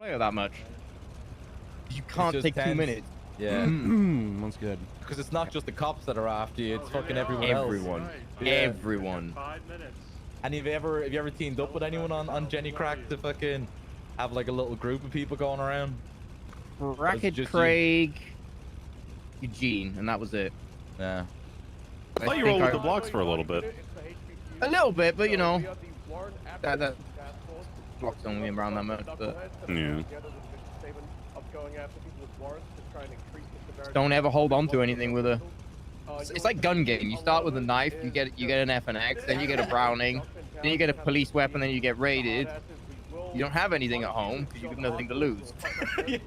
Play that much. You can't take 2 minutes. Yeah. That's good. Because it's not just the cops that are after you, it's fucking everyone Everyone. else. Yeah. Everyone. 5 minutes. And have you ever teamed up with anyone on Jenny Crack to fucking have like a little group of people going around? Racket, Craig, Eugene, and that was it. Yeah. I thought you rolled with the blocks for a little bit. A little bit, but you know, that blocks on me around that much. But Yeah. don't ever hold on to anything with a. It's like gun game. You start with a knife, you get an F and X, then you get a Browning, then you get a police weapon, then you get raided. You don't have anything at home because you have nothing to lose. Yeah.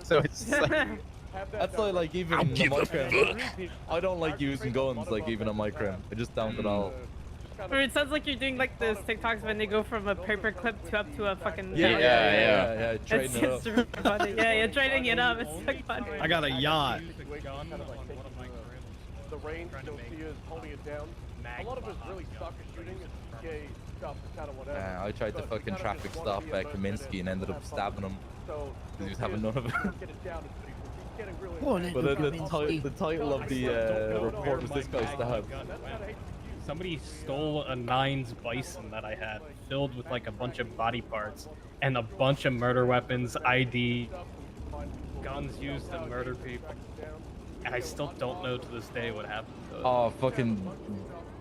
So it's like, That's like even in the micro. I don't like using guns like even on micro. I just don't at all. Or it sounds like you're doing like those TikToks when they go from a paper clip to up to a fucking. Yeah. Trading it up. It's super funny. Yeah, trading it up. It's so funny. I got a yacht. The range, you'll see is holding it down. A lot of it's really soccer shooting. It's gay stuff. It's kind of whatever. Yeah, I tried to fucking traffic stop Kaminsky and ended up stabbing him because he was having none of it. But the title of the report was this guy's stab. Somebody stole a 9's Bison that I had, filled with like a bunch of body parts and a bunch of murder weapons, ID, guns used to murder people. And I still don't know to this day what happened to it. Oh, fucking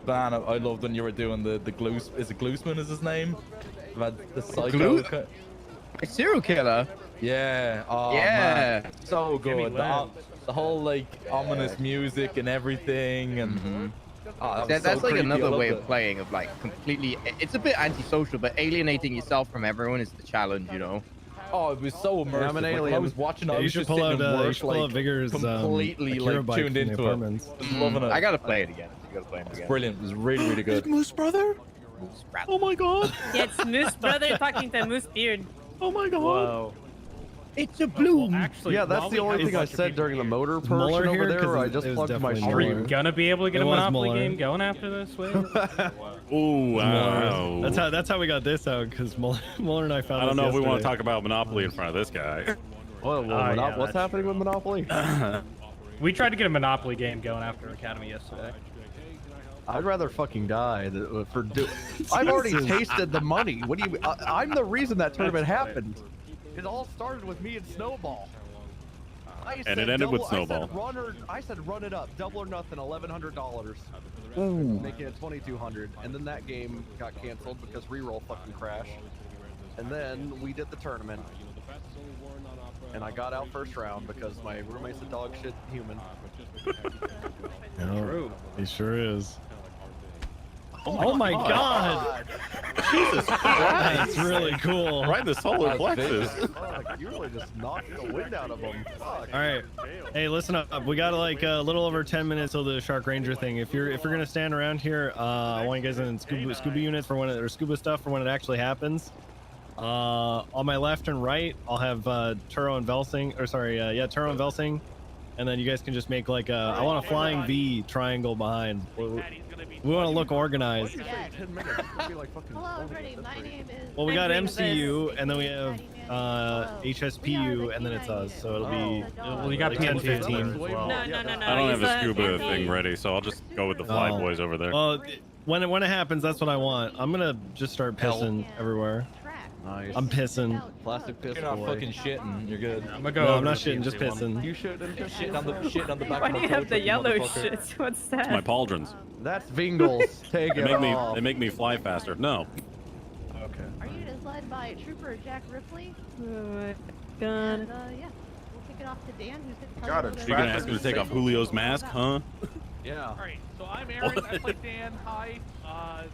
man, I loved when you were doing the Gloos. Is it Gloosman is his name? The psycho. a serial killer. Yeah. Oh, Yeah. man. So good. The whole like ominous music and everything, and That's so like creepy. another way I of playing, of like completely. It's a bit antisocial, but alienating yourself from everyone is the challenge, you know. Oh, it was so immersive. I'm an Like, alien. I was watching. Yeah, I you was should just pull sitting out, and work, like, Vigor's completely Akira like bike tuned from the into it. apartments. Just loving it. I gotta play it again. You gotta play it It's again. brilliant. It was really, really good. Moose brother? Oh my god. Yeah, it's Moose brother talking to Moose beard. Oh my god. Whoa. It's a bloom. Well, actually, Yeah, that's the only thing I said during the motor portion over there. I just plugged my Are we stream. gonna be able to get a It was Monopoly Muller. game going after this? Wait. Ooh, wow. That's how we got this out, because Muller and I found I don't know if we want to yesterday. talk about Monopoly in front of this guy. Yeah, What's happening with Monopoly? We tried to get a Monopoly game going after Academy yesterday. I'd rather fucking die for I've already tasted the money. What do you? I'm the reason that tournament happened. It all started with me and Snowball. And it ended with Snowball. I said run it up, double or nothing, $1,100. Making it $2,200, and then that game got canceled because reroll fucking crashed. And then we did the tournament, and I got out first round because my roommate's a dog shit human. True. He sure is. Oh my god! Jesus Christ. That's really cool. Right in the solar plexus. Fuck, you really just knocked the wind out of him. Fuck. All right, hey, listen up. We got like a little over 10 minutes till the Shark Ranger thing. If you're gonna stand around here, I want you guys in scuba units for when it, or scuba stuff for when it actually happens. On my left and right, I'll have Turo and Velsing, or sorry, Turo and Velsing, and then you guys can just make like a. I want a flying V triangle behind. We want to look organized. Yes. 10 minutes. It's gonna be like fucking Hello, everybody. My name is. Well, we got I'm doing MCU, and then we have HSPU, and then it's us. So it'll be Well, you got like 10, PNT 15. as well. No. I don't have a scuba thing ready, so I'll just go with the fly Oh. boys over there. Well, when it happens, that's what I want. I'm gonna just start pissing everywhere. Nice. I'm pissing. Plastic piss You're not boy. fucking shitting. You're good. I'm gonna go. No, over I'm not to shitting, just PNC one. pissing. You should Shitting on the back Why of do my you have coat, the you yellow motherfucker. shit? What's that? It's my pauldrons. That's Vingles. Take it off. They make me fly faster. No. Okay. Our unit is led by Trooper Jack Ripley. Gun. And, yeah, we'll kick it off to Dan, who's going to tell Got you a it. little You're bit gonna ask me to take off about Julio's mask, huh? Yeah. Alright, so I'm Aaron. I play Dan. Hi. I'm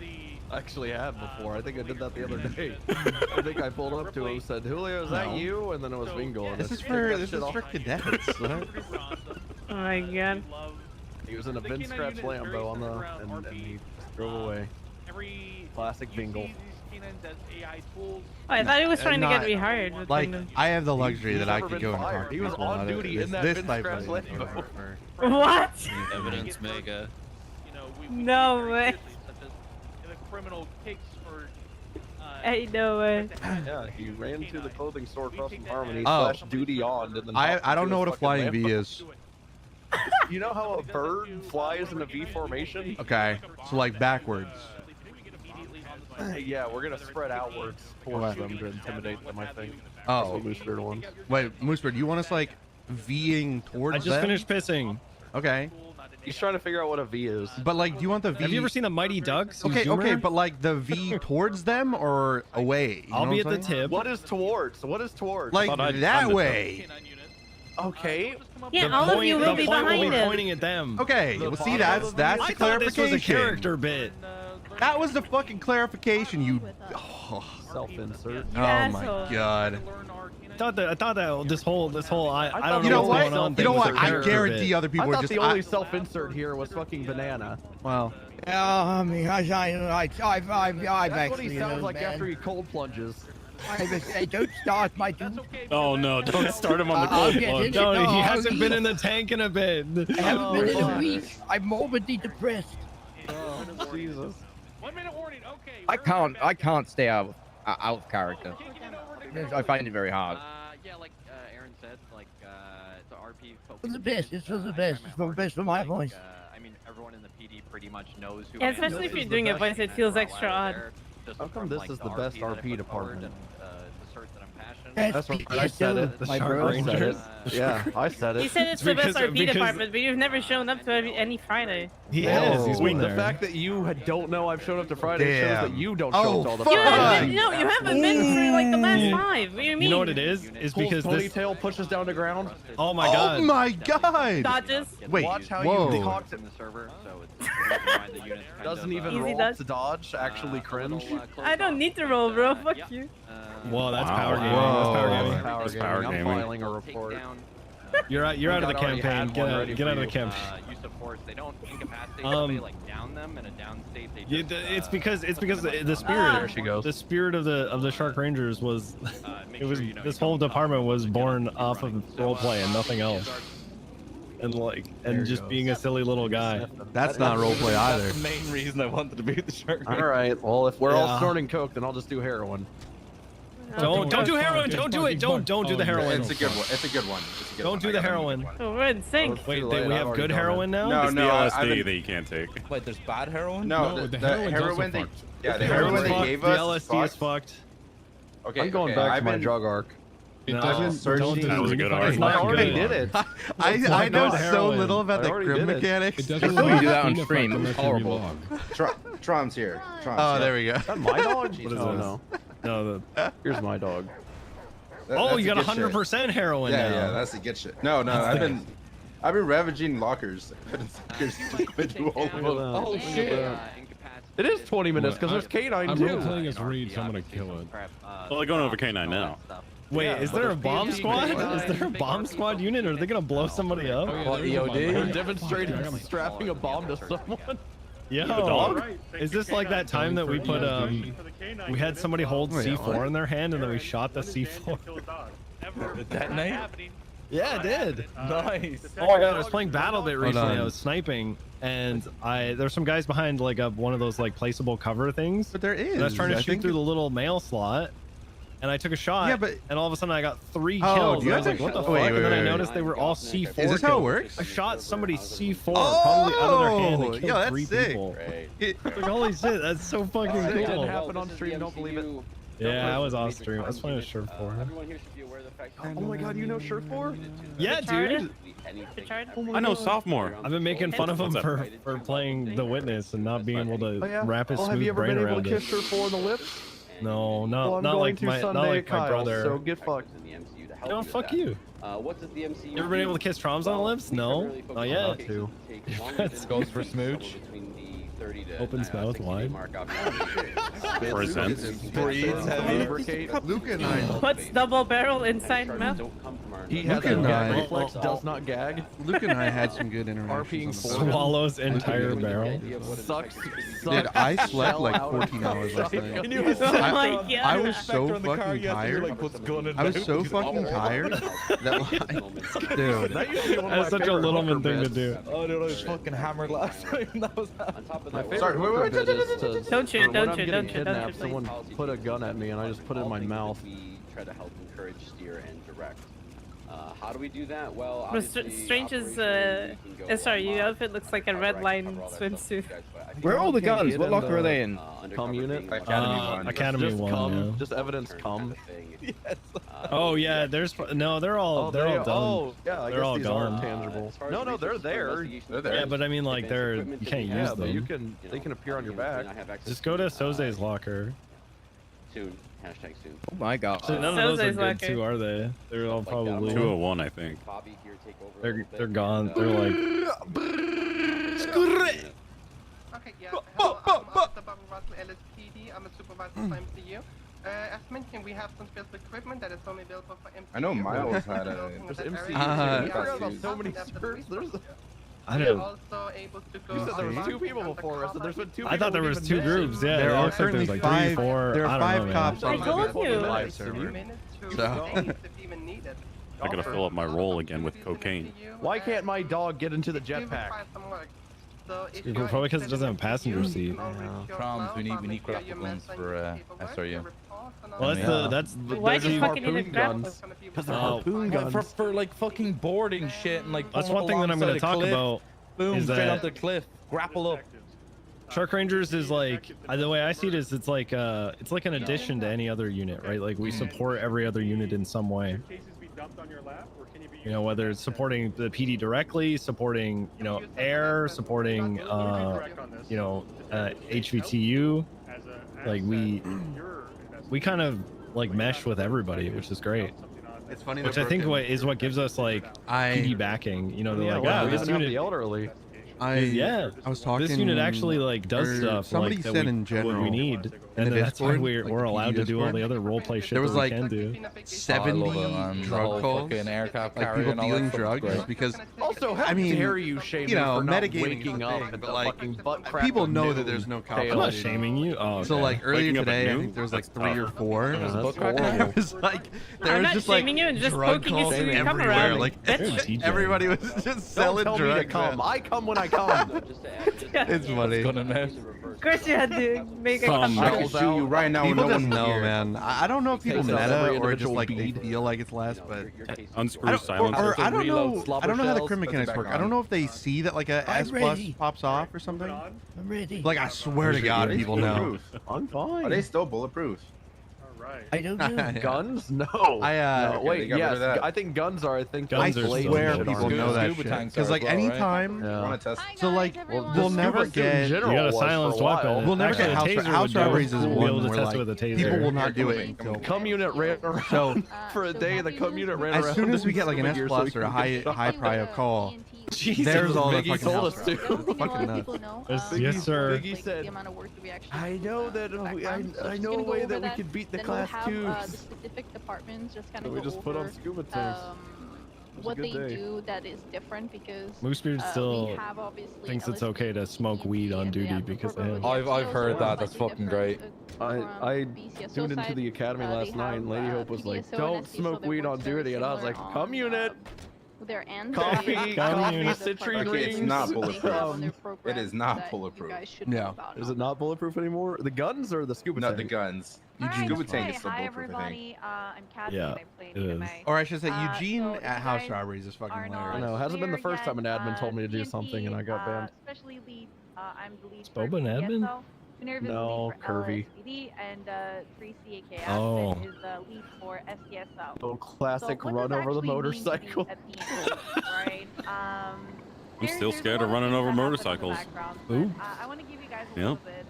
the. Actually have before. I think I did that the other day. I think I pulled up to him and said, Julio, is that you? And then it was Vingo. This is for cadets. Oh my god. He was in a Vince Scratch Lambo on the, and he drove away. Every Classic Vingle. Oh, I thought he was trying to get rehired. with Like, the- I have the luxury He's that I never could been go and fired. talk He to was people on about duty it. in that This Vince type Scratch of Lambo. What? evidence mega. You know, we No do way. such as in a criminal case for Ain't no way. Yeah, he ran to the clothing store across from Harmony, Oh. / duty on, and then I don't know what a flying V is. You know how a bird flies in a V formation? Okay, so like backwards. Yeah, we're gonna spread outwards towards them to intimidate them, I think. Oh. That's what Moosebeard wants. Wait, Moosebeard, you want us like Ving towards I just them? finished pissing. Okay. He's trying to figure out what a V is. But like, do you want the V? Have you ever seen the Mighty Ducks? Okay, Zoomer? okay, but like the V towards them or away? You I'll know be what at I'm the saying? tip. What is towards? What is towards? Like that way. Okay. Yeah, all of you will be behind will be him. pointing at them. Okay, well, see, that's the I thought this clarification. was a character bit. That was the fucking clarification. You. Oh, Self-insert. my asshole. god. I thought that this whole I don't You know know what's what? going on. You thing know was what? a I character guarantee bit. other people I are thought just. the only self-insert here was fucking banana. Well. I mean, I've That's what he actually. sounds like after he cold plunges. Don't start my dude. Oh no! Don't start him on the I'll cold get plunge. in. No, he No, hasn't been in the tank in a bit. I haven't been in a fuck. week. I'm morbidly depressed. Oh, Jesus. 1 minute warning. Okay. I can't stay out of character. I find it very hard. Yeah, like Aaron said, like the RP focus. For the best. It's for the best. It's for the best for my voice. I mean, everyone in the PD pretty much knows who. Yeah, I am. especially if This you're is doing the a voice, it feels extra odd. How come this is the best RP department? That's right, I said it. My Shark bro. Rangers. Yeah, I said it. You said it's the because- best RP because- department, but you've never shown up to any Friday. He No, is. He's been the there. fact that you don't know I've shown up to Friday shows Damn. that you don't Oh, show up to all the fuck. You haven't Fridays. been, no, you haven't been for like the last 5. What do you mean? You know what it is? Is Pulls because this. ponytail pushes down to ground. Oh my Oh god. my god. Dodges. Wait. Watch how whoa. you talk in the server, so it's doesn't even Easy roll dodge. to dodge. Actually, cringe. I don't need to roll, bro. Fuck you. Whoa, that's Wow. power gaming. Whoa. That's power gaming. Power That's gaming. power I'm gaming. filing a report. You're out of the I already campaign. had Get one out. ready Get for out of the you. campaign. Use of force. They don't incapacitate Um, somebody, like down them. In a down state, they just, It's because the spirit. There she goes. The spirit of the Shark Rangers was. make It was sure you know this you whole don't department stop. was born off of roleplay and nothing else. And just being a silly little guy. That's not roleplay either. That's the main reason I wanted to be the shark. All right. Well, if we're all Yeah. snorting coke, then I'll just do heroin. Don't do heroin. Don't do it. Don't do the heroin. It's a good one. It's a good one. It's a good Don't one. do the heroin. Oh, we're in sync. Wait, too we late, I've have already good done it. heroin now? No, It's the no, LSD that you can't take. Wait, there's bad heroin? No, the heroin they, yeah, the heroin they fucked. gave The us. LSD is fucked. fucked. Okay, I'm going okay, back I've to my been, drug arc. No, I've been searching. That was a good It's argument. not I already good. did it. I know not so heroin. little about I the already grim did it. mechanics. I saw you do that on stream. It's horrible. Trom's here. Trom's Oh, here. there we go. Is that my dog? What is Oh, this? no. No. Here's my dog. Oh, That's you the got good shit. 100% heroin Yeah, now. yeah, that's the good shit. No, I've been ravaging lockers. Been through all of them. Oh, shit. It is 20 minutes because there's K9 too. as Reed, so I'm gonna kill it. Well, they're going over K9 now. Wait, Yeah, is but there a there's bomb PMP squad? K9. Is there a bomb squad unit? Or are they gonna blow somebody up? Well, EOD. They're demonstrating strapping a bomb to someone. Yo, dog? is this like that time that we put we had somebody hold C4 in their hand and then we shot the C4? Did that name? Yeah, it did. Nice. Oh my god, I was playing BattleBit recently. on. I was sniping, and there's some guys behind like one of those like placeable cover things. But there is. And I was trying to I shoot think through the little mail slot, and I took a shot. Yeah, but- and all of a sudden I got 3 Oh, kills. do you And I was have like, to- what the wait, fuck? wait, And then I wait, wait. noticed they were all C4. Is this how it kills. works? I shot somebody's C4 probably out of their hand and Oh, killed yo, that's 3 sick. people. It- Like, holy shit, that's so fucking It didn't cool. happen on stream. Don't believe it. Yeah, I was off stream. I was playing a shirt for him. Oh my god, you know Shirt 4? Yeah, dude. Richard? I know sophomore. I've been making fun of him What's up? for playing The Witness and not being able to Oh yeah. wrap his Well, have smooth you ever brain been able around to it. kiss Shirt 4 on the lips? No, Well, not I'm not going like to my Sunday not at like my Kyle's, brother. so get fucked. No, fuck you. What does the MCU? You ever been able to kiss Troms on the lips? No, not yet. Too. Goes for smooch. Opens mouth wide. Presents. Breathes heavy. Lubricate. Luke and I. Puts double barrel inside mouth. He has Look a at gag that. reflex, does not gag. Luke and I had some good interactions. RPing on the phone. Swallows entire barrel. Sucks. Dude, I slept like 14 hours last night. Oh my god. I was so fucking tired. I was so fucking tired that like, dude. That used to be one of That's my such a favorite Littleman hooker thing to bits. do. Oh, dude, I was fucking hammered last time. That was My favorite Sorry, wait, bit is to, Don't shoot, when don't I'm shoot, getting don't shoot, don't kidnapped, shoot, someone put a gun at me and I just put it in my mouth. We try to help encourage, steer, and direct. How do we do that? Well, Strange is sorry, your outfit looks like a red line swimsuit. Where are all the guns? What locker are they in? Cum unit. Academy just one. cum, Yeah. just evidence cum. Oh yeah, they're all done. Oh yeah, I they're guess all these gone. aren't tangible. No, they're there. They're there. Yeah, but I mean like you can't use Yeah, but them. they can appear on your back. Just go to Soze's locker. Soon. Hashtag soon. Oh my god. So none of those are Soze's good locker. too, are they? They're all probably 201, I think. Bobby here take over. they're gone. They're like Okay, yeah. Hello, I'm Officer Bobby Russell, LSPD. I'm a supervisor assigned to you. As mentioned, we have some special equipment that is only available for MCU. I know Miles had a. There's MC. I forgot about so many search. There's. I We're don't. also able to go. You said there was 2 people before us, and there's been 2 people. I thought there was 2 we've groups. Yeah, There it are looks like currently there's like 5. 3, 4. There I are don't 5 know, man. cops I on told the you. live server. So. I gotta fill up my roll again with cocaine. Why can't my dog get into the jetpack? Probably because it doesn't have a passenger seat. Proms, we need grapple guns for SRU. Well, that's Why do you fucking need a grapple? Because they're harpoon guns. For like fucking boarding shit and like. That's one thing that I'm going to talk about. Boom, is straight that off the cliff. Grapple up. Shark Rangers is like, the way I see it is it's like an addition to any other unit, right? Like we support every other unit in some way. You know, whether it's supporting the PD directly, supporting, you know, air, supporting, you know, HVTU, like we kind of like mesh with everybody, which is great. It's funny. Which I think is what gives us like PD backing. You know, they're like, wow, this unit. The elderly. I was talking. This unit actually like does stuff. Somebody like, said in general, we need, and that's why we're allowed to do all the other role play shit there was that we like can do. 70 drug calls, like people dealing drugs, because also how dare you shame you know, me for not metagaming waking up thing, at but the like fucking butt crack people of know that noon. there's no cops. I'm not shaming you. Oh, So okay. like earlier Waking up at today, I noon? think there was like That's 3 or tough. 4. That's And it was like there I'm was not just like shaming you and just drug poking you calls through your camera everywhere. around. Like Bitch. everybody was just Don't selling tell me to drugs. come. man. I come when I come. It's funny. Of course you had to make a Some- I can shoot you right now. People No just one know, here. man. I don't know if people Takes out meta every or just individual like they bead. feel like it's less, but Unscrew I silencer. don't reload know. slobber I don't know how the shells, crim put it mechanics back work. I on. don't know if they see that like a S plus pops off or something. I'm ready. Like I swear to God, Are they people know. bulletproof? I'm fine. Are they still bulletproof? I don't know. Guns? No. I No, they wait, got rid yes. of that. I think guns are. I think Guns I are blades still swear shit people on know that Scuba shit. tanks Because are like as well, right? anytime, Yeah. Want to test? so like Well, we'll the never scuba suit in get. general You got a was for silenced while. weapon. We'll never Actually, get a house taser house would do it. robberies is We'll be one able to where test it like with a taser. people will not do it until. Cum unit ran around So for a day. The cum unit ran around. as soon as we get like an in S gear so plus we or a could get high shot. prio call, Jesus, there's all the Biggie fucking told house us to. robberies. Fucking nuts. Yes, sir. Biggie said, I know that I know a way that we could beat the class twos. The specific departments just kind So of we go just put on over, scuba tanks. what good they day. do that is different because Moosebeard still we have obviously thinks it's LSD, okay to smoke weed on and they duty have because of him. corporate I've heard BCSO, that. That's slightly fucking different, great. I from BCSO tuned into side. the academy They last night, and have, Lady Hope was like, PDSO and "Don't SC, so smoke they weed work on very duty," and I was like, similar "Cum on, unit." their end. Coffee, They coffee, have citrine the Okay, it's rings. not they bulletproof. have on their It is programs not that you bulletproof. guys should know Yeah. about. Is it not bulletproof anymore? The guns or the scuba Not tank? the guns. Alright, Scuba tank hi, is still hi bulletproof, I think. everybody. I'm Kathy. Yeah, and I play it is. anime. Or I should say So Eugene if you at house guys robberies is fucking are hilarious. not No, it hasn't been the clear first time an yet, admin told me to do PNP, something and I got banned. Especially lead, I'm the lead Is for Boba an admin? PSO. Minerva is the No, lead for curvy. LSPD, and 3CAKF Oh. is the lead for SDSO. Oh, classic So what run does over the actually mean to motorcycle. be a PNP, right? I'm still There's scared a of lot running things over that happen in the motorcycles. background, but, Ooh. I want to give you guys a Yeah. little bit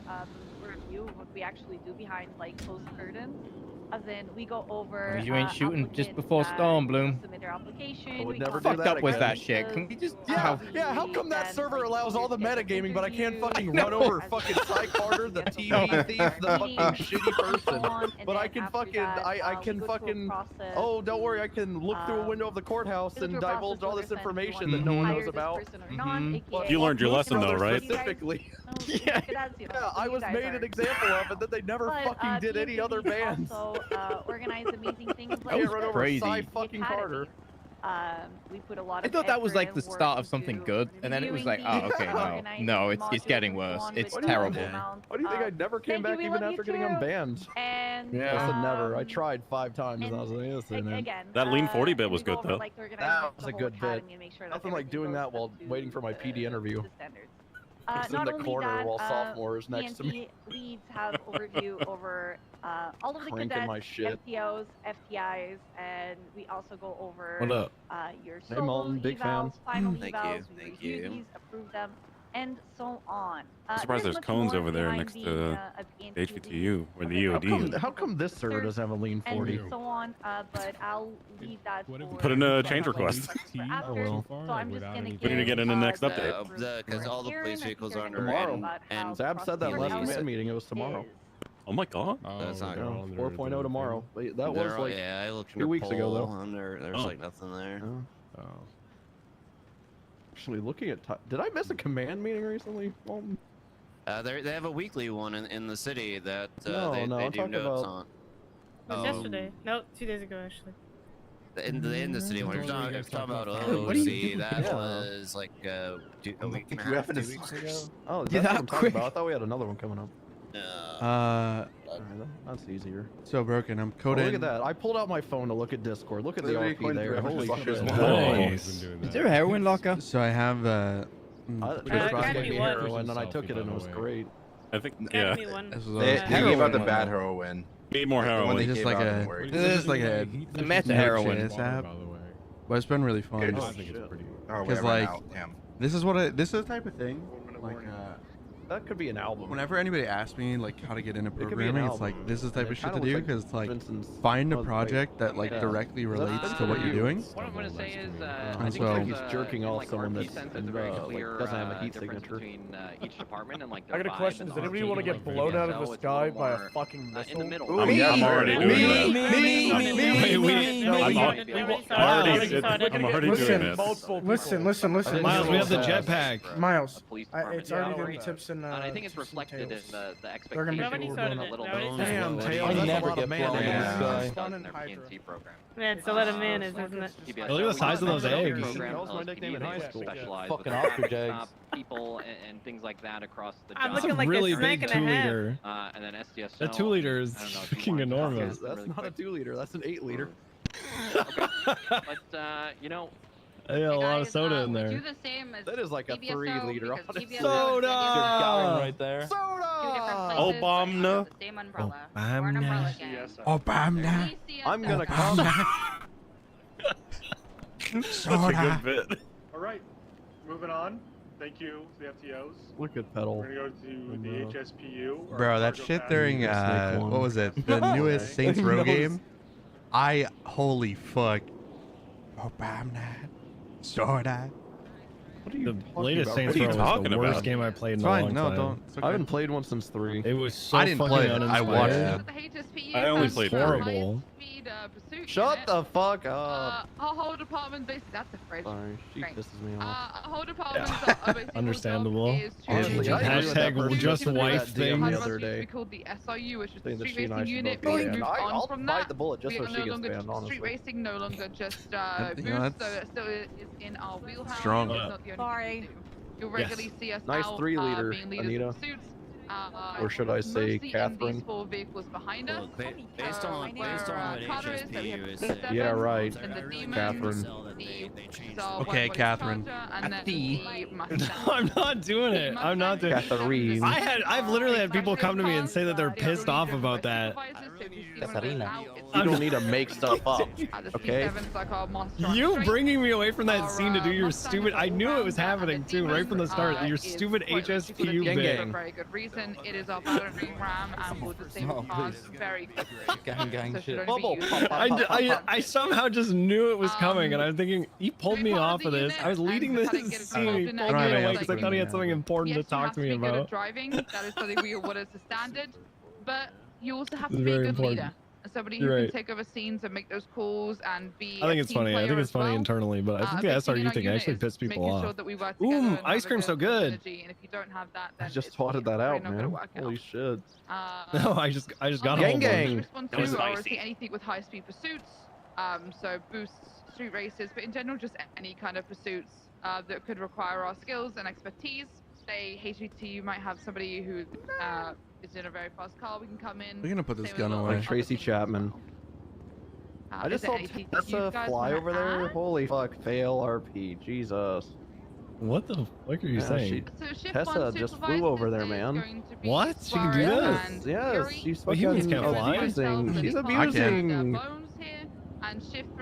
review of what we actually do behind like closed curtains. As in, we go over. You ain't shooting just applicants before that Stormbloom. submit their application. I would we never go do Fucked that up with again. that shit. Can we just Yeah, yeah. How come that server allows all the metagaming, but I can't fucking run over fucking Psych Carter, the TV thief, the fucking shitty person? But I can fucking, I can fucking. Oh, don't worry, I can look through a window of the courthouse and divulge all this information that no one knows about. You learned your lesson though, right? Specifically. Yeah, I was made an example of it that they never fucking did any other bands. Also, organize amazing things I like can't run over crazy. Psy fucking Academy. Carter. We put a lot I of thought that was effort like and the work start of something into good, and then it was like, reviewing oh, these, okay, organizing no, it's modules getting and worse. so on It's with terrible. massive amounts Why do you think I of, never came "Thank you, back we even love you after getting too." unbanned? And I said never. I tried 5 times and I was like, this ain't it. again, That lean 40 bit and was we go good over, though. like, the organizing That of was the a whole good bit. academy and make sure that Nothing like everything doing goes that up while to waiting for my PD interview. the standards. Just in Not the only corner that, while sophomores next to me. leads have overview over all of the Cranking cadets, my shit. FTOs, FTIs, and we also go over What up? Your Hey, solo Molten, big fan. evals, final Thank evals, you, we thank review you. these, approve them, and so on. I'm surprised there's much cones more over there behind next being, to a BNT HVTU or the lead. EOD. How come this server doesn't have a lean 40? And so on, but I'll leave that for Put in a change request. for after. So I'm just gonna We need to get in the next update. Because all the police vehicles are under Tomorrow. and Zab said that last police. man meeting. It was tomorrow. Oh my god. That's not good. 4.0 tomorrow. Wait, that was like yeah, I looked 2 weeks ago though. and there's like nothing there. Oh. Actually, looking at did I miss a command meeting recently? They have a weekly one in the city that No, they I'm do talking notes about- on. It was yesterday. No, 2 days ago actually. In the city one. You're talking about What do you- OC. That Yeah. was like a week and a You half, have 2 to- weeks ago. Oh, Yeah, that's what I'm that talking quick. about. I thought we had another one coming up. Uh, That's easier. so broken. I'm Oh, coding. look at that. I pulled out my phone to look at Discord. Look at the Literally RP going there. through Holy every shit. Nice. Is there a heroin locker? So I have I mm, just Academy gave me one. heroin and I took it and it was great. I think Academy yeah. one. this was They gave out the one, bad though. heroin. Need more The one heroin. they Just gave like out a didn't work. this is like a The meta heroin. Chess app. But it's been really fun. Oh, shit. we Because have like out. Damn. this is the type of thing like That could be an album. whenever anybody asks me like how to get into could be an programming, it's album. like this is the type And of it shit to kinda do looks because it's like Vincent's find a husband. project that like Yeah. directly relates That's to what for you're you. doing. What I'm gonna say is, And I think so- there's, He's jerking off like someone RP that's sense, in, there's a very like, clear doesn't have a heat difference signature. between each department and like I got a question. Does anybody want to get blown out of the sky by a fucking missile? in the middle. Ooh, I'm, yeah, I'm sure. already doing that. I'm already doing this. Listen. Miles, we have the jetpack. Miles, Police it's department. already in the tips and And I think it's tips and reflected in tails. the They're gonna be expectations blown a up. little Nobody's bit. Damn, tails. I That's never a lot get of man blown in in the the sky. sky. Fun In and their hydro. PNT program. Man, so let him in, isn't it? PBS Look at the size of those eggs. program, That was my nickname in LSPD, high they school. specialize Fucking with ostrich traffic eggs. stop people and things like that across the I'm job. looking That's like a really a snake big and a half. 2-liter. And then SDSO. That 2-liter is I don't know if you freaking wanna talk enormous. about it That's really not a quick. 2-liter. That's an 8-liter. But you know, I got a lot of soda in We do there. the same as That is like a PBSO 3-liter. because PBSO Soda! right there. Two different places, Obama. but the same umbrella. We're an umbrella gang. Obama. I'm gonna come. Such a good bit. All right, moving on. Thank you, the FTOs. Look at pedal. We're gonna go to the HSPU. or Bro, that cargo shit pass. during Snake one. what was it? The newest Saints Row game. Holy fuck. Obama. Soda. What are you The talking latest about? Saints What are you Row was talking the worst about? game I played in It's a fine. long No, time. don't. It's okay. I haven't played one since 3. It was so I didn't fucking play it. I uninspired. watched it. The HSPU I only comes played from four. high speed, pursuit Shut unit. the fuck up. Our whole department basically, that's the fridge. Sorry, she Great. pisses me off. Our whole department basically Understandable. is to Honestly, I agree with that Hashtag person just who did wife that DM thing. the other day. We called the SRU, which is Saying the that street she and I racing should unit. both We be moved banned. on I'll from bite that. the bullet just We so are she no gets longer banned, just honestly. street racing, no longer just You know, boost, so that's it still is in our wheelhouse. strong. It's not the only thing we do. You'll Yes. regularly see us Nice out 3-liter, being leaders Anita. in pursuits. Or should I say mostly Catherine? in these 4 vehicles behind us. Well, based on what HSPU is saying. Yeah, right. And the Demon, Catherine. Okay, Catherine. And then the Mustang. I'm not doing it. I'm not doing it. Catherine. I've literally had people come to me and say that they're pissed off about that. You don't need to make stuff up, okay? You bringing me away from that scene to do your stupid. I knew it was happening too, right from the start. Your stupid HSPU Gang bit. For a very good reason. It is our battering ram and will disable cars very quickly. Gang So should shit. only be used I somehow just knew it was coming, and I was thinking he pulled me off of this. I was leading this scene, he pulled me away because I thought he had something important to Yes, you talk have to me be good at about. driving. That is something we what is the standard. But you also have to It's be a very good important. leader. Somebody who You're can right. take over scenes and make those calls and be. I think a it's team funny. I player think it's as funny well. internally, but I think A the big thing in SRU our thing unit actually is pissed people making off. sure that we work together Ooh, and ice have a cream's so good. synergy, and if you don't have that, I then just it's twatted that really out, not gonna man. work out. Holy shit. No, I just got a Gang whole gang. bunch. Respond That was to are spicy. obviously anything with high speed pursuits. So boosts, street races, but in general, just any kind of pursuits that could require our skills and expertise. Say HVT, you might have somebody who is in a very fast car. We can come in. We're gonna put this Same gun with away. Like Tracy Chapman. I just saw Tessa fly over there. Holy fuck, fail RP. Jesus. What the fuck are you saying? Tessa just flew over there, man. What? She can do that? Yes, she's Well, humans can't fly. abusing. She's abusing.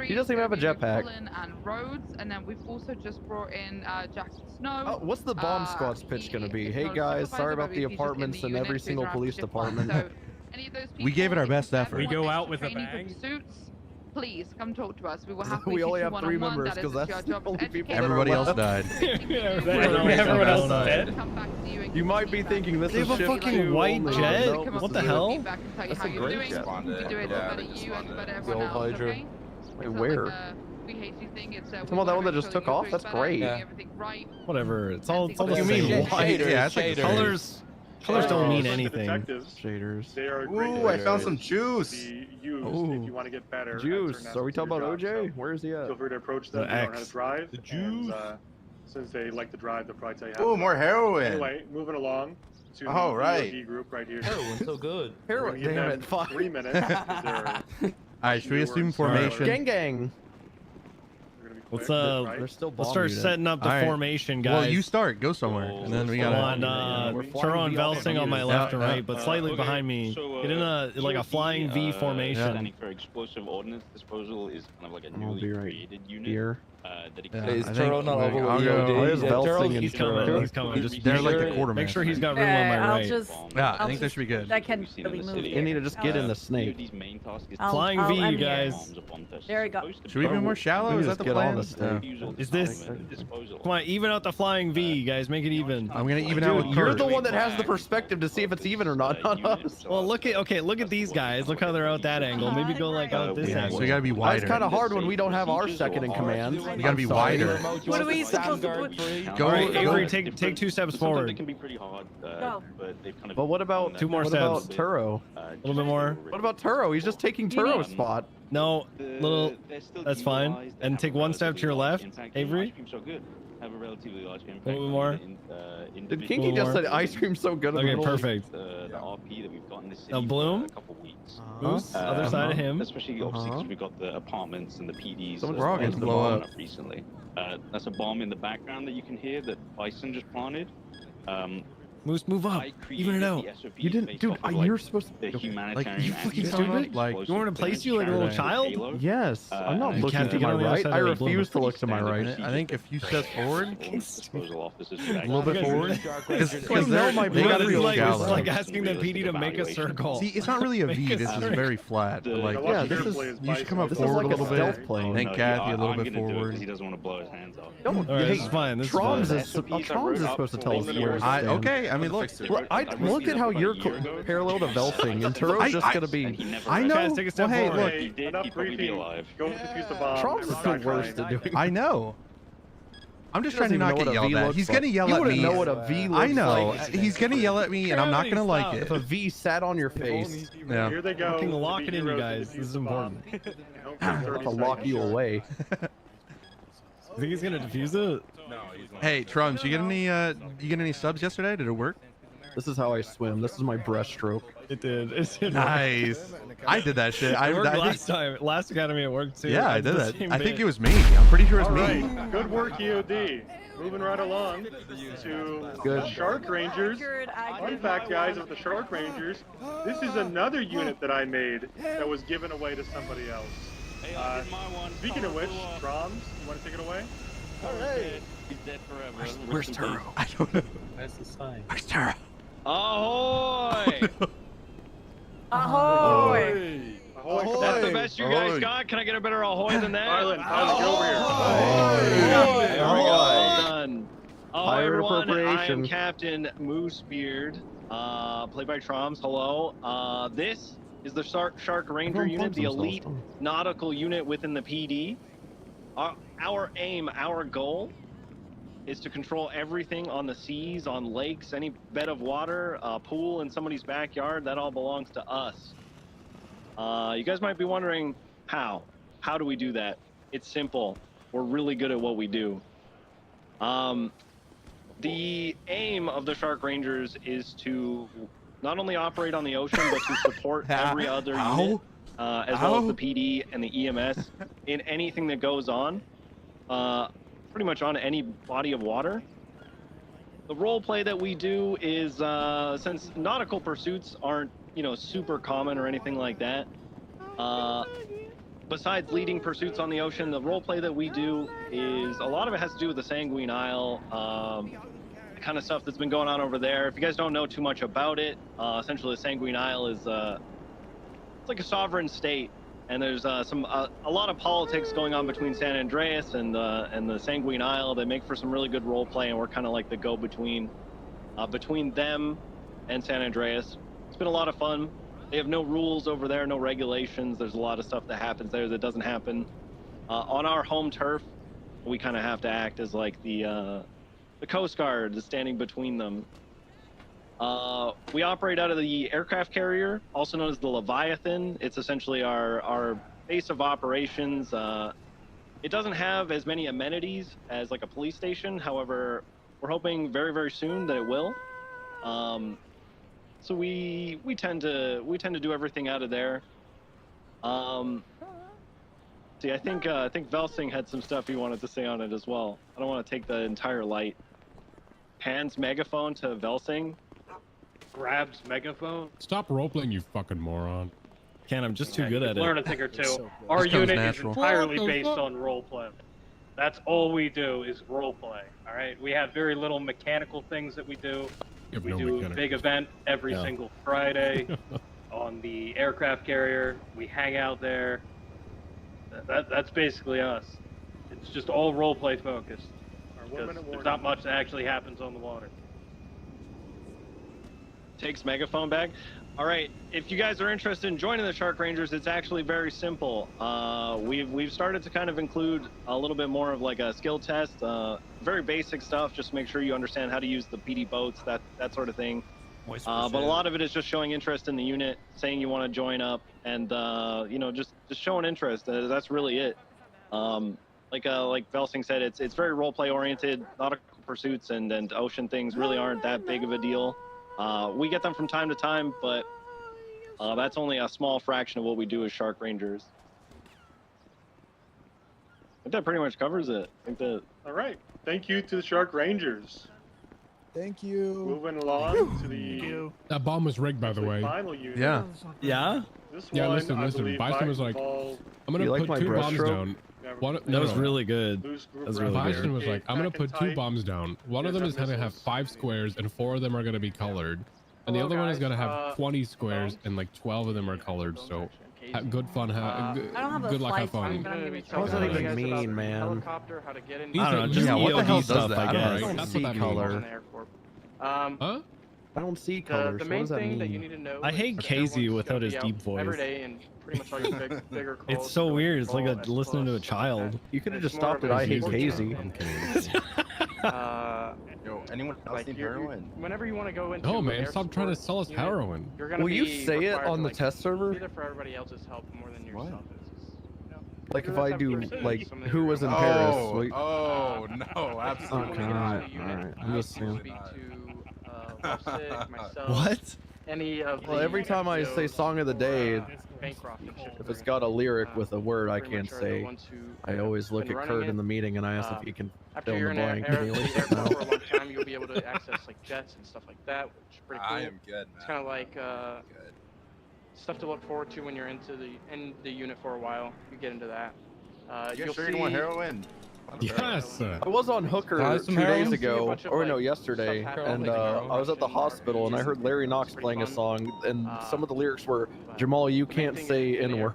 She doesn't even have a jetpack. And Rhodes, and then we've also just brought in Jackson Snow. Oh, what's the bomb squad's pitch gonna be? Hey guys, sorry about the apartments and every single police department. We gave it our best effort. We go out with a bang. Please come talk to us. We will happily We only teach you have 3 one-on-one. members That is because your that's job the as only people. Everybody else died. Everyone else dead. You might be thinking this They is have a shift fucking 2 white only. jet? No, What the hell? That's a great jet. The old Hydra. Wait, where? Come on, that one that just took off? That's great. Whatever. It's all the You same. mean White. shaders, Yeah, it's like shaders. colors don't mean anything. Shaders. They are Ooh, I found some juice. If you want to get better. Juice. Are we talking about OJ? Where is he at? Feel free to approach them. The They know how to X. drive. The juice. And, since they like to drive, they'll probably tell you how. Ooh, more heroin. Anyway, moving along to Oh, the right. VOD group right here. Heroin, so good. Heroin, We're gonna damn give it. them Fuck. 3 minutes. Alright, should we assume formation? Gang gang. Let's They're still let's start setting up the Alright. formation, guys. Well, you start. Go somewhere, and then we gotta. on Turon Velsing on my left and right, but slightly behind me. Get in a flying V formation. Standing for explosive ordnance disposal is kind of like a newly created unit. Here. That Is Turo not over with I'll go. EOD? Velsing He's coming. He's coming. Just They're like the make quartermaster. sure he's got room on my I'll right. just. Yeah, I I'll think that should be good. I can really move. You need to just get in the snake. Flying V, you I'm guys. There we go. Should we be more shallow? Is that the Get on plan? the snake. Is this? Come on, even out the flying V, guys. Make it even. I'm gonna even out with You're Kurt. the one that has the perspective to see if it's even or not, not us. Well, look at these guys. Look how they're out that angle. Maybe go like out this Yeah, angle. so you gotta be It's wider. kind of hard when we don't have our second in command. You gotta be wider. What are we supposed to put? Go. All right, go. Avery, take 2 steps Sometimes forward. it can be pretty hard, Go. but they've kind of. But what about 2 more what about steps. Turo? A little bit more. What about Turo? He's just taking Turo's spot. No, little. That's fine. And take 1 step to your left, Avery. Have a relatively large impact. A little bit more. Did Kinky just said ice cream so good? Okay, perfect. The RP that we've got in this city Now Bloom. for a couple weeks. Moose, other side of him. Especially obviously because we've got the apartments and the PDs. We're all getting blow up. Recently. That's a bomb in the background that you can hear that Bison just planted. Moose, move up. Even it out. You didn't, dude. You're supposed the to. humanitarian you fucking aspect stupid. of Like, You want me to place you like a little child? Yes, I'm not you looking can't to get my on the other right. side I of the bloom. refuse to look to my right. I think a few steps forward. disposal officers A little bit forward. Because know my they gotta be It's like, shallow. it's like asking the PD to make a circle. See, it's not really a V. This is very flat. But like, Yeah, this is. you should come up This is forward like a a little stealth bit. plane. Thank Kathy a little I'm bit gonna do it forward. because he doesn't want to blow his hands off. Don't. All right, Hey, this is fine. This is Troms fine. is supposed to tell us where to stand. Okay, I mean, look. Look at how you're parallel to Velsing, and Turo's just gonna be. I know. Guys, take a step Well, hey, forward. look. Hey, enough briefing. Go defuse the bomb. Trump's We're is not the worst trying. at doing. I know. I'm just He trying to doesn't not even get know what a yelled V at. looks He's like. gonna yell You at wouldn't me. know what a V looks I know. like. He's gonna yell at me, and I'm not gonna like If a it. V sat on your face, Yeah. Here they go. Fucking lock The it in, you heroes guys. defuse This is the bomb. important. I have to lock you away. You think he's gonna defuse it? Hey, Trums, you get any subs yesterday? Did it work? This is how I swim. This is my breaststroke. It did. It did. Nice. I did that shit. It worked I think- last time. Last academy it worked too. Yeah, I did the that. same I think bit. it was me. I'm pretty sure it's All me. right, good work, EOD. Moving right along to the Shark Rangers. Fun fact, guys, of the Shark Rangers, this is another unit that I made that was given away to somebody else. Speaking of which, Troms, you want to take it away? Alright. He's dead forever. Where's Turo? I don't know. That's the sign. Where's Turo? Ahoy! Ahoy! Ahoy! That's the best you guys Ahoy. got. Can I get a better ahoy than that? Island, get over here. Well done. Hello, Pirate everyone. I am appropriation. Captain Moosebeard, played by Troms. Hello. This is the Shark Ranger Everyone unit, bumps the themselves, elite don't nautical unit within the PD. Our aim, our goal, is to control everything on the seas, on lakes, any bed of water, a pool in somebody's backyard. That all belongs to us. You guys might be wondering how. How do we do that? It's simple. We're really good at what we do. The aim of the Shark Rangers is to not only operate on the ocean, but to support every other unit, as well as the PD and the EMS in anything that goes on, pretty much on any body of water. The role play that we do is, since nautical pursuits aren't, super common or anything like that, besides leading pursuits on the ocean, the role play that we do is, a lot of it has to do with the Sanguine Isle, the kind of stuff that's been going on over there. If you guys don't know too much about it, essentially the Sanguine Isle is, it's like a sovereign state, and there's a lot of politics going on between San Andreas and the Sanguine Isle. They make for some really good role play, and we're kind of like the go-between between them and San Andreas. It's been a lot of fun. They have no rules over there, no regulations. There's a lot of stuff that happens there that doesn't happen on our home turf. We kind of have to act as like the Coast Guard is standing between them. We operate out of the aircraft carrier, also known as the Leviathan. It's essentially our base of operations. It doesn't have as many amenities as like a police station. However, we're hoping very, very soon that it will. So we tend to do everything out of there. See, I think Velsing had some stuff he wanted to say on it as well. I don't want to take the entire light. Hands megaphone to Velsing. Grabs megaphone. Stop roleplaying, you fucking moron. Ken, I'm just too good at it. Learn a thing or two. Our unit is entirely based on roleplay. That's all we do is roleplay. All right. We have very little mechanical things that we do. We do a big event every single Friday on the aircraft carrier. We hang out there. That's basically us. It's just all roleplay focused. There's not much that actually happens on the water. Takes megaphone back. All right, if you guys are interested in joining the Shark Rangers, it's actually very simple. We've started to kind of include a little bit more of like a skill test, very basic stuff. Just make sure you understand how to use the PD boats, that sort of thing. But a lot of it is just showing interest in the unit, saying you want to join up, and just showing interest. That's really it. Like Velsing said, it's very role play oriented. Nautical pursuits and ocean things really aren't that big of a deal. We get them from time to time, but that's only a small fraction of what we do as Shark Rangers. I think that pretty much covers it. All right. Thank you to the Shark Rangers. Thank you. Moving along to the that bomb was rigged, by the way. final unit. Yeah. Yeah. This Yeah, one, listen. Bison was like, I'm gonna put 2 bombs down. That was really good. That was really Bison good. was like, I'm gonna put 2 bombs down. One of them is gonna have 5 squares, and 4 of them are gonna be colored, and the other one is gonna have 20 squares, and like 12 of them are colored. So, good fun. Good luck. Have fun. What does that even mean, man? I don't know. Just what the hell EOD stuff, does that? I guess. I don't see color. Huh? I don't see colors. The What main does that thing mean? that you need to know. I hate KZ without his deep voice. Every day and pretty much all your bigger calls. It's so weird. It's like listening to a child. You could have just stopped at I hate KZ. Yo, anyone else need heroin? Whenever you want to go into Oh man, stop trying to sell us unit, heroin. you're gonna Will you be say it required on to, the like, test server? Be there for everybody else's help more than yourself. Like if I do, like, who was in Paris? Wait. Oh, no, absolutely not. Alright, I'm listening. What? Any of Well, every time I say song of the day, if it's got a lyric with a word I can't say, I always look at Kurt in the meeting and I ask if he can after fill you're in the in blank. air, and he always the says airport no. for a long time, you'll be able to access like jets and stuff like that, which is pretty cool. I am good, It's kind of like stuff to look forward to when you're in the unit for a while. You get into that. You You'll sure see. you want heroin? Yes. I was on Hooker 2 days ago, or no, yesterday, and I was at the hospital and I heard Larry Knox playing a song, and some of the lyrics were, Jamal, you can't say N-word.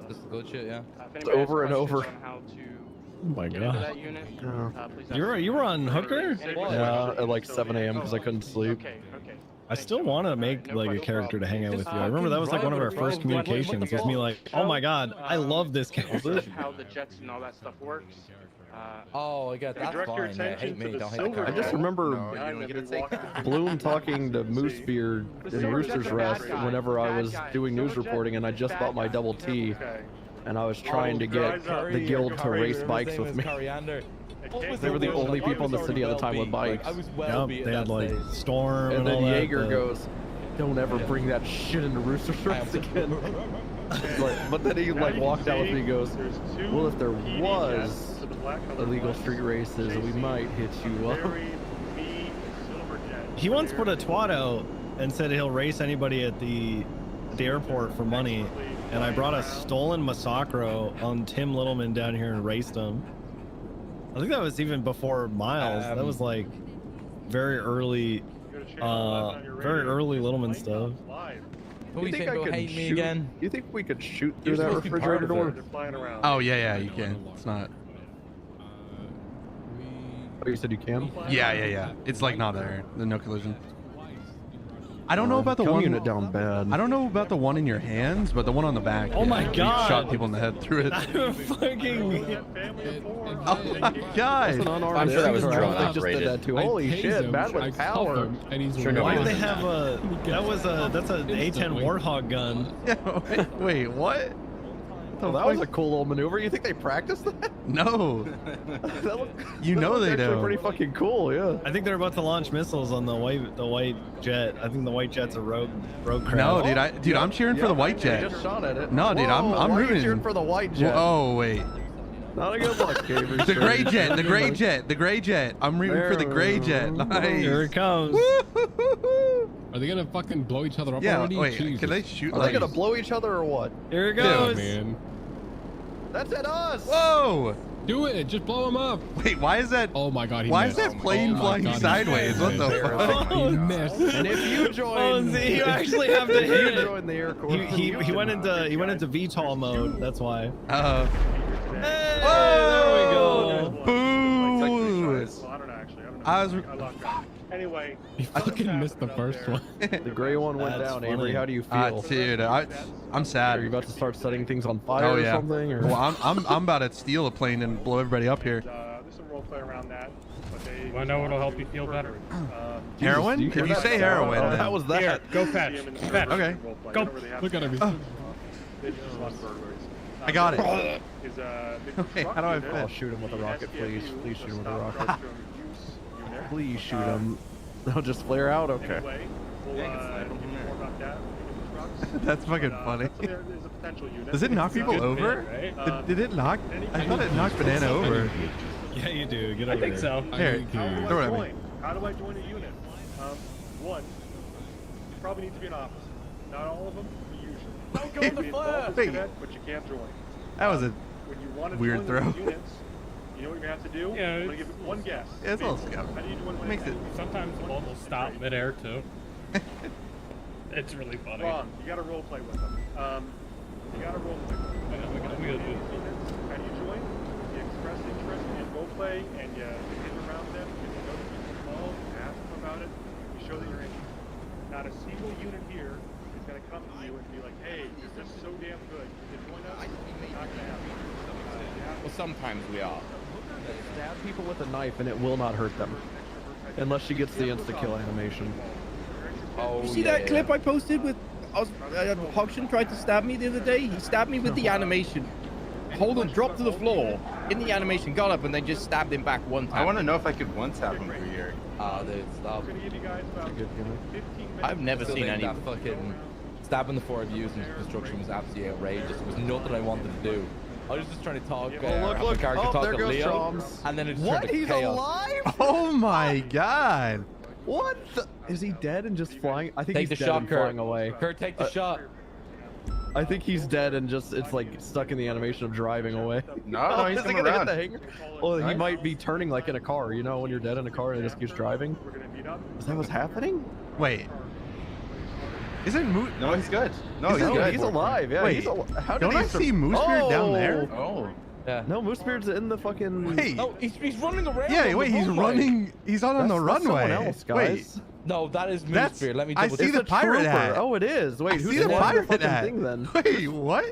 This is good shit, yeah. Over and over. Oh my god. You were on Hooker? Yeah, at like 7 a.m. because I couldn't sleep. I still want to make like a character to hang out with you. I remember that was like one of our first communications. Was me like, oh my god, I love this character. How the jets and all that stuff works. Oh, I got that. That's fine. Yeah, hate me. Don't hate the I just remember Bloom talking to Moosebeard in Rooster's Rest whenever I was doing news reporting, and I just bought my double T. and I was trying to get the guild to race bikes with me. They were the only people in the city at the time with bikes. Yep, they had like Storm And and then all that. Jaeger goes, "Don't ever bring that shit into Rooster Stripes again." But then he like walked out with me and goes, "Well, if there was illegal street races, we might hit you up." He once put a twat out and said he'll race anybody at the airport for money, and I brought a stolen Masacro on Tim Littleman down here and raced him. I think that was even before Miles. That was like very early Littleman stuff. You think I could hate me again? You think we could shoot through that refrigerator door? Oh yeah, you can. It's not. Oh, you said you can? Yeah. It's like not there. The no collision. I don't know about the one unit down bad. I don't know about the one in your hands, but the one on the back. Oh my we God. shot people in the head through it. Oh my God. I'm sure that was drone operated. Holy shit, bad with power. Why do they have a? That's an A10 Warthog gun. Wait, what? Oh, that was a cool little maneuver. You think they practiced that? No. You know they actually don't. pretty fucking cool, yeah. I think they're about to launch missiles on the white jet. I think the white jet's a rogue craft. No, dude, I'm cheering for the white jet. I just shot at it. No, dude, I'm why are you rooting. cheering for the white jet. Oh wait. Not a good luck, Avery. The gray jet, the gray jet, the gray jet. I'm rooting for the gray jet. Nice. Here it comes. Are they gonna fucking blow each other up Yeah, already? wait, Jesus. can they shoot? Are they gonna blow each other or what? Here it Yeah, goes. man. That's at us. Whoa! Do it. Just blow him up. Wait, why is that? Oh my God, he Why missed. is that plane Oh my flying God, he sideways? What missed. the fuck? He missed. And if you join, You actually have to hit you it. join the Air Corps. He went into VTOL mode. That's why. Hey, there we go. Boo! I was. Anyway, He fucking missed the first one. The gray one went That's down. funny. Avery, how do you feel? Dude, I'm sad. Are you about to start setting things on fire Oh or yeah. something? Or? Well, I'm about to steal a plane and blow everybody up here. there's some role play around that. But they Want to know what'll help you feel better? Heroin? Jesus, do you If hear you that? say heroin, Oh, then- that was that. Here, go fetch. Fetch. Okay. Go. Look at him. I got it. Hey, how do I fit? Oh, shoot him with a rocket, please. Please shoot him with a rocket. Please shoot him. They'll just flare out? Okay. That's fucking funny. There's a potential unit. Does it knock people over? Did it knock? I thought it knocked Banana over. Yeah, you do. Get I over think there. so. Here, throw it at me. How do I join a unit? One, you probably need to be an officer. Not all of them, but usually. Don't go in the fire! But you can't join. That was a When you want to weird join throw. the units, you know what you're going to have to do? Yeah, I'm going to give it one guess. Yeah, it's a little scout. How do you join one Makes it. Sometimes the ball will stop midair too. It's really funny. Wrong. You got to role play with them. You got to role play with them. How do you join? You express interest in role play and you get around them. You know that you're involved. You ask them about it. You show that you're interested. Not a single unit here is going to come to you and be like, "Hey, this is so damn good. You can join us." It's not going to happen. Well, sometimes we are. Stab people with a knife and it will not hurt them. Unless she gets the insta-kill animation. Oh, You see that clip I posted with Hodgson tried to stab me the other day? He stabbed me with the animation. Hold on, dropped to the floor. In the animation, got up and then just stabbed him back one time. I want to know if I could one-tap him for here. Dude, stop. I've never Still seen think any. that fucking stabbing the 4 of you in construction was absolutely outrageous. It was nothing I wanted to do. I was just trying to talk. Look. Oh, there goes Leo, Troms. and then it just What? turned to He's chaos. alive? Oh my God. What? Is he dead and just flying? I think Take he's the dead shot, and Kurt. flying away. Kurt, take the shot. I think he's dead and just it's like stuck in the animation of driving away. No, he's Is he coming gonna hit around. the hanger? Well, he might be turning like in a car. You know, when you're dead in a car and it just keeps driving. Is that what's happening? Wait. Isn't Moose? No, he's good. No, he's No, good. he's alive. Yeah, Wait, he's alive. How did don't he I see Moosebeard down there? Oh. Yeah. No, Moosebeard's in the fucking. Wait. No, he's running around. Yeah, on wait, the he's runway. running. He's on the That's runway. someone else, guys. No, that is That's- Moosebeard. Let me I double see check. the It's a pirate trooper. hat. Oh, it is. Wait, I who's see the flying pirate fucking hat. thing then? Wait, what?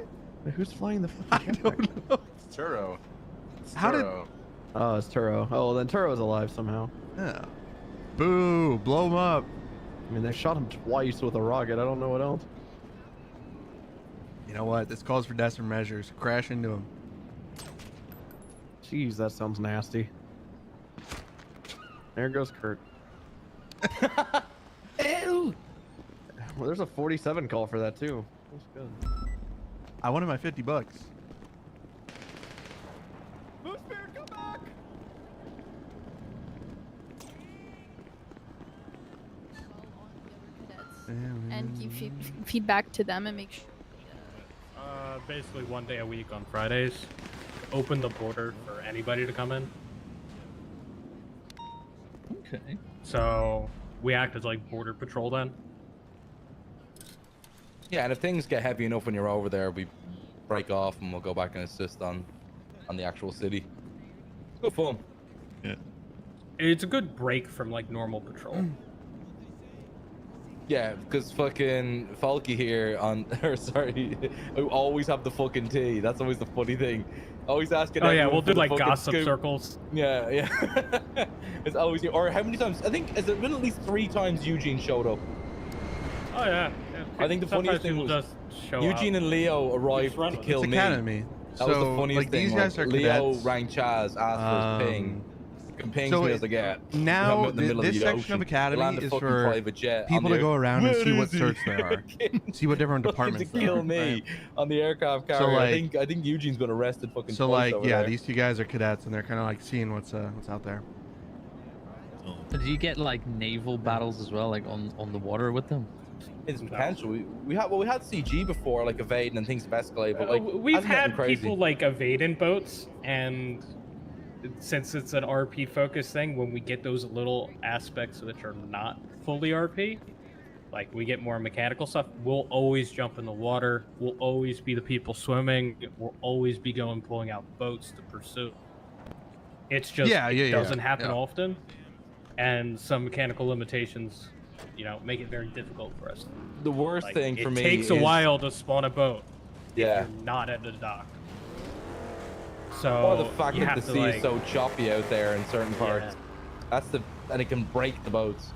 Wait, who's flying the I fucking jetpack? don't know. It's Turo. How did? Oh, it's Turo. Oh, then Turo's alive somehow. Yeah. Boo! Blow him up. I mean, they shot him twice with a rocket. I don't know what else. You know what? This calls for desperate measures. Crash into him. Jeez, that sounds nasty. There goes Kurt. Ew. Well, there's a 47 call for that too. That's good. I wanted my $50. And give feedback to them and make sure. Basically 1 day a week on Fridays. Open the border for anybody to come in. Okay. So we act as like border patrol then. Yeah, and if things get heavy enough when you're over there, we break off and we'll go back and assist on the actual city. It's good fun. Yeah. It's a good break from like normal patrol. Yeah, because fucking Falky here on, or sorry, I always have the fucking tea. That's always the funny thing. Always asking. Oh yeah, everyone we'll for do the like fucking gossip scoop. circles. Yeah, yeah. It's always, or how many times? I think has it been at least 3 times Eugene showed up. Oh yeah. I think the funniest thing was just show Eugene up. and Leo arrived to kill It's me. academy. That was the So, funniest like, thing. these guys are Leo cadets. rang Chaz, asked for his ping. And pings so me as I get. now I'm in the middle of this the section ocean. of academy Land a is fucking for private jet on people the to go around and Where see what is he? certs there are, see what different Looking departments to there kill are. me right? on the aircraft So, carrier. like- I think Eugene's been arrested fucking So twice like, over yeah, there. these 2 guys are cadets and they're kind of like seeing what's out there. But do you get like naval battles as well, like on the water with them? It's potential. We had CG before, like evading and things have escalated, but like We've hasn't gotten had crazy. people like evade in boats, and since it's an RP focused thing, when we get those little aspects which are not fully RP, like we get more mechanical stuff, we'll always jump in the water. We'll always be the people swimming. We'll always be pulling out boats to pursue. It's just it doesn't happen often, and some mechanical limitations, make it very difficult for us. The worst thing for me it takes a is- while to spawn a boat. Yeah. If you're not at the dock. So Or the fact you that have the to, sea like, is so choppy out there in certain parts. And it can break the boats.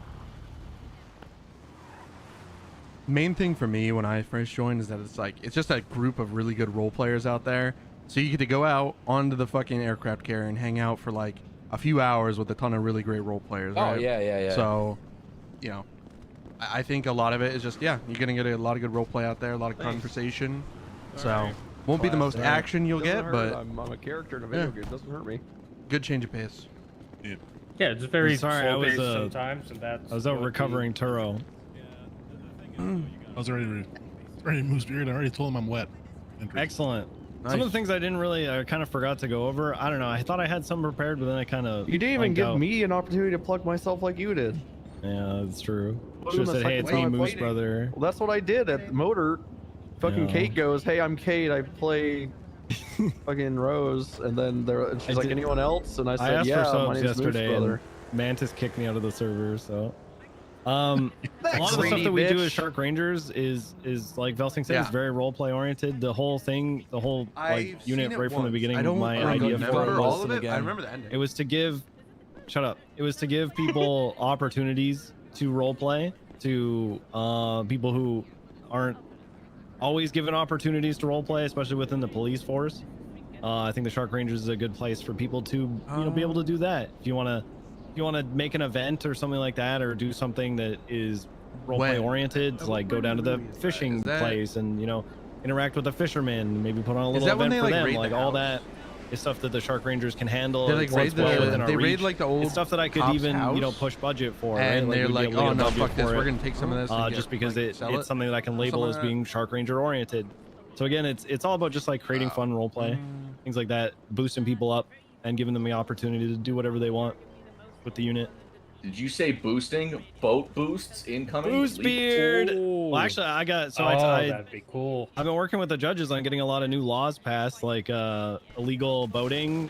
Main thing for me when I first joined is that it's just a group of really good role players out there. So you get to go out onto the fucking aircraft carrier and hang out for like a few hours with a ton of really great role players. Oh, right? yeah. So, I think a lot of it is just, you're gonna get a lot of good role play out there, a lot of conversation. So won't be the most action you'll Doesn't get, hurt. but I'm a character in a video game. It doesn't hurt me. good change of pace. Yeah, it's very Sorry, I was slow-paced sometimes, and that's I was out what recovering Turo. I was ready to move Spirit. I already told him I'm wet. Excellent. Some of the things I kind of forgot to go over. I don't know. I thought I had some prepared, but then I kind of. You didn't even give me an opportunity to plug myself like you did. Yeah, that's true. Put Should him have the said, "Hey, second it's me, time I Moose played. brother." Well, that's what I did at Motor. Fucking Yeah. Kate goes, "Hey, I'm Kate. I play fucking Rose," and then she's like, "Anyone else?" And I I said, asked "Yeah, for my subs name's Moose yesterday, and brother." Mantis kicked me out of the server. So, a lot of the stuff greedy that we do bitch. as Shark Rangers is like Velsing said, it's Yeah. very role play oriented. The whole thing, the whole I've seen unit it right from the once. beginning. I don't My idea for it remember was all of it. I remember the ending. It was to give, shut up. It was to give people opportunities to role play to people who aren't always given opportunities to role play, especially within the police force. I think the Shark Rangers is a good place for people to be able to do that. If you want to make an event or something like that, or do something that is role play oriented, like go down to the fishing place and interact with the fishermen, maybe put on a little that when event they, for like, them. raid the Like all house? that is stuff that the Shark Rangers can handle. They, like, It's raid well the- within our they raid, reach. like, the old It's stuff that I could cop's even house, push budget for. and right? they're we'd be like, able to "Oh, get no, budget fuck this, for we're it, gonna take some of this and just get, because like, it's sell it, something that I can label something as like being Shark Ranger oriented. So again, it's all about just like creating fun role play, things like that, boosting people up and giving them the opportunity to do whatever they want with the unit. Did you say boosting? Boat boosts incoming? Boost beard. Well, actually, I got that'd be cool. I've been working with the judges on getting a lot of new laws passed, like illegal boating,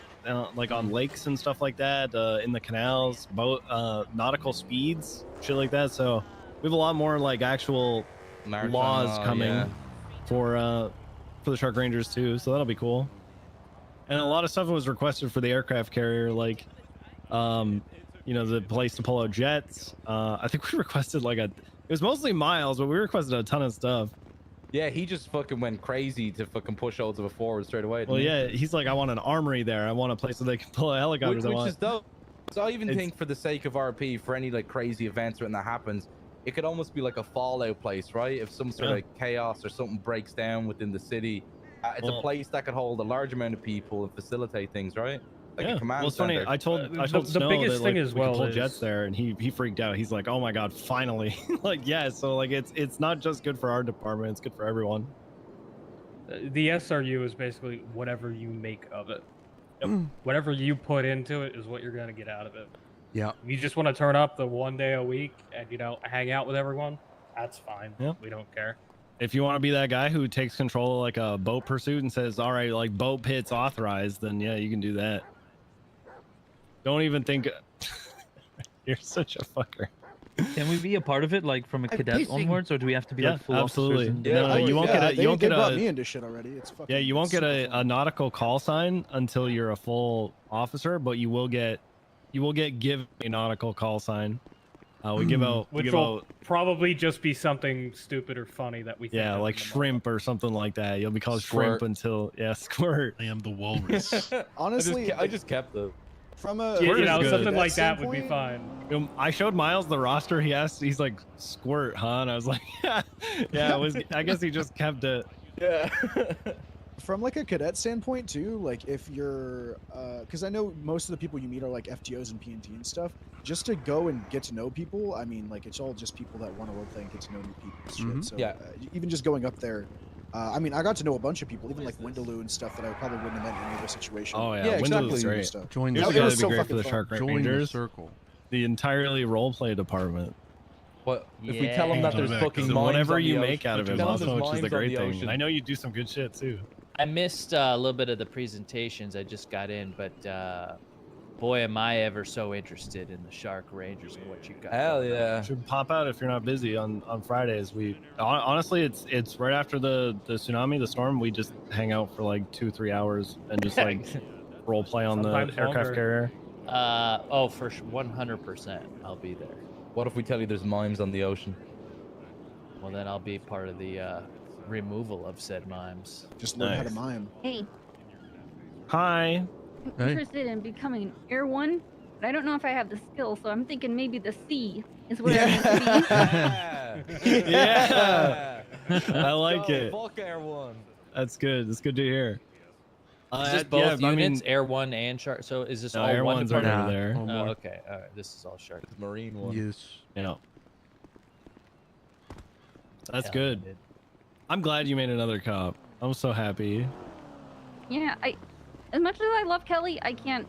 like on lakes and stuff like that, in the canals, nautical speeds, shit like that. So we have a lot more like actual Maritime laws law, coming yeah. for the Shark Rangers too. So that'll be cool. And a lot of stuff was requested for the aircraft carrier, like the place to pull out jets. I think we requested it was mostly miles, but we requested a ton of stuff. Yeah, he just fucking went crazy to fucking push loads of it forward straight away. Well, didn't he? yeah, he's like, I want an armory there. I want a place where they can pull helicopters. Which is dope. So I even think for the sake of RP, for any like crazy events when that happens, it could almost be like a fallout place, right? If some sort of chaos or something breaks down within the city, it's a place that could hold a large amount of people and facilitate things, right? Like a command well, it's funny. center. I told the Snow biggest that, thing like, as we well could pull is- jets there, and he freaked out. He's like, "Oh my god, finally!" Like, yeah. So like, it's not just good for our department; it's good for everyone. The SRU is basically whatever you make of it. Whatever you put into it is what you're gonna get out of it. Yeah. If you just want to turn up the 1 day a week and hang out with everyone, that's fine. Yeah. We don't care. If you want to be that guy who takes control of like a boat pursuit and says, "All right, like boat pits authorized," then yeah, you can do that. Don't even think. You're such a fucker. Can we be a part of it, like from a cadet onwards, or do we have to be like full absolutely. officers? No, you won't get a. You won't get brought a. me into shit already. It's fucking. Yeah, you won't get a nautical call sign until you're a full officer, but you will get give a nautical call sign. We give out. We Which give will out. probably just be something stupid or funny that we think Yeah, of like in the shrimp or something like that. You'll be called shrimp until squirt. I am the walrus. Honestly, I just kept the. From a something like that would be fine. I showed Miles the roster. He's like, "Squirt, huh?" And I was like, "Yeah, yeah." It was. I guess he just kept it. Yeah. From like a cadet standpoint too, like if you're, because I know most of the people you meet are like FTOs and PNT and stuff. Just to go and get to know people, I mean, like it's all just people that want to roleplay and get to know new people. And shit. Mhm. So Yeah. even just going up there, I mean, I got to know a bunch of people, even like Windaloo and stuff that I probably wouldn't have met in any other situation. Oh yeah, exactly. Window's great. Stuff. Join Here's the the guy was that'd be so great for the fucking Shark fun. Join the Rangers. circle. The entirely roleplay department. What if we tell them that there's fucking So mines whatever on you the make ocean- out of it, tell them also, there's which is the mines on great the thing. ocean. I know you do some good shit too. I missed a little bit of the presentations. I just got in, but boy, am I ever so interested in the Shark Rangers and what you got. Hell yeah! Should pop out if you're not busy on Fridays. We honestly, it's right after the tsunami, the storm. We just hang out for like 2-3 hours and just like role play on the Sometimes aircraft longer. carrier. Oh, for 100%, I'll be there. What if we tell you there's mimes on the ocean? Well, then I'll be part of the removal of said mimes. Just learn how to mime. Hey, Hi. I'm interested in becoming an Air One, but I don't know if I have the skill, so I'm thinking maybe the sea is where I need to be. Yeah. I like Go, it. Fuck Air One. That's good. That's good to hear. Is this both units, Air One and Shark? So is this No, all Air one One's already department? there. One Oh, more. okay. All right. This is all Shark. Marine one. Yes. Yeah. That's Yeah, good. dude. I'm glad you made another cop. I'm so happy. Yeah, as much as I love Kelly, I can't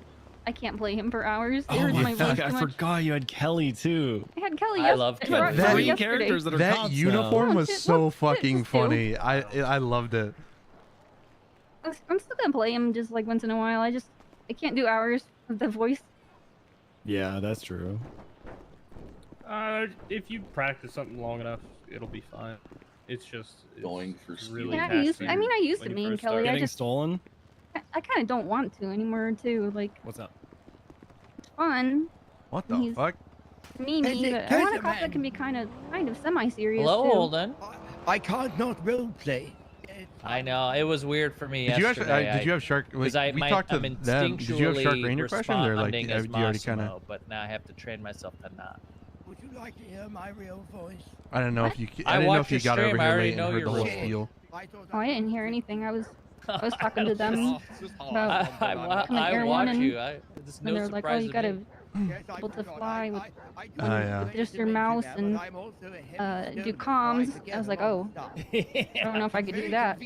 play him for hours. It hurts my voice fuck, too I much. forgot you had Kelly too. I had Kelly. I love yesterday. Kelly. Three yesterday. characters that are That cops uniform now. was Shit, so look, fucking just do. funny. I loved it. I'm still gonna play him just like once in a while. I can't do hours with the voice. Yeah, that's true. If you practice something long enough, it'll be fine. It's just Going for really Yeah, taxing I used when to you mean first Kelly. start. I Getting just stolen? I kind of don't want to anymore too. Like What's up? it's fun. What the He's- fuck? Me, Hey, but I want a Kaiser cop that man. can be kind of semi-serious Hello, too. Holden. I can't not roleplay. I know it was weird for me Did you yesterday. did you have shark? Because Like, we talked to I'm them. Did you have shark instinctually ranger questions or like responding as you already kind Massimo, of? but now I have to train myself to not. Would you like to hear my real voice? I don't know if you. I I didn't know watched if you your got over stream, I here already late know and heard your the whole role. spiel. Oh, I didn't hear anything. I was talking to them about I becoming Air One, watch and you. There's and no they're like, "Oh, surprise you to gotta me. be able to fly with, yeah. with just your mouse and do comms." I was like, "Oh, I don't know if I could do that."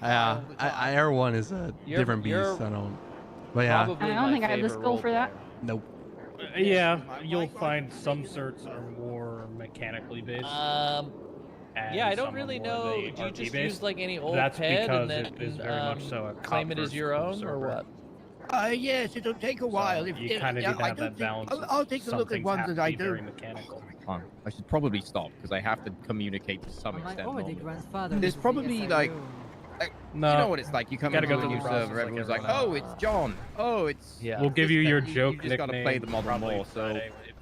Yeah, Air One is a different beast. you're I don't. But yeah. Probably I don't my think I have the favorite skill for role that. Nope. Yeah, you'll find some certs are more mechanically based. and Yeah, I don't some are really more know. the Do you just RP-based. use like any old That's ped because and then it is very much so a claim it as cop your versus own, or server. what? Yes, it'll take a while. If You kind of need to I have don't that think- balance. I'll take a look at ones that I do. Very mechanical. I should probably stop because I have to communicate to some extent. normally. grandfather There's was probably like, No. you know what it's like. You come Gotta into go a through new the process server, like everyone's like, everyone "Oh, it's John. Oh, it's Yeah. We'll give you this your guy." joke You just gotta nickname play the model probably more. So Friday if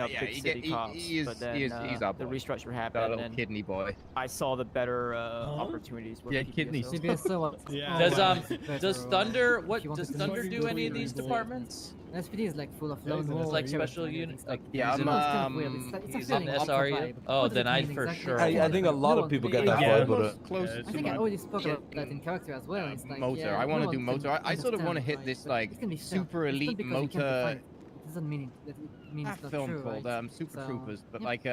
buying up big city cops, but then he's our the boy. restructure Our happened, little and kidney boy. I saw the better opportunities. With Yeah, PPSO. kidneys. Yeah. Does Thunder does Thunder do any of these departments? SPD is like full of Yeah, lone it's wolves. like special units. Like Yeah, he's in- It's he's in SRE. Oh, then I'd for sure. I think a lot of people get that vibe with it. Close I to think I my already spoke about that in character as well. It's like, motor. yeah, I want no to do one motor. can I sort of want to hit understand this why, like but it can be super felt. It's not elite because you can't define motor it. It doesn't mean that it means it's not film true, called right? Super So, Troopers, but yeah. like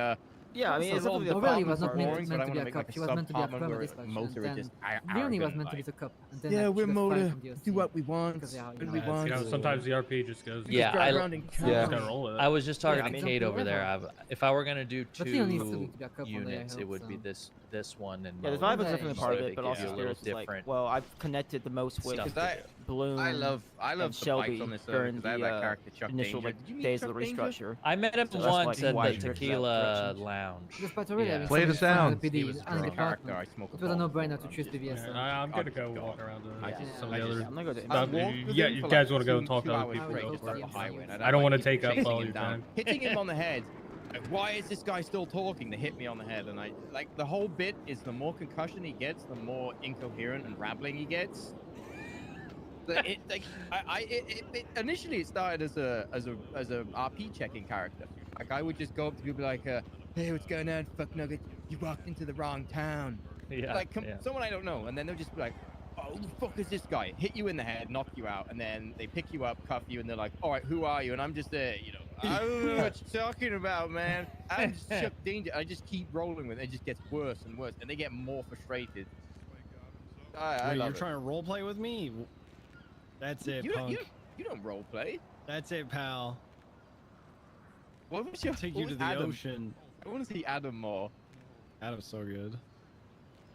Yeah, I mean, it's all definitely a Really was not boring, meant but I to want be to a make cop. like She a was meant to be a sub-department private where dispatcher. most And are then just Leonie was arrogant, meant to be like, the cop. And then yeah, she we're was more fired to from DOC. do what we want. Because, yeah, What we You want. know, sometimes the RP just goes. Yeah, drive I, around in cars, yeah. gotta roll with it. I was just talking Yeah, I to mean, Kate don't over do there. whatever. If I were gonna do But Leon needs to two be a cop one day, I units, it hope, would be so. this one and Yeah, the Mo, vibe is definitely so part of they it, but give also you a little Spirit's like, different. well, I've connected the most with stuff. Bloom. I love and the Shelby bikes on this server during because I have that the character Chuck initial Danger. like Did you meet days Chuck of the Danger? restructure. I met him So that's, once like, at why the it turns out Tequila directions. Lounge. Just but really, I mean, Play the somebody's fired sound. from the He PD was a and great character. department. I smoke It was a no-brainer to choose PBS. So. I'm gonna go walk around the some of the other. I'm gonna go to. About, yeah, you guys want to go and talk to other hours people? straight Go just for up it. the highway, and I don't want to keep take up chasing all him your down. time. Hitting him on the head. Like, why is this guy still talking? They hit me on the head, and I like the whole bit is the more concussion he gets, the more incoherent and rambling he gets. Initially it started as a RP checking character. Like I would just go up to people like, "Hey, what's going on, fuck nugget? You walked into the wrong town." Yeah, Like yeah. someone I don't know, and then they'll just be like, "Oh, who the fuck is this guy?" Hit you in the head, knock you out, and then they pick you up, cuff you, and they're like, "All right, who are you?" And I'm just there, I don't know what you're talking about, man. I'm just Chuck Danger. I just keep rolling with it. It just gets worse and worse, and they get more frustrated. I Wait, love you're it. trying to role play with me? That's it, You punk. don't role play. That's it, pal. What was your? Take what you to was the Adam? ocean. I want to see Adam more. Adam's so good.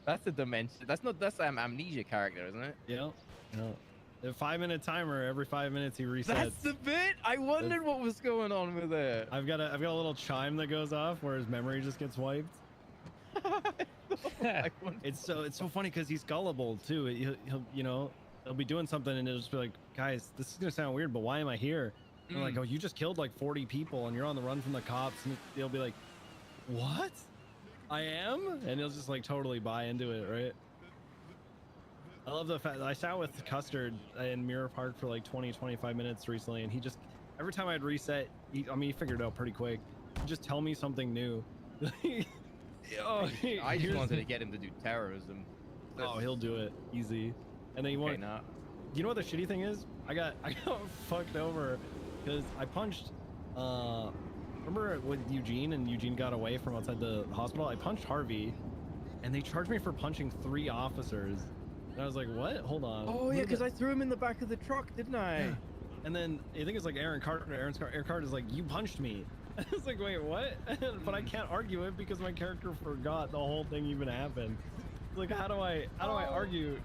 That's the dimension. That's an amnesia character, isn't it? Yeah. The 5-minute timer. Every 5 minutes he resets. That's the bit. I wondered what was going on with it. I've got a little chime that goes off where his memory just gets wiped. It's so funny because he's gullible too. He'll be doing something and it'll just be like, guys, this is gonna sound weird, but why am I here? And I'm like, oh, you just killed like 40 people and you're on the run from the cops, and he'll be like, what? I am? And he'll just like totally buy into it, right? I love the fact that I sat with Custard in Mirror Park for like 20-25 minutes recently, and he just every time I'd reset, he figured it out pretty quick. He'd just tell me something new. I just wanted to get him to do terrorism. Oh, he'll do it easy. And then you know what the shitty thing is? I got fucked over because I punched. Remember with Eugene and Eugene got away from outside the hospital? I punched Harvey, and they charged me for punching 3 officers. And I was like, what? Hold on. Oh yeah, because I threw him in the back of the truck, didn't I? Yeah. And then I think it's like Aaron Carter. Aaron Carter's like, you punched me. I was like, wait, what? But I can't argue it because my character forgot the whole thing even happened. Like, how do I argue?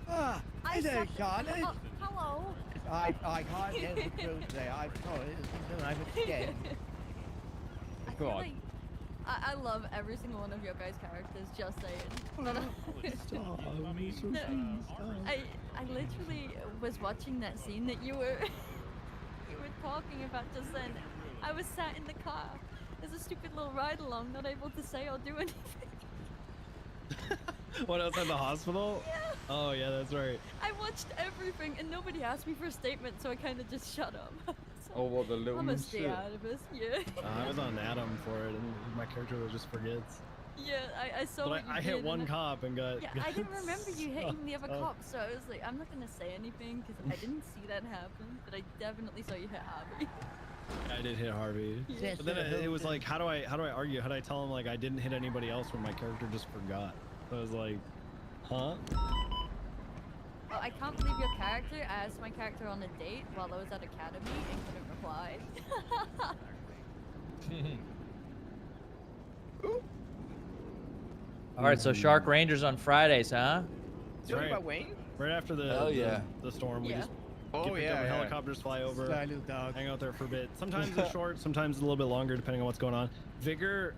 Ah, I hello, suck- Charlotte. Oh, hello. I can't get the through today. I'm scared. I Go feel on. like I love every single one of your guys' characters, just saying. But No, I literally was watching that scene that you were talking about just then. I was sat in the car. There's a stupid little ride along, not able to say or do anything. What, outside the hospital? Yeah. Oh yeah, that's right. I watched everything and nobody asked me for a statement, so I kind of just shut up. So Oh, what the little I'm gonna shit. stay out of this. Yeah. I was on Adam for it, and my character just forgets. Yeah, I saw But what you I hit did, one and cop and got. Yeah, got I didn't remember you hitting the other sucked up. cop, so I was like, I'm not gonna say anything because I didn't see that happen, but I definitely saw you hit Harvey. I did hit Harvey. Yeah. But then it was like, how do I argue? How do I tell him like I didn't hit anybody else when my character just forgot? So I was like, huh? Oh, I can't believe your character asked my character on a date while I was at academy and couldn't reply. All right, so Shark Rangers on Fridays, huh? Talking about Wayne? Right after Hell yeah. the storm, we Yeah. just Oh, get picked yeah, up, yeah. helicopters fly over, Sly little dog. hang out there for a bit. Sometimes it's short, sometimes it's a little bit longer, depending on what's going on. Vigor,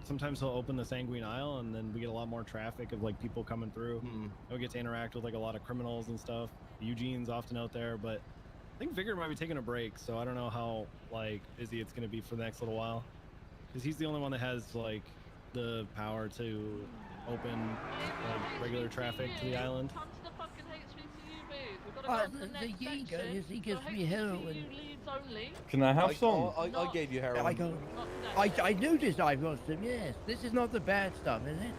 sometimes he'll open the Sanguine Isle, and then we get a lot more traffic of like people coming through. And we get to interact with like a lot of criminals and stuff. Eugene's often out there, but I think Vigor might be taking a break, so I don't know how like busy it's gonna be for the next little while, because he's the only one that has like the power to open like regular traffic to the island. The Jaeger, he gives me heroin. Can I have some? I gave you heroin. I noticed I've got some, yes. This is not the bad stuff, is it?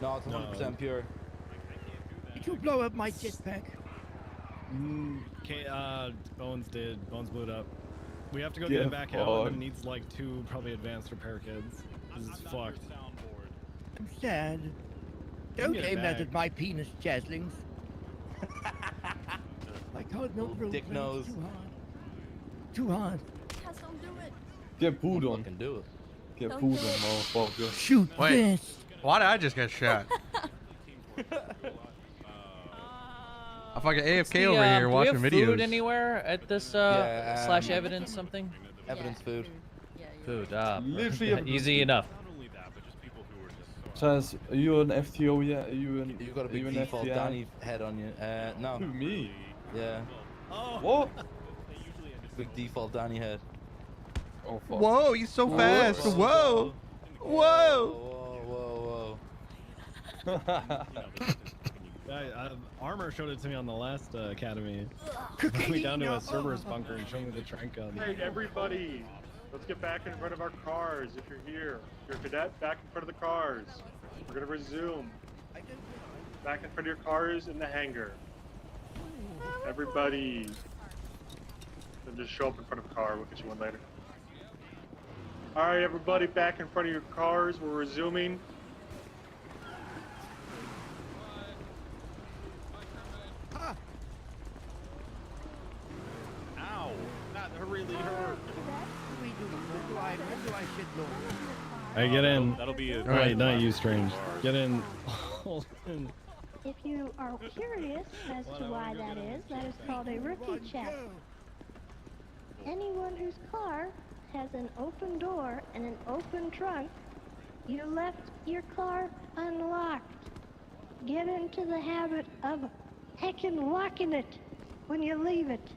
No, it's 100% pure. Did you blow up my jetpack? Okay, Bones did. Bones blew it up. We have to go Get get it back out, and fucked. it needs like 2 probably advanced repair kits. This is fucked. I'm sad. You Don't get aim that back. at my penis, Cheslings. I can't no throat, Dick please. nose. Too hard. Too hard. Cass, don't do it. Get booed on. Fucking do it. Get Don't booed do on, it. motherfucker. Shoot Wait. this. Why did I just get shot? I fucking AFK over here watching do we have videos. food anywhere at this slash evidence something? Evidence food. Food. Literally Easy enough. Chaz, are you an FTO yet? Are you an? You got a are big you an default FBI? Danny head on you. No. Who, me? Yeah. What? Big default Danny head. Oh fuck. Whoa, he's so fast. Whoa. Whoa. Armor showed it to me on the last academy. Took me down to a Cerberus bunker and showed me the trank gun. Hey, everybody, let's get back in front of our cars if you're here. If you're a cadet, back in front of the cars. We're gonna resume. Back in front of your cars in the hangar. Everybody. Then just show up in front of a car. We'll get you one later. All right, everybody, back in front of your cars. We're resuming. Ow! That really hurt. When do I shit no? Hey, get in. That'll be it. Right, not you, Strange. Get in. Hold in. If you are curious as to why that is called a rookie check. Anyone whose car has an open door and an open trunk, you left your car unlocked. Get into the habit of heckin' locking it when you leave it.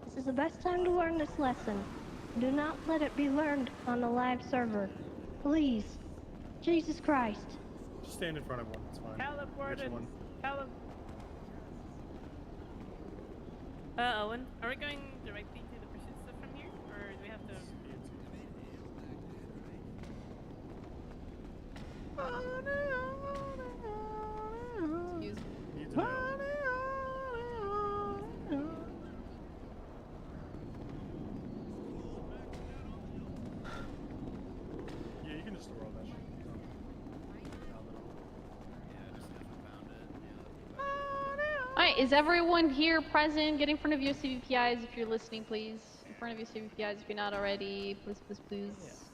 This is the best time to learn this lesson. Do not let it be learned on the live server. Please. Jesus Christ. Just stand in front of one. It's fine. Teleported. One. Owen, are we going directly to the pursuit stuff from here, or do we have to? Excuse Need to know. Yeah, you can just throw all that shit. Alright, is everyone here present? Get in front of your CVPIs if you're listening, please. In front of your CVPIs if you're not already. Please, please, please.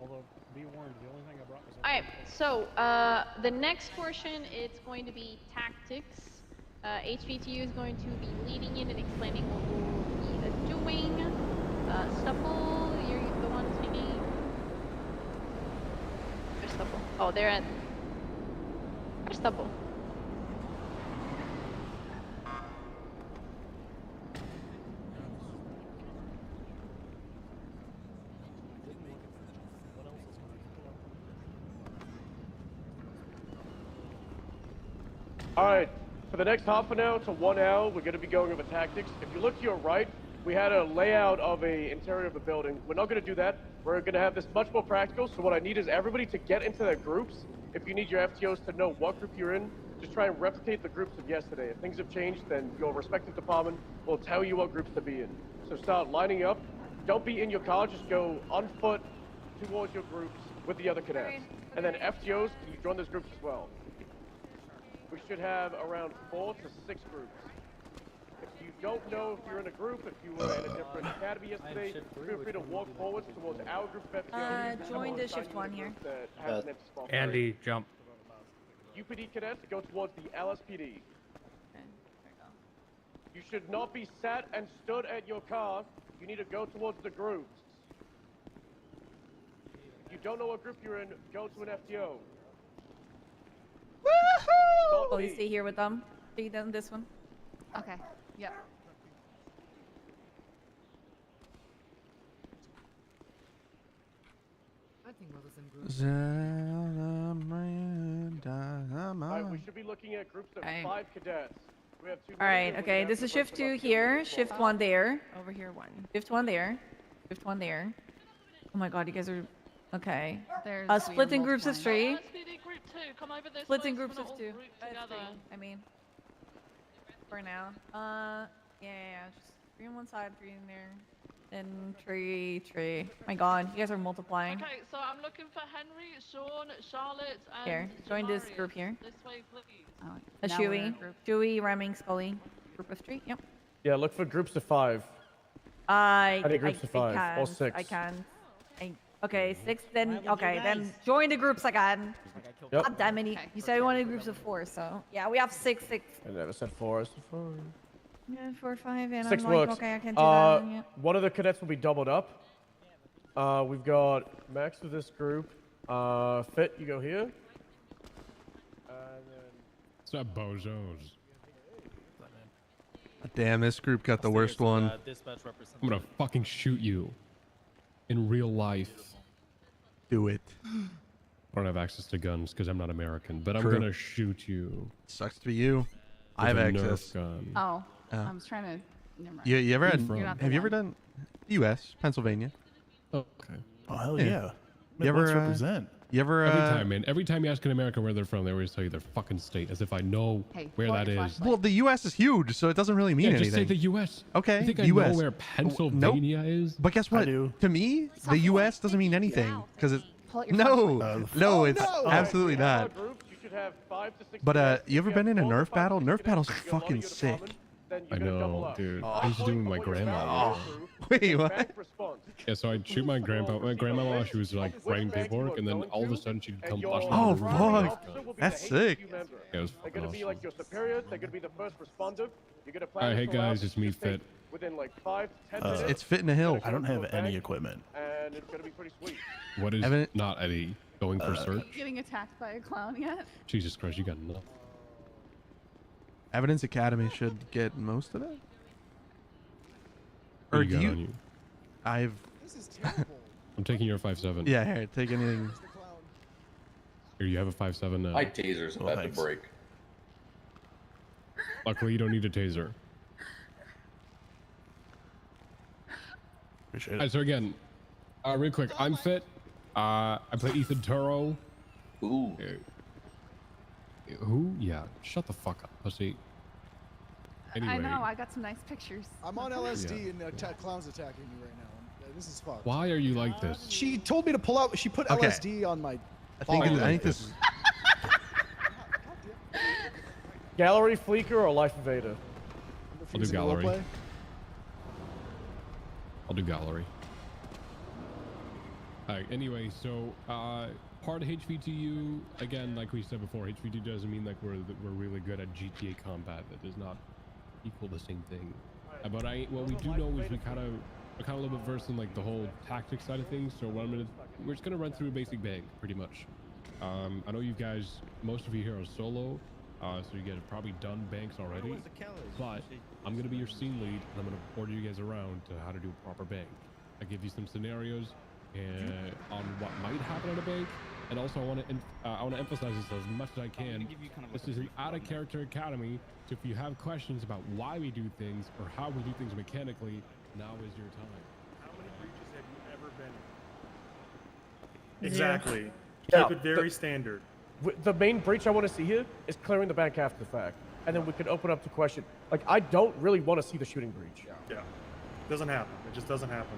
Although, be warned, the only thing I brought was a Alright, so the next portion, it's going to be tactics. HVTU is going to be leading in and explaining what we'll be doing. Stupple, you're the one taking. Where's Stupple? Oh, they're at. Where's Stupple? Alright, for the next half an hour to 1 hour, we're going to be going over tactics. If you look to your right, we had a layout of a interior of a building. We're not going to do that. We're going to have this much more practical, so what I need is everybody to get into their groups. If you need your FTOs to know what group you're in, just try and replicate the groups of yesterday. If things have changed, then your respective department will tell you what groups to be in. So start lining up. Don't be in your car, just go on foot towards your groups with the other cadets. And then FTOs, can you join those groups as well? We should have around 4 to 6 groups. If you don't know if you're in a group, if you were in a different academy yesterday, feel free to walk forward towards our group of FTOs. Join the shift 1 here. Andy, jump. UPD cadets go towards the LSPD. You should not be sat and stood at your car. You need to go towards the groups. If you don't know what group you're in, go to an FTO. Oh, you stay here with them? Stay down this one? Okay. Yep. I think we're the same group. Alright, we should be looking at groups of 5 cadets. We have 2 Alright, okay, this is shift 2 here, shift 1 there. Over here 1. Shift 1 there. Shift 1 there. Oh my god, you guys are... Okay. Split in groups of 3. Split in groups of 2. I mean. For now. Yeah, just 3 on one side, 3 in there. Tree. My God, you guys are multiplying. Okay, so I'm looking for Henry, Sean, Charlotte, and Here, join this Jamarius. group here. This way, please. A Chewy, Remming, Scully. Group of 3. Yep. Yeah, look for groups of 5. I need groups of 5 or can't. 6. I can't. Okay, 6. Then then join the groups again. Yep. God damn it! You said you wanted groups of 4, so yeah, we have 6. I never said 4. I said 4. Yeah, 4, 5, and 6 I'm like, works. okay, I can do that. Yeah. One of the cadets will be doubled up. We've got Max with this group. Fit, you go here. And then... What's up, bozos? Damn, this group got the worst one. I'm gonna fucking shoot you. In real life. Do it. I don't have access to guns because I'm not American, but I'm True. gonna shoot you. Sucks to be you. I have with a access. Nerf gun. Oh, Oh. I was trying to. Never mind. You ever had? You're not the Have you ever one. done U.S. Pennsylvania? Okay. Oh hell yeah. You ever represent? You ever? Every time, man. Every time you ask an American where they're from, they always tell you their fucking state, as if I know where that is. Well, the U.S. is huge, so it doesn't really mean Yeah, anything. just say the U.S. Okay, You think I U.S. know where Pennsylvania is? But guess what? To me, the U.S. doesn't mean anything because it's no, it's absolutely not. But you ever been in a Nerf battle? Nerf battles are fucking sick. I know, dude. I used to do it with my grandma. Wait, what? Yeah, so I'd shoot my grandpa. My grandma while she was like writing paperwork, and then all of a sudden she'd come busting Oh, through the room with a fuck. Nerf gun. That's sick. Yeah, it was They're fucking gonna be awesome. like your superiors. They're gonna be the first responder. You're gonna plan. Hey this all out. guys, it's me, Fit. Within like 5 to 10 minutes. It's fit in a hill. I don't have any equipment. And it's gonna be pretty sweet. What is Evan- not Eddie going for search? Getting attacked by a clown yet? Jesus Christ, you got enough. Evidence Academy should get most of it. What Or you do got you? on you? I've. I'm taking your 5.7. Yeah, here, take anything. Here, you have a 5.7 now. My taser's about to break. Luckily, you don't need a taser. Appreciate it. Alright, so again, real quick, I'm Fit. I play Ethan Turo. Ooh. Who? Yeah, shut the fuck up, pussy. Anyway, I know. I got some nice pictures. I'm on LSD and clown's attacking me right now. This is fucked. why are you like this? She told me to pull out. She put Okay. LSD on my. I think this. Gallery Fleeker or Life Evader? I'll do gallery. I'll do gallery. Alright, anyway, so part of HVTU, again, like we said before, HVTU doesn't mean like we're really good at GTA combat. That does not equal the same thing. But what we do know is we're kind of a little bit versed in like the whole tactics side of things. So we're just gonna run through a basic bank pretty much. I know you guys, most of you here are solo, so you guys have probably done banks already. But I'm gonna be your scene lead, and I'm gonna order you guys around to how to do a proper bank. I give you some scenarios on what might happen at a bank, and also I want to emphasize this as much as I can. This is an out of character academy, so if you have questions about why we do things or how we do things mechanically, now is your time. How many breaches have you ever been in? Zero. Exactly. Yeah, Keep it very standard. The main breach I want to see here is clearing the bank after the fact, and then we can open up to question. Like, I don't really want to see the shooting breach. Yeah. Doesn't happen. It just doesn't happen.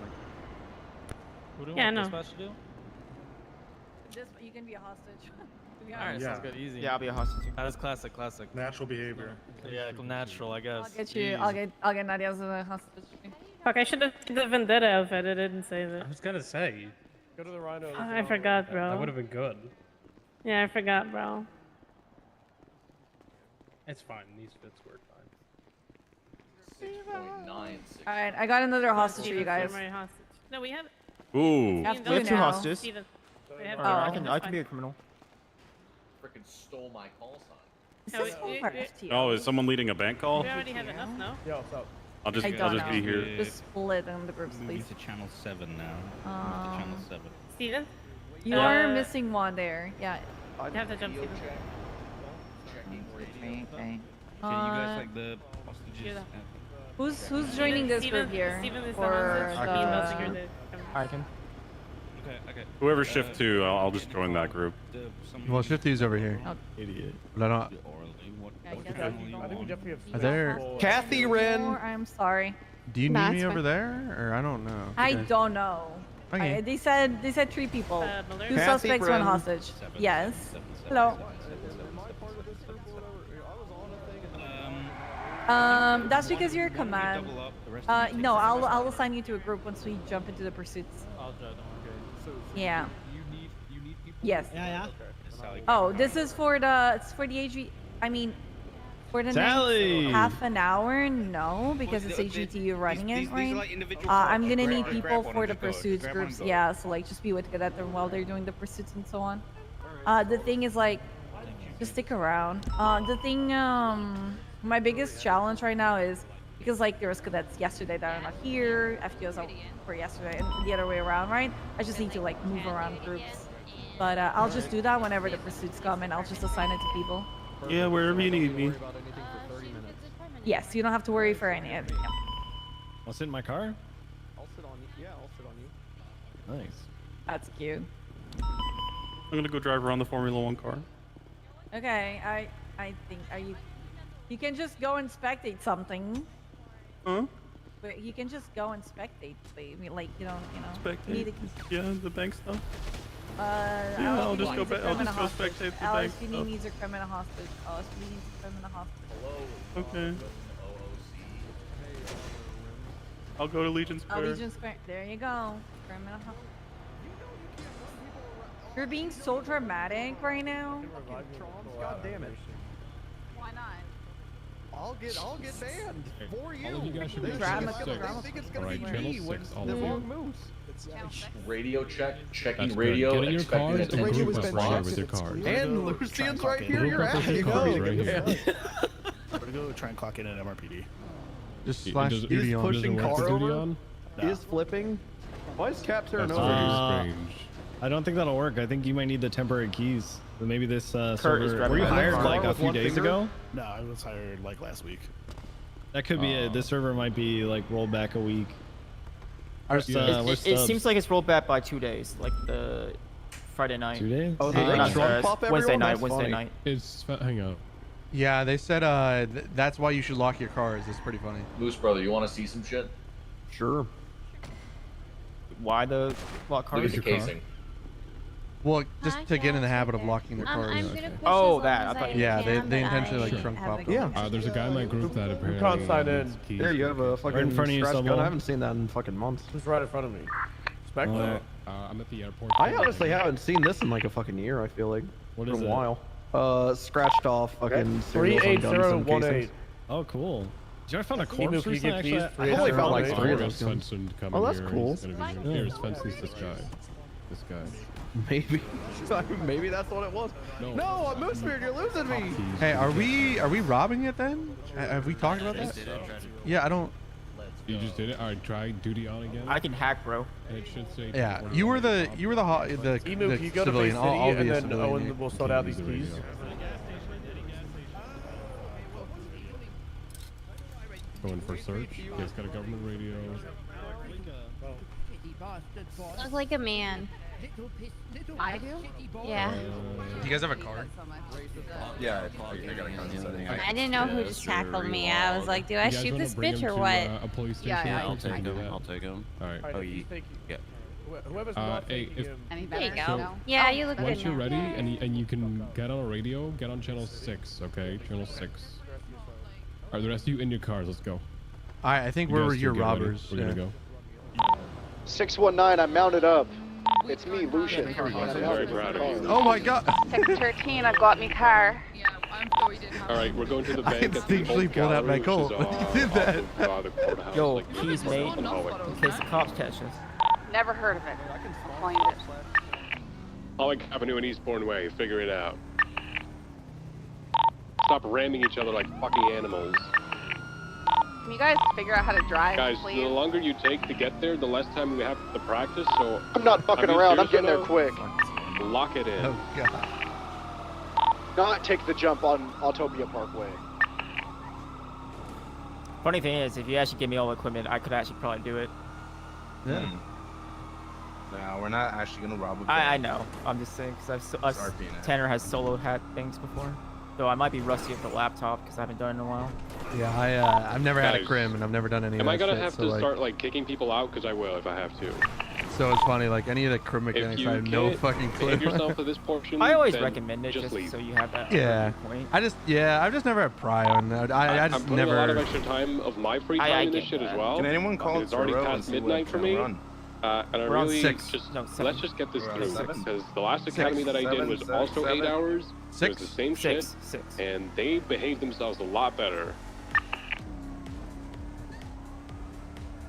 Who do you want no. dispatch to do? You can be a hostage. Alright, Sounds good. Easy. Yeah, I'll be a hostage. That is classic. Natural behavior. Yeah, natural, I guess. I'll get you. I'll get Nadia as a hostage. Fuck, I should have the Vendetta outfit. I didn't say that. I was gonna say. Go to the Rhino. I forgot, bro. That would have been good. Yeah, I forgot, bro. It's fine. These fits work fine. 6.96. All right, I got another hostage for you guys. Hostage. No, we have. Ooh. We have We have two now. hostages. Steven. We have Alright, two. I can be a criminal. Frickin' stole my call sign. Is No, this we- one for we- FTO? Oh, is someone leading a bank call? We already have enough, no? Yeah, what's up? I'll just I don't know. be here. Just split in the groups, please. to channel 7 now. Channel 7. Steven? You are missing one there. Yeah. You have to jump Steven. Okay. Can you guys like the hostages? Who's joining this group here? Steven is for the hostage. I can. Okay. Whoever shift 2, I'll just join that group. Well, Shifty's over here. Oh. Idiot. But I don't. I think we definitely have. Are there? Kathy Wren. I'm sorry. Do you Nah, need it's me over fine. there, or I don't know? I Okay. don't know. Okay. They said 3 people. 2 Kathy suspects, 1 Bren. hostage. Yes. Hello. That's because you're a command. No, I'll assign you to a group once we jump into the pursuits. Yeah. Yes. Yeah. Oh, this is for the HV. I mean, for the Sally! next half an hour, no, because it's HGTU running it, right? I'm gonna need people for the pursuits groups. Yeah, so like just be with them while they're doing the pursuits and so on. The thing is like, just stick around. The thing, my biggest challenge right now is because like there was cadets yesterday that are not here, FTOs out for yesterday, and the other way around, right? I just need to like move around groups. But I'll just do that whenever the pursuits come, and I'll just assign it to people. Yeah, wherever you need me. Yes, you don't have to worry for any of it. No. I'll sit in my car. I'll sit on you. Yeah, I'll sit on you. Nice. That's cute. I'm gonna go drive around the Formula 1 car. Okay, I think you can just go and spectate something. Huh? But you can just go and spectate. I mean, like you don't, Spectate? Need Yeah, the bank stuff. Yeah, I'll just go spectate the bank LSPD stuff. needs a criminal hostage. LSPD needs a criminal hostage. Okay. I'll go to Legion Square. Legion Square. There you go. Criminal hostage. You're being so dramatic right now. God damn it. Why not? I'll get banned for you. All of you guys should be They channel think 6. it's gonna Alright, be channel me when 6. All the of you. wrong moves. Radio check, checking That's radio, good. Get in your expecting cars it to and be group up right here response. with your cars. And Lucian's right here. Group You're up with asking. your cars right here. We're gonna go try and clock in at MRPD. Just It slash doesn't- duty it on. doesn't work for duty on? Is flipping. Why is Captain That's over? very strange. I don't think that'll work. I think you might need the temporary keys. So maybe this is server. driving Were you my hired car like a with few one days finger? ago? No, I was hired like last week. That could be it. This server might be like rolled back a week. Where's, It seems like it's rolled back by 2 days, like the Friday night. 2 days? Oh, Or not, pop Wednesday everyone? night. That's Wednesday funny. night. It's hang on. Yeah, they said that's why you should lock your cars. It's pretty funny. Moose brother, you want to see some shit? Sure. Why the lock Look cars? at the casing. Well, just to get in the habit of locking their cars. I'm gonna push Oh, as that. long I as thought I Yeah, can, they but intentionally I like trunk have pop the them. There's a guy in my group that apparently. can't sign in. needs keys. There you have a fucking Right in front of you, scratch gun. Stubble. I haven't seen that in fucking months. Who's right in front of me? Spectre? I'm at the airport. I honestly haven't seen this in like a fucking year. I feel like What for is a it? while. Scratched off fucking serials on guns and 38018. casings. Oh, cool. Did you find a Emu, corpse can you get recently? these? Actually, I've only found like Oh, 3 of Gus those guns. Fenson coming Oh, that's here. cool. He's gonna be here. Here's Fenson's this guy. This guy. Maybe. Maybe that's what it was. No. No, Moosebeard, you're losing me. Hey, are we robbing it then? Have we talked about that? Yeah, I don't. You just did it. All right, try duty on again. I can hack, bro. And it should say. Yeah, you were the Emu, the can you go to Bay civilian. City I'll be and a then civilian. Owen will sort out these keys? Going for search. You guys got a government radio. Look like a man. I do? Yeah. Do you guys have a card? Yeah, I got a concept. I didn't know who just tackled me. I was like, do I You guys shoot wanna this bring bitch him or to, what? a police station. Yeah, real quick? I Can you do know. that? I'll take him. All right. Alright, thank you. Yeah. Whoever's not Hey, taking if him. Any There you better? go. Yeah, you look good once you're now. ready and you can get on a radio, get on channel 6. Okay, channel 6. All right, the rest of you in your cars. Let's go. I think You we're guys two your get ready. robbers. We're gonna go. 619, I'm mounted up. It's me, Lucian. Oh my god! 613, I've got me car. All right, we're going to the I instinctually pulled out my Colt when you did that. Yo, keys, mate. In case the cops catch us. Never heard of it. Coined it. Pollock Avenue and Eastbourne Way, figure it out. Stop ramming each other like fucking animals. Can you guys figure out how to drive, Guys, please? the longer you take to get there, the less time we have to practice, so... I'm not fucking Have you around, I'm seriously getting there though? quick. Lock it in. Oh god. Not take the jump on Autopia Parkway. Funny thing is, if you actually give me all the equipment, I could actually probably do it. Yeah. No, we're not actually gonna rob a bank. I know. I'm just saying because RP now. Tanner has solo hat things before. Though I might be rusty with the laptop because I haven't done it in a while. Yeah, I've never had a Guys, crim and I've never done any of Am that I gonna shit, have so to like, start like kicking people out? Because I will if I have to. so it's funny, like any of the crim mechanics, I have no fucking clue. Behave yourself to this portion. I always then recommend it just leave. so you have that. Yeah, point. I've just never had prio, and I just I'm putting never. a lot of extra time of my free time in this shit as well. Can anyone call It's already Turo and past see what midnight for can me. run? And I We're on really six. just No, let's just get this We're on through seven? because the last academy that I did was also 8 hours. It was the same shit, and they behaved themselves a lot better.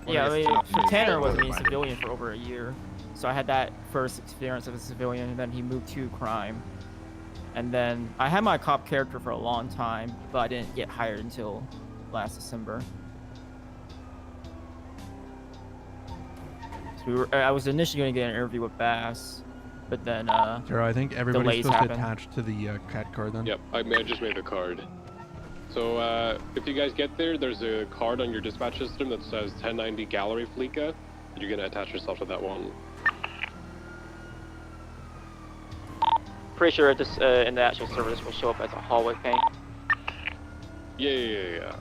Yeah, I mean, for Tanner was being civilian for over a year, so I had that first experience of a civilian, and then he moved to crime, and then I had my cop character for a long time, but I didn't get hired until last December. So I was initially going to get an interview with Bass, but then Jero, I think everybody's delays supposed to happened. attach to the cat card then. Yep, I just made the card. So if you guys get there, there's a card on your dispatch system that says 1090 Gallery Fleeka. You're gonna attach yourself to that one. Pretty sure this in the actual server this will show up as a hallway paint. Yeah.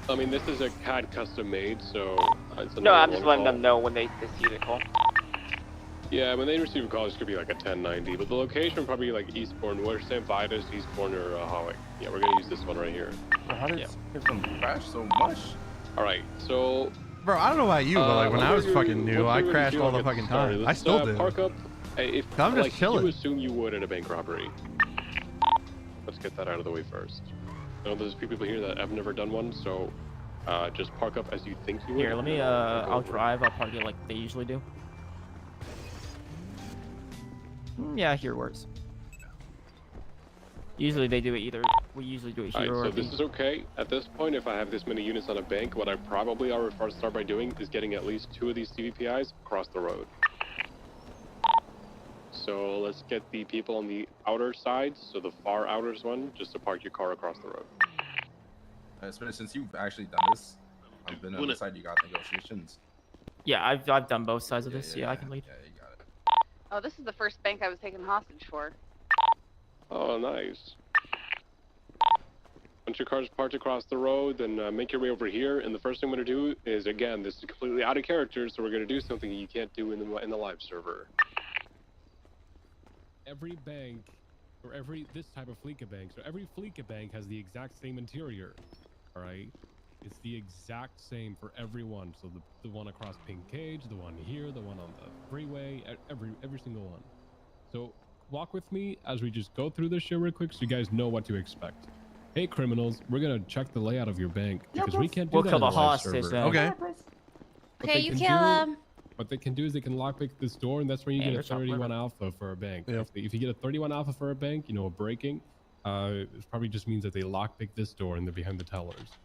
I mean, this is a CAD custom made, so it's a No, I'm 911 just letting call. them know when they see the call. Yeah, when they receive a call, it's gonna be like a 1090, but the location will probably be like Eastbourne, where St. Vitus, Eastbourne, or Hawick. Yeah, we're gonna use this one right here. So how did them crash so much? All right, so. Bro, I don't know about you, but like when I was fucking new, I Let's crashed do all like the at fucking start. time. I Let's, still do. Park up. If I'm just like, chilling. You assume you would in a bank robbery. Let's get that out of the way first. I know there's a few people here that have never done one, so just park up as you think you would. Here, let me I'll drive. I'll park it like they usually do. Yeah, here works. Usually they do it either. We usually do it here or Alright, so this is okay. At this point, if I have this many units on a bank, what I probably are first start by doing is getting at least 2 of these CVPIs across the road. So let's get the people on the outer sides, so the far outer one, just to park your car across the road. Since you've actually done this, I've been on the side you got negotiations. Yeah, I've done both sides of this. Yeah, I can lead. Yeah, you got it. Oh, this is the first bank I was taken hostage for. Oh, nice. Once your car's parked across the road, then make your way over here. And the first thing I'm going to do is, again, this is completely out of character, so we're going to do something you can't do in the live server. Every bank, or this type of Fleeka bank, so every Fleeka bank has the exact same interior, all right? It's the exact same for everyone. So the one across Pink Cage, the one here, the one on the freeway, every single one. So walk with me as we just go through this shit real quick so you guys know what to expect. Hey criminals, we're gonna check the layout of your bank because we can't do We'll that kill in the the live hostage server. then. Okay. Okay, you kill him. What they can do is they can lockpick this door, and that's where you get a 31 alpha for a bank. Yeah. If you get a 31 alpha for a bank, you know, a breaking, it probably just means that they lockpick this door and they're behind the tellers.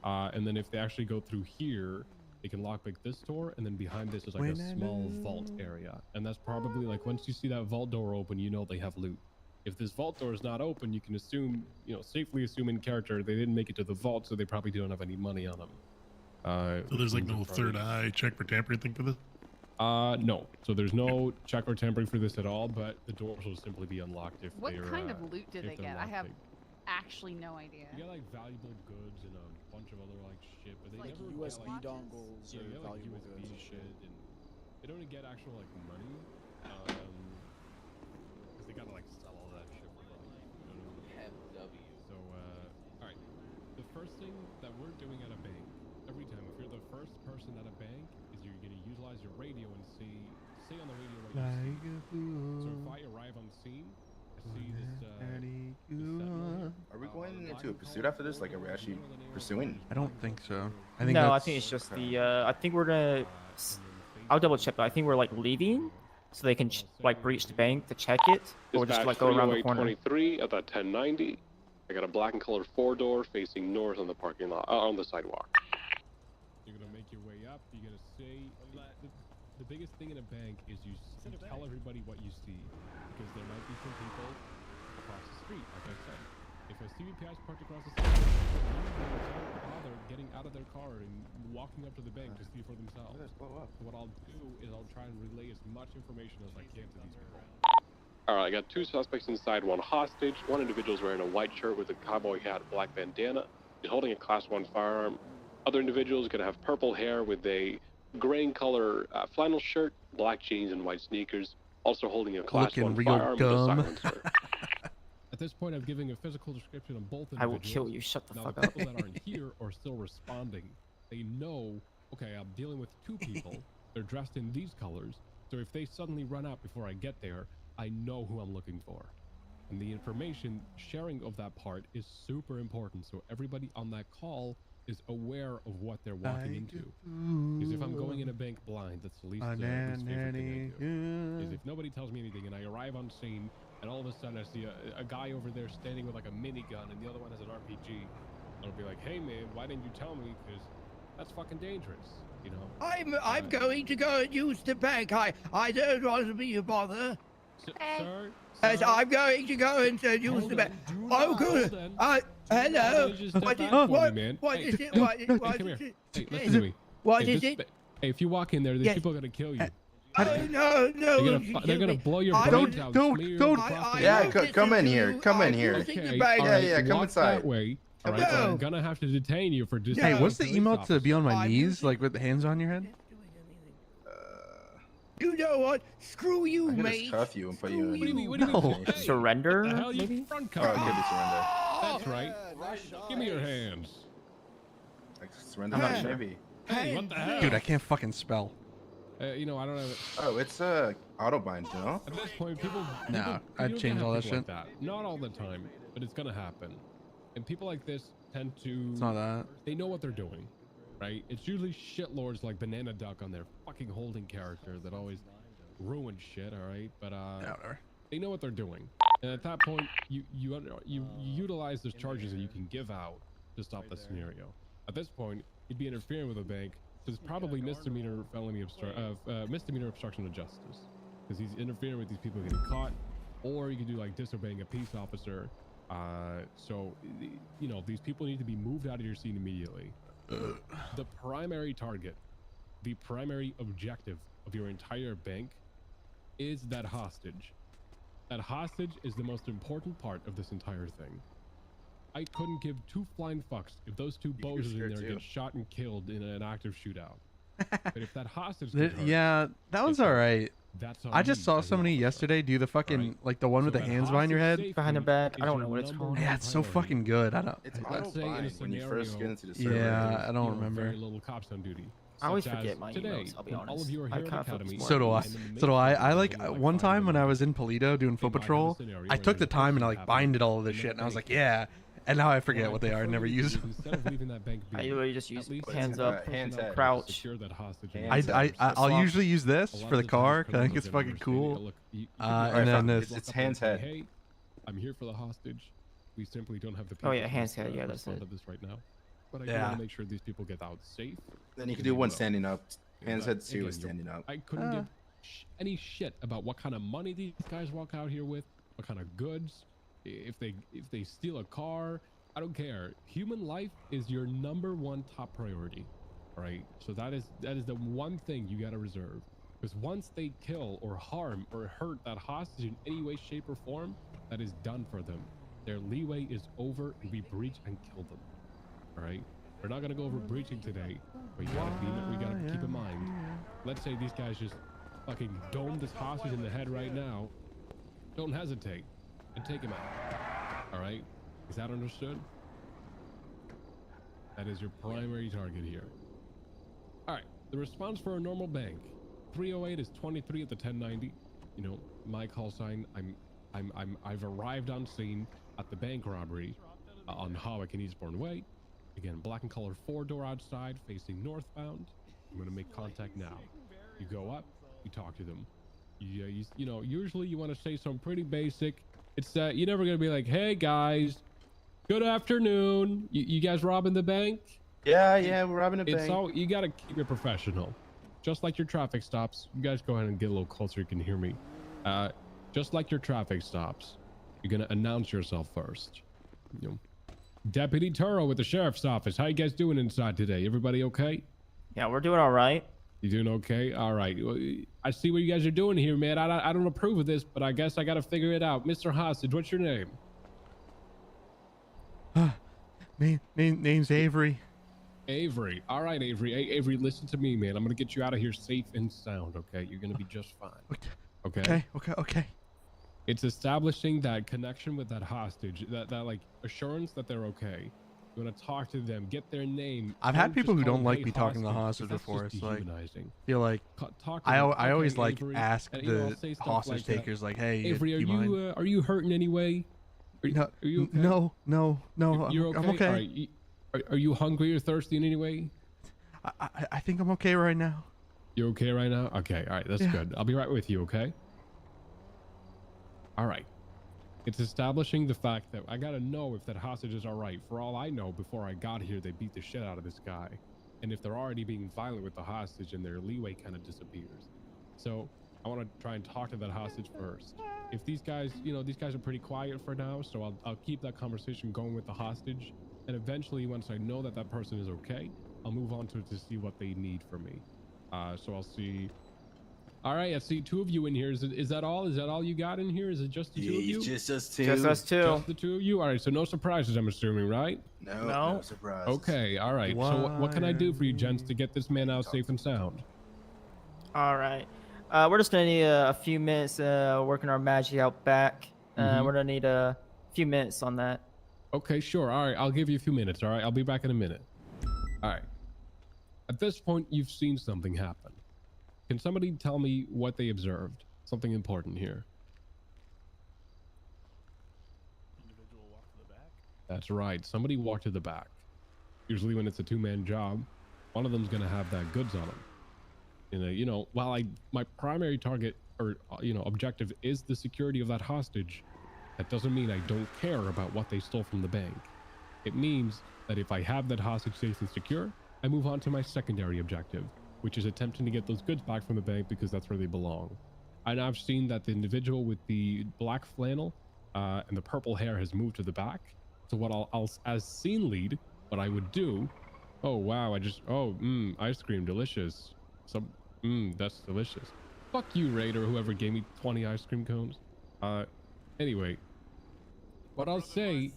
And then if they actually go through here, they can lockpick this door, and then behind this is like a small vault area. And that's probably like once you see that vault door open, you know they have loot. If this vault door is not open, you can assume, you know, safely assume in character they didn't make it to the vault, so they probably don't have any money on them. So there's like no third eye check for tampering thing for this? No. So there's no check or tampering for this at all, but the doors will simply be unlocked if What they're kind of loot did if they they're get? I have lockpicked. actually no idea. You get like valuable goods and a bunch of other like shit, but they Like never USB get, like, dongles yeah, or you get, like, valuable USB goods. shit, and they don't get actual like money, because they gotta like sell all that shit for money. You know what I mean? So all right, the first thing that we're doing at a bank every time, if you're the first person at a bank, is you're gonna utilize your radio and say on the radio what you see. So if I arrive on scene, I see this Are we going into a pursuit after this? Like, are we actually pursuing? I don't think so. I think No, I that's- think it's just the. I think we're gonna. I'll double check, but I think we're like leaving, so they can like breach the bank to check it, or just Dispatch like go around the corner. 30823 at that 1090. I got a black and colored 4-door facing north on the parking lot, on the sidewalk. You're gonna make your way up. You're gonna say the biggest thing in a bank is you tell everybody what you see, because there might be some people across the street. Like I said, if a CVPI is parked across the street, don't bother getting out of their car and walking up to the bank to see for themselves. So what I'll do is I'll try and relay as much information as I can to these people. Alright, I got 2 suspects inside, 1 hostage. 1 individual's wearing a white shirt with a cowboy hat, black bandana. He's holding a Class 1 firearm. Other individuals gonna have purple hair with a graying color flannel shirt, black jeans, and white sneakers. Also holding a Class 1 firearm with a silencer. At this point, I'm giving a physical description of both individuals. I will kill you. Shut the now, fuck the up. people that aren't here are still responding. They know, okay, I'm dealing with 2 people. They're dressed in these colors. So if they suddenly run out before I get there, I know who I'm looking for. And the information sharing of that part is super important. So everybody on that call is aware of what they're walking into. Because if I'm going in a bank blind, that's the least favorite thing I do. Is if nobody tells me anything and I arrive on scene and all of a sudden I see a guy over there standing with like a minigun and the other one has an RPG, I'll be like, hey man, why didn't you tell me? Because that's fucking dangerous, you know? I'm going to go and use the bank. I don't want to be a bother. Sir? As I'm going to go and use the bank. Oh, good. Hello. What is it? What is it? Hey, listen to me. What hey, is it? Hey, if you walk in there, these people are gonna kill you. Oh, no. They're gonna blow your brains out. Don't. Yeah, come in here. Come in here. Okay, Yeah, come walk inside. That way. All right, so I'm gonna have to detain you for just. Hey, what's the emote to be on my knees, like with the hands on your head? You know what? Screw you, I could mate. just cuff you and put you in. What do you mean? Hey. Surrender? What the hell, maybe? you front Oh, cover? it could be surrender. That's right. Give me your hands. Like surrender, I'm not maybe. Hey, what the hell? Dude, I can't fucking spell. You know, I don't have it. Oh, it's autobind, you know? At this point, people. Nah, you I'd don't change have all that people shit. Like that. Not all the time, but it's gonna happen. And people like this tend to. It's not that. They know what they're doing, right? It's usually shitlords like Banana Duck on their fucking holding character that always ruin shit. All right, but they know what they're doing. And at that point, you utilize those charges that you can give out to stop the scenario. At this point, you'd be interfering with a bank. So it's probably misdemeanor obstruction of justice, because he's interfering with these people getting caught, or you could do like disobeying a peace officer. So you know, these people need to be moved out of your scene immediately. The primary target, the primary objective of your entire bank is that hostage. That hostage is the most important part of this entire thing. I couldn't give 2 flying fucks if those 2 bozos in there get shot and killed in an active shootout. But if that hostage gets hurt, Yeah, that was all right. that's on I just me saw as an somebody officer. yesterday do the fucking like the one with the that hands behind your head. hostage Behind the safety back. I is don't your know what it's number called. one Yeah, it's so priority. fucking good. I don't. It's Let's say in a autobind when you first get into the scenario server. Yeah, where I don't you know, remember. very little cops on duty. I always such forget as my today, emails, I'll be when all honest. of you are I here at can't focus Academy. more. So do I. and in the So do I. making I of like something one 5 time when I minutes, was in Polito doing foot might have a patrol, scenario I where took the there's a time and I person like binded all of this in shit, and I was bank. like, yeah. And now I What forget what they are and never use them. Instead of leaving that bank I be, literally just at use least hands have up, that hands person up. crouch. secure that hostage. Hands and up. I'll Swap. usually use a this lot for the of times car because I think criminals it's don't fucking understand it. cool. Look, you And Alright, then fine. this. It's hands head. Hey, I'm here for the hostage. We simply don't have the Oh, yeah, people hands to, head, yeah, that's respond it. to this right now. But I do Yeah. want to make sure these people get out safe. Then you can and do they one will. standing up. Hands head 2 Again, is standing up. I couldn't give any shit about what kind of money these guys walk out here with, what kind of goods, if they steal a car. I don't care. Human life is your #1 top priority, right? So that is the one thing you got to reserve, because once they kill or harm or hurt that hostage in any way, shape, or form, that is done for them. Their leeway is over, and we breach and kill them. All right. We're not gonna go over breaching today, but we gotta keep in mind. Let's say these guys just fucking dome this hostage in the head right now. Don't hesitate and take him out. All right, is that understood? That is your primary target here. All right, the response for a normal bank, 308 is 23 at the 1090. You know, my call sign. I've arrived on scene at the bank robbery on Hawick and Eastbourne Way. Again, black and color 4-door outside facing northbound. I'm gonna make contact now. You go up, you talk to them. You know, usually you want to say something pretty basic. It's you're never gonna be like, hey guys, good afternoon. You guys robbing the bank? Yeah, we're robbing a bank. It's all, you gotta keep it professional. Just like your traffic stops. You guys go ahead and get a little closer, you can hear me. Just like your traffic stops, you're gonna announce yourself first. You know, Deputy Turo with the sheriff's office. How you guys doing inside today? Everybody okay? Yeah, we're doing all right. You doing okay? All right. Well, I see what you guys are doing here, man. I don't approve of this, but I guess I gotta figure it out. Mr. Hostage, what's your name? Name's Avery. Avery. All right, Avery. Hey, Avery, listen to me, man. I'm gonna get you out of here safe and sound, okay? You're gonna be just fine. Okay. It's establishing that connection with that hostage, that like assurance that they're okay. You want to talk to them, get their name. I've had people who don't like me me talking to the hostage before. It's like, feel like talk to I them. always Okay, like Avery, ask and, you know, the I'll say stuff hostage like that. takers like, hey, Avery, do you mind? are you hurt in any way? Are you okay? No, You're okay. I'm okay. All right. Are you hungry or thirsty in any way? I think I'm okay right now. You're okay right now? Okay, all right, that's Yeah. good. I'll be right with you, okay? All right. It's establishing the fact that I gotta know if that hostage is all right. For all I know, before I got here, they beat the shit out of this guy. And if they're already being violent with the hostage, and their leeway kind of disappears. So I want to try and talk to that hostage first. If these guys, these guys are pretty quiet for now, so I'll keep that conversation going with the hostage. And eventually, once I know that that person is okay, I'll move on to see what they need from me. So I'll see. All right, I see 2 of you in here. Is that all? Is that all you got in here? Is it just the 2 of you? Just us two. Just us two. Just the 2 of you? All right, so no surprises, I'm assuming, right? No surprise. Okay, all right. So what can I do for you, gents, to get this man out safe and sound? All right. We're just gonna need a few minutes working our magic out back. We're gonna need a few minutes on that. Okay, sure. All right, I'll give you a few minutes. All right, I'll be back in a minute. All right. At this point, you've seen something happen. Can somebody tell me what they observed? Something important here. Individual walk to the back. That's right. Somebody walked to the back. Usually when it's a 2-man job, one of them's going to have that goods on them. While my primary target or, objective is the security of that hostage, that doesn't mean I don't care about what they stole from the bank. It means that if I have that hostage safe and secure, I move on to my secondary objective, which is attempting to get those goods back from the bank because that's where they belong. And I've seen that the individual with the black flannel and the purple hair has moved to the back. So what I'll as scene lead, what I would do, oh wow, ice cream, delicious. That's delicious. Fuck you, Raider, whoever gave me 20 ice cream cones. Anyway, what I'll say,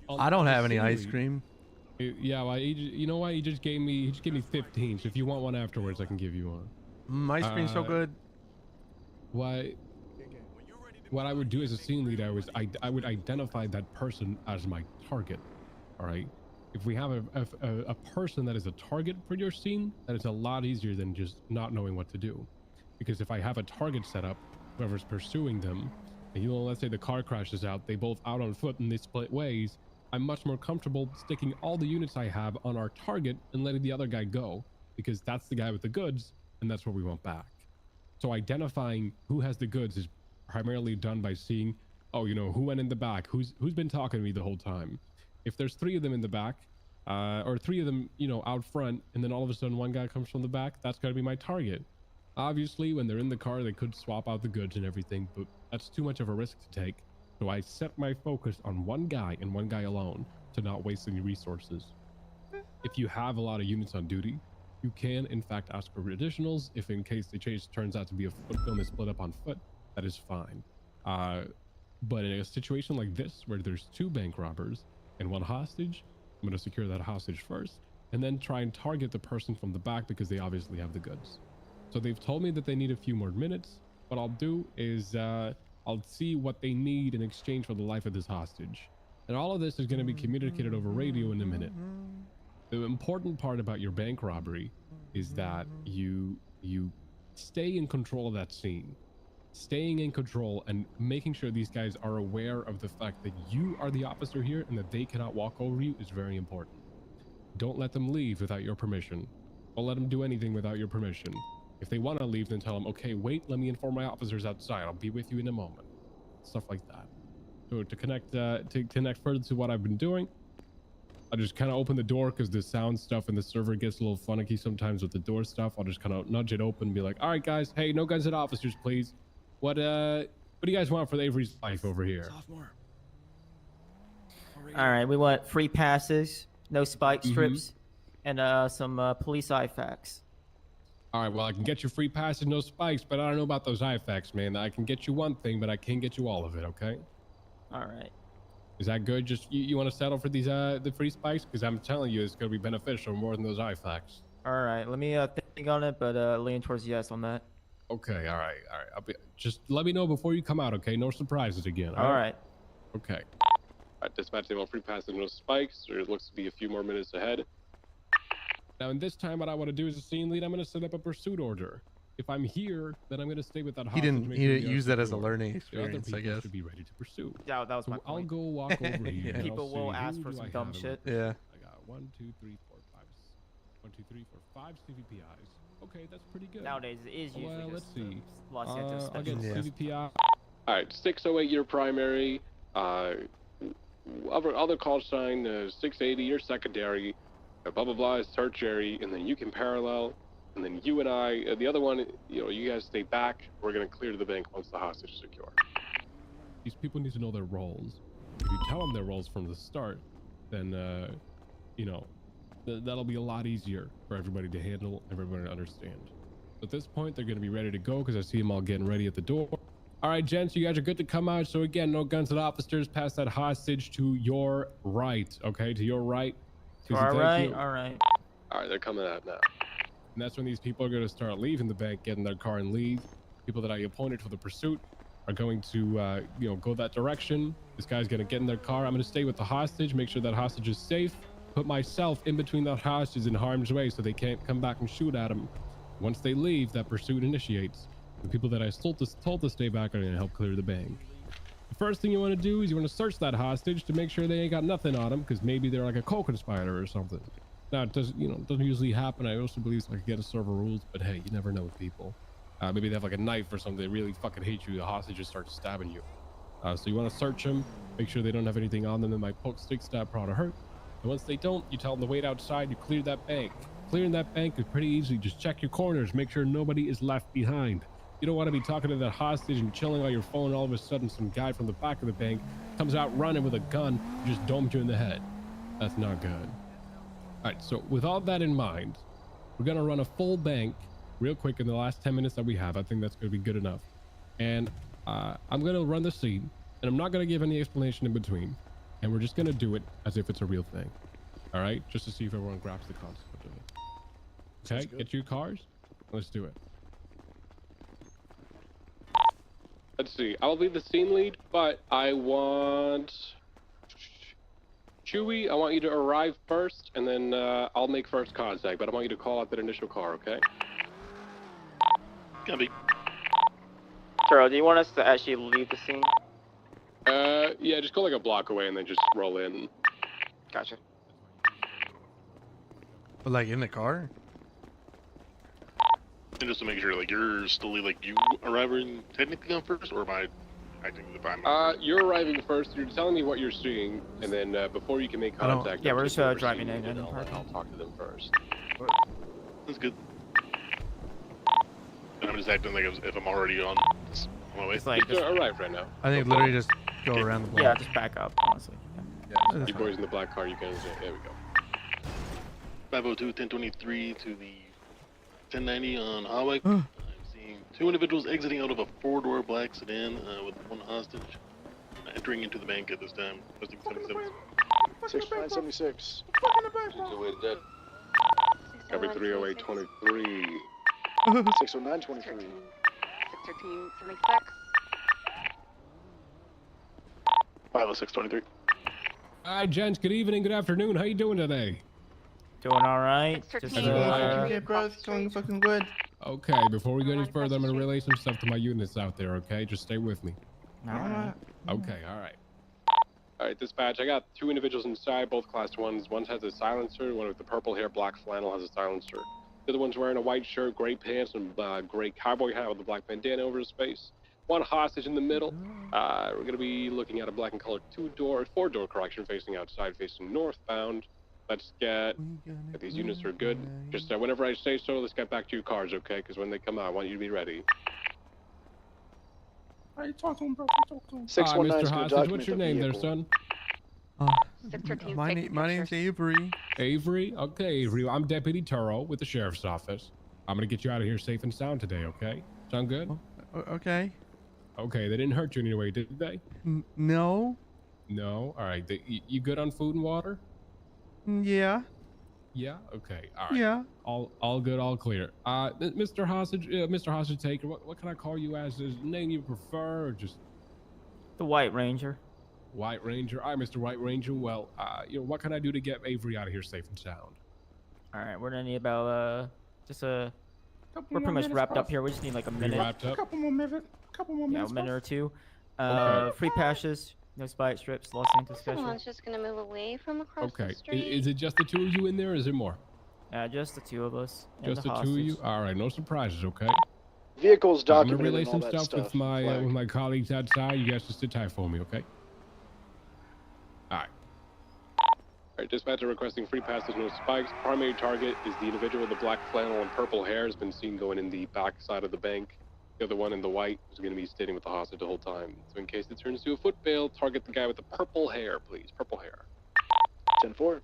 I don't have any ice cream. Yeah, well, you know what? He just gave me 15. So if you want one afterwards, I can give you one. Ice cream's so good. What I would do as a scene lead, I would identify that person as my target. All right. If we have a person that is a target for your scene, then it's a lot easier than just not knowing what to do. Because if I have a target set up, whoever's pursuing them, and let's say the car crashes out, they both out on foot and they split ways. I'm much more comfortable sticking all the units I have on our target and letting the other guy go, because that's the guy with the goods and that's what we want back. So identifying who has the goods is primarily done by seeing, who went in the back, who's been talking to me the whole time. If there's 3 of them in the back, or 3 of them, out front, and then all of a sudden one guy comes from the back, that's got to be my target. Obviously, when they're in the car, they could swap out the goods and everything, but that's too much of a risk to take. So I set my focus on one guy and one guy alone to not waste any resources. If you have a lot of units on duty, you can in fact ask for additionals. If in case the chase turns out to be a foot film is split up on foot, that is fine. But in a situation like this, where there's 2 bank robbers and 1 hostage, I'm going to secure that hostage first and then try and target the person from the back because they obviously have the goods. So they've told me that they need a few more minutes. What I'll do is I'll see what they need in exchange for the life of this hostage. And all of this is going to be communicated over radio in a minute. The important part about your bank robbery is that you stay in control of that scene. Staying in control and making sure these guys are aware of the fact that you are the officer here and that they cannot walk over you is very important. Don't let them leave without your permission. Don't let them do anything without your permission. If they want to leave, then tell them, okay, wait, let me inform my officers outside. I'll be with you in a moment. Stuff like that. So to connect further to what I've been doing, I'll just kind of open the door because the sound stuff in the server gets a little finicky sometimes with the door stuff. I'll just kind of nudge it open and be like, all right, guys, hey, no guns at officers, please. What do you guys want for the Avery's life over here? All right, we want free passes, no spike strips, and some police IFACs. All right, well, I can get you free passage, no spikes, but I don't know about those IFACs, man. I can get you one thing, but I can't get you all of it, okay? All right. Is that good? Just you want to settle for these the free spikes? Because I'm telling you, it's gonna be beneficial more than those IFACs. All right. Let me think on it, but lean towards yes on that. Okay, all right. Just let me know before you come out, okay? No surprises again. All right. Okay. All right, dispatch, they want free passage, no spikes. There looks to be a few more minutes ahead. Now, in this time, what I want to do as a scene lead, I'm going to set up a pursuit order. If I'm here, then I'm going to stay with that hostage. He didn't use that as a learning experience, I guess. Should be ready to pursue. Yeah, that was my I'll point. go walk over here. Yeah. People will ask for some dumb shit. Yeah. I got 1, 2, 3, 4, 5. 1, 2, 3, 4, 5 CVPIs. Okay, that's pretty good. Nowadays, it is usually well, let's just see. Los Santos I'll get specials. CVPI. All right, 608 your primary. Other call sign 680 your secondary. Blah blah blah is tertiary, and then you can parallel, and then you and I, the other one, you guys stay back. We're gonna clear the bank once the hostage is secure. These people need to know their roles. If you tell them their roles from the start, then that'll be a lot easier for everybody to handle, everybody to understand. At this point, they're gonna be ready to go because I see them all getting ready at the door. All right, gents, you guys are good to come out. So again, no guns at officers. Pass that hostage to your right. Okay, to your right. To our right. All right. All right, they're coming out now. And that's when these people are going to start leaving the bank, get in their car and leave. People that I appointed for the pursuit are going to, go that direction. This guy's going to get in their car. I'm going to stay with the hostage, make sure that hostage is safe. Put myself in between that hostage in harm's way so they can't come back and shoot at him. Once they leave, that pursuit initiates. The people that I told to stay back are going to help clear the bank. The first thing you want to do is you want to search that hostage to make sure they ain't got nothing on them, because maybe they're like a co-conspirator or something. Now, it doesn't usually happen. I also believe it's like against server rules, but hey, you never know with people. Maybe they have like a knife or something. They really fucking hate you. The hostages start stabbing you. So you want to search them, make sure they don't have anything on them that might poke, stick, stab, prod, or hurt. And once they don't, you tell them to wait outside. You clear that bank. Clearing that bank is pretty easy. Just check your corners. Make sure nobody is left behind. You don't want to be talking to that hostage and chilling on your phone, and all of a sudden some guy from the back of the bank comes out running with a gun and just domes you in the head. That's not good. All right, so with all that in mind, we're going to run a full bank real quick in the last 10 minutes that we have. I think that's going to be good enough. And I'm going to run the scene, and I'm not going to give any explanation in between. And we're just going to do it as if it's a real thing. All right? Just to see if everyone grabs the concept of it. Okay, get your cars. Let's do it. Let's see. I'll be the scene lead, but I want Chewy. I want you to arrive first, and then I'll make first contact. But I want you to call out that initial car, okay? Copy. Charles, do you want us to actually leave the scene? Yeah, just go like a block away and then just roll in. Gotcha. Like in the car? And just to make sure, like, you're still, like, you arriving technically on first, or am I acting the prime? You're arriving first. You're telling me what you're seeing, and then before you can make contact. Yeah, we're just driving in. And I'll talk to them first. That's good. And I'm just acting like if I'm already on my way. It's like just arrive right now. I think literally just go around the block. Yeah, just back up, honestly. Yeah, you boys in the black car, you can. There we go. 502, 1023 to the 1090 on Highway. I'm seeing 2 individuals exiting out of a 4-door black sedan with 1 hostage. Entering into the bank at this time. 6976. Copy 30823. 60923. 613, 76. 50623. All right, gents. Good evening. Good afternoon. How you doing today? Doing all right. Just going fucking good. Okay, before we go any further, I'm gonna relay some stuff to my units out there. Okay, just stay with me. Alright. Okay, all right. All right, dispatch. I got 2 individuals inside, both class 1s. One has a silencer. One with the purple hair, black flannel has a silencer. The other one's wearing a white shirt, gray pants, and gray cowboy hat with a black bandana over his face. 1 hostage in the middle. We're gonna be looking at a black and colored 4-door correction facing outside, facing northbound. Let's get if these units are good. Just whenever I say so, let's get back to your cars, okay? Because when they come out, I want you to be ready. All right, talk to him, bro. Talk to him. Mr. Hostage, what's your name there, son? My name's Avery. Avery? Okay, Avery. I'm Deputy Turo with the Sheriff's Office. I'm gonna get you out of here safe and sound today, okay? Sound good? Okay. Okay, they didn't hurt you anyway, did they? No. No? All right. You good on food and water? Yeah. Yeah? Okay. All right. Yeah. All good, all clear. Mr. Hostage Taker, what can I call you as? Is the name you prefer or just... The White Ranger. White Ranger. All right, Mr. White Ranger. Well, what can I do to get Avery out of here safe and sound? All right, we're gonna need about we're pretty much wrapped up here. We just need like a minute. Wrapped up? Couple more minutes. Yeah, a minute or two. Okay. Free passes, no spike strips, Los Santos special. Someone's just gonna move away from across Okay. the street. Is it just the two of you in there, or is there more? Just the two of us. And Just the two of you? All right. No surprises, okay? Vehicles I'm gonna documented relay and all some that stuff stuff. with my colleagues outside. You guys just sit tight for me, okay? All right. Alright, dispatcher requesting free passes, no spikes. Primary target is the individual with the black flannel and purple hair has been seen going in the back side of the bank. The other one in the white is going to be standing with the hostage the whole time. So in case it turns to a foot bail, target the guy with the purple hair, please. Purple hair. 10-4.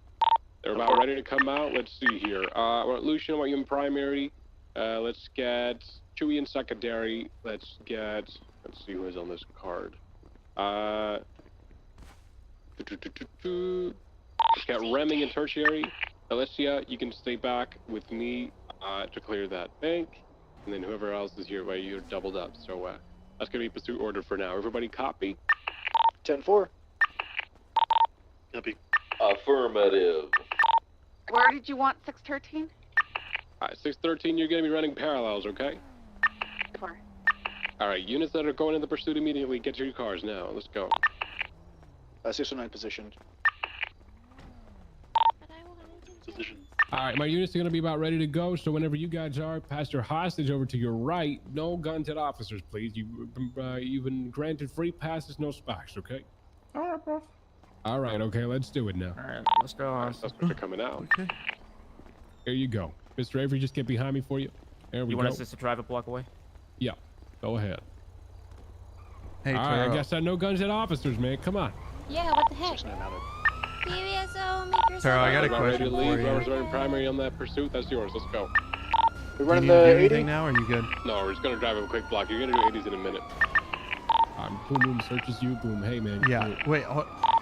They're about ready to come out. Let's see here. Lucian, I want you in primary. Let's get Chewy in secondary. Let's see who is on this card. Got Remming in tertiary. Alicia, you can stay back with me to clear that bank. And then whoever else is here, you're doubled up. So that's going to be pursuit order for now. Everybody copy? 10-4. Copy. Affirmative. Where did you want 613? 613, you're going to be running parallels, okay? 4. Alright, units that are going in the pursuit immediately, get to your cars now. Let's go. 609 positioned. Position. All right, my units are going to be about ready to go. So whenever you guys are, pass your hostage over to your right. No guns at officers, please. You've been granted free passes, no spikes, okay? All right, bro. All right, okay, let's do it now. All right, let's go. Suspects are coming out. Okay. Here you go. Mr. Avery, just get behind me for you. There we You go. want us just to drive a block away? Yeah, go ahead. Hey, all right, I Taro. guess no guns at officers, man. Come on. Yeah, what the heck? BBSO, make yourself. Taro, I got a About ready question to for leave. you. Whoever's running primary on that pursuit, that's yours. Let's go. We're Do you running need to do the 80? anything now, or are you good? No, we're just going to drive a quick block. You're going to do 80s in a minute. Boom, boom, searches you. Boom. Hey, man. Yeah. Wait.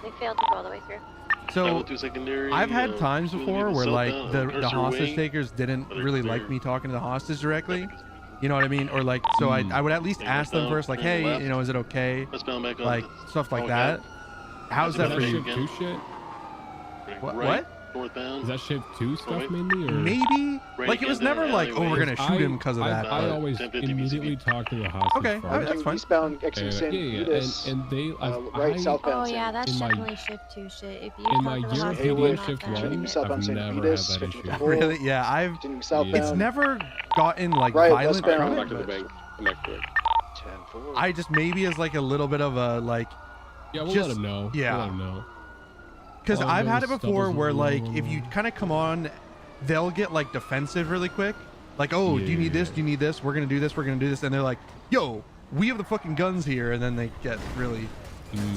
They failed to go all the way through. So Level 2 secondary. I've had times we'll before leave where cell like down, the cursor hostage away. takers didn't Other really clear. like me talking to the hostage directly. You know what I mean? Or like, so I would at least Yeah, ask them down, first, like, turn hey, left. you know, is it okay? Westbound back on. Like stuff like Oh, that. How's Is that that for you? shift Two shit? What? Right, What? Northbound. Is that shift 2 stuff wait. mainly, or? Maybe. Right Like it was again, never down like, oh, we're alleyway. gonna shoot him because of that. I but- always 1050 immediately BCB. talk to the hostage Okay, first. all right, that's fine. Eastbound exiting And, San yeah, yeah, Luis. and they, right, southbound Oh San yeah, that's in my- definitely shift 2 shit. If you in talk my to the year hostage, Haywood, of shift not that. 1, southbound I've San never had Vitas, that 50 issue. to 4. Really? Yeah, I've. Continuing It's southbound. never gotten like Right, violent westbound. from Back it. to the but bank. Connect to it. 10-4. I just maybe as like a little bit of a like, Yeah, we'll Just- let him know. yeah. We'll let him know. because All I've had it those before stubbles where and like blah, if blah, you blah. kind of come on, they'll get like defensive really quick. Like, oh, do you need this? Do you need this? We're gonna do this. We're gonna do this. And they're like, yo, we have the fucking guns here. And then they get really.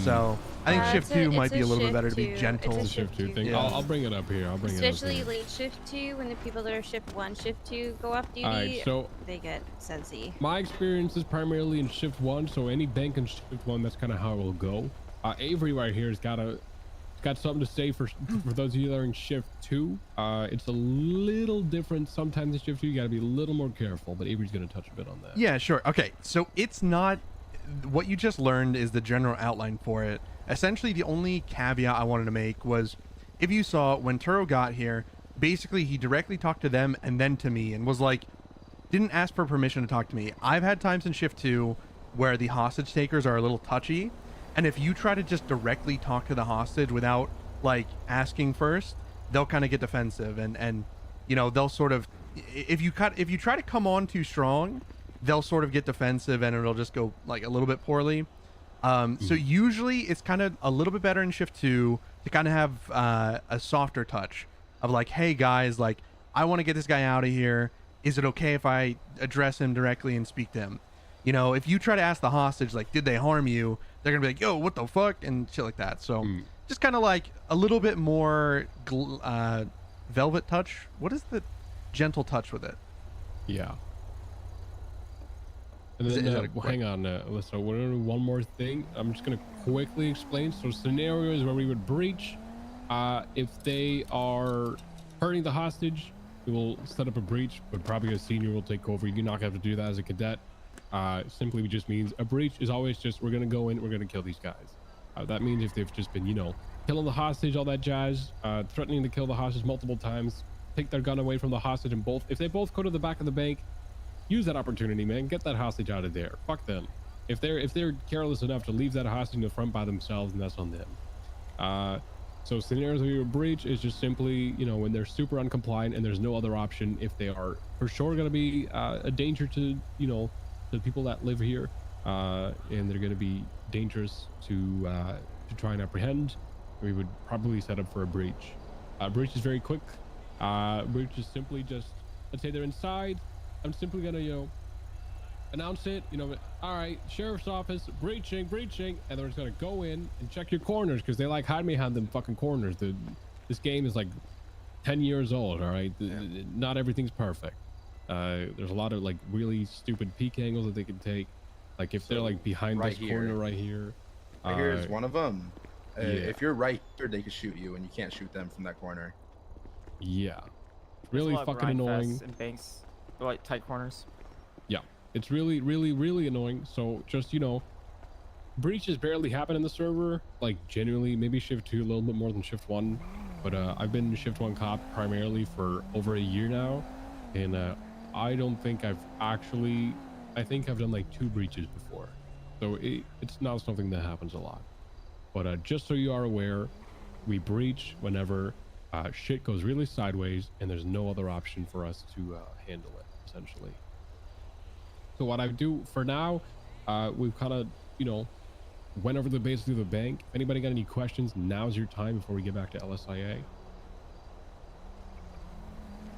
So I think shift 2 might be a little bit better to be gentle. It's a shift 2 thing. Yeah. I'll bring it up here. I'll bring it up Especially here. late shift 2, when the people that are shift 1, shift 2 go off duty, Alright, so they get sensey. my experience is primarily in shift 1, so any bank in shift 1, that's kind of how it will go. Avery right here has got something to say for those of you that are in shift 2. It's a little different sometimes in shift 2. You got to be a little more careful, but Avery's going to touch a bit on that. Yeah, sure. Okay, so it's not what you just learned is the general outline for it. Essentially, the only caveat I wanted to make was if you saw when Turo got here, basically he directly talked to them and then to me and was like, didn't ask for permission to talk to me. I've had times in shift 2 where the hostage takers are a little touchy, and if you try to just directly talk to the hostage without like asking first, they'll kind of get defensive and you know, they'll sort of, if you try to come on too strong, they'll sort of get defensive and it'll just go like a little bit poorly. So usually it's kind of a little bit better in shift 2 to kind of have a softer touch of like, hey guys, like I want to get this guy out of here. Is it okay if I address him directly and speak to him? You know, if you try to ask the hostage, like, did they harm you? They're gonna be like, yo, what the fuck? And shit like that. So just kind of like a little bit more velvet touch. What is the gentle touch with it? Yeah. And then, hang on, so we're gonna do one more thing. I'm just gonna quickly explain. So scenarios where we would breach, if they are hurting the hostage, we will set up a breach, but probably a senior will take over. You're not gonna have to do that as a cadet. Simply just means a breach is always just, we're gonna go in, we're gonna kill these guys. That means if they've just been, you know, killing the hostage, all that jazz, threatening to kill the hostage multiple times, take their gun away from the hostage, and if they both go to the back of the bank, use that opportunity, man. Get that hostage out of there. Fuck them. If they're careless enough to leave that hostage in the front by themselves, then that's on them. So scenarios where you breach is just simply, you know, when they're super uncompliant and there's no other option. If they are for sure going to be a danger to, you know, the people that live here, and they're going to be dangerous to try and apprehend, we would probably set up for a breach. Breach is very quick. Breach is simply just, let's say they're inside. I'm simply gonna, you know, announce it, you know, all right, sheriff's office, breaching, and they're just gonna go in and check your corners, because they like hide behind them fucking corners. This game is like 10 years old, all right? Not everything's perfect. There's a lot of like really stupid peek angles that they can take. Like if they're like behind this corner right here. Right here is one of them. Yeah. If you're right here, they can shoot you, and you can't shoot them from that corner. Yeah. There's Really a lot of fucking grind annoying. fests and banks, like tight corners. Yeah, it's really annoying. So just, you know, breaches barely happen in the server, like genuinely. Maybe shift 2 a little bit more than shift 1, but I've been shift 1 cop primarily for over a year now, and I don't think I think I've done like 2 breaches before, so it's not something that happens a lot. But just so you are aware, we breach whenever shit goes really sideways and there's no other option for us to handle it, essentially. So what I do for now, we've kind of, you know, went over basically the bank. Anybody got any questions? Now's your time before we get back to LSIA.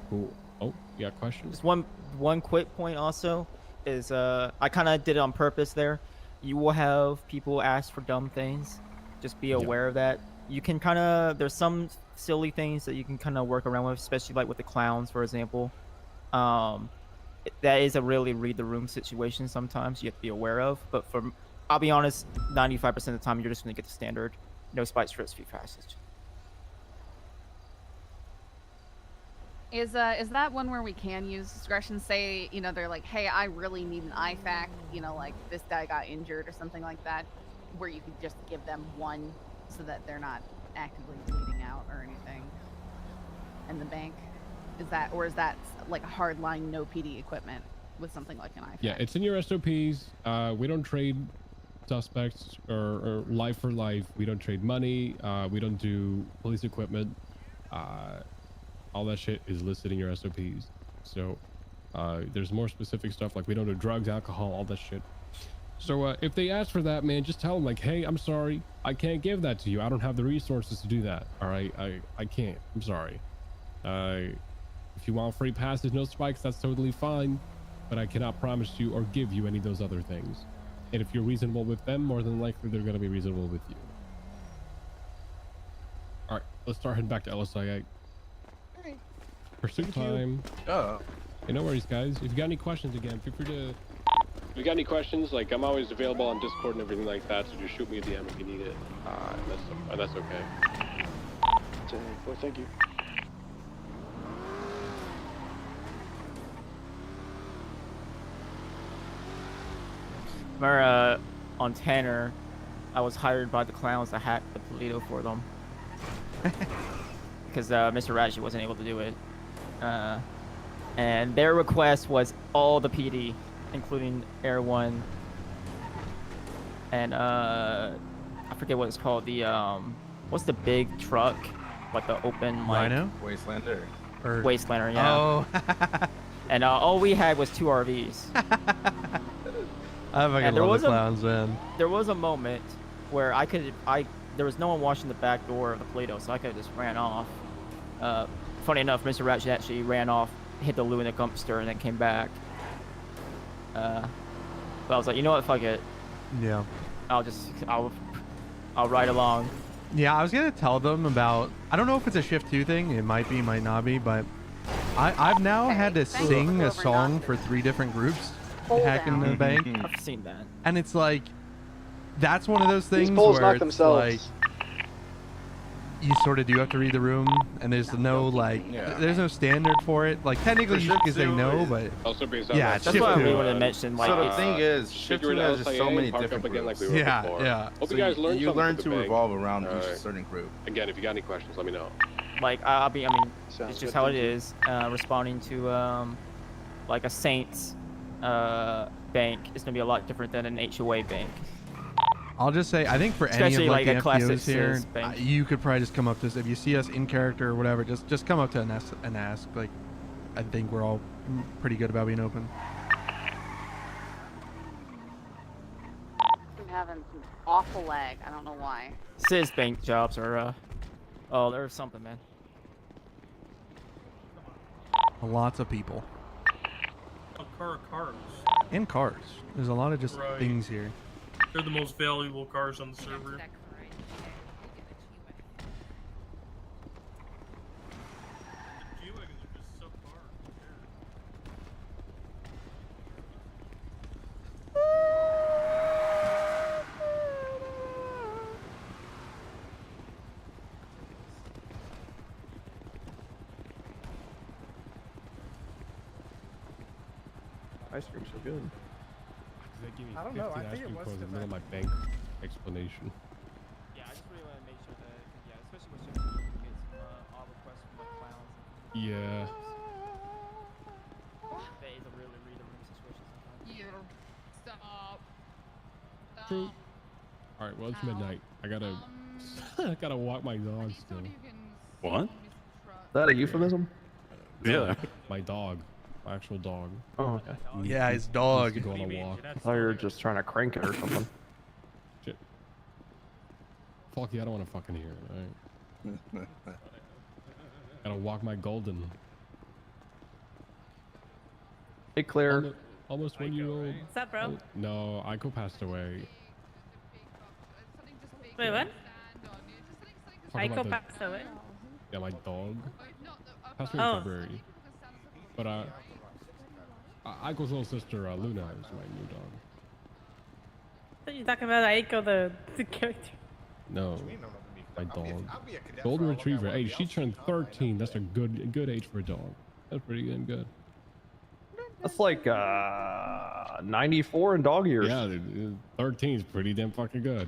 Cool. Oh, you got questions? Just one quick point also is I kind of did it on purpose there. You will have people ask for dumb things. Just be aware of that. You can kind of, there's some silly things that you can kind of work around with, especially like with the clowns, for example. That is a really read the room situation sometimes you have to be aware of. But I'll be honest, 95% of the time you're just going to get the standard. No spikes, trips, free passage. Is that one where we can use discretion? Say, you know, they're like, hey, I really need an IFAC, you know, like this guy got injured or something like that, where you could just give them one so that they're not actively bleeding out or anything in the bank. Is that like a hard line, no PD equipment with something like an IFAC? Yeah, it's in your SOPs. We don't trade suspects or life for life. We don't trade money. We don't do police equipment. All that shit is listed in your SOPs. So there's more specific stuff, like we don't do drugs, alcohol, all that shit. So if they ask for that, man, just tell them like, hey, I'm sorry, I can't give that to you. I don't have the resources to do that. All right, I can't. I'm sorry. If you want free passes, no spikes, that's totally fine. But I cannot promise you or give you any of those other things. And if you're reasonable with them, more than likely they're going to be reasonable with you. All right, let's start heading back to LSIA. Pursuit time. Hey, no worries, guys. If you got any questions, again, feel free to... If you got any questions, like I'm always available on Discord and everything like that, so just shoot me a DM if you need it. That's okay. Well, thank you. Remember, on Tanner, I was hired by the clowns to hack the Polito for them. Because Mr. Raji wasn't able to do it. And their request was all the PD, including Air 1. And I forget what it's called. The what's the big truck? Like the open like Rhino? Wastelander. Wastelander, yeah. Oh. And all we had was 2 RVs. I fucking love the clowns, man. There was a moment where there was no one watching the back door of the Polito, so I could have just ran off. Funny enough, Mr. Ratchet actually ran off, hit the loo in the dumpster, and then came back. But I was like, you know what, fuck it. Yeah. I'll ride along. Yeah, I was gonna tell them about, I don't know if it's a shift 2 thing, it might be, might not be, but I've now had to Thank sing you. a song for 3 different groups hacking the bank, I've seen that. and it's like that's one of those These things polls where knock it's themselves. like you sort of do have to read the room, and there's no like there's no standard for it. Like technically you can say no, but Also based on yeah, that, That's shift why we two. would have mentioned like. So the thing is, figure shifting it has just so LCA, many park up different again groups. like we were Yeah, before. yeah. Hope So you guys learned you something learn from to the bank. revolve around All each right. certain group. Again, if you got any questions, let me know. Like I mean, Sounds it's good, just how it thank you. is. Responding to like a Saints bank is gonna be a lot different than an HOA bank. I'll just say, I think for any Especially of like like the a classic FTOs here, sis bank. you could probably just come up to us if you see us in character or whatever. Just come up to us and ask. Like, I think we're all pretty good about being open. I'm having some awful lag. I don't know why. Sis bank jobs are oh, there's something, man. Lots of people Cars. and cars. There's a lot of just Right. things here. They're the most valuable cars on the server. Ice cream's so good. I don't know. I think it was in the middle of my bank explanation. Yeah, I just really want to make sure that, yeah, especially with Sheffield, you get some all requests from like clowns. Yeah. That is a really read a room situation sometimes. Stop. True. All right. Well, it's midnight. I gotta. I gotta walk my dog still. What? Is that a euphemism? Yeah. My dog. My actual dog. Oh, okay. Yeah, his dog. Needs to go on a walk. I thought you were just trying to crank it or something. Shit. Fuck you, I don't want to fucking hear it, alright? Gotta walk my golden. Hey, Claire. Almost 1 year old. What's up, bro? No, Aiko passed away. Wait, what? Talk about Aiko the- passed away. Yeah, my dog. Passed away Oh. in February. But Aiko's little sister, Luna, is my new dog. I thought you were talking about Aiko, the character. No, my dog. Golden Retriever. Hey, she turned 13. That's a good age for a dog. That's pretty damn good. That's like 94 in dog years. Yeah, 13 is pretty damn fucking good.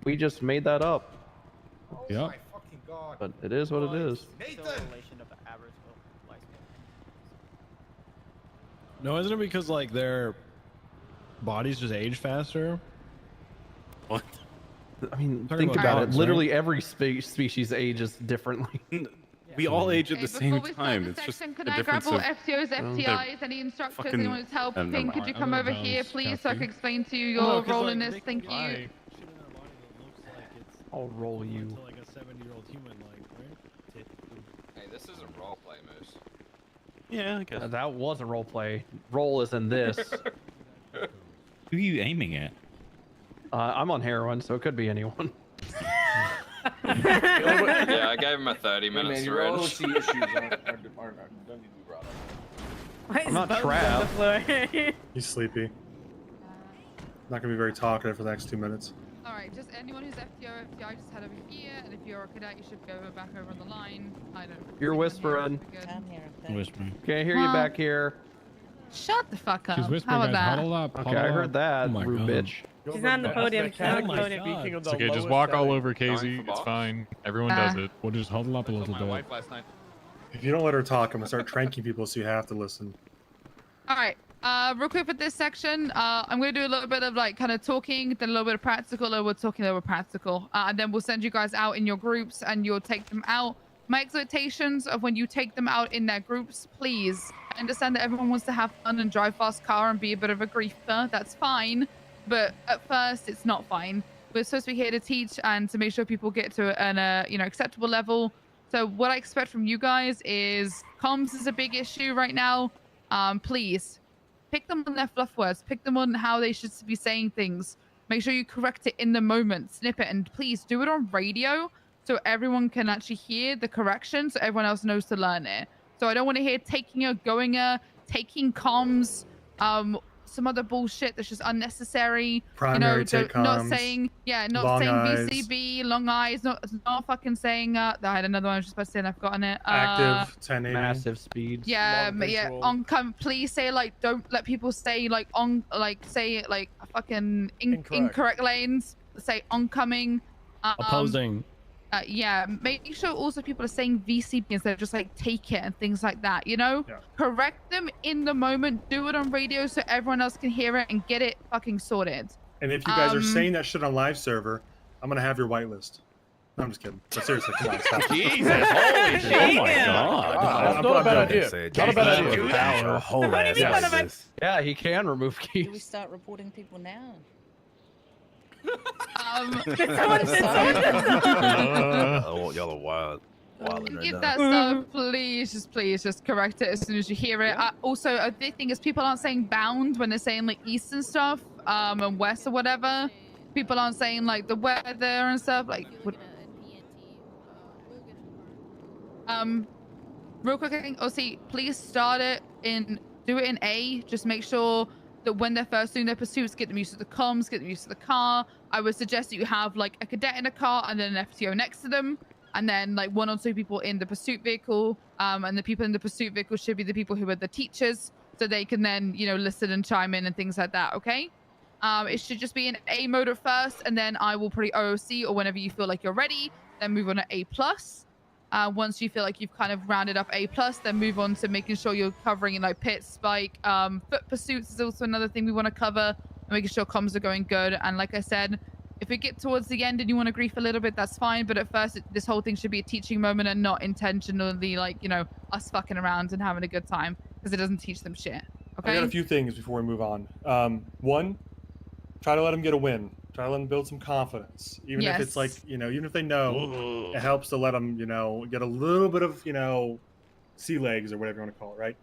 We just made that up. Yep. But it is what it is. Still a relation of the average lifespan. No, isn't it because like their bodies just age faster? What? I mean, Talking think about about it. dogs, Literally every species ages differently. We all age at the Before same we start time. the It's just section, a can I grab difference all of FTOs, FTIs, any instructors, fucking- anyone who's helping? never Could you mind. come I over don't know here, if please, so I can Kathy. explain to you No, your 'cause, role like, in this? they Thank can lie. you. Shit in their body that looks like it's I'll roll you. to like a 7-year-old human, like, right? Hey, this is a role play, Moose. Yeah, I guess. That was a role play. Roll is in this. Who are you aiming at? I'm on heroin, so it could be anyone. Yeah, I gave him a 30 Hey, man, minute your syringe. OC issues don't need to be brought up. Why is I'm not Bones on trapped. the floor? He's sleepy. Not gonna be very talkative for the next 2 minutes. Alright, just anyone who's FTO, FTI, just head over here, and if you're a cadet, you should go back over on the line. I don't. You're whispering. Whispering. Can't hear you Well, back here. Shut the fuck up. She's How whispering, about guys. that? Huddle up. Okay, huddle I up. heard that, Oh my rude God. bitch. She's not on the podium. She's not on the podium. God. It's okay, just walk all over Casey. It's fine. Everyone does it. We'll just huddle up a little bit. If you don't let her talk, I'm gonna start tranking people, so you have to listen. Alright, real quick with this section, I'm going to do a little bit of like kind of talking, then a little bit of practical, a little bit of talking, a little bit of practical. And then we'll send you guys out in your groups and you'll take them out. My expectations of when you take them out in their groups, please. I understand that everyone wants to have fun and drive fast car and be a bit of a griefer. That's fine. But at first, it's not fine. We're supposed to be here to teach and to make sure people get to an acceptable level. So what I expect from you guys is comms is a big issue right now. Please pick them on their fluff words. Pick them on how they should be saying things. Make sure you correct it in the moment. Snip it, and please do it on radio so everyone can actually hear the correction, so everyone else knows to learn it. So I don't want to hear taking a, going a, taking comms, some other bullshit that's just unnecessary. Primary take not comms, saying, not long saying eyes. VCB, long eyes, not fucking saying, I had another one I was just about to say and I've forgotten it. Active 1080. Massive speeds. Yeah, long yeah. visual. On please say like, don't let people say like on, like say like fucking incorrect lanes. Say oncoming. Opposing. Yeah, make sure also people are saying VCB instead of just like take it and things like that, Correct them in the moment, do it on radio so everyone else can hear it and get it fucking sorted. And if you guys are saying that shit on live server, I'm gonna have your whitelist. No, I'm just kidding. But seriously, come on, stop. Jesus, holy shit. Oh my god. That's not a bad idea. Not a bad idea. Yeah, he can remove keys. Do we start reporting people now? Y'all are wild. Get that stuff, please just correct it as soon as you hear it. Also, a big thing is people aren't saying bound when they're saying like east and stuff, and west or whatever. People aren't saying like the weather and stuff. Like, real quick, I think. Please start it do it in A. Just make sure that when they're first doing their pursuits, get them used to the comms, get them used to the car. I would suggest that you have like a cadet in a car and then an FTO next to them, and then like 1 or 2 people in the pursuit vehicle. And the people in the pursuit vehicle should be the people who are the teachers, so they can then listen and chime in and things like that. Okay. It should just be in A mode at first, and then I will probably OOC or whenever you feel like you're ready, then move on to A+. Once you feel like you've kind of rounded up A+, then move on to making sure you're covering in like pit, spike, foot pursuits is also another thing we want to cover, and making sure comms are going good. And like I said, if we get towards the end and you want to grief a little bit, that's fine. But at first, this whole thing should be a teaching moment and not intentionally like, us fucking around and having a good time, because it doesn't teach them shit. Okay. I got a few things before we move on. One, try to let them get a win. Try to let them build some confidence, even if it's like, even if they know, it helps to let them, get a little bit of, sea legs or whatever you want to call it, right?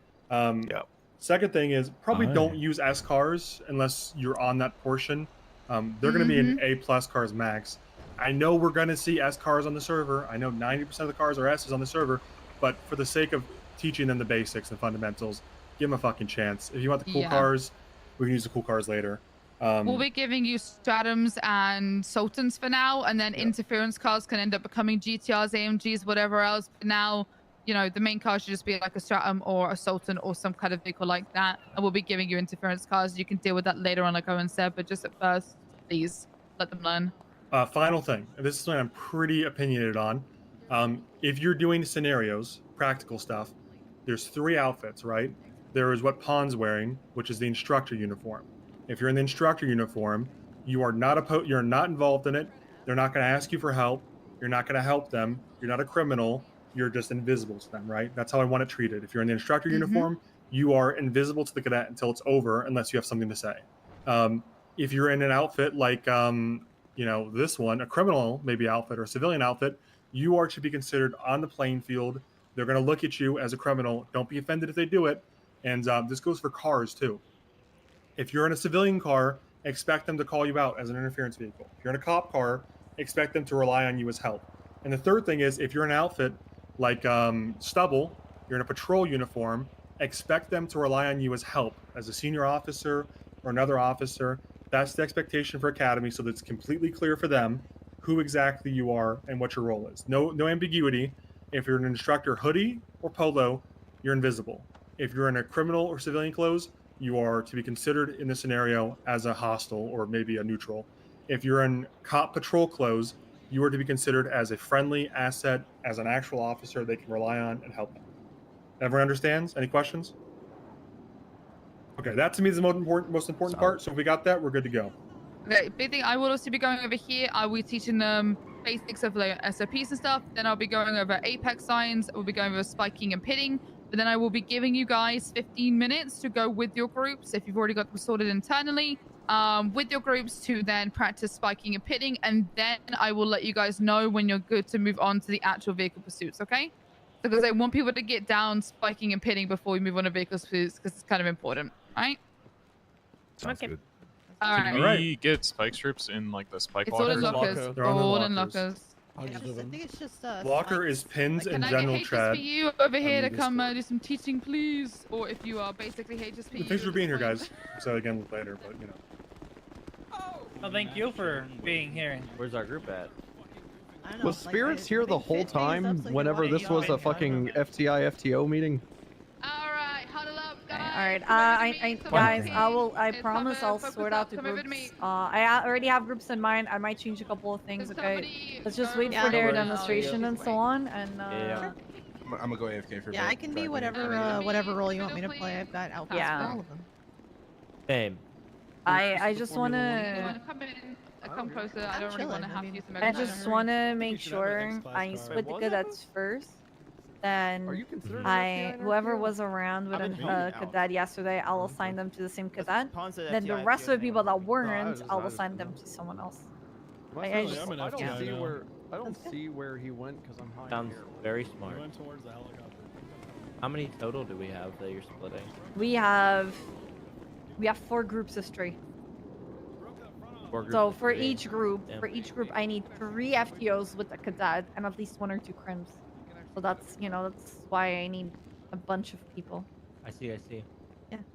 Second thing is probably don't use S cars unless you're on that portion. They're going to be in A+ cars max. I know we're going to see S cars on the server. I know 90% of the cars are S's on the server, but for the sake of teaching them the basics and fundamentals, give them a fucking chance. If you want the cool cars, we can use the cool cars later. We'll be giving you Stratums and Sultans for now, and then interference cars can end up becoming GTRs, AMGs, whatever else. But now, the main car should just be like a Stratum or a Sultan or some kind of vehicle like that. And we'll be giving you interference cars. You can deal with that later on, like Owen said, but just at first, please let them learn. Final thing, and this is something I'm pretty opinionated on. If you're doing scenarios, practical stuff, there's 3 outfits, right? There is what Pon's wearing, which is the instructor uniform. If you're in the instructor uniform, you are not you're not involved in it. They're not going to ask you for help. You're not going to help them. You're not a criminal. You're just invisible to them, right? That's how I want it treated. If you're in the instructor uniform, you are invisible to the cadet until it's over, unless you have something to say. If you're in an outfit like, this one, a criminal maybe outfit or a civilian outfit, you are to be considered on the playing field. They're going to look at you as a criminal. Don't be offended if they do it. And this goes for cars too. If you're in a civilian car, expect them to call you out as an interference vehicle. If you're in a cop car, expect them to rely on you as help. And the third thing is, if you're in an outfit like Stubble, you're in a patrol uniform, expect them to rely on you as help, as a senior officer or another officer. That's the expectation for Academy, so that it's completely clear for them who exactly you are and what your role is. No ambiguity. If you're an instructor hoodie or polo, you're invisible. If you're in a criminal or civilian clothes, you are to be considered in this scenario as a hostile or maybe a neutral. If you're in cop patrol clothes, you are to be considered as a friendly asset, as an actual officer they can rely on and help them. Everyone understands? Any questions? Okay, that to me is the most important part. So if we got that, we're good to go. Okay, big thing, I will also be going over here. I will be teaching them basics of like SOPs and stuff. Then I'll be going over apex signs. We'll be going over spiking and pitting. But then I will be giving you guys 15 minutes to go with your groups, if you've already got them sorted internally, with your groups to then practice spiking and pitting. And then I will let you guys know when you're good to move on to the actual vehicle pursuits, okay? Because I want people to get down spiking and pitting before we move on to vehicle pursuits, because it's kind of important, right? Sounds good. All Can right. we get spike strips in like the spike It's all lockers? in lockers. All in lockers. I think it's just Walker is pins and general HSP trad. you over here to on come Discord. do some teaching, please? Or if you are basically HSP. Thanks for being here, guys. So again later, but you know. Well, thank you for being here. Where's our group at? Was Spirits here the whole time whenever this was a fucking FTI FTO meeting? Alright, huddle up, guys. Alright, guys, I promise I'll sort out the groups. I already have groups in mind. I might change a couple of things, okay? Let's just wait for their demonstration and so on, and I'm gonna go AFK for a Yeah, bit. I can be whatever role you want me to play. I've got outfits for all of them. Same. I just wanna. Come closer. I don't really want to have to use the I just wanna make sure I split the cadets first. Then whoever was around with a cadet yesterday, I'll assign them to the same cadet. Then the rest of the people that weren't, I'll assign them to someone else. I don't see where he went because I'm high. Sounds very smart. Went towards the helicopter. How many total do we have that you're splitting? We have 4 groups of 3. So for each group, I need 3 FTOs with a cadet and at least 1 or 2 crims. So that's why I need a bunch of people. I see. Yeah.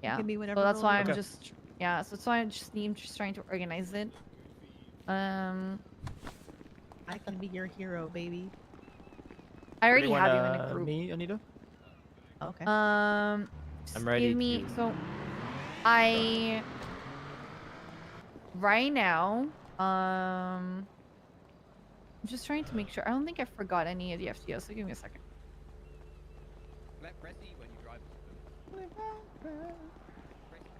Yeah. It can be whatever. So that's why I'm role. just So that's why I'm just trying to organize it. I can be your hero, baby. I already have you in a group. Me, Anita? Okay. I'm ready. Give me right now. I'm just trying to make sure. I don't think I forgot any of the FTOs, so give me a second.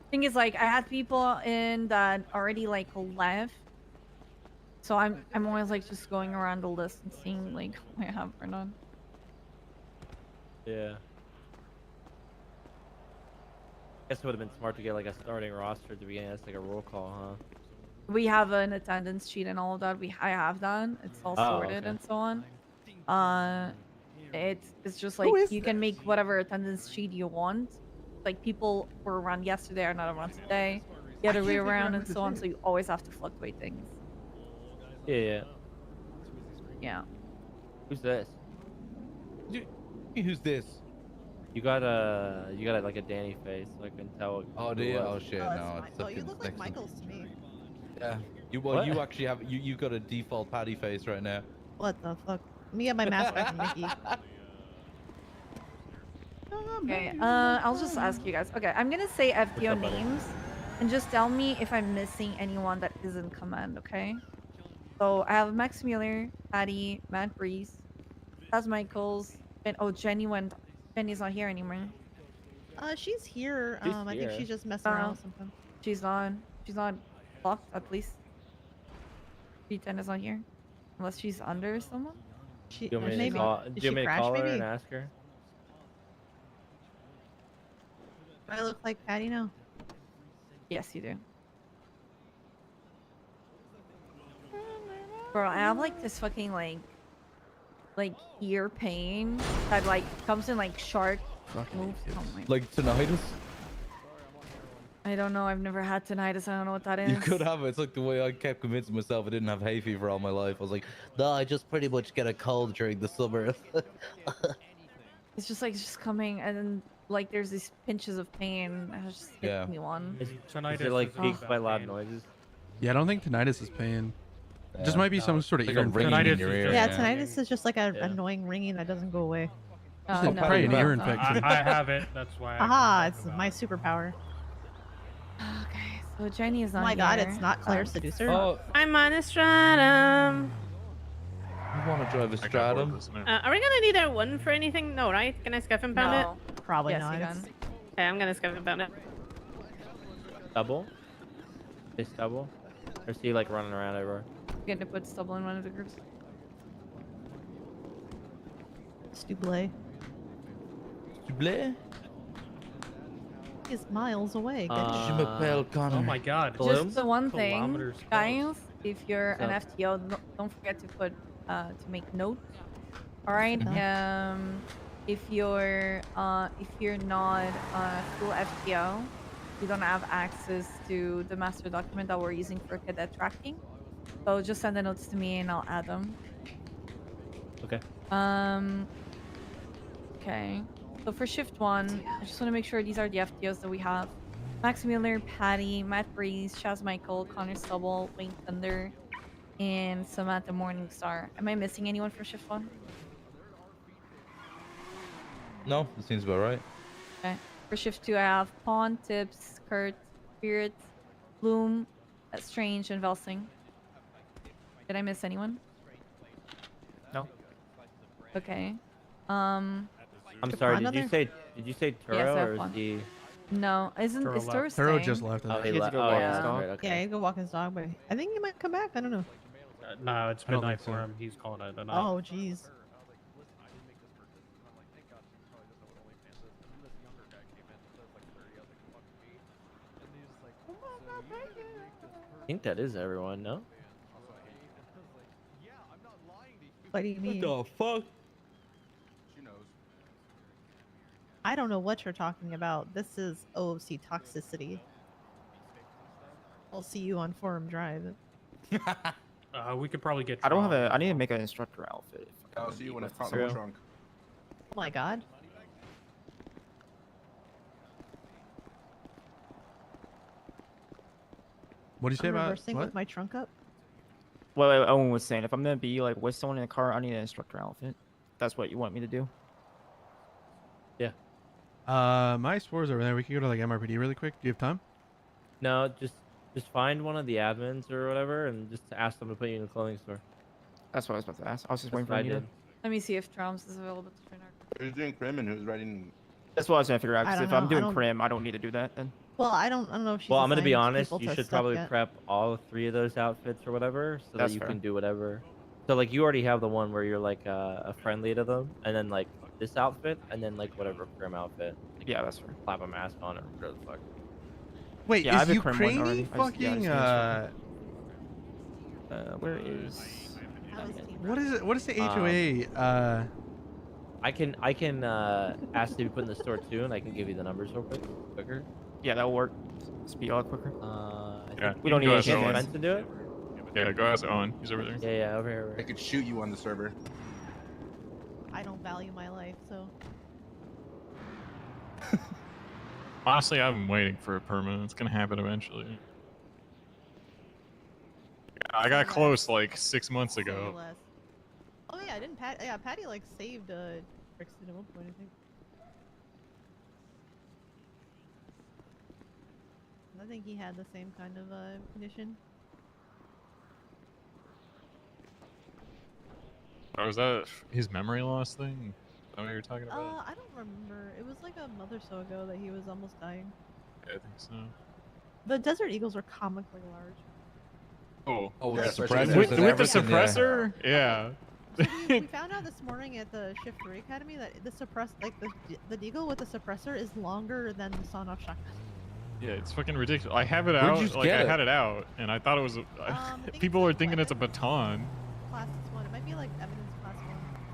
Thing is, like, I had people in that already like left, so I'm always like just going around the list and seeing like who I have or not. Yeah. Guess it would have been smart to get like a starting roster to begin as like a roll call, huh? We have an attendance sheet and all of that. I have that. It's all sorted and so on. It's just like you can make whatever attendance sheet you want. Like people were around yesterday are not around today. The other way around and so on. So you always have to fluctuate things. Yeah. Yeah. Who's this? Who's this? You got like a Danny face, so I can tell. Oh, do you? Oh shit, no. Oh, you look like Michael's to me. Yeah. You actually have you got a default Patty face right now. What the fuck? Let me get my mask back from Mickey. Okay, I'll just ask you guys. Okay, I'm gonna say FTO names, and just tell me if I'm missing anyone that isn't command, okay? So I have Max Mueller, Patty, Matt Breeze, Taz Michaels, and Jenny's not here anymore. She's here. I think she's just messing around with something. She's not blocked at least. B10 is not here, unless she's under someone. She Do you want me maybe. to call, Did do you she want me to crash call her maybe? and ask her? Do I look like Patty now? Yes, you do. Bro, I have like this fucking like ear pain that like comes in like shark moves. Oh my. Like tinnitus? I don't know. I've never had tinnitus. I don't know what that is. You could have it. It's like the way I kept convincing myself I didn't have hay fever all my life. I was like, no, I just pretty much get a cold during the summer. It's just coming, and then like there's these pinches of pain. It just hit me one. Is it like peaked by loud noises? Yeah, I don't think tinnitus is pain. It just might be some sort of Like ear a ringing infection. in your ear. Yeah, tinnitus is just like an annoying ringing that doesn't go away. Just probably an ear infection. I have it. That's why. Aha! It's my superpower. Okay, so Jenny is on. Oh my god, it's not Claire Seducer. Oh, I'm on a stratum. you want to drive a stratum? Are we gonna need a one for anything? No, right? Can I scuff and pound it? Probably Yes, not. you can. Okay, I'm gonna scuff and pound it. Double? This double? Or is he like running around everywhere? Getting to put stubble in one of the groups. Stubble. Stubble? Is miles away. Je m'appelle Connor. Oh my god. Just the one thing, Kilometers guys. If you're an FTO, don't forget to put to make notes. All right. If you're not full FTO, you don't have access to the master document that we're using for cadet tracking. So just send the notes to me and I'll add them. Okay. Okay. So for shift 1, I just want to make sure these are the FTOs that we have. Max Miller, Patty, Matt Breeze, Chaz Michael, Connor Stubble, Wayne Thunder, and Samantha Morningstar. Am I missing anyone for shift 1? No, it seems about right. Okay. For shift 2, I have Pawn, Tips, Kurt, Spirit, Bloom, Strange, and Velsing. Did I miss anyone? No. Okay. I'm sorry. Did you say Turo Yes, I have or is one. he? No, is Turo Turo just staying? left. Oh, he He has to left. go Oh, walk yeah. his dog. Right, okay. Yeah, he go walk his dog, but I think he might come back. I don't know. No, it's I don't midnight think so. for him. He's calling it a night. Oh, jeez. I think that is everyone. No. What do you mean? What the fuck? She knows. I don't know what you're talking about. This is OOC toxicity. I'll see you on Forum Drive. We could probably get. I don't have Tron. I need to make an instructor outfit. I'll see you when it's With caught in the Turo. trunk. Oh my god. What do you say I'm about reversing what? with my trunk up. Well, Owen was saying if I'm gonna be like with someone in the car, I need an instructor outfit. That's what you want me to do. My spore's over there. We could go to like MRPD really quick. Do you have time? No, just find one of the admins or whatever, and just ask them to put you in a clothing store. That's what I was about to ask. I was just That's waiting for what I you to. did. Let me see if Troms is available to train our. Who's doing crim and who's writing? That's what I was trying to figure out. I 'Cause don't if I'm know, I doing don't- crim, I don't need to do that then. Well, I don't know if she's Well, I'm gonna be assigned honest. people You to should stuff probably yet. prep all 3 of those outfits or whatever, so That's that you fair. can do whatever. So like you already have the one where you're like a friendly to them, and then like this outfit, and then like whatever crim outfit. Like, Yeah, that's fair. Slap a mask on it or whatever the fuck. Wait, Yeah, I is have a crim one Ukraine already. I just- yeah, I fucking just need where is? What is it? What is the Um, HOA? I can ask to be put in the store too, and I can give you the numbers real quicker. Yeah, that'll work. Speed a lot quicker. I Yeah, think you we don't can need go any as Owen. defense to do it. Yeah, go ask Owen. He's over there. Yeah, over here. I could shoot you on the server. I don't value my life, so. Honestly, I've been waiting for a permanent. It's gonna happen eventually. I got close like 6 months ago. Less. Oh yeah, I didn't Patty like saved Brixton at one point, I think. I think he had the same kind of condition. Oh, was that his memory loss thing? Is that what you're talking about? I don't remember. It was like a month or so ago that he was almost dying. Yeah, I think so. The Desert Eagles are comically large. Oh, Yeah, the especially suppressors with and the everything, yeah. suppressor? Yeah. We found out this morning at the Shift 3 Academy that the the Deagle with the suppressor is longer than the sawn-off shotgun. Yeah, it's fucking ridiculous. I have it Where'd out. you Like get I it? had it out, and I thought it was. People are thinking it's a baton. Class 1. It might be like evidence class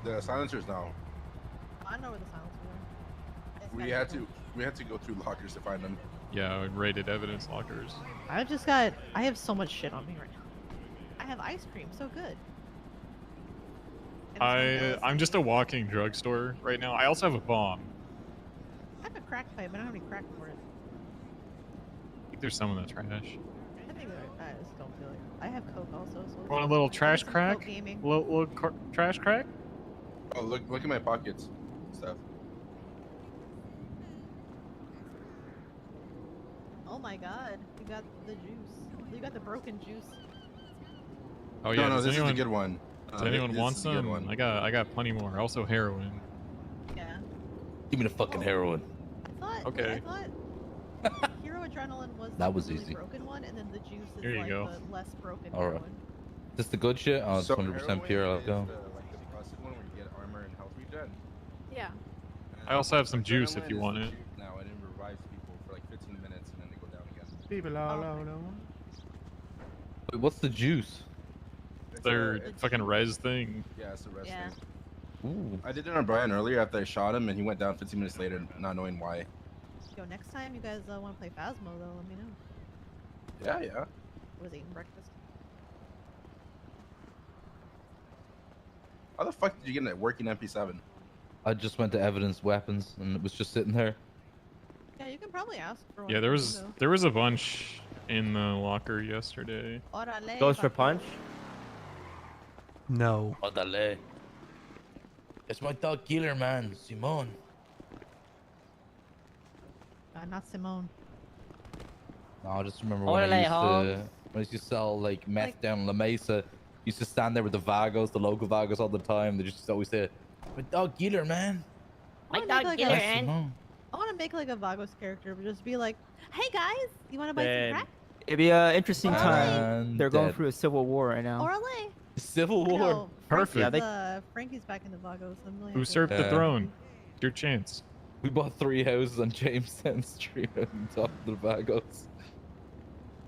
1. The silencers now. I don't know where the silencers are. It's We gotta had to go through lockers to find them. Yeah, rated evidence lockers. I have so much shit on me right now. I have ice cream, so good. I'm just a walking drugstore right now. I also have a bomb. I have a crack pipe, but I don't have any crack for it. I think there's some in the trash. I think I just don't feel like I have Coke also. So Want a little trash some crack? Coke gaming. Little trash crack? Oh, look at my pockets. Stuff. Oh my god, you got the juice. You got the broken juice. Oh yeah. No, does this anyone, is a good one. Does anyone this want is a good some? one. I got plenty more. Also heroin. Yeah. Give me the fucking heroin. I Okay. thought Hero Adrenaline was That the was really easy. broken one, and then the juice is Here you like go. the less broken All right. heroin. This the good shit? Oh, it's So 100% heroin pure. Let's is go. like the plastic one where you get armor and health regen. Yeah. I also have some juice if Adrenaline you is want the it. juice now, and it revives people for like 15 minutes, and then they go down again. People all over. Wait, what's the juice? Their fucking res thing. Yeah, it's the rest Yeah. thing. Ooh. I did it on Brian earlier after I shot him, and he went down 15 minutes later, not knowing why. Yo, next time you guys want to play Phasmo, though, let me know. Yeah. I was eating breakfast. How the fuck did you get a working MP7? I just went to evidence weapons and it was just sitting there. Yeah, you can probably ask for one. Yeah, from me, there was a bunch in the locker yesterday. though. Orale, Goes for vato. punch? No. Odale. It's my dog killer, man, Simon. Not Simone. No, I just remember when I used to sell like meth Like- down La Mesa. Used to stand there with the Vagos, the local Vagos all the time. They just always say, "My dog killer, man." I wanna make, like, I want to make like a Vagos character, but just be like, "Hey guys, you want to buy some crack?" It'd be an interesting Orale. time. They're going Dead. through a civil war right now. Orale. Civil I War. know, Perfect. Frankie's back in the Vagos. I'm really Who happy. served the throne? Your chance. We bought 3 houses on Jamestown Street on top of the Vagos.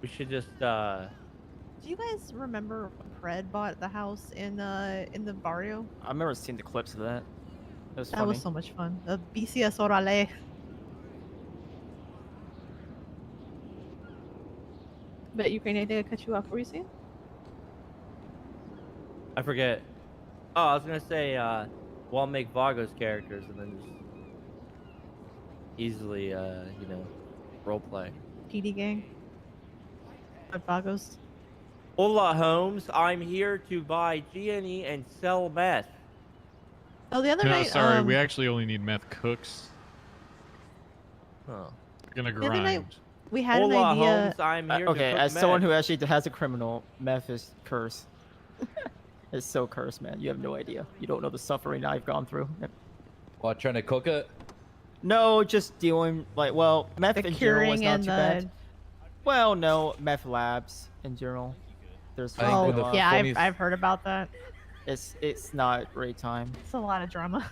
We should just Do you guys remember when Pred bought the house in the barrio? I remember seeing the clips of that. It was That funny. was so much fun. The BCS Orale. But Ukraine, anything I cut you off? What were you saying? I forget. Oh, I was gonna say, well, I'll make Vagos characters and then just easily, you know, roleplay. PD gang. At Vagos. Hola, Holmes. I'm here to buy G&E and sell meth. Oh, the other No, night. sorry, we actually only need meth cooks. Oh. We're gonna The other night, grind. we had an Hola, idea. Holmes. I'm here Okay, to cook as someone meth. who actually has a criminal, meth is cursed. It's so cursed, man. You have no idea. You don't know the suffering I've gone through. What, trying to cook it? No, just dealing like meth The in general is curing not and too the. bad. Well, no, meth labs in general. There's Oh, yeah, I've heard about that. It's not great time. It's a lot of drama.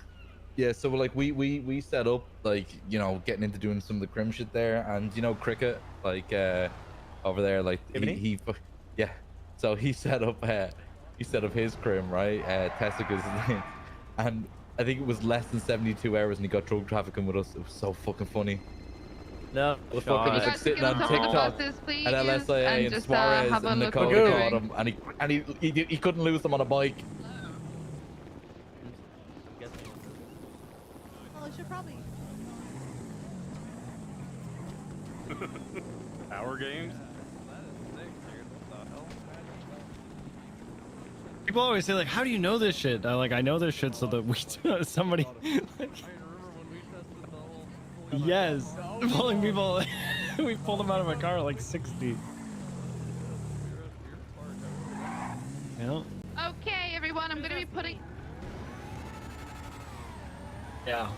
Yeah, so like we set up like, you know, getting into doing some of the crim shit there, and you know, cricket like over there, like yeah. So he set up his crim, right? Testica's name, and I think it was less than 72 hours, and he got drug trafficking with us. It was so fucking funny. No, The fucking God. like sitting on Can you guys TikTok, buses, please, and LSA and and just, Suarez have a and look Nicole what we're caught doing? him, and he couldn't lose them on a bike. Well, it should probably. Power games? People always say like, "How do you know this shit?" I know this shit so that we somebody. Yes, pulling people. We pulled them out of a car at like 60. Yeah. Okay, everyone, I'm gonna be putting. Yeah.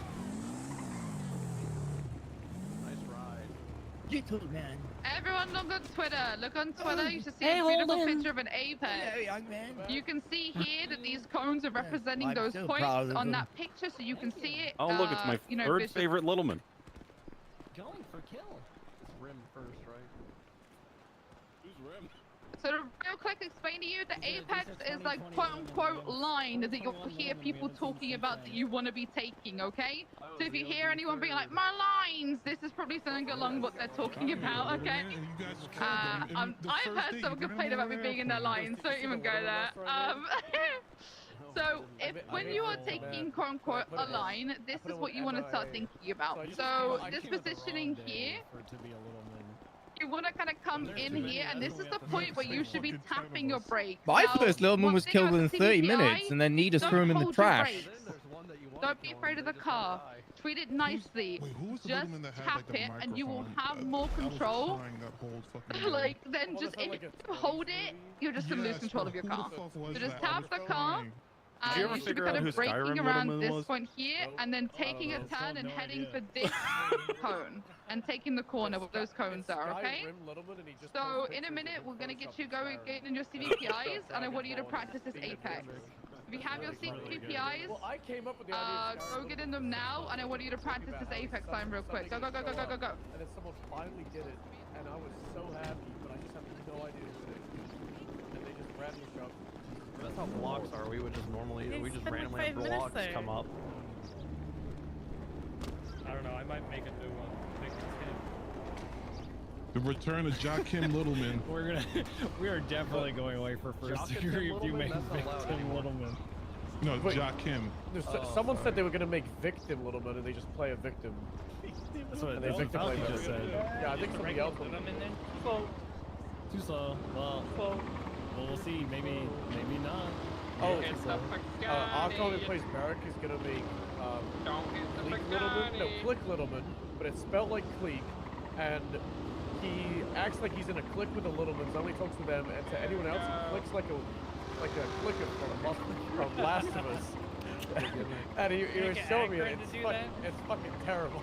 man. Everyone, look on Twitter. Look on Twitter. You should see Hey, a beautiful Holden. picture of an apex. Hello, young man. You can see here that these cones are representing I'm those so points proud of on them. that picture, so you can see it. Oh, look, it's my you know, third visually. favorite Littleman. Going for kill. Rim first, right? Who's Rim? So to real quick explain to you, the apex is like quote unquote line that you'll hear people talking about that you want to be taking, okay? So if you hear anyone being like, my lines, this is probably something along what they're talking about, okay? I've heard someone complain about me being in their lines, don't even go there. So when you are taking quote unquote a line, this is what you want to start thinking about. So this positioning here, you want to kind of come in here, and this is the point where you should be tapping your brakes. My Now, first little one one was thing killed about in 30 CPI, minutes, and then Nita don't threw him in the hold your trash. brakes. Don't be afraid of the car. Treat it nicely. Just tap it, and you will have more control. Like, then just if you hold it, you're just gonna lose control of your car. So just tap the car. Did you ever You should be figure kind out who of braking Skyrim around Littleman this was? point here, and then taking a turn and heading for this cone, and taking the corner where those cones are, okay? So in a minute, we're gonna get you going, getting in your CVPIs, and I want you to practice this apex. If you have your CVPIs, go get in them now, and I want you to practice this apex line real quick. Go, go, go, go, go, go, go. And then someone finally did it, and I was so happy, but I just have no idea who did it. And they just grabbed me shoved. That's how blocks are. We would just normally, we just spend like randomly have 5 minutes blocks there. come up. I don't know. I might make a new one. Make it The return of Joachim Littleman. We are definitely going away for first degree if you make Tim Littleman. No, Wait. Jack Kim. Someone said they were gonna make victim Littleman, and they just play a victim. That's what And they that's what victim play Falky just victim. said. Yeah, I think somebody else. Slow. Too slow. Well, we'll see. Maybe not. Oh, Too slow. Arco who plays Merrick is gonna make Cleek Littleman. No, Click Littleman, but it's spelled like Cleek, and he acts like he's in a clique with the Littlemans. Only talks to them, and to anyone else, he clicks like a clicker from Last of Us. And he was showing me it. It's fucking terrible.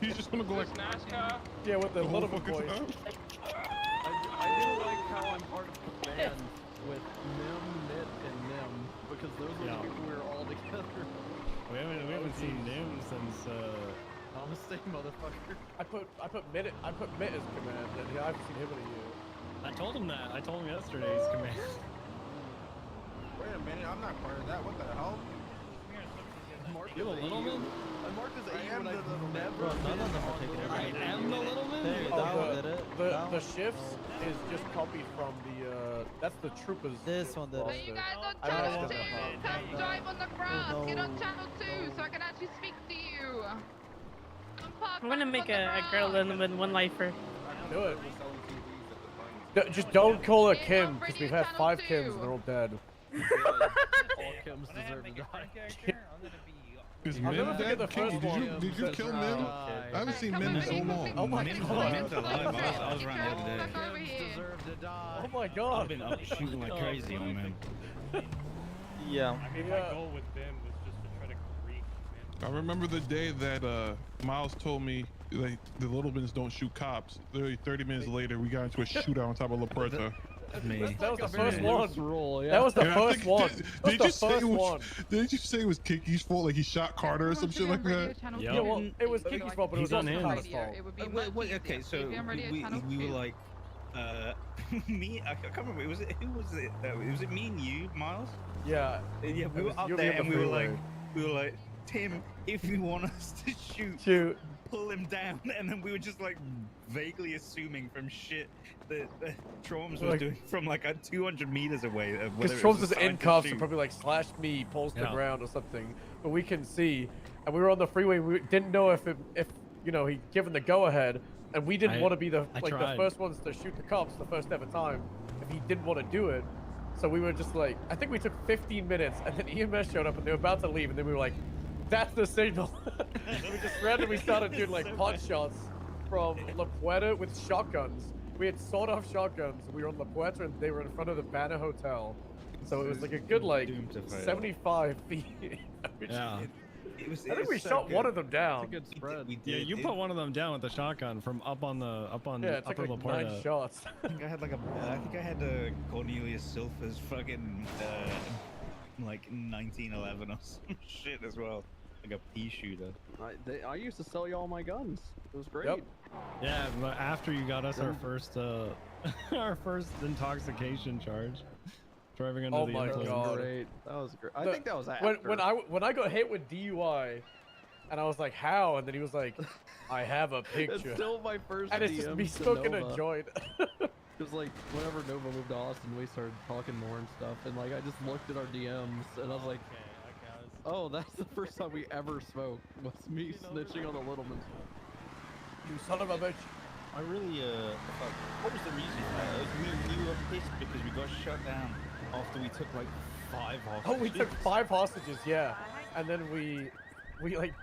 He's just gonna go like NASCAR. Yeah, with the the whole Littleman fucking voice. time. I do like how I'm part of the band with Nim, Nit, and Nim because those are the people we were all together. We haven't seen Nim since. I'm the same motherfucker. I put Mitt as command, and I haven't seen him in a year. I told him that. I told him yesterday his command. Wait a minute, I'm not part of that. What the hell? You're the Littleman? I'm marked as I am the Littleman. never. None of them are taking it. I am the Littleman? The shifts is just copied from the that's the troopers. This one did it. Are you guys on channel 2? Come drive on the grass. Get on channel 2 so I can actually speak to you. I'm gonna make a girl Littleman one lifer. Do it. Just don't call her Kim, because we've had 5 Kims and they're all dead. All Kims deserve to die. Is I'll never Min forget dead? the first one. Did you kill Min? I haven't seen Min in so long. Oh my god. Min's alive. I was around the other day. Deserve to die. Oh my god. I've been up shooting like crazy on Min. Yeah. I mean, my goal with them was just to try to grief I remember the day that Miles told me like the Littlemans don't shoot cops. Literally 30 minutes later, we got into a shootout on top of La Puerta. That was the first one. Rule, yeah. That was the And I first think- one. Did you say it was? Did you say it was Kiki's fault? Like he shot Carter or some shit like that? Yeah, well, it was Kiki's fault, but it was He's on also him. Carter's fault. Okay, so we were like, me. I can't remember. Who was it? Was it me and you, Miles? Yeah. Yeah, we were up You'll there be on and the we were like, Tim, if you want us to shoot, pull him down, and then we were just like vaguely assuming from shit that Troms was doing from like 200 meters away. Because Troms was in cuffs and probably like slashed me, pulls to the ground or something. But we can see, and we were on the freeway. We didn't know if you know he'd given the go ahead, and we didn't want to be the first ones to shoot the cops the first ever time. If he didn't want to do it, so we were just like, I think we took 15 minutes, and then EMS showed up and they were about to leave, and then we were like, that's the signal. We just randomly started doing like pot shots from La Puerta with shotguns. We had sawed-off shotguns. We were on La Puerta and they were in front of the Banner Hotel. So it was like a good like 75 feet. Yeah. I think we shot one of them down. It's a good spread. Yeah, you put one of them down with the shotgun from up on yeah, it took upper like La Puerta. 9 shots. I think I had Cornelius Silver's fucking like 1911 or some shit as well, like a pea shooter. I used to sell y'all my guns. It was great. Yep. Yeah, but after you got us our first our first intoxication charge, driving under Oh the my influence. god. Great. That was great. I think that was after. When I got hit with DUI, and I was like, how? And then he was like, I have a picture. It's still my first And it's just DM me to smoking a Nova. joint. Because like whenever Nova moved to Austin, we started talking more and stuff, and like I just looked at our DMs and I was like, oh, that's the first time we ever spoke. Was me snitching on the Littlemans. You son of a bitch. I really what was the reason for that? We were pissed because we got shut down after we took like 5 hostages. Oh, we took 5 hostages, yeah. And then we like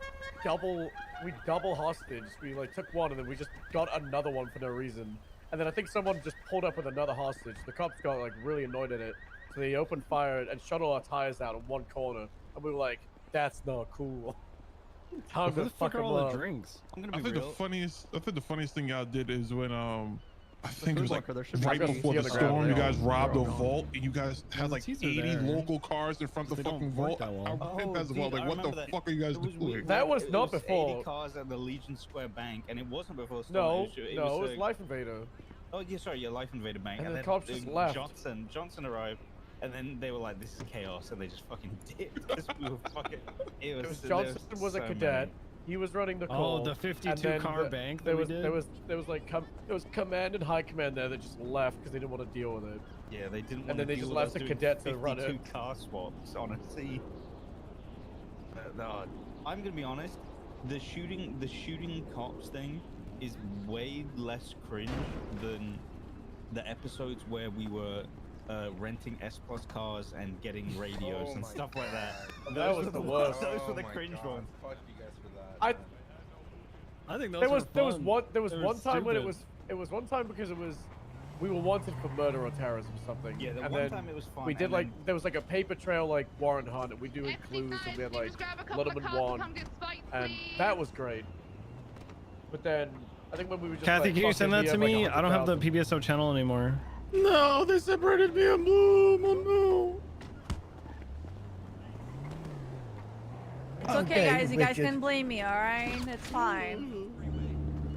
double hostage. We like took one and then we just got another one for no reason. And then I think someone just pulled up with another hostage. The cops got like really annoyed at it. So they opened fire and shut all our tires out in one corner. And we were like, that's not cool. Time Who to the fuck fuck are them all the up. drinks? I'm gonna I be think real. the funniest thing y'all did is when I think it was like There should be right some before on the the ground. storm, you They guys all- robbed they're a all vault and you guys had like seats are 80 there. local cars in front of the They fucking don't work vault. that well. I went past the vault dude, like, I what the remember fuck are you guys doing? That was it not was before. 80 cars at the Legion Square Bank, and it wasn't before storm. No, it it was a- Life Invader. Oh yeah, sorry, yeah, Life Invader Bank. And the then cops just left. Johnson arrived, and then they were like, "This is chaos," and they just fucking dipped. 'Cause we were fucking. It was Johnson was a so cadet. many. He was running the Oh, call. the and 52 then car bank There that we was did? there was like there was command and high command there that just left because they didn't want to deal with it. Yeah, they didn't. And then they just left the cadet to run it. 52 car swaps on a sea. No, I'm gonna be honest. The shooting cops thing is way less cringe than the episodes where we were renting S-Plus cars and getting radios and stuff like that. That was the worst. Those were the cringe ones. Fuck you guys for that. I think those There were was fun. one They were one time when stupid. it was one time because we were wanted for murder or terrorism or something. Yeah, the and one then time it was fun. we did and like then- there was like a paper trail like warrant hunt and we do clues and we had like Letterman one and that was great. But then I think when we were just Kathy, like, can you fuck send it, that we to had, like, me? I don't have the 100,000. PBSO channel anymore. No, they separated me and Bloom. Oh no. It's okay, guys. You guys can blame me, all right? It's fine.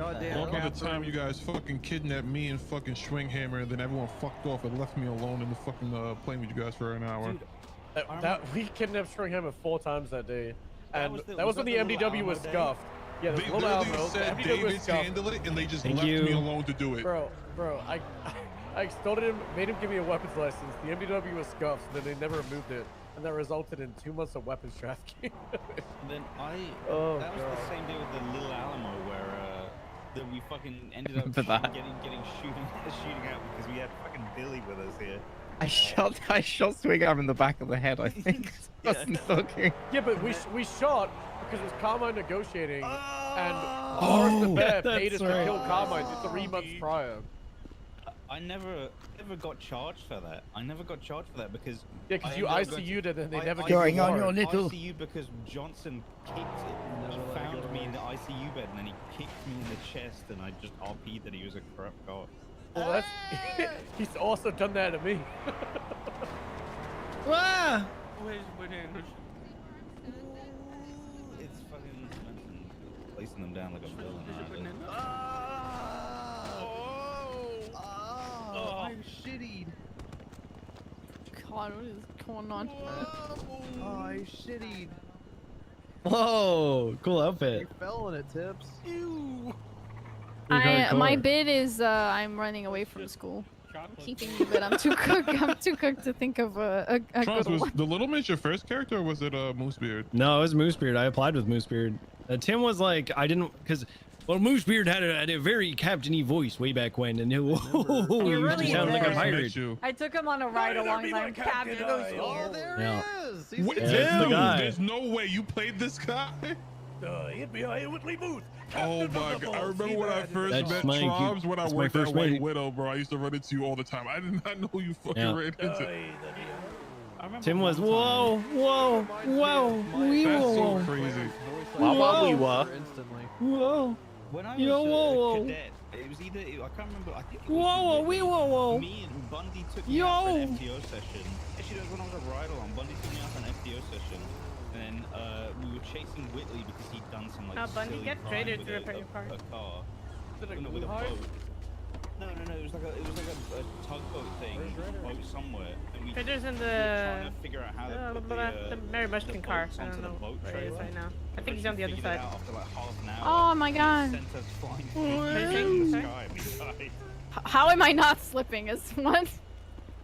All the time you guys fucking kidnapped me and fucking Schwinghammer, and then everyone fucked off and left me alone in the fucking plane with you guys for an hour. Dude, that we kidnapped Stringhammer 4 times that day, and was that was when the that the Little MDW was Alamo day? scuffed. Yeah, the They Little literally Alamo. The said MDW was David's scuffed. handle it, and they just Thank left you. me alone to do it. Bro, I extorted him, made him give me a weapons license. The MDW was scuffed, and then they never removed it, and that resulted in 2 months of weapons trafficking. Then Oh, that was God. the same day with the Little Alamo where that we fucking ended up Remember that? getting shooting out because we had fucking Billy with us here. I shot Swingarm in the back of the head, I think. Wasn't talking. Yeah, but we shot because it was Carmine negotiating, and Boris the Bear paid us that's to right. kill Carmine 3 months prior. I never got charged for that. I never got charged for that because Yeah, because I you ended up going ICU'd it and they I- never I- gave Going you on a your warrant. little. ICU because Johnson kicked it. He found me in the ICU bed and then he kicked me in the chest and I just RP'd that he was a corrupt cop. Well, that's he's also done that to me. Ah! It's fucking placing them down like a villain. I'm shittied. God, what is going on? I shittied. Whoa, cool outfit. You fell in it, Tips. Ew. My bid is I'm running away from school. Keeping the bid. I'm too cooked. I'm too cooked to think of a Charles, good was one. the Little Man's your first character, or was it Moosebeard? No, it was Moosebeard. I applied with Moosebeard. Tim was like, I didn't, because, well, Moosebeard had a very captain-y voice way back when, and he really sounded like a did. pirate. I took him on a ride alongside Captain Ghost. Oh, there Yeah. he is. He's Wait, Yeah, that's the Tim, guy. there's no way you played this guy. FBI Whitley Booth. Oh my god! I remember when I first That's met my- Trobs when I that's my worked at first White mate. Widow, bro. I used to run into you all the time. I did not know you fucking Yeah. ran into. Tim was, whoa, whoa, whoa, wee, That's whoa, so whoa, crazy. Whoa. we were. Instantly. whoa, When I was Yo, whoa, a whoa. cadet, it was either I can't remember. I think it whoa, was whoa, wee, whoa, whoa. me and Bundy took me out for Yo. an FTO session. Actually, that was when I was a ride along. Bundy took me out for an FTO session, and we were chasing Whitley because he'd done some like Bundy, silly get crime traded with to repair your car. a car. Is it a No, with a glue hide? boat. No, it was like a tugboat thing, boat somewhere. And we Traders in were trying to figure out how to put the Mary Mushkin car. boats I onto don't the know boat where he is trailer. right now. I think he's on the other Figured it side. out after like half an hour. Oh my god. Sent us flying Amazing. through the sky. We died. How am I not slipping as one?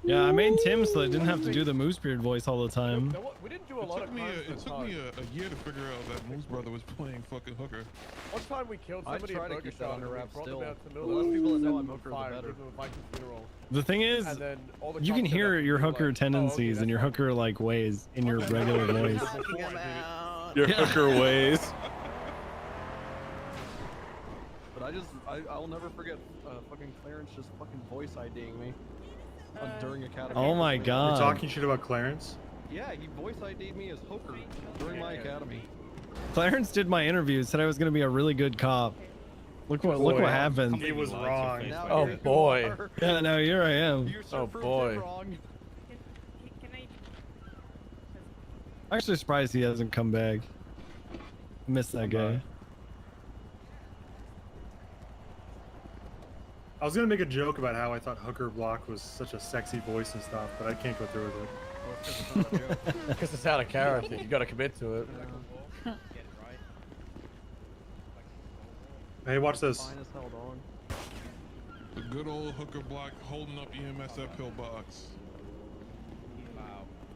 Yeah, I made Tim so I didn't have to do the Moosebeard voice all the time. We didn't do a lot of crimes It this took time. me a year to figure out that Moose Brother was playing fucking hooker. One time we killed I somebody try at to Burger keep that Shot under and we wraps brought still. them out to The middle less of people that know the I'm hooker, the fire, better. gave them a Viking funeral. The thing is, And then all the you can cops came hear up your and were hooker like, tendencies "Oh, and your hooker like ways in your regular voice. Your Yeah. hooker ways. But I'll never forget fucking Clarence just fucking voice IDing me during Academy. Oh my You're god. talking shit about Clarence? Yeah, he voice ID'd me as Hooker during my Academy. Clarence did my interview, said I was gonna be a really good cop. Look what Boy, happened. He was wrong. Oh boy. Yeah, no, here I am. You Oh proved boy. him wrong. I'm actually surprised he hasn't come back. Missed that guy. I was gonna make a joke about how I thought Hooker Block was such a sexy voice and stuff, but I can't go through with it. Because it's out of character. You gotta commit to it. Hey, watch this. Finest held on. The good old Hooker Block holding up EMS at pillbox.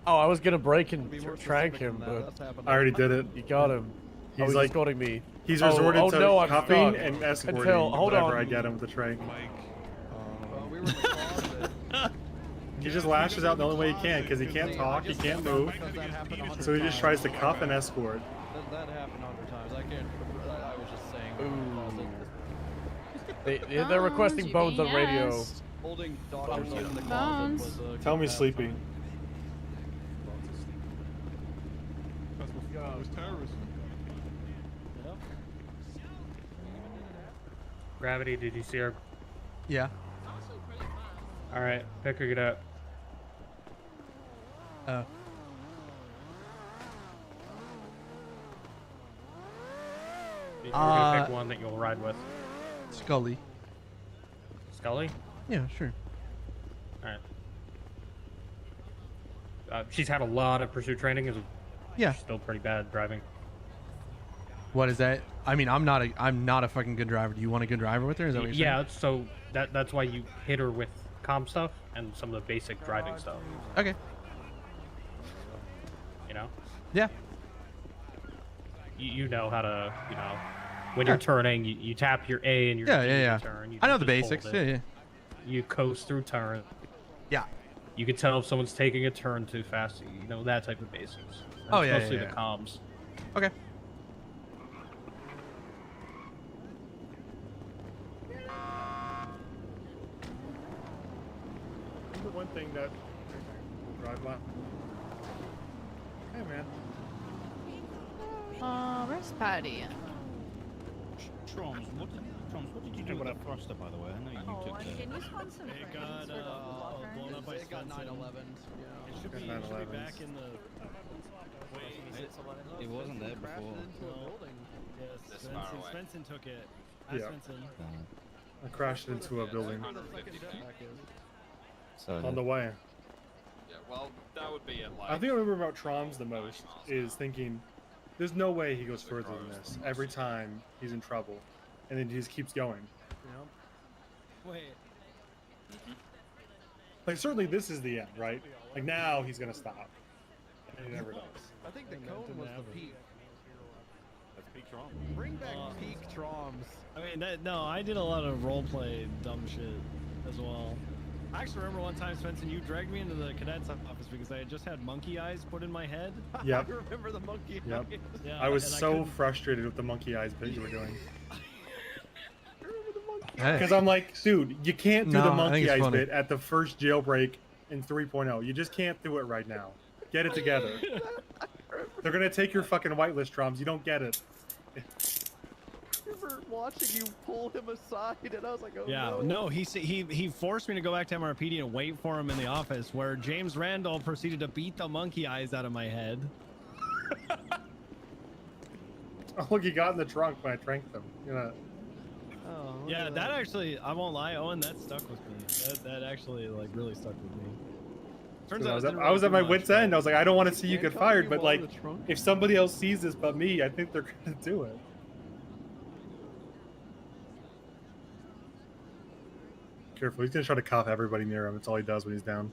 Oh, I was gonna break and Be more trank specific him, than that. but That's happened I already did it. you got him. He's like escorting me. He's Oh, resorted oh, to no, I'm cuffing stuck. and escorting Hold whenever on. I get him with the trank. Well, we were in the closet. He just lashes out the only way he can because he can't talk, he can't move. So he just tries to cuff and escort. That happened 100 times. I can't. I was just saying. They're requesting bones on radio. Holding doctors up in the closet Bones. was a Tell me good sleepy. pastime. It was terrorism. Gravity, did you see her? Yeah. All right, pick her, get up. You're gonna pick one that you'll ride with. Scully. Scully? Yeah, sure. All right. She's had a lot of pursuit training. Yeah. She's still pretty bad at driving. What is that? I mean, I'm not a fucking good driver. Do you want a good driver with her? Is that what you're Yeah, so that's why you hit her with comm stuff and some of the basic driving stuff. saying? Okay. You know? Yeah. You know how to, when you're turning, you tap your A and your Yeah, G yeah, to yeah. turn. You I know just the hold basics. it. Yeah, yeah. You coast through turn. Yeah. You can tell if someone's taking a turn too fast. You know, that type of basics. Oh, It's yeah, mostly yeah, the comms. Okay. The one thing that drive by. Hey man. Where's Patty? Troms, what did you do with that thruster, by the way? I know you took the... Can you spawn some It frames got for the blown up by It got 9/11. It should be, 9/11s. back in the. It wasn't there before. Yes, This Svensson, far away. Svensson took it. Yeah. Svensson. I crashed into a building 150 feet. So, on the way. Yeah, well, that would be at like. I think I remember about Troms the most is thinking, there's no way he goes further than this every time he's in trouble, and then he just keeps going. Wait. Like certainly this is the end, right? Like now he's gonna stop, and he never does. I think the cone was the peak. That's peak Trom. Bring back peak Troms. I mean, no, I did a lot of roleplay dumb shit as well. I actually remember one time, Svensson, you dragged me into the cadet's office because I had just had monkey eyes put in my head. Yep. I remember the monkey Yep. eyes. Yeah, I was and so couldn't- frustrated with the monkey eyes bit you were doing. Hey. Because I'm like, dude, you can't do No, the I think monkey it's eyes funny. bit at the first jailbreak in 3.0. You just can't do it right now. Get it together. They're gonna take your fucking whitelist, Troms. You don't get it. I remember watching you pull him aside, and I was like, oh Yeah, no, he forced me to go back to MRPD and wait for him in the office, where James Randall proceeded to beat the monkey eyes out of my head. Oh, look, he got in the trunk when I tranked them. You know. Oh, Yeah, that actually, I won't lie, Owen, that stuck with me. That actually, like, really stuck with me. Turns out I was at my wit's end. I was like, I don't want to see you get fired, but like, trunk. if somebody else sees this but me, I think they're gonna do it. Careful, he's gonna try to cuff everybody near him. That's all he does when he's down.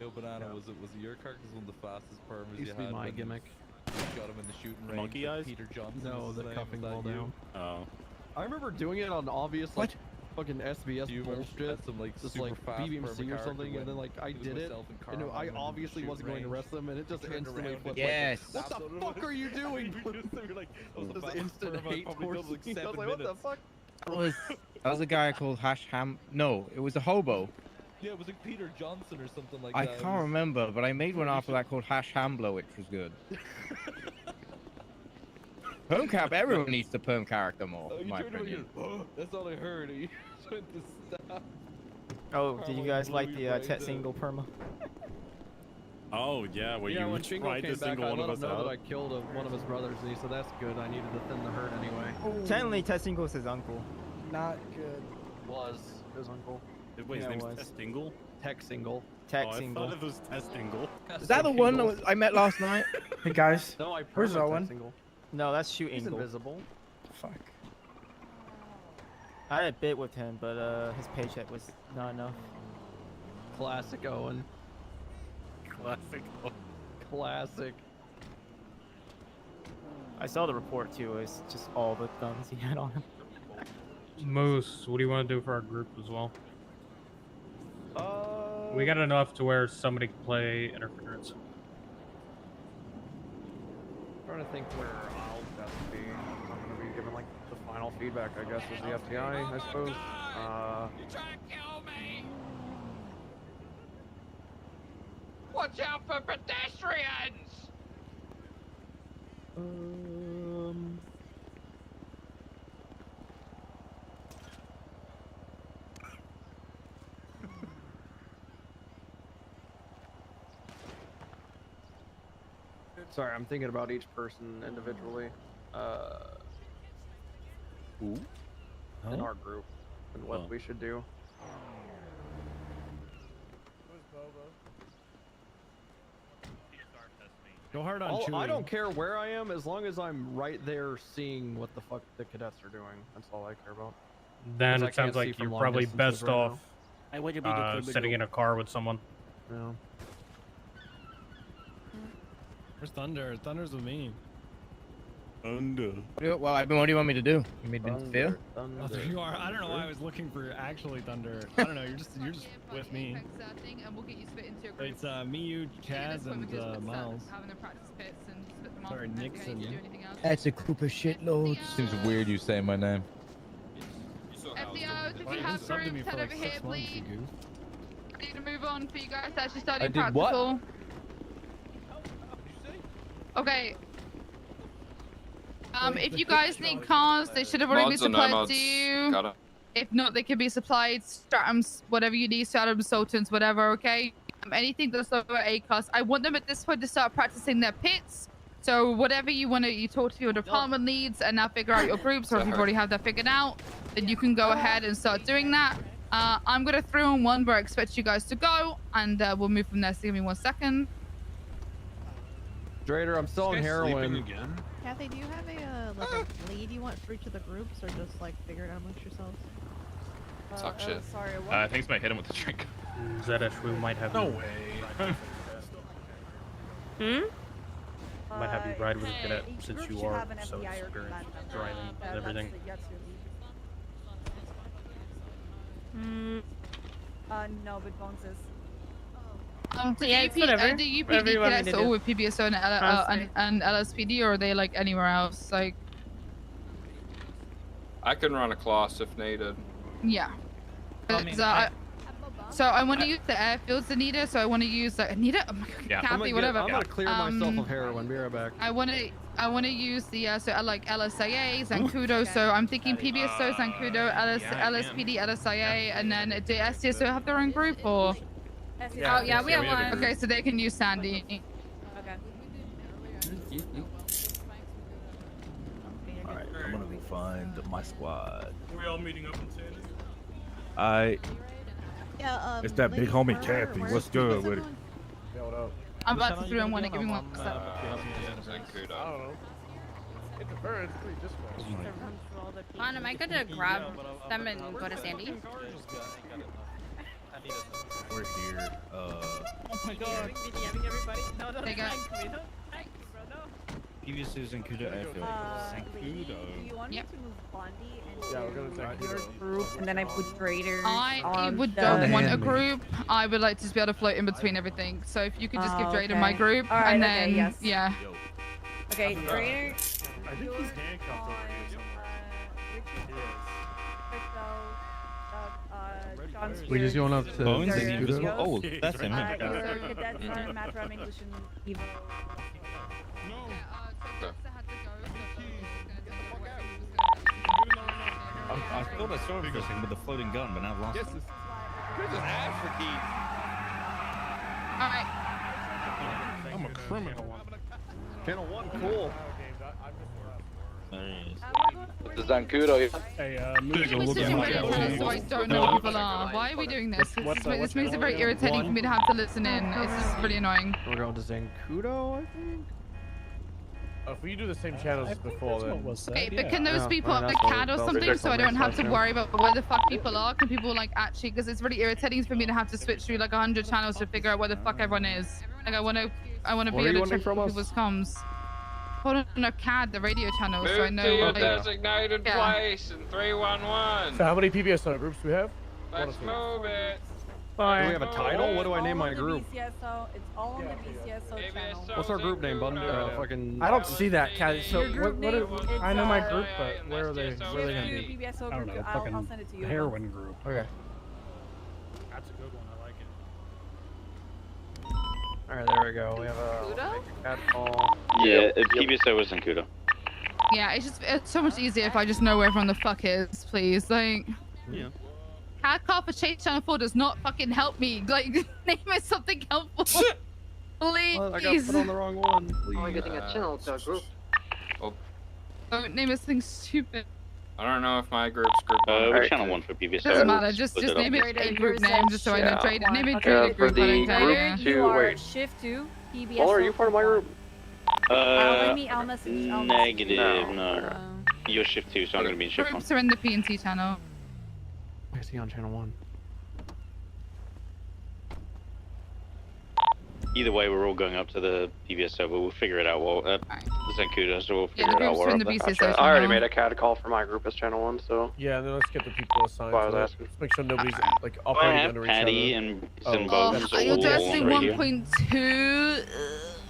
Yo, Banana, was it your car? Because one of the fastest permers Used you to be had my when gimmick. you got him in the shooting range. Monkey with eyes? Peter Johnson. No, was the his name, cuffing was that wall you? down. Oh. I remember doing it on obvious like fucking SBS You remember bullshit, had some, like, just super like fast BBMC perma or character something, and then when like I it was did it, myself and and Carl I in the obviously shooting wasn't going to range. arrest them, and it just Turned instantly around flipped. Yes. Like, what the fuck are you doing? like, Just instant hate towards me. I was like, what the fuck? That was a guy called Hash Ham. No, it was a hobo. Yeah, it was like Peter Johnson or something like I that. It can't was- remember, but I made one after that called Hash Hamblo, which was good. Perm cap, everyone needs to perm character more, Oh, in you my turned around and opinion. you- that's all I heard. He went to stop. Oh, did you guys like the Tet single perma? Oh yeah, well Yeah, you when Shingo tried came to back, single I one let of him us know that I out. killed one of his brothers, and he said that's good. I needed to thin the herd anyway. Technically, Tet single is his uncle. Not good. Was his uncle. Wait, his Yeah, it name's was. Testingle? Tech single. Tech Oh, I single. thought it was Testingle. Is that the one that I met last night? Hey guys, No, I where's perma Owen? Tech single. No, that's shoot He's angle. invisible. Fuck. I had a bit with him, but his paycheck was not enough. Classic Owen. Classic. Classic. I saw the report too. It's just all the guns he had on him. Moose, what do you want to do for our group as well? We got enough to where somebody can play interference. Trying to think where I'll best be. I'm gonna be giving like the final feedback, I guess, as the FTI, I suppose. You're trying to kill me! Watch out for pedestrians! Sorry, I'm thinking about each person individually. Who? In our group, and what we should do. Go hard on Chewie. I don't care where I am as long as I'm right there seeing what the fuck the cadets are doing. That's all I care about. Then 'Cause I it sounds can't see like from you're long probably distances best right off now. sitting in a car with someone. Yeah. Where's Thunder? Thunder's with me. Thunder. Well, what do you want me to do? You made me feel? Oh, there you are. I don't know why I was looking for actually Thunder. I don't know. You're just with me. It's me, you, Chaz, and Miles. Sorry, Nixon. That's a group of shitloads. Seems weird you say my name. FDOs, if you have groups, head over here, please. I need to move on for you guys to actually study I did what? practical. Okay. If you guys need cars, they should have already been Mods or no supplied mods? to you. Got it. If not, they can be supplied. Stratums, whatever you need, stratum sultans, whatever, okay? Anything that's over A class. I want them at this point to start practicing their pits. So whatever you want to, you talk to your department leads and now figure out your groups, or if you've already have that figured out, then you can go ahead and start doing that. I'm going to throw in one where I expect you guys to go, and we'll move from there. So give me 1 second. Drader, I'm still on heroin. Again? Kathy, do you have a like a lead you want for each of the groups, or just like figure it out amongst yourselves? Talk shit. Sorry, what? I think it's gonna hit him with the drink. Zedish, we might have No you. way. Might have you ride with a cadet Each since group you should are have an so FBI or experienced command with member. driving and everything. That's no, but Bones is. So Yeah, it's whatever. the Whatever UPD you want me cadets to all do. with PBSO and LSPD, or are they like anywhere else? Like, I can run a class if needed. yeah. So I want to use the airfields, Anita. So I want to use like Anita, oh my God, Yeah. Kathy, whatever. I'm gonna clear myself of heroin. Be right back. I want to use the so like LSIA, Zancudo. So I'm thinking PBSO, Zancudo, LSPD, LSIA, and then do STSO have their own group or? Yeah. Oh yeah, we have one. Okay, so they can use Sandy. Okay. Alright, I'm gonna go find my squad. Are we all meeting up in Sandy? Alright. Yeah, It's that big homie Kathy. What's good with it? I'm about to 3 on 1. Give me 1 sec. Zancudo. I don't know. Interference, pretty dismal. Juan, am I good to grab them and go to Sandy? We're here. Oh my god. There you go. Previous is Zancudo Airfield. Do you want me to move Bondi and Yeah, we're gonna your group, and then I put Drader I on would the... don't want a group. I would like to just be able to float in between everything. So if you could just give Drader my group, All right, and okay, then yes. yeah. Okay, Drader. I think he's handcuffed over here somewhere. We just going up to Bones is Zancudo? invisible. Oh, that's him. Cadets are Matt Ram, English, and Evo. I thought I saw him fishing with the floating gun, but now I've lost it. Who's an ass for keys? Alright. I'm a criminal. Channel 1, cool. The Zancudo. Hey, So I don't know what people are. Why are we doing this? This makes it very irritating for me to have to listen in. It's just really annoying. We're going to Zancudo, I think. If we do the same channels as before, then. Okay, but can those be put up the CAD or something so I don't have to worry about where the fuck people are? Can people like actually, because it's really irritating for me to have to switch through like 100 channels to figure out where the fuck everyone is. Like I want to I want to What be are you able to wanting check from us? people's comms. Hold on a CAD, the radio channel, so I Move know. to your Like, designated Yeah. place in 311. So how many PBSO groups do we have? Let's move it. Do we have a title? What do I name my group? BCSO. It's all on the BCSO channel. What's our group name, bud? Fucking. I don't see that, Cat. So Your group what? name, I know my it's, group, but where are they? Where are they gonna Your be? BBSO I don't group. know. I'll Fucking send it to you. heroin group. Okay. That's a good one. I like it. All right, there we go. We have a cat call. Yeah, PBSO was in Kudo. yeah, it's so much easier if I just know where everyone the fuck is, please. Like, Yeah. CAD call for Chase Channel 4 does not fucking help me. Like, name it something helpful. Please. Well, I got put on the wrong one. Please. Only getting a channel to a group. Don't name this thing stupid. I don't know if my group's group. We're channel 1 for PBSO. Doesn't matter. Just Split it name up. it a group name, just so I know. Trade. Name it Okay, trade for group. the I don't group care. you are shift 2 PBSO. Paul, are you part of my group? I'll message. Negative, no. You're shift 2, so I'm gonna be in shift 1. Groups are in the P&T channel. I see on channel 1. Either way, we're all going up to the PBSO, but we'll figure it out. Well, the Zancudo, so we'll Yeah, figure the it out. groups We're are in up the there. BCSO I already channel. made a cat call for my group as channel 1, so. Yeah, then let's get the people assigned. Why I was to it. asking. Let's make sure nobody's like I operating have under Patty each other. and Oh, Bones that's all You're on addressing the radio. 1.2.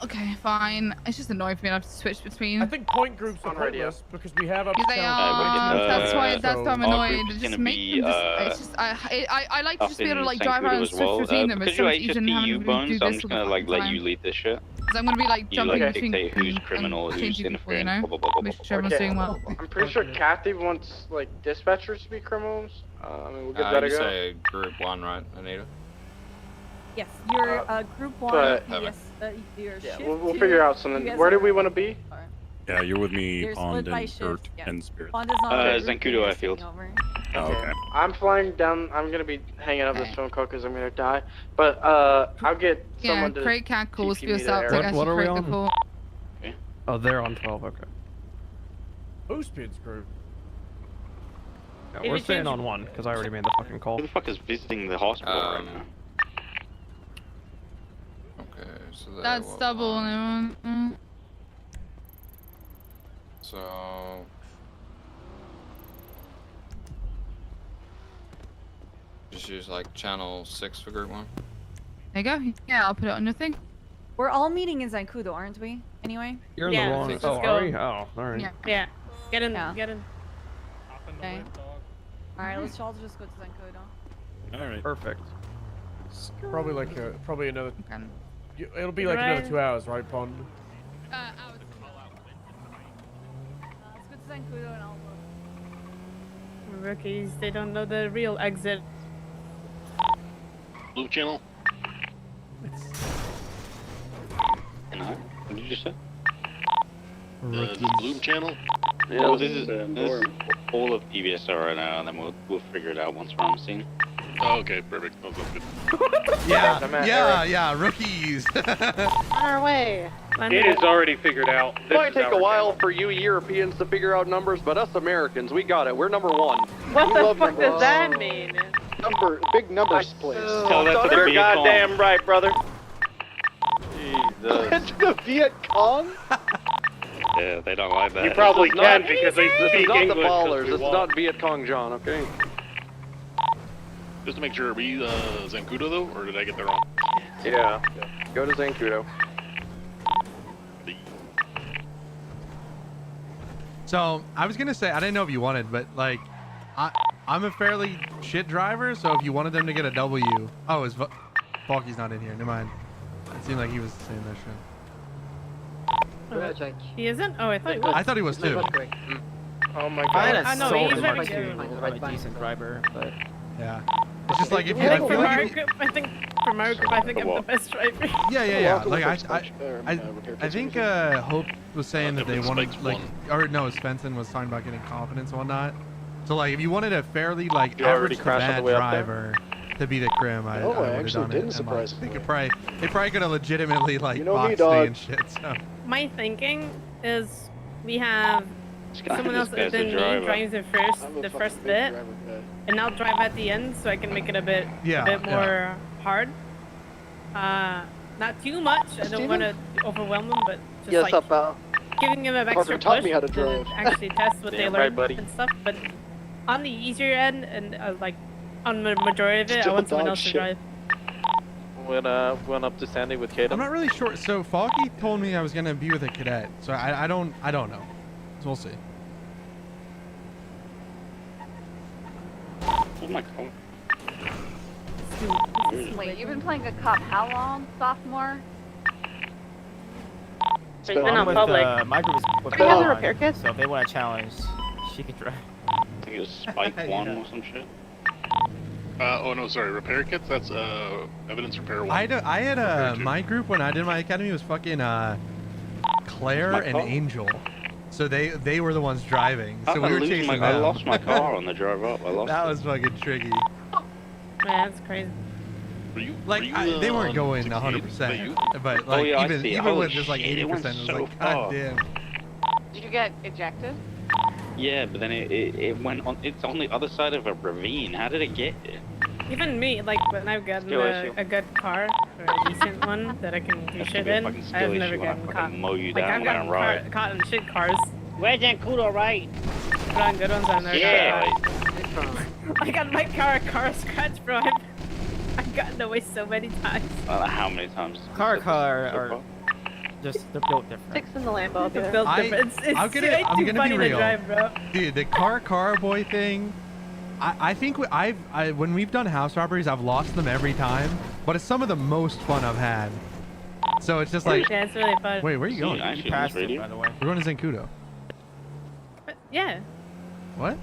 Okay, fine. It's just annoying for me to have to switch between. I think point groups are On radio. pointless because we have up to Because they channel are. two. That's why I'm our annoyed. group's Just gonna make be, them just. It's just. I like to up just be able to in like drive Zancudo around and as switch well. between them. It's Because so you're much easier than having HSPU to do Bones, this I'm all just the gonna fucking let time. you lead this shit. Because I'm gonna be like You jumping like between dictate who's and criminal, who's changing people, you interfering. know. Blah, blah, blah, Make blah, sure blah, everyone's blah. doing well. I'm pretty sure Kathy wants like dispatchers to be criminals. I mean, we'll give that a You go. say group 1, right, Anita? Yes, you're group 1. but- Yes, you're Yeah, shift we'll 2, figure out something. PBSO. Where do we want to be? Yeah, you're with me, You're Pond split by and shift, Dirt yeah. and Spirit. Pond is on the group, Zancudo you're airfield. taking over. Oh, okay. I'm flying down. I'm gonna be hanging up this phone call because I'm gonna die. But I'll get Yeah, someone to. create cat calls for TP me yourself. there. Like, I What should are we create the on? call. Oh, they're on 12. Okay. Who's Speed's group? Yeah, Did we're we staying change- on 1 because I already made the fucking call. Who the fuck is visiting the hospital right now? Okay, so That's double. Mm. So. Just use like channel 6 for group 1. There you go. Yeah, I'll put it on your thing. We're all meeting in Zancudo, aren't we? Anyway. You're in the wrong. let's Oh, go. are we? Oh, all right. Yeah. Yeah. Get in. Yeah. Get in. Okay. All right, let's all just go to Zancudo. All right. Perfect. Probably like probably another. Okay. It'll be like another 2 hours, right, Pond? Let's go to Zancudo and I'll look. Rookies, they don't know the real exit. Blue channel? And what did you say? The Bloom channel? Yeah, Well, this is all of PBSO right now, and then we'll figure it out once we're on the scene. Oh, okay, perfect. Oh, that's good. Yeah, rookies. On our way. It is already figured out. It might take a while for you Europeans to figure out numbers, but us Americans, we got it. We're number 1. What We the love fuck numbers. does that mean? Big numbers, please. Tell that to the You're Viet Cong. goddamn right, brother. Jesus. It's the Viet Cong? Yeah, they don't like that. You probably This is can not- because they This speak is not English. the 'cause Ballers. we It's won. not Viet Cong John, okay? Just to make sure, are we Zancudo though, or did I get that wrong? Yeah. Go to Zancudo. So I was gonna say I didn't know if you wanted, but like, I'm a fairly shit driver. So if you wanted them to get a W, oh, is Falky's not in here? Never mind. It seemed like he was saying that shit. He isn't? Oh, I thought he was. I thought he was too. Oh my Mine god. is I know, so he's very much good. I'm a decent driver, but Yeah. It's just like if you. I I think feel from like our if you- group, I think from our group, I think I'm the best driver. Yeah. Like I think Hope was saying that they wanted like, or no, Svensson was talking about getting confidence and whatnot. So like, if you wanted a fairly like You already average to crashed on bad the way up there? driver to be the crim, I would have actually done didn't it. surprise And, like, me. they probably could have legitimately like You know me, boxed me dog. and shit. So My thinking is we have someone else this guy's than a me driver. drives the first bit, and I'll drive at the end so I can make it a bit Yeah, more hard. not too much. I don't Steven? want to overwhelm them, but just Yes, like up, pal. giving them an extra Parker taught push me how to to drive. actually test what they Damn right, learned buddy. and stuff. But on the easier end, and like on the majority of it, I Still want someone dog else to shit. drive. Went up to Sandy with Kaden. I'm not really sure. So Foggy told me I was gonna be with a cadet, so I don't know. So we'll see. Oh my god. Wait, you've been playing a cop how long, sophomore? So you've been on public. My group is with Do you have the Dawn, repair kit? So if they want to challenge, she could drive. I think it was Spike 1 or some shit. Oh no, sorry, repair kits? That's evidence repair 1. I had my group when I did my academy was fucking Claire My and car? Angel, so they were the ones driving. So we were chasing them. I lost my car on the drive up. I lost That it. was fucking tricky. Man, that's crazy. They weren't going 100%, but like Oh, yeah, I even see. even Holy with just like shit, it 80%, went it was so like, far. god damn. Did you get ejected? Yeah, but then it went on. It's on the other side of a ravine. How did it get here? Even me, like when I've gotten Skill issue. a good car or a decent one that I can do That's shit gonna in, be a fucking I've skill never issue when I gotten fucking caught. mow you Like down I've when I gotten ride. caught in shit cars. Where's Zancudo, right? Put on good ones on there. Yeah. I got my car scratched, bro. I've gotten away so many times. I don't know how many times. Car are just they're built different. Six in the Lambo. They're built different. It's I'm too gonna be funny to real. drive, bro. Dude, the car boy thing. I think when we've done house robberies, I've lost them every time, but it's some of the most fun I've had. So it's just like, Yeah, it's really fun. wait, where are you going? You passed it, by the way. We're going to Zancudo. Yeah. What?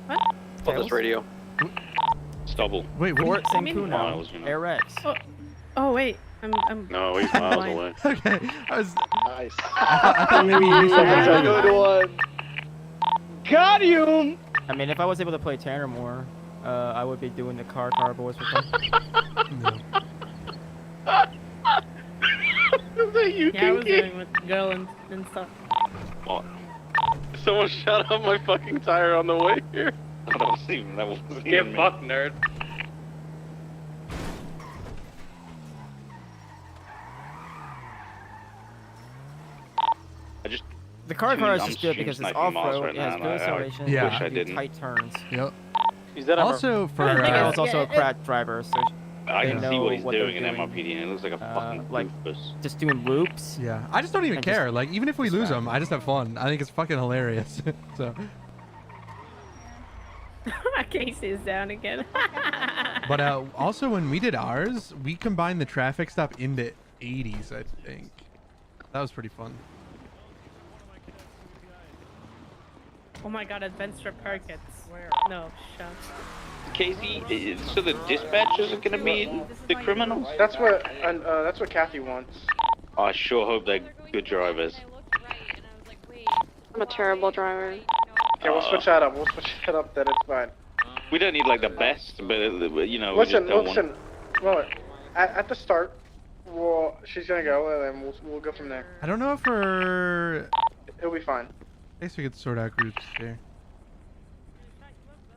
What? Fuck this radio. Stubble. Wait, what? Fort do you mean? Zancudo, Air Rex. Oh wait, I'm. No, he's I'm miles blind. away. Okay, I was. Nice. I thought maybe you knew something. That's a about good that. one. Got him! I mean, if I was able to play Tanner more, I would be doing the car boys with them. You Yeah, I was doing with the girl and stuff. Oh. Someone shot out my fucking tire on the way here. That wasn't even Get me. fucked, nerd. I just. The car I'm is just good because it's sniping Miles off-road, right it has now, good and I acceleration, Yeah. wish I do didn't. tight turns. Yep. Is that Also for Tanner is Yeah, also a it- crack driver, so I they can see know what he's what they're doing in doing. MRPD, and it looks like a fucking like goofus. just doing loops. yeah, I just don't even And just care. Like even if we lose distract them, I just have fun. I think it's fucking hilarious. So, My case is down again. but also when we did ours, we combined the traffic stop into 80s. I think that was pretty fun. Oh my god, advanced repair kits. No, shut. Casey, so the dispatchers are gonna be the criminals? That's what Kathy wants. I sure hope they're good drivers. I'm a terrible driver. Okay, we'll switch that up. We'll switch that up. Then it's fine. We don't need like the best, but you know, we Listen, just don't listen. Well, at the start, she's gonna go, and then we'll go from there. I don't know if we're. It'll be fine. I guess we could sort out groups here.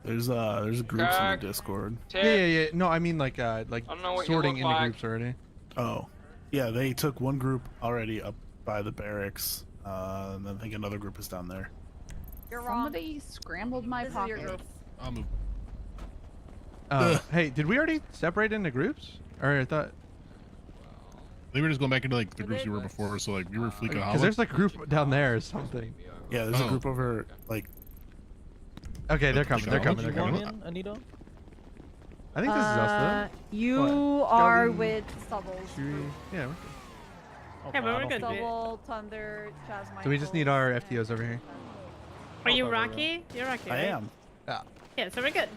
There's groups in the Discord. Yeah. No, I mean like know what you sorting look into like. groups already. Oh, yeah, they took one group already up by the barracks, and then I think another group is down there. You're wrong. Somebody scrambled my pocket. I'll move. Hey, did we already separate into groups? Or I thought. They were just going back into like the groups we were before, so like we were fleeking Because there's like a group down there or something. Yeah, there's a group over like. Okay, they're coming. They're coming. They're coming. Anita? I think this is us You What? are Scouting? with Stubbles. though. Yeah. Yeah, but we're good. Stubble, Thunder, Chaz, So we just need our FTOs over here. Are you Rocky? You're Rocky, I right? am. Yeah. Yeah, so we're good.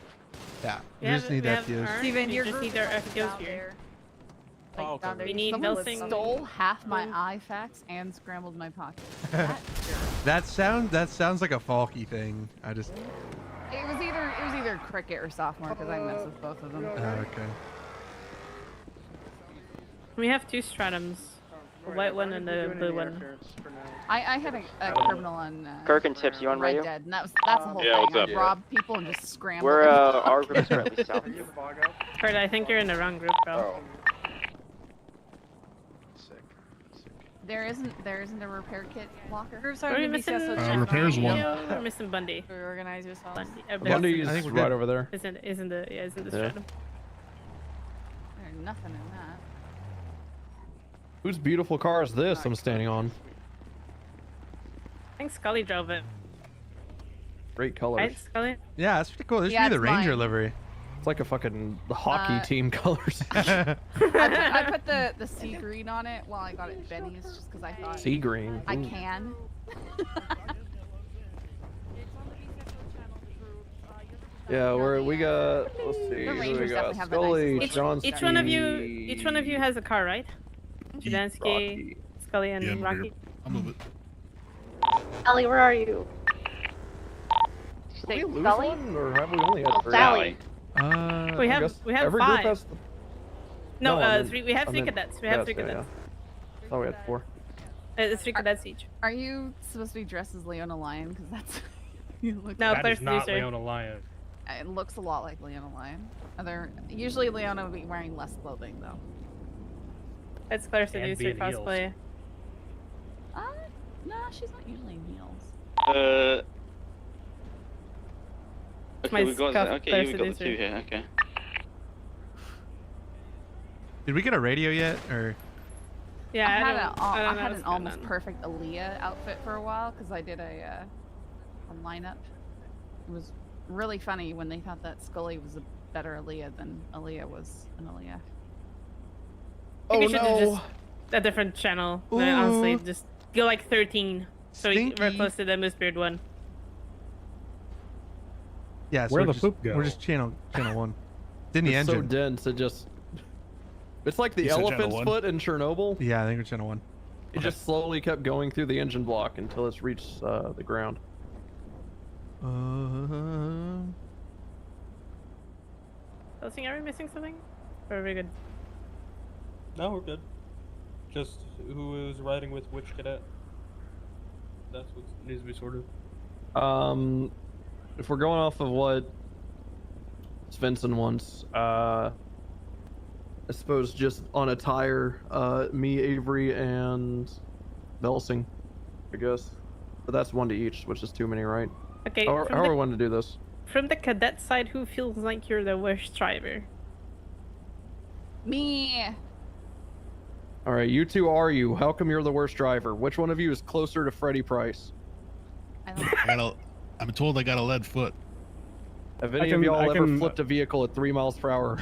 Yeah. We We have- just need we have FTOs. ours, Steven, we your just group need our is FTOs down here. there. Like, down there. We need Someone Milsing. stole half my IFAX and scrambled my pocket. That sounds like a Falky thing. I just. It was either cricket or sophomore because I messed with both of them. Okay. We have two stratums. A white one and a blue one. I had a criminal on Kirk and Tips, you on Red radio? Dead, and that's the whole Yeah, thing. what's up? I robbed people and just scrambled. We're them. our groups are at least south of you. Kurt, I think you're in the wrong group, bro. Oh. Kurt, I think you're in the wrong group, bro. I think this is us though. Kurt, I think you're in the wrong group, bro. Oh. There isn't a repair kit locker. Are we missing? repairs one. We're missing Bundy. Reorganize yourselves. Bundy's I think we're right good. over there. Isn't the Yeah. stratum? There's nothing in that. Whose beautiful car is this I'm standing on? I think Scully drove it. Great colors. Right, Scully? Yeah, that's pretty cool. This Yeah, should be the it's Ranger mine. livery. It's like a fucking hockey team colors. I put the sea green on it while I got it at Benny's just because I thought Sea green. I Ooh. can. Yeah, we got. Let's see. The Who do we Rangers got? definitely have the Scully, nicest John. Each one of you has a car, right? Judansky, Scully, and Yeah, I'm Rocky. here. I'll move it. Ellie, where are you? Did we lose Scully? one, or have we only had three? Sally. We I have guess five. every group has. No, I meant- three. We have I three meant cadets. We have three cadets, cadets. yeah. Oh, we had 4. It's 3 cadets each. Are you supposed to be dressed as Leona Lion? Because that's you look. No, That Claire's is not producer. Leona Lion. It looks a lot like Leona Lion. Usually Leona would be wearing less clothing though. It's Claire's And producer be in heels. cosplay. No, she's not usually in heels. Okay, My we got scuff okay, Claire we got the seducer. 2 here. Okay. Did we get a radio yet, or? Yeah, I had, I don't know an what's going almost on. perfect Aaliyah outfit for a while because I did a lineup. It was really funny when they thought that Scully was a better Aaliyah than Aaliyah was an Aaliyah. I think Oh we should do no! just a different channel. Honestly, Ooh. just go like 13, so we're Stinky. close to the Moosebeard one. Yeah, so Where'd we're the just, poop go? We're just channel 1. It's in the It's so engine. dense, it just. It's like the You said channel elephant's 1? foot in Chernobyl. Yeah, I think we're channel 1. It just slowly kept going through the engine block until it's reached the ground. Are we missing something? Or are we good? No, we're good. Just who is riding with which cadet. That's what needs to be sorted. If we're going off of what Svensson wants, I suppose just on a tire, me, Avery, and Belsing, I guess. But that's 1 to each, which is too many, right? Okay. How are we wanting to do this? From the cadet side, who feels like you're the worst driver? Me. All right, you two are you? How come you're the worst driver? Which one of you is closer to Freddie Price? I'm told I got a lead foot. Have any of y'all ever flipped a vehicle at 3 miles per hour?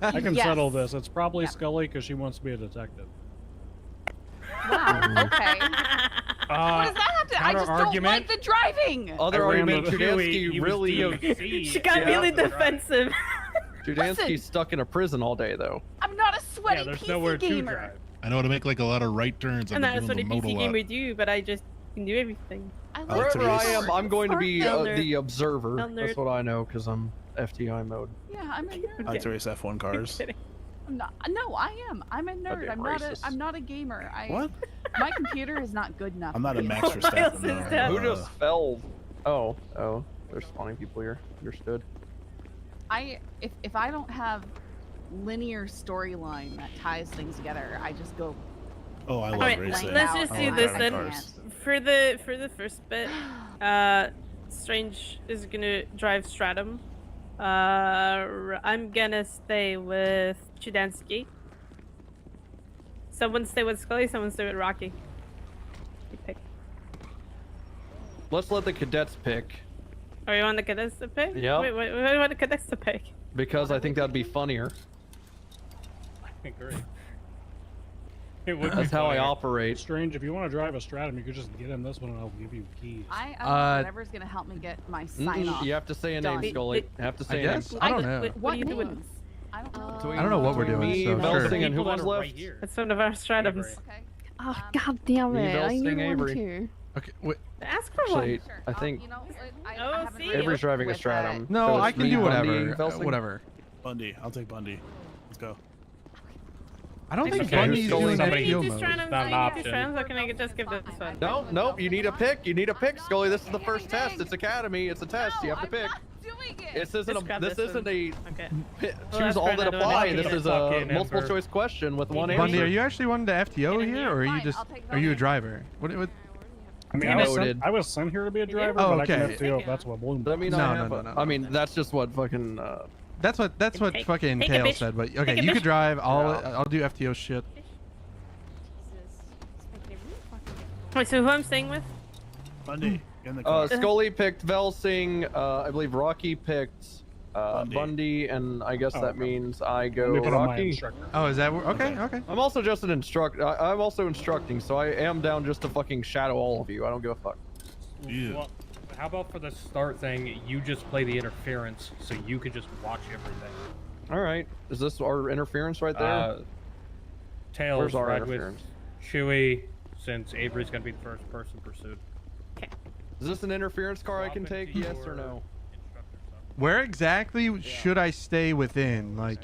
I can Yes. settle this. It's probably Scully because she wants to be a detective. Wow. Okay. What does that have to? I just don't like the driving. Other argument, Huey, he was Judansky. DOC. She got really defensive. Judansky's stuck in a prison all day, though. I'm not a sweaty there's PC nowhere to gamer. drive. I know how to make like a lot of right turns. And I've that's been what a doing the PC motor gamer lot. do, but I just can do everything. I like Wherever I to am, I'm going to be Smart nerd. the observer. Nerd. That's what I know, because I'm FTI mode. Yeah, I'm a nerd. I like to race F1 cars. I'm not. No, I am. I'm a nerd. Goddamn I'm not racist. I'm not a gamer. What? My computer is not good enough. I'm not to a be Max nerd. Verstappen. though. Who just fell? Oh, there's spawning people here. Understood. If I don't have linear storyline that ties things together, I just go. Oh, I love Alright, racing. let's just I do love this driving then. cars. For the first bit, Strange is gonna drive Stratum. I'm gonna stay with Chudansky. Someone stay with Scully, someone stay with Rocky. You pick. Let's let the cadets pick, Or you want the cadets to pick? Yep. Wait, what do you want the cadets to pick? because I think that'd be funnier. I agree. It would That's be how I funnier. operate. Strange, if you want to drive a Stratum, you could just get him this one and I'll give you keys. I whatever's gonna help me get my sign off. You have to say a name, done. Scully. Have to say a name. guess. I don't know. What are you doing? names? I don't know. Between- I don't know what we're between doing, Me, so Belsing, sure. and who People was that are left? right here. It's one of our Stratums. Okay. Oh, god damn Me, it. I Belsing, need one Avery. too. Okay, wait. Ask for Actually, one. Sure. I think You know, I Oh, haven't see? really Avery's driving a with, Stratum. No, so I it's can me, do Bundy, whatever. Belsing. Whatever. Bundy. I'll take Bundy. Let's go. I don't think Okay, Bundy's Scully. doing Somebody- FTO Two mode. Stratums, Not an I need two option. Stratums, or can I just give this one? No, you need a pick. You need a pick, Scully. This is the first test. It's Academy. It's a test. You have to pick. doing it. This isn't Just grab this this isn't one. a Okay. choose all that apply. This is a multiple choice question with one Bundy, answer. are you actually wanting to FTO here, or are you just are you a driver? What? I mean, I was sent here to be a driver, Oh, but I can okay. FTO if that's what Bloom. I mean, I mean, that's just what fucking. That's what fucking take a Kale bitch. said. But Take okay, a you bitch. could drive. I'll do FTO shit. Wait, so who I'm staying with? Bundy, get in the car. Scully picked Velsing. I believe Rocky picked Bundy, and I guess that means I go Let me put on my Rocky. instructor. Oh, is that okay? Okay. I'm also just an instructor. I'm also instructing, so I am down just to fucking shadow all of you. I don't give a fuck. Well, how about for the start thing, you just play the interference, so you can just watch everything. All right. Is this our interference right there? Tails Where's our ride interference? with Chewie, since Avery's gonna be the first person pursued. Is this an interference car I can take? Yes or no? Where exactly should I stay within? Like,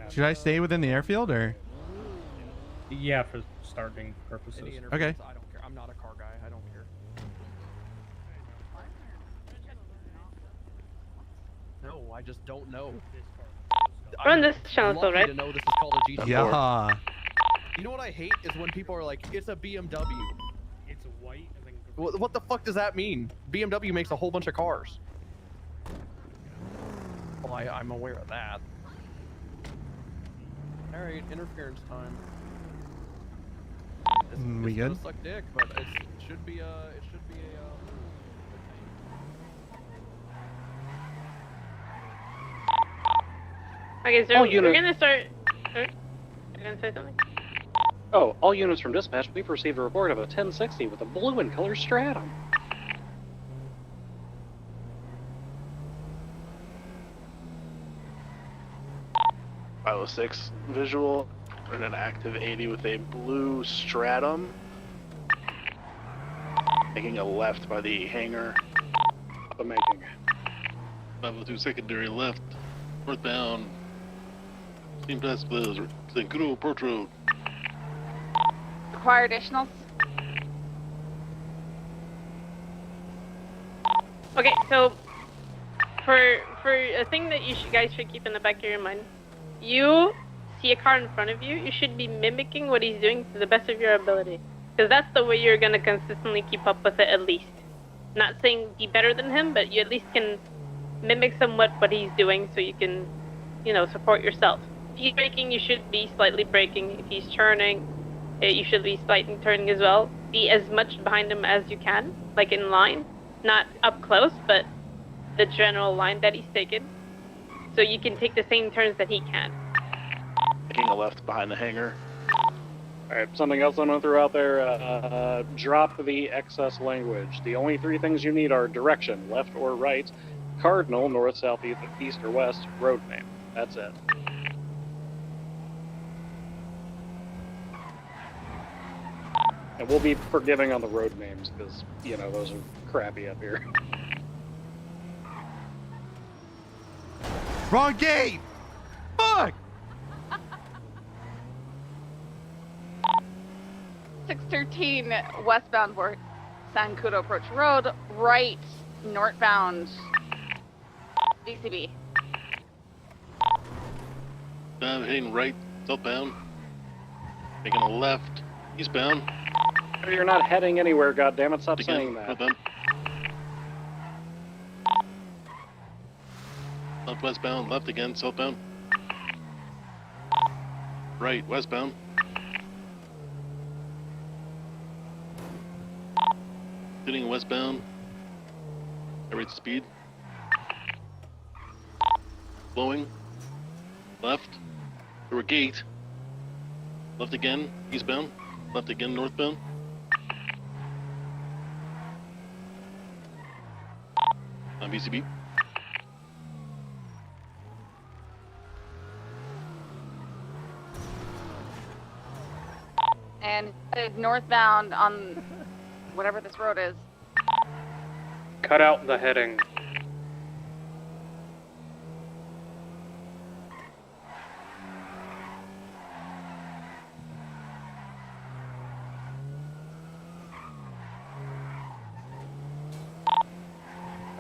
should I stay within the airfield or? Yeah, for starting purposes. Okay. I don't care. I'm not a car guy. I don't care. No, I just don't know. We're on this channel I'm still, lucky right? to know this is called a GT4. Yeah. You know what I hate is when people are like, it's a BMW. It's white and then. What the fuck does that mean? BMW makes a whole bunch of cars. Well, I'm aware of that. All right, interference time. We good? Suck dick, but it should be a. Okay, so Oh, we're gonna start. You're gonna say something? Oh, all units from dispatch, we've received a report of a 1060 with a blue and color stratum. Pilot 6 visual and an active 80 with a blue stratum. Making a left by the hangar. Up a making. 502 secondary left, northbound. Team Pass Blaze, Zancudo Approach Road. Require additionals. Okay, so for a thing that you guys should keep in the back of your mind, you see a car in front of you, you should be mimicking what he's doing to the best of your ability, because that's the way you're gonna consistently keep up with it at least. Not saying be better than him, but you at least can mimic somewhat what he's doing, so you can, you know, support yourself. If he's braking, you should be slightly braking. If he's turning, you should be slightly turning as well. Be as much behind him as you can, like in line. Not up close, but the general line that he's taken. So you can take the same turns that he can. Making a left behind the hangar. Alright, something else I'm gonna throw out there, drop the excess language. The only three things you need are direction, left or right, cardinal, north, south, east, or west, road name. That's it. And we'll be forgiving on the road names, because, you know, those are crappy up here. Wrong gate! Fuck! 613 westbound San Cudo Approach Road, right northbound VCB. Heading right, southbound. Making a left, eastbound. You're not heading anywhere, goddammit, stop Again, saying that. northbound. Southwestbound, left again, southbound. Right, westbound. Sitting westbound. At rate speed. Flowing. Left. Through a gate. Left again, eastbound. Left again, northbound. On VCB. And headed northbound on whatever this road is. Cut out the heading.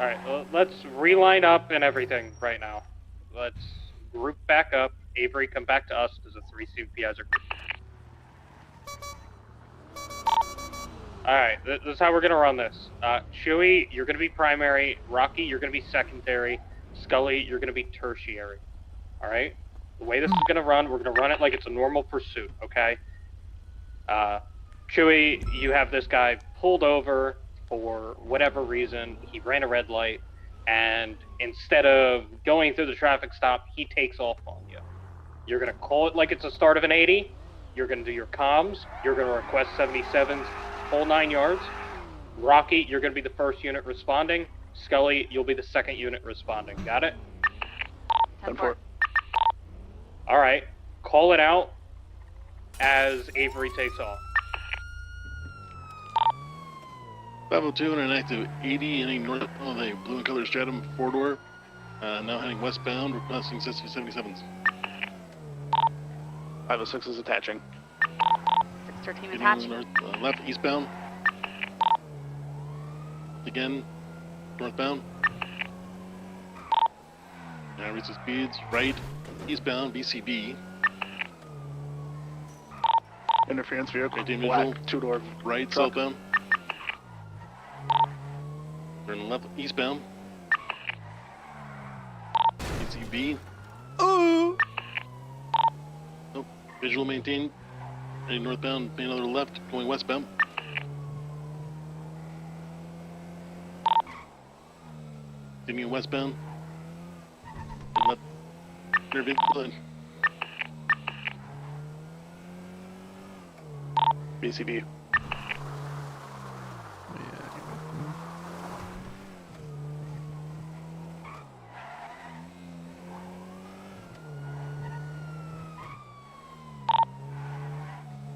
Alright, well, let's reline up and everything right now. Let's group back up. Avery, come back to us as a 3 CPI as a group. Alright, this is how we're gonna run this. Chewie, you're gonna be primary. Rocky, you're gonna be secondary. Scully, you're gonna be tertiary. Alright? The way this is gonna run, we're gonna run it like it's a normal pursuit, okay? Chewie, you have this guy pulled over for whatever reason. He ran a red light, and instead of going through the traffic stop, he takes off on you. You're gonna call it like it's the start of an 80. You're gonna do your comms. You're gonna request 77's whole 9 yards. Rocky, you're gonna be the first unit responding. Scully, you'll be the second unit responding. Got it? 10-4. All right. Call it out as Avery takes off. 502 and an active 80 heading north of a blue and colored Stratum 4-door. Now heading westbound, requesting 77s. 506 is attaching. 613 Heading attaching. North, left, eastbound. Again, northbound. Now reaches speeds, right, eastbound, BCB. Interference vehicle, black, 2-door. Right, truck. Southbound. Turn left, eastbound. BCB. Oh! Nope, visual maintained. Heading northbound, main other left, going westbound. Continuing westbound. Left. Rear vehicle. BCB.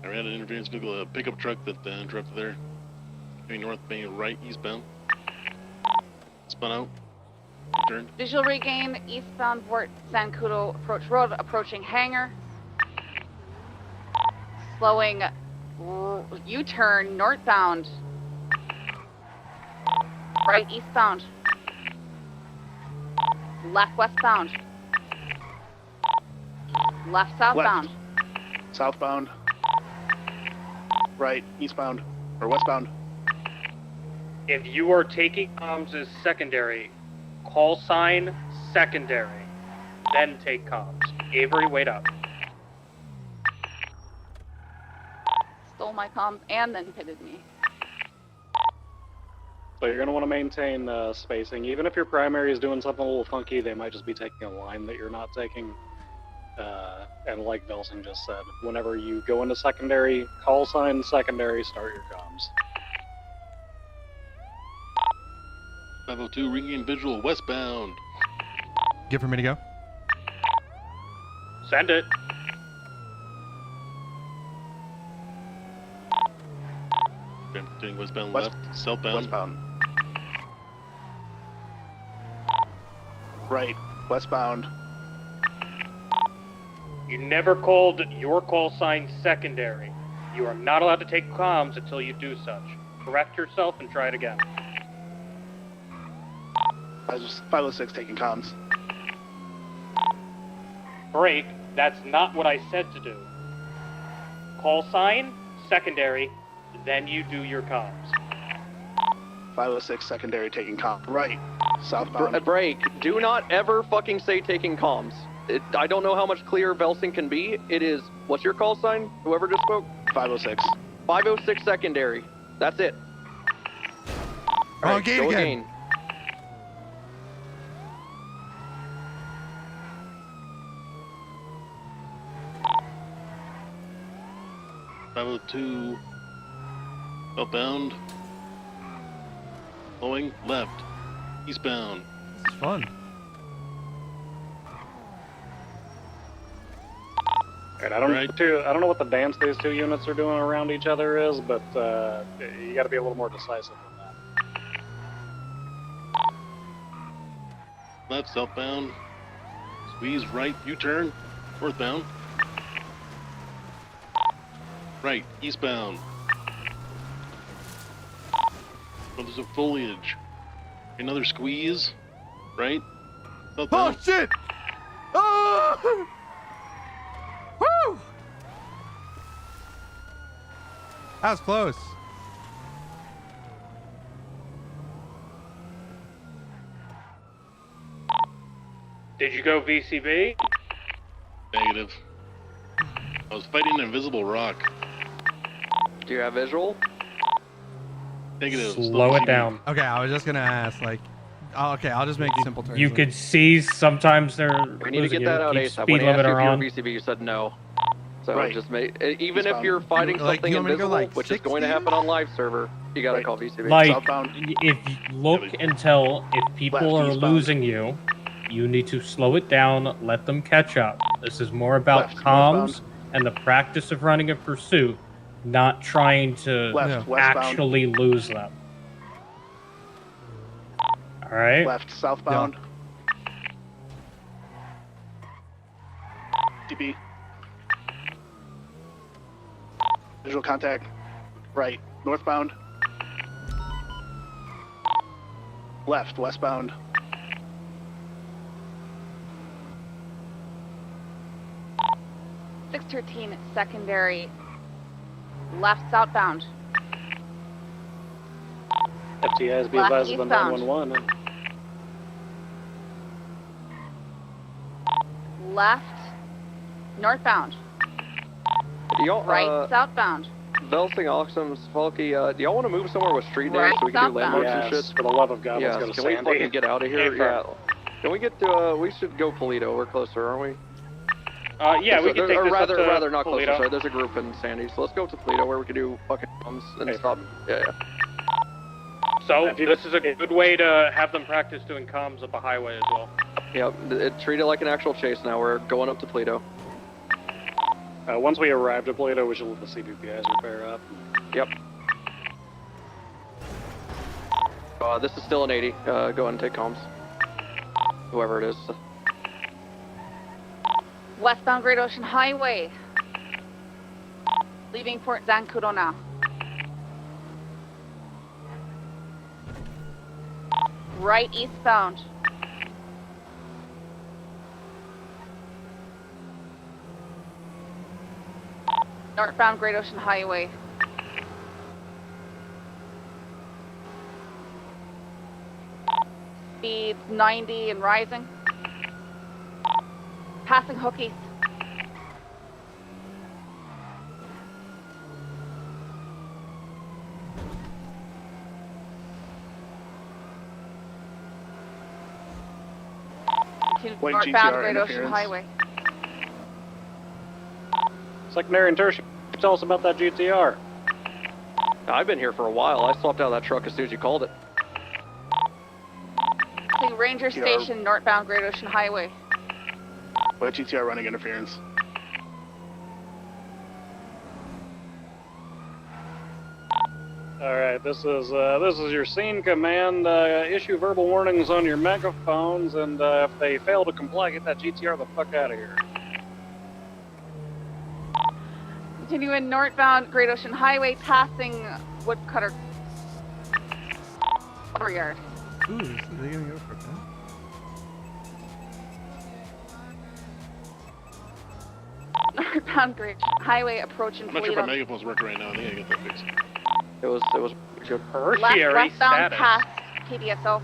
I ran an interference vehicle, a pickup truck that interrupted there. Going north, being right, eastbound. Spun out. Turned. Visual regain, eastbound Fort Zancudo approach road, approaching hangar. Slowing U-turn northbound. Right eastbound. Left westbound. Left southbound. Left. Southbound. Right, eastbound, or westbound. If you are taking comms as secondary, call sign secondary, then take comms. Avery, wait up. Stole my comms and then pitted me. So you're going to want to maintain spacing. Even if your primary is doing something a little funky, they might just be taking a line that you're not taking. And like Velsing just said, whenever you go into secondary, call sign secondary, start your comms. 502, regain visual westbound. Good for me to go? Send it. Continuing westbound, left, southbound. Westbound. Right, westbound. You never called your call sign secondary. You are not allowed to take comms until you do such. Correct yourself and try it again. 506 taking comms. Break, that's not what I said to do. Call sign, secondary, then you do your comms. 506 secondary taking comms. Right, southbound. Break. Do not ever fucking say taking comms. I don't know how much clearer Velsing can be. It is, what's your call sign? Whoever just spoke? 506. 506 secondary. That's it. Wrong gate go again. 502. Outbound. Flowing left. Eastbound. This is fun. And I don't know what the dance these two units are doing around each other is, but you got to be a little more decisive than that. Left, southbound. Squeeze right, U-turn. Northbound. Right, eastbound. Brothers of foliage. Another squeeze, right? Not Oh that. shit! Oh! Woo! That was close. Did you go VCB? Negative. I was fighting an invisible rock. Do you have visual? Negative. Slow it down. Okay, I was just gonna ask, like, okay, I'll just make simple terms. You could see sometimes they're We need to get that out keep ASAP. speed When I asked you limiter if you were on. VCB, you said no. So Right. just make even He's if you're fighting Like, something you want me to go, invisible, like, which is going to 60? happen on live server, you gotta call VCB. Like, if you look until if people Left, are eastbound. losing you, you need to slow it down, let them catch up. This is more about Left, comms northbound. and the practice of running a pursuit, not trying to Left, westbound. actually lose them. All right. Left, southbound. DP. Visual contact. Right, northbound. Left, westbound. .613 secondary. Left southbound. FTIs be Left advised of the eastbound. 911. Left northbound. Do y'all, Right southbound. Velsing, Oxum, Falky, do y'all want to move somewhere with street names Right so we can do southbound. landmarks and Yes, shit? for the love of God, let's Yeah, go to can we Sandy. fucking get out of here? Hey, Yeah. Can we get to, we should go Polito. We're closer, aren't we? Yeah, we can take or this rather, up to rather not closer, Polito. sorry. There's a group in Sandy, so let's go to Polito where we can do fucking bombs and stop. Yeah. So this is a good way to have them practice doing comms up a highway as well. Yep, treat it like an actual chase now. We're going up to Polito. Once we arrive at Plato, we should let the CPPIs repair up. Yep. This is still an 80. Go ahead and take comms. Whoever it is. Westbound Great Ocean Highway. Leaving Port Zancudo now. Right eastbound. Northbound Great Ocean Highway. Speed 90 and rising. Passing Hookies. White Northbound GTR Great Ocean interference. Highway. Secondary and tertiary, tell us about that GTR. I've been here for a while. I swapped out that truck as soon as you called it. Passing Ranger GTR. Station, northbound Great Ocean Highway. White GTR running interference. All right, this is your scene command. Issue verbal warnings on your megaphones, and if they fail to comply, get that GTR the fuck out of here. Continuing northbound Great Ocean Highway, passing Woodcutter Yard. Ooh, are they gonna go for that? Northbound Great Ocean Highway approaching I'm not sure if my Toledo. megaphone's working right now. I think I got that fixed. It was good. Westbound past PDSO.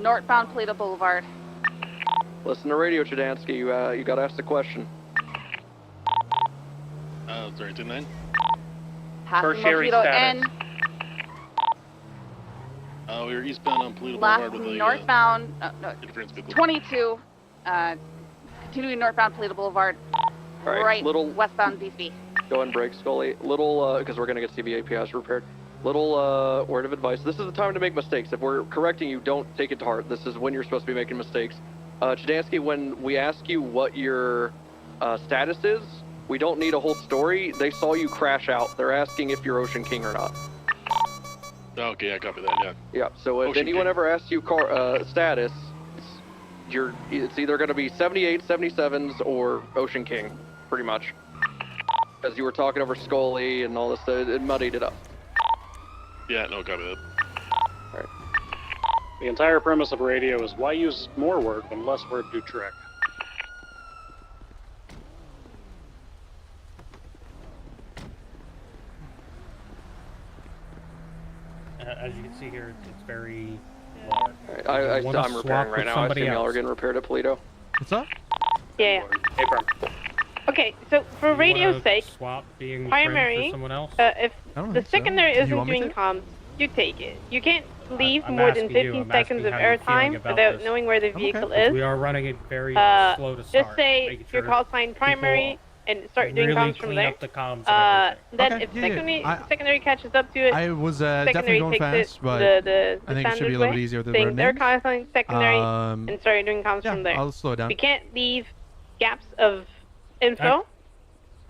Northbound Toledo Boulevard. Listen to radio, Chadansky. You gotta ask the question. Sorry, 10-9. Passing Tertiary Mojito status. N. We were eastbound on Polito Last Boulevard with a northbound, interference vehicle. 22. Continuing northbound Toledo Boulevard. All right, Right little- westbound BC. Go ahead and break, Scully. Little, because we're gonna get CB APIs repaired. Little word of advice. This is the time to make mistakes. If we're correcting you, don't take it to heart. This is when you're supposed to be making mistakes. Chadansky, when we ask you what your status is, we don't need a whole story. They saw you crash out. They're asking if you're Ocean King or not. Okay, I copy that. Yeah. Yeah. So if Ocean anyone King. ever asks you status, it's either going to be 78, 77s, or Ocean King, pretty much. Because you were talking over Scully and all this, it muddied it up. Yeah, no, copy that. Alright. The entire premise of radio is why use more work when less work do trick. As you can see here, it's very large. Alright, Wanna I'm swap repairing right with now. I somebody assume y'all are else. getting repaired at Polito. What's up? Yeah. Hey, Firm. Okay, so for You radio's wanna sake, swap being primary, for someone else? if I don't the think so. secondary Do you isn't want me doing to? comms, you take it. You can't leave I'm more than asking you, 15 I'm seconds asking of how you're feeling airtime about without this. knowing where the I'm okay. vehicle 'Cause is. we are running it very slow to start. Just say making your sure call sign primary people and start doing really comms from clean there. up the comms and everything. Then Okay, if yeah. secondary catches up to it, I was definitely secondary going takes fast, it but the I think it should standard be a little way, bit easier with the saying road their names. call sign secondary and start doing comms Yeah, from there. I'll slow it down. We can't leave gaps of info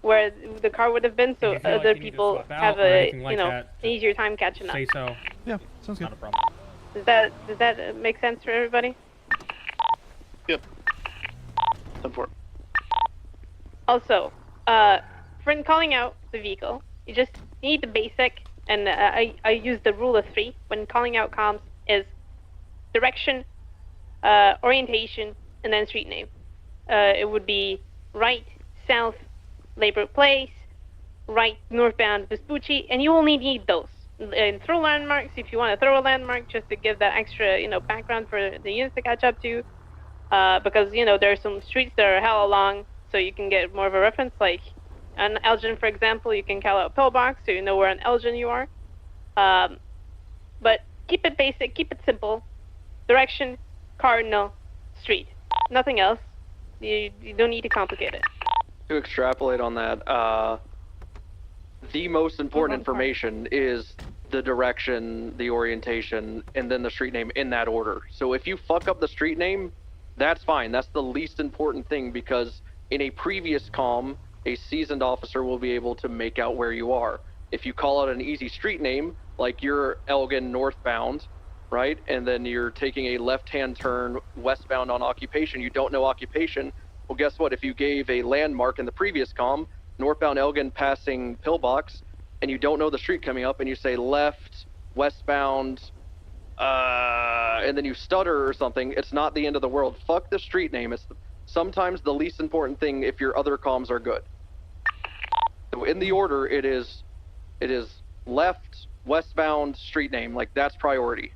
where the car would have been, so If you feel like other you need to people swap out have or anything like that, an easier time catching up. Say so. Yeah, sounds good. Not a problem. Does that make sense for everybody? Yep. 10-4. Also, when calling out the vehicle, you just need the basic, and I use the rule of 3 when calling out comms is direction, orientation, and then street name. It would be right, south, Labor Place, right, northbound, Vespucci, and you only need those. And throw landmarks if you want to throw a landmark just to give that extra, background for the units to catch up to. Because, there are some streets that are hella long, so you can get more of a reference, like on Elgin, for example, you can call out pillbox, so you know where on Elgin you are. But keep it basic, keep it simple. Direction, cardinal, street. Nothing else. You don't need to complicate it. To extrapolate on that, the most important information is the direction, the orientation, and then the street name in that order. So if you fuck up the street name, that's fine. That's the least important thing, because in a previous comm, a seasoned officer will be able to make out where you are. If you call out an easy street name, like you're Elgin northbound, right, and then you're taking a left-hand turn westbound on occupation, you don't know occupation, well, guess what? If you gave a landmark in the previous comm, northbound Elgin passing pillbox, and you don't know the street coming up, and you say left, westbound, and then you stutter or something, it's not the end of the world. Fuck the street name. It's sometimes the least important thing if your other comms are good. So in the order, it is left, westbound, street name. Like, that's priority.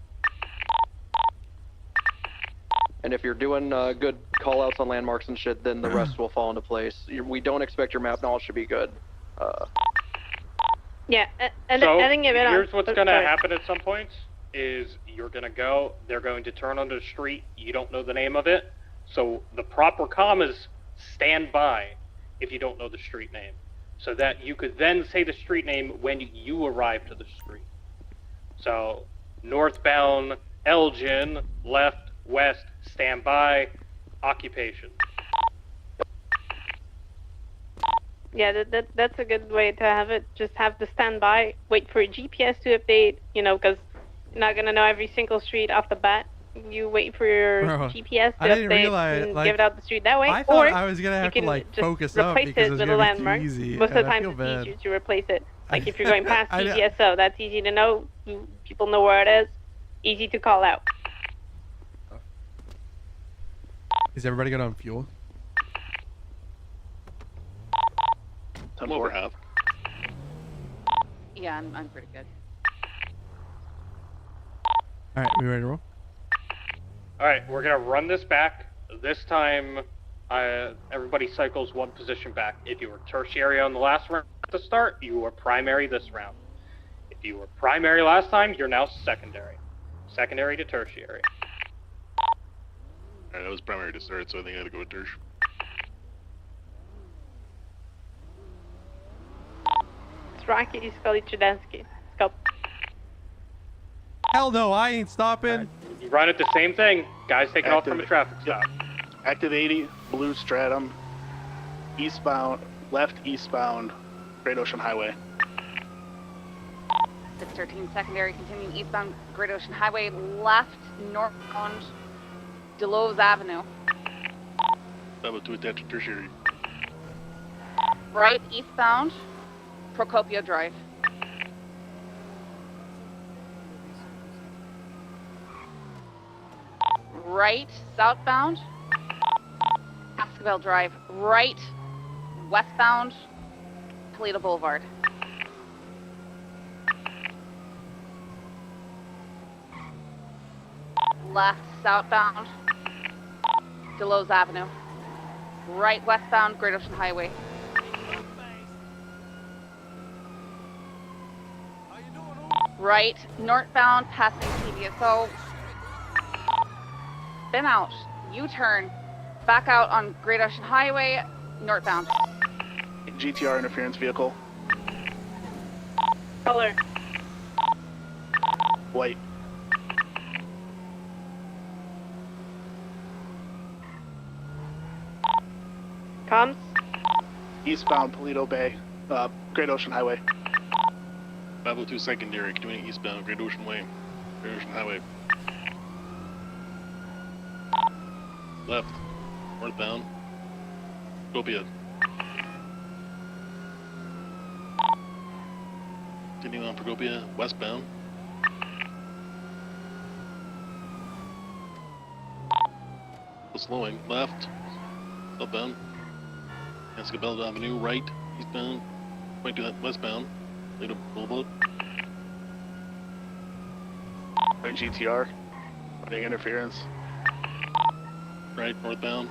And if you're doing good call-outs on landmarks and shit, then the rest will fall into place. We don't expect your map knowledge to be good. Yeah, and So, I think here's what's going to happen at some points, is you're going to go, they're going to turn onto the street, you don't know the name of it, so the proper comm is stand by if you don't know the street name, so that you could then say the street name when you arrive to the street. So, northbound Elgin, left, west, stand by, occupation. Yeah, that's a good way to have it. Just have the standby, wait for GPS to update, because you're not going to know every single street off the bat. You wait for your GPS to I didn't update realize, and like, give it out the street that way. I thought or I was gonna have you to, can like, just focus up replace because it it was with gonna a be too landmark. easy, Most of and the I time feel it's bad. easier to replace it. Like if you're going past I- GPSO, that's easy to know. People know where it is. Easy to call out. Is everybody good on fuel? 10 over half. Yeah, I'm pretty good. All right, we ready to roll? Alright, we're going to run this back. This time, everybody cycles one position back. If you were tertiary on the last round at the start, you were primary this round. If you were primary last time, you're now secondary. Secondary to tertiary. Alright, that was primary to start, so I think I had to go with tertiary. It's Rocky, Scully, Chudansky. Let's go. Hell no, I ain't stopping. You run it the same thing. Guys taking off from a traffic stop. Active 80, Blue Stratum, eastbound, left eastbound, Great Ocean Highway. 613 secondary, continuing eastbound Great Ocean Highway, left northbound Delos Avenue. That was to attach to tertiary. Right eastbound Procopio Drive. right southbound, Esquivel Drive, right westbound, Toledo Boulevard. Left southbound, Delos Avenue. Right westbound, Great Ocean Highway. Right northbound, passing TVSO. Spin out, U-turn, back out on Great Ocean Highway, northbound. GTR interference vehicle. Color. White. Comms. Eastbound Paleto Bay, Great Ocean Highway. 502 secondary, continuing eastbound, Great Ocean Way, Great Ocean Highway. Left, northbound, Scopia. Continuing on Procopia, westbound. Slowing, left, southbound. Escabel Avenue, right, eastbound, point to that westbound, Toledo Boulevard. GTR, running interference. Right, northbound.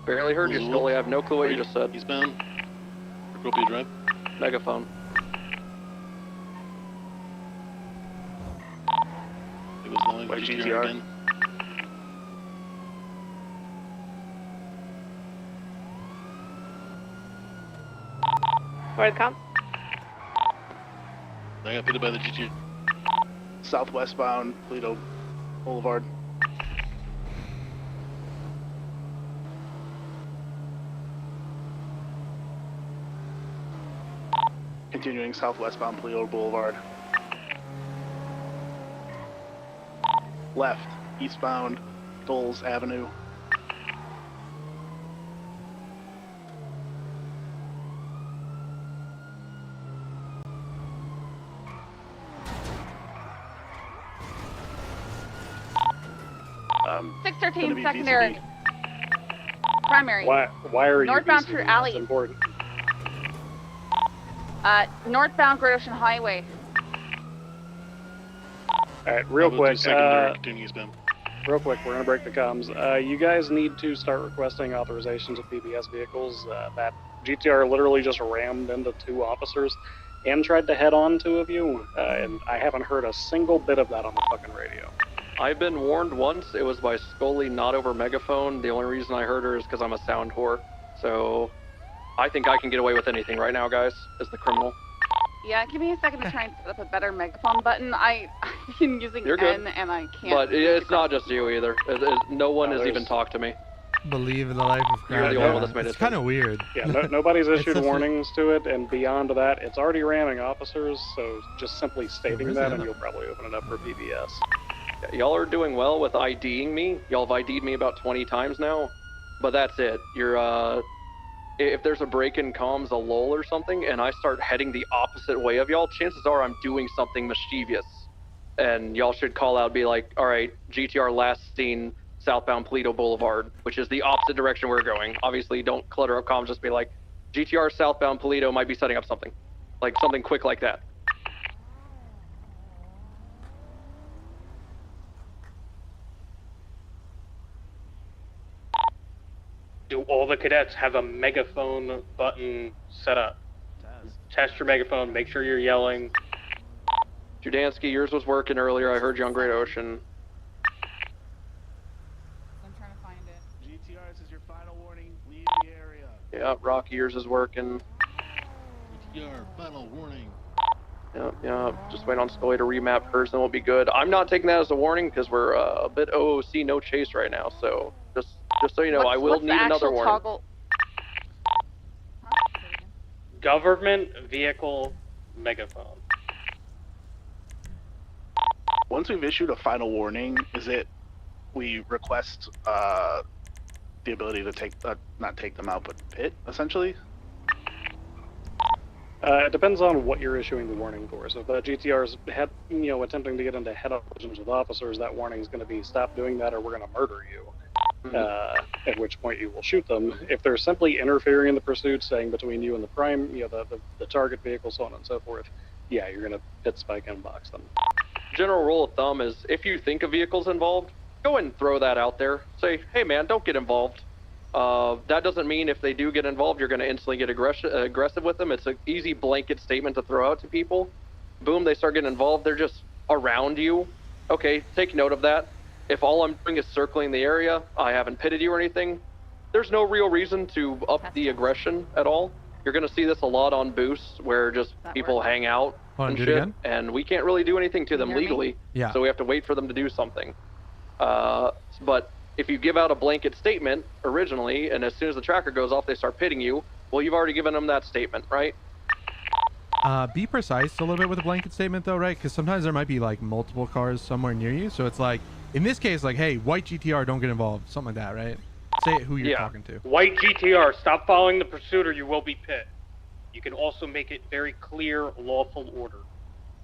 Barely heard you, Scully. I have no clue what you just said. Eastbound, Procopia Drive. Megaphone. It was long, White GTR GTR. again. Word comms. I got pitted by the GTR. Southwestbound Toledo Boulevard. Continuing southwestbound Toledo Boulevard. Left, eastbound Doles Avenue. Gonna 613 be secondary. Primary. Why are you Northbound VCB? through That's alleys. important. Northbound Great Ocean Highway. Alright, real 502 quick. secondary, continuing eastbound. Real quick, we're gonna break the comms. You guys need to start requesting authorizations of PBS vehicles. That GTR literally just rammed into 2 officers and tried to head on 2 of you, and I haven't heard a single bit of that on the fucking radio. I've been warned once. It was by Scully, not over megaphone. The only reason I heard her is because I'm a sound whore. So I think I can get away with anything right now, guys, as the criminal. Yeah, give me a second to try and set up a better megaphone button. I've been using You're good. N and I can't. But it's not just you either. No one has even there's- talked to me. Believe in the life of You're crime. the only one that's made It's it. kind of weird. Yeah, nobody's It's issued such a- warnings to it, and beyond that, it's already ramming officers, so just simply stating really? that and you'll probably open it up for PBS. Y'all are doing well with IDing me. Y'all have ID'd me about 20 times now. But that's it. You're, if there's a break in comms, a lull or something, and I start heading the opposite way of y'all, chances are I'm doing something mischievous. And y'all should call out, be like, all right, GTR last seen southbound Toledo Boulevard, which is the opposite direction we're going. Obviously, don't clutter up comms, just be like, GTR southbound Toledo might be setting up something. Like, something quick like that. Do all the cadets have a megaphone button set up? Test your megaphone, make sure you're yelling. Judansky, yours was working earlier. I heard you on Great Ocean. I'm trying to find it. GTR, this is your final warning. Leave the area. Yeah, Rocky, yours is working. GTR, final warning. Yeah. Just wait on Scully to remap hers and we'll be good. I'm not taking that as a warning because we're a bit OOC no chase right now. So just so you know, I will What's need the another actual warning. toggle? Government vehicle megaphone. Once we've issued a final warning, is it we request the ability to take not take them out, but pit essentially? It depends on what you're issuing the warning for. So if the GTR's attempting to get into head-on collisions with officers, that warning is going to be stop doing that or we're going to murder you. At which point you will shoot them. If they're simply interfering in the pursuit, staying between you and the prime, the target vehicle, so on and so forth, yeah, you're going to pit spike and box them. General rule of thumb is if you think a vehicle's involved, go ahead and throw that out there. Say, hey man, don't get involved. That doesn't mean if they do get involved, you're going to instantly get aggressive with them. It's an easy blanket statement to throw out to people. Boom, they start getting involved. They're just around you. Okay, take note of that. If all I'm doing is circling the area, I haven't pitted you or anything, there's no real reason to up the aggression at all. You're going to see this a lot on boosts where just people hang out and shit, and we can't really do anything to them legally. Yeah. So we have to wait for them to do something. But if you give out a blanket statement originally, and as soon as the tracker goes off, they start pitting you, well, you've already given them that statement, right? Be precise a little bit with a blanket statement though, right? Because sometimes there might be like multiple cars somewhere near you. So it's like, in this case, like, hey, white GTR, don't get involved. Something like that, right? Say who you're talking to. White GTR, stop following the pursuit or you will be pit. You can also make it very clear lawful order.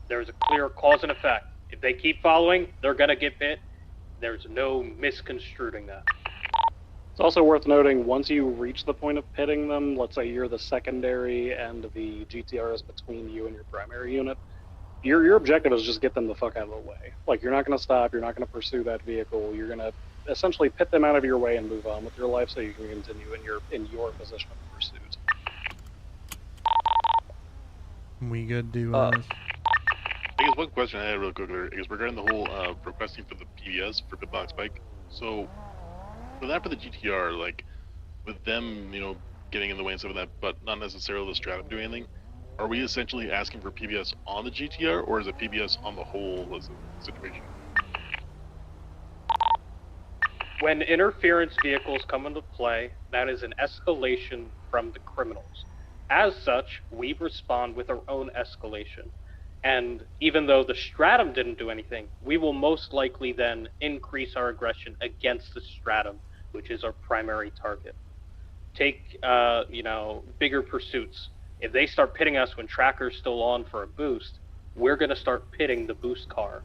There's a clear cause and effect. If they keep following, they're going to get pit. There's no misconstruing that. It's also worth noting, once you reach the point of pitting them, let's say you're the secondary and the GTR is between you and your primary unit, your objective is just get them the fuck out of the way. Like, you're not going to stop, you're not going to pursue that vehicle, you're going to essentially pit them out of your way and move on with your life so you can continue in your position of pursuit. We good to I guess one question I had real quick is regarding the whole requesting for the PBS for pit box bike. So for that, for the GTR, like with them, getting in the way and stuff of that, but not necessarily the Stratum doing anything, are we essentially asking for PBS on the GTR, or is it PBS on the whole as a situation? When interference vehicles come into play, that is an escalation from the criminals. As such, we respond with our own escalation. And even though the Stratum didn't do anything, we will most likely then increase our aggression against the Stratum, which is our primary target. Take, bigger pursuits. If they start pitting us when tracker's still on for a boost, we're going to start pitting the boost car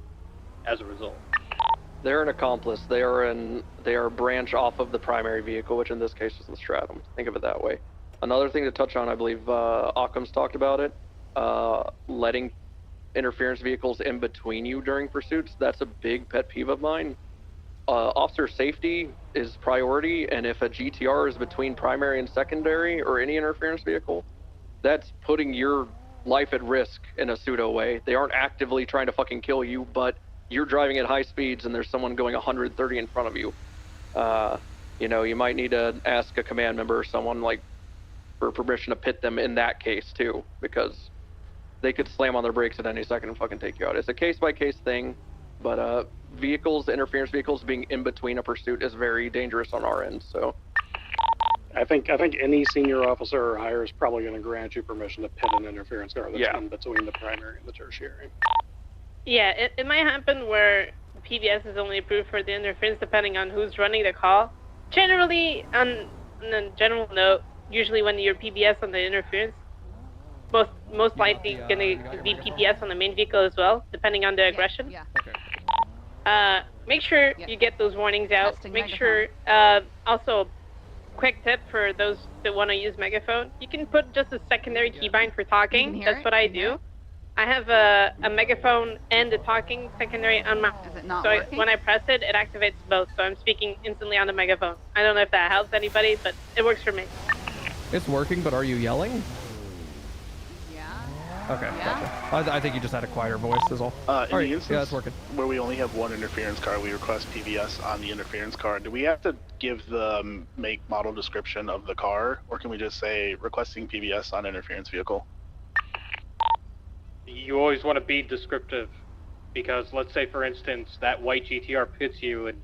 as a result. They're an accomplice. They are a branch off of the primary vehicle, which in this case is the Stratum. Think of it that way. Another thing to touch on, I believe Occam's talked about it, letting interference vehicles in between you during pursuits. That's a big pet peeve of mine. Officer safety is priority, and if a GTR is between primary and secondary or any interference vehicle, that's putting your life at risk in a pseudo way. They aren't actively trying to fucking kill you, but you're driving at high speeds and there's someone going 130 in front of you. You might need to ask a command member or someone for permission to pit them in that case too, because they could slam on their brakes at any second and fucking take you out. It's a case-by-case thing, but interference vehicles being in between a pursuit is very dangerous on our end, so. I think any senior officer or higher is probably going to grant you permission to pit an interference car that's in between the primary and the tertiary. Yeah, it might happen where PBS is only approved for the interference depending on who's running the call. Generally, on a general note, usually when you're PBS on the interference, most likely going to be PBS on the main vehicle as well, depending on the aggression. Yeah. Make sure you get those warnings out. Make sure, also, quick tip for those that want to use megaphone, you can put just a secondary keybind for talking. That's what I do. I have a megaphone and a talking secondary on my. Is it not so working? When I press it, it activates both. So I'm speaking instantly on the megaphone. I don't know if that helps anybody, but it works for me. It's working, but are you yelling? Yeah. Okay, gotcha. I think you just had a quieter voice is all. In the instance that's working. where we only have one interference car, we request PBS on the interference car. Do we have to give the make model description of the car, or can we just say requesting PBS on interference vehicle? You always want to be descriptive, because let's say, for instance, that white GTR pits you, and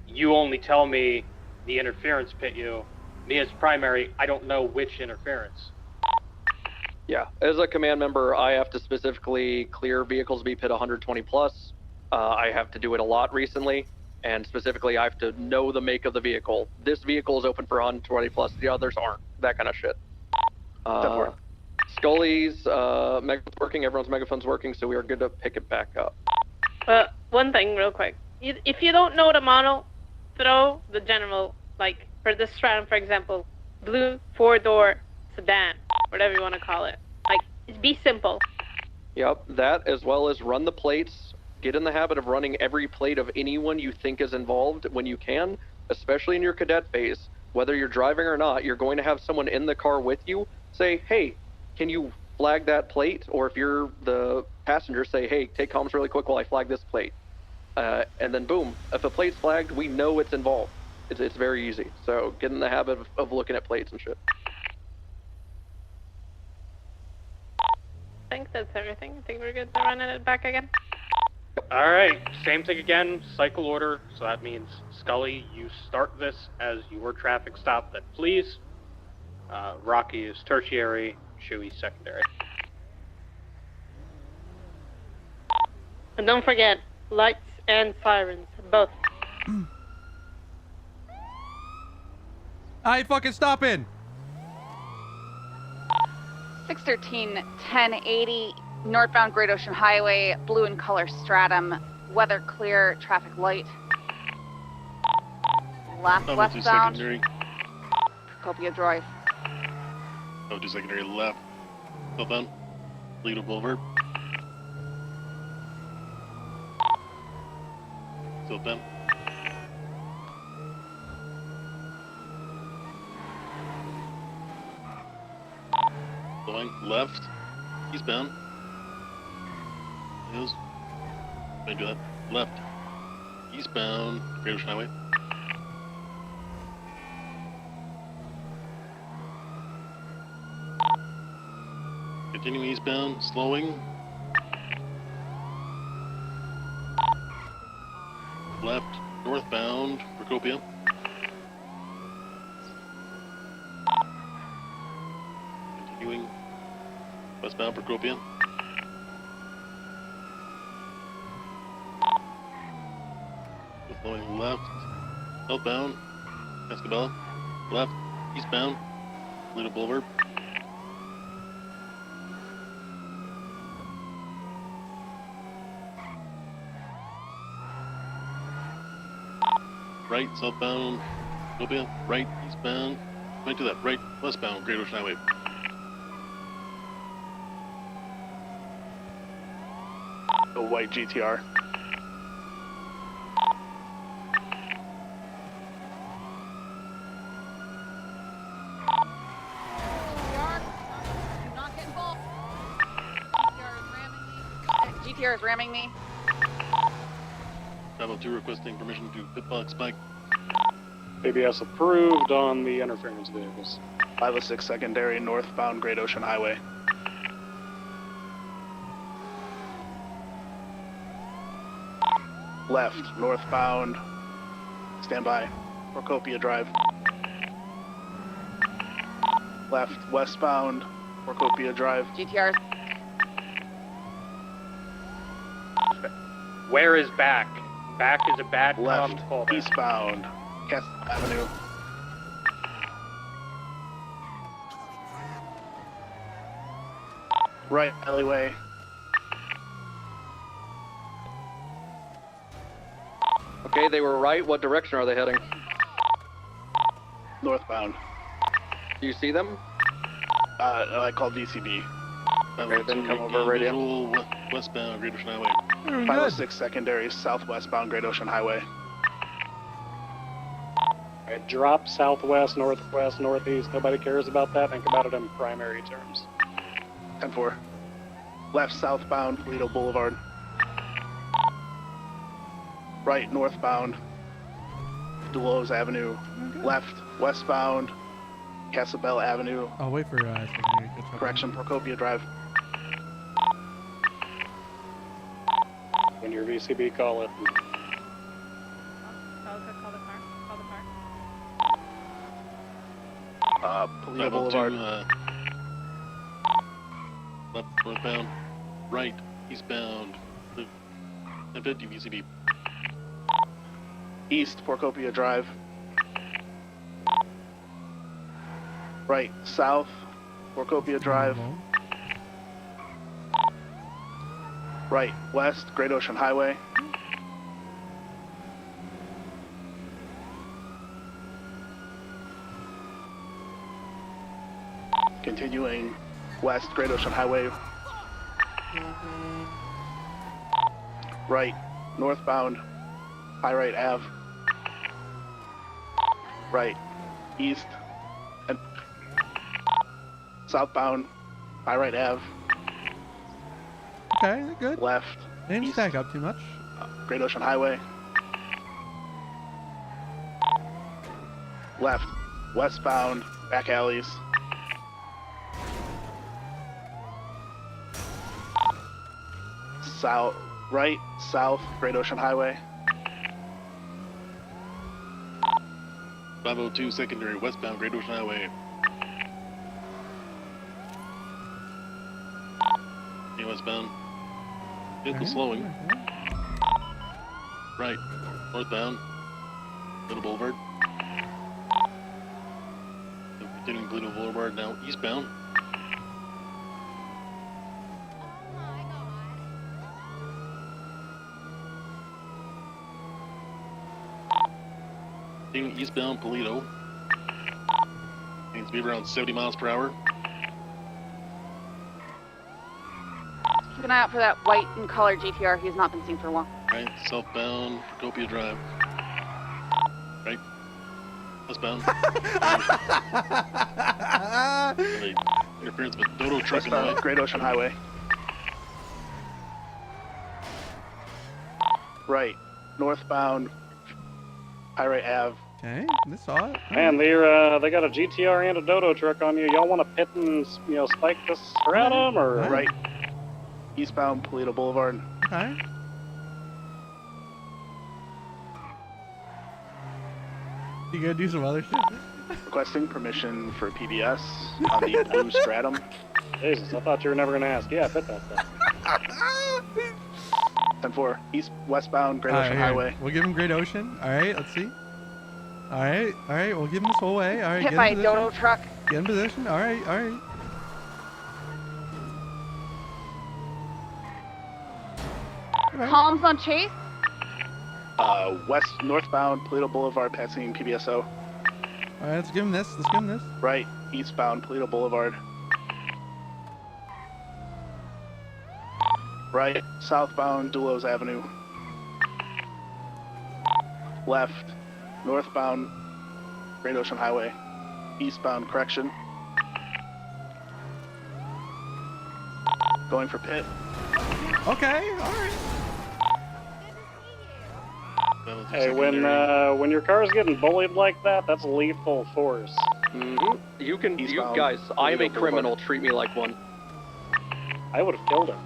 you only tell me the interference pit you. Me as primary, I don't know which interference. Yeah, as a command member, I have to specifically clear vehicles be pit 120 plus. I have to do it a lot recently, and specifically I have to know the make of the vehicle. This vehicle is open for 120 plus, the others aren't. That kind of shit. Scully's megaphone's working, everyone's megaphone's working, so we are good to pick it back up. One thing real quick. If you don't know the model, throw the general, like, for this Stratum, for example, blue 4-door sedan, whatever you want to call it. Like, be simple. Yep, that as well as run the plates. Get in the habit of running every plate of anyone you think is involved when you can, especially in your cadet phase. Whether you're driving or not, you're going to have someone in the car with you say, hey, can you flag that plate? Or if you're the passenger, say, hey, take comms really quick while I flag this plate. And then boom, if a plate's flagged, we know it's involved. It's very easy. So get in the habit of looking at plates and shit. I think that's everything. I think we're good to run it back again. Alright, same thing again, cycle order. So that means, Scully, you start this as your traffic stop, then please. Rocky is tertiary, Chewy secondary. And don't forget, lights and sirens, both. I ain't fucking stopping. 613 1080 northbound Great Ocean Highway, blue in color Stratum, weather clear, traffic light. Left westbound, Procopio Drive. Oh, 2 secondary left. Southbound. Lido Boulevard. Southbound. Going left. Eastbound. Yes. Can I do that? Left. Eastbound. Great Ocean Highway. Continuing eastbound, slowing. Left, northbound, Procopio. Continuing westbound, Procopio. Flowing left, southbound, Escabella. Left, eastbound, Lido Boulevard. Right, southbound, Procopio. Right, eastbound. Right to that. Right, westbound, Great Ocean Highway. The white GTR. GTR is ramming me. Bravo 2 requesting permission to pit box spike. ABS approved on the interference vehicles. 506 secondary northbound Great Ocean Highway. Left, northbound, standby, Procopio Drive. Left, westbound, Procopio Drive. GTR. Where is back? Back is a bad Left, callback. eastbound, Cass Avenue. Right, alleyway. Okay, they were right. What direction are they heading? Northbound. Do you see them? I called VCB. Okay, then come over right in. Westbound Great Ocean Highway. 506 secondary southwestbound Great Ocean Highway. Alright, drop southwest, northwest, northeast. Nobody cares about that. Think about it in primary terms. 10-4. Left southbound Lido Boulevard. Right northbound Delos Avenue. Left westbound Casabella Avenue. I'll wait for secondary to catch up. Correction, Procopio Drive. When your VCB, call it. Call the car. Call the car. Lido Boulevard. Left northbound. Right eastbound. 1050 VCB. East Procopio Drive. Right south Procopio Drive. Right, west, Great Ocean Highway. Continuing west, Great Ocean Highway. Right, northbound, Pyrite Ave. Right, east, and southbound, Pyrite Ave. Okay, good. Left, They didn't stack up too much. Great Ocean Highway. Left, westbound, back alleys. South, right, south, Great Ocean Highway. 502 secondary, westbound, Great Ocean Highway. Westbound. Vehicle slowing. Right, northbound, Little Boulevard. Continuing Little Boulevard, now eastbound. Continuing eastbound, Polito. Needs to be around 70 miles per hour. Keep an eye out for that white and color GTR. He's not been seen for a while. Right, southbound, Procopia Drive. Right, westbound. Interference with Dodo truck in the way. Great Ocean Highway. Right, northbound, Pyrite Ave. Okay, this saw it. Man, they got a GTR and a Dodo truck on you. Y'all want to pit and spike this stratum or right? Eastbound, Polito Boulevard. Okay. You gotta do some other shit. Requesting permission for PBS on the blue stratum. Jesus, I thought you were never gonna ask. Yeah, pit that stuff. 10-4, westbound, Great Ocean Highway. We'll give him Great Ocean. All right, let's see. All right, we'll give him this whole way. All right, Hit get by in a position. Dodo truck. Get in position. All right. Palms on Chase. Northbound, Polito Boulevard, passing PBSO. All right, let's give him this. Right, eastbound, Polito Boulevard. Right, southbound, Dulos Avenue. Left, northbound, Great Ocean Highway. Eastbound, Correction. Going for pit. Okay, all right. Hey, when your car's getting bullied like that, that's lethal force. Mm-hmm. You guys, I am a criminal. Treat me like one. I would have killed him.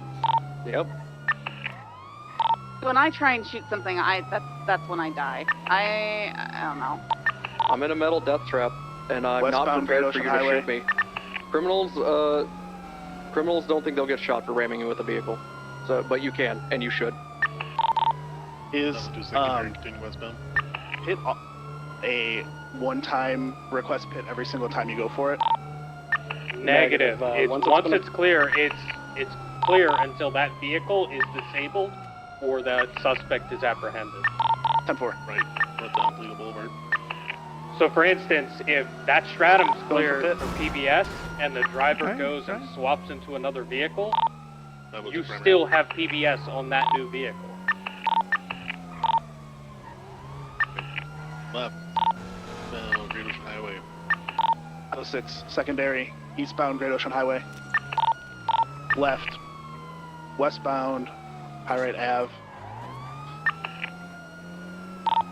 Yep. When I try and shoot something, that's when I die. I don't know. I'm in a metal death trap, and I'm not prepared for you to shoot me. Criminals don't think they'll get shot for ramming you with a vehicle. So, but you can, and you should. Is hit a one-time request pit every single time you go for it? Negative. Once it's clear, it's clear until that vehicle is disabled or the suspect is apprehended. 10-4. Right, northbound, Polito Boulevard. So, for instance, if that stratum's clear for PBS and the driver goes and swaps into another vehicle, you still have PBS on that new vehicle. Left, down Great Ocean Highway. 06, secondary, eastbound, Great Ocean Highway. Left, westbound, Pyrite Ave.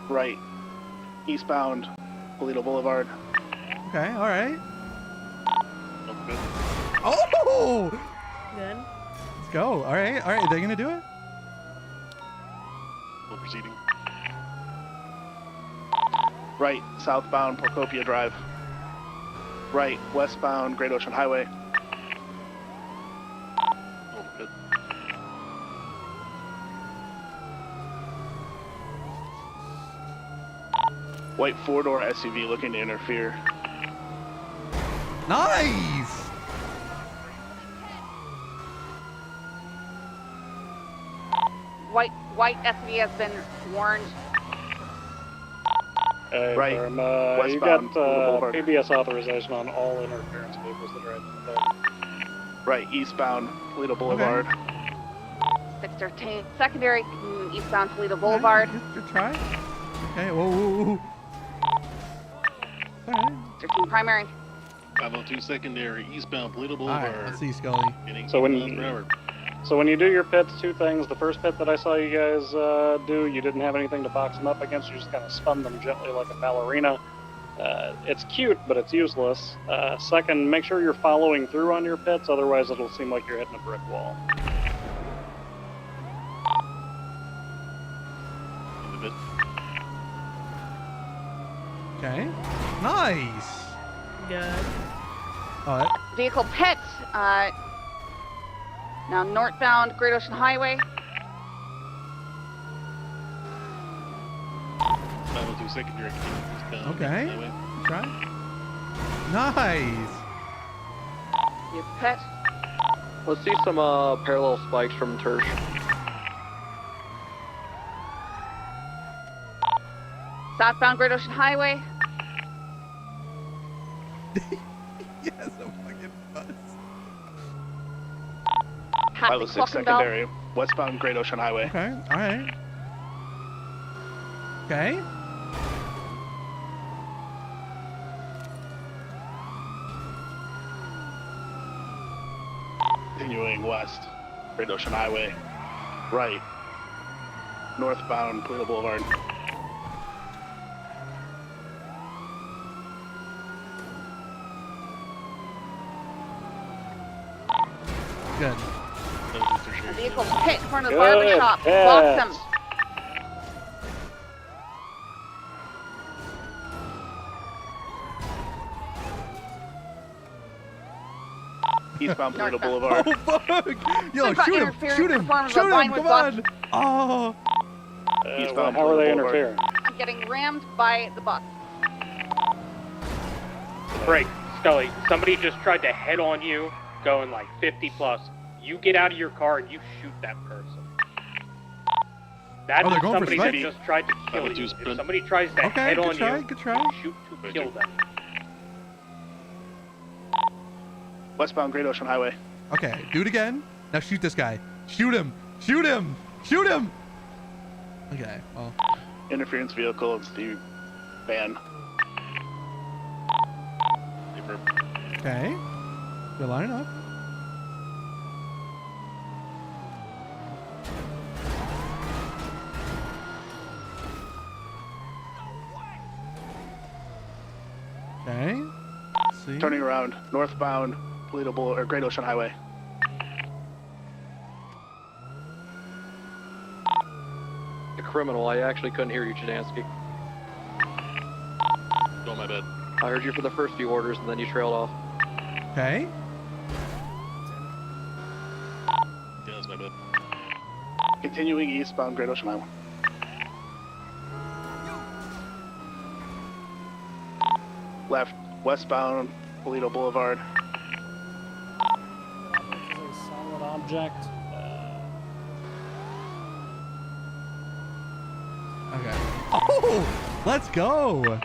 Right, eastbound, Polito Boulevard. Okay, all right. Oh! Good. Let's go. All right. Are they gonna do it? We're proceeding. Right, southbound, Procopia Drive. Right, westbound, Great Ocean Highway. Oh, good. White four-door SUV looking to interfere. Nice! white SUV has been warned. Hey, Right. Firm, you Westbound, got Boulevard. PBS authorization on all interference vehicles that are identified. Right, eastbound, Toledo Boulevard. 613 secondary, eastbound Toledo Boulevard. Good try. Okay. Whoa. Alright. 13 primary. 502 secondary, eastbound Toledo Alright, Boulevard. let's see, Scully. Getting So 80 miles per hour. So when you do your pits, two things. The first pit that I saw you guys do, you didn't have anything to box them up against. You just kind of spun them gently like a ballerina. It's cute, but it's useless. Second, make sure you're following through on your pits, otherwise it'll seem like you're hitting a brick wall. Okay. Nice. Good. Alright. Vehicle pit. Now northbound Great Ocean Highway. 502 secondary, eastbound. Okay. Highway. Good try. Nice. You pit. Let's see some parallel spikes from Tersh. Southbound Great Ocean Highway. Yes, a fucking bus. Passing 506 Clock and Bell. secondary, westbound Great Ocean Highway. Okay. Alright. Okay. Continuing west, Great Ocean Highway. Right, northbound Toledo Boulevard. Good. A vehicle pit in front of the barber shop. Good Box them. Eastbound Toledo Northbound. Boulevard. Oh fuck! Yo, We've got shoot him! interference Shoot in him! the form of a Shoot him! line with Come on! Oh! Eastbound how are they Toledo Boulevard. interfering? I'm getting rammed by the bus. Break, Scully. Somebody just tried to head on you, going like 50 plus. You get out of your car and you shoot that person. That Oh, they're is going for somebody that snipe? just tried to kill you. If somebody tries to Okay, head good on try, you, good try. you shoot to kill them. Westbound Great Ocean Highway. Okay, do it again. Now shoot this guy. Shoot him! Shoot him! Shoot him! Okay, well. Interference vehicle, it's the van. Okay. Good line up. Okay. Let's see. Turning around, northbound Toledo Boulevard, or Great Ocean Highway. A criminal. I actually couldn't hear you, Jadansky. Go on my bed. I heard you for the first few orders, and then you trailed off. Okay. Yeah, that's my bed. Continuing eastbound Great Ocean Highway. Left, westbound Toledo Boulevard. Solid object. Okay. Oh! Let's go!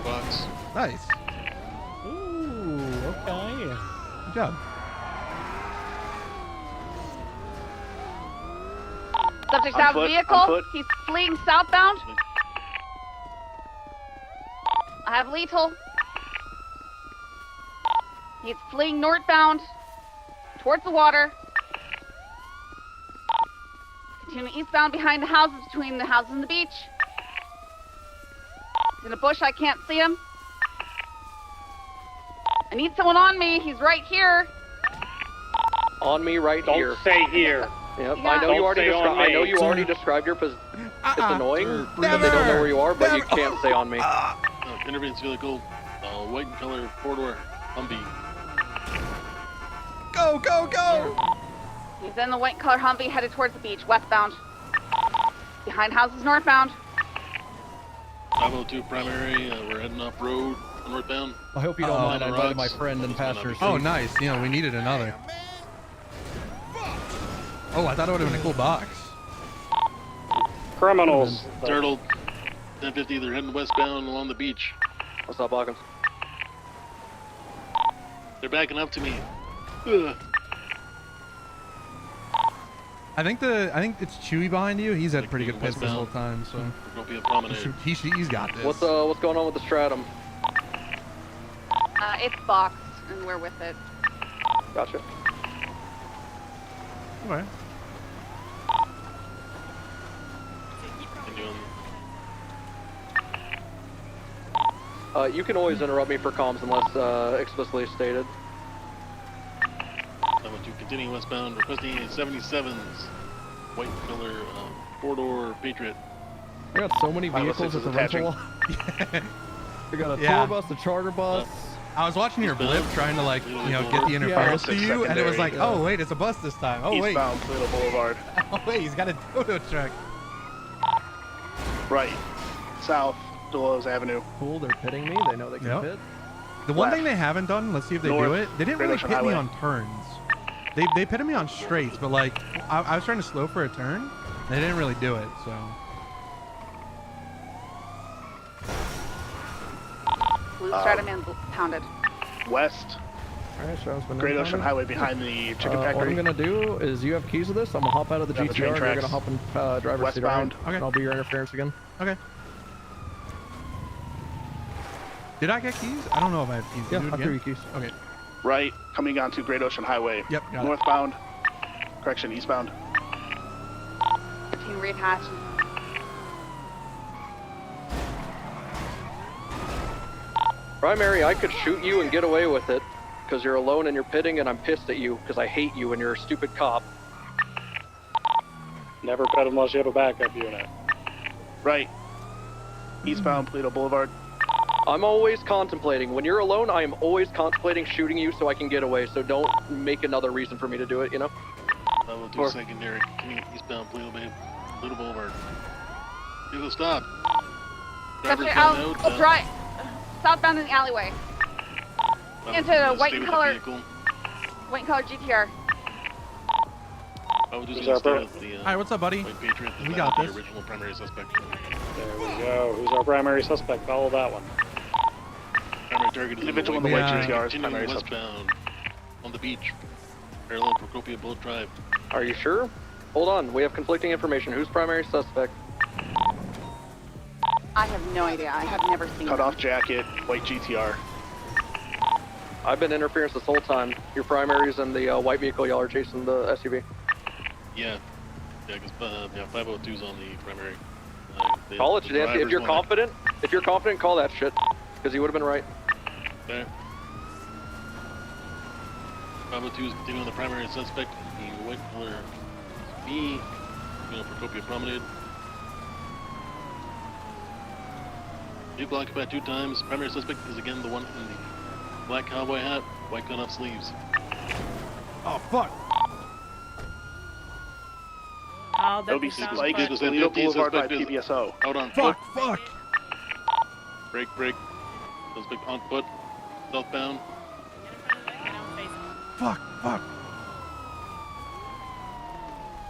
Box. Nice. Ooh, okay. Good job. Subject's On out of foot, vehicle. on foot. He's fleeing southbound. I have lethal. He's fleeing northbound towards the water. Continuing eastbound behind the houses, between the houses and the beach. He's in a bush, I can't see him. I need someone on me, he's right here. On me right Don't here. say here. Yep, Yeah. I know you Don't already say on I know me. you already described your position. It's annoying that they don't know where you are, but you can't say on me. Interference vehicle, white in color, four-door Humvee. Go, go, go! He's in the white color Humvee headed towards the beach, westbound. Behind houses northbound. 502 primary, we're heading off road. Northbound. I hope you don't Uh-oh. mind. I invited my friend and passenger. Oh, nice. You know, we needed another. Oh, I thought it would have been a cool box. Criminals. Turtle. 1050, they're heading westbound along the beach. What's up, Hawkins? They're backing up to me. Ugh. I think it's Chewy behind you. He's had pretty good pits this whole time, so he's got this. What's going on with the stratum? It's boxed, and we're with it. Gotcha. Okay. You can always interrupt me for comms unless explicitly stated. I want to continue westbound, requesting a 77s. White color, 4-door Patriot. I got so many vehicles at the rental lot. I got a tour bus, a charter bus. I was watching your blip trying to get the interference to you, and it was like, oh wait, it's a bus this time. Oh wait. Eastbound, Toledo Boulevard. Oh wait, he's got a dodo truck. Right. South, Delos Avenue. Cool, they're pitting me. They know they can pit. The one thing they haven't done, let's see if they North, do it. They didn't Great really Ocean pit me Highway. on turns. They pitted me on straights, but like I was trying to slow for a turn. They didn't really do it, so. Blue stratum and pounded. West. Alright, so Great Ocean Highway behind the chicken What factory. I'm gonna do is, you have keys to this. I'm gonna hop out of the Grab the GTR. train And you're tracks. gonna hop in driver's seat. Westbound. Alright? I'll be your interference again. Okay. Did I get keys? I don't know if I have keys. Yeah, Do it I'll again? give you keys. Okay. Right, coming onto Great Ocean Highway. Yep, got it. Northbound. Correction, eastbound. 15 reattach. Primary, I could shoot you and get away with it, because you're alone and you're pitting, and I'm pissed at you because I hate you and you're a stupid cop. Never pet unless you have a backup unit. Right. Eastbound, Toledo Boulevard. I'm always contemplating. When you're alone, I am always contemplating shooting you so I can get away. So don't make another reason for me to do it, you know? I will do secondary. Coming eastbound, Toledo Boulevard. Vehicle stop. Driver's Gotcha. down I'll out, go right. Southbound in the alleyway. Into the white and color. White and color GTR. I will do Who's some our stay bro- with the Alright, what's up, buddy? White Patriot. We got the this. original primary suspect. There we go. Who's our primary suspect? Follow that one. Primary target is Individual in the white Yeah. GTR. Continuing Primary westbound. On the beach. Parallel Procopia Bullet Drive. Are you sure? Hold on, we have conflicting information. Who's primary suspect? I have no idea. I have never seen Cut them. off jacket, white GTR. I've been interference this whole time. Your primaries and the white vehicle, y'all are chasing the SUV. Yeah. Yeah, because 502's on the primary. Call it, the Nancy. If driver's you're one. confident, call that shit. Because you would have been right. Okay. 502 is continuing on the primary suspect. The white color B. Procopia Promenade. Vehicle occupied 2 times. Primary suspect is again the one in the black cowboy hat, white cut-off sleeves. Oh fuck. Oh, that OBC sounds Spike fun. is Toledo Boulevard by suspect is PBSO. Out on Fuck, foot. fuck. Brake. Suspect on foot. Southbound. Fuck, fuck.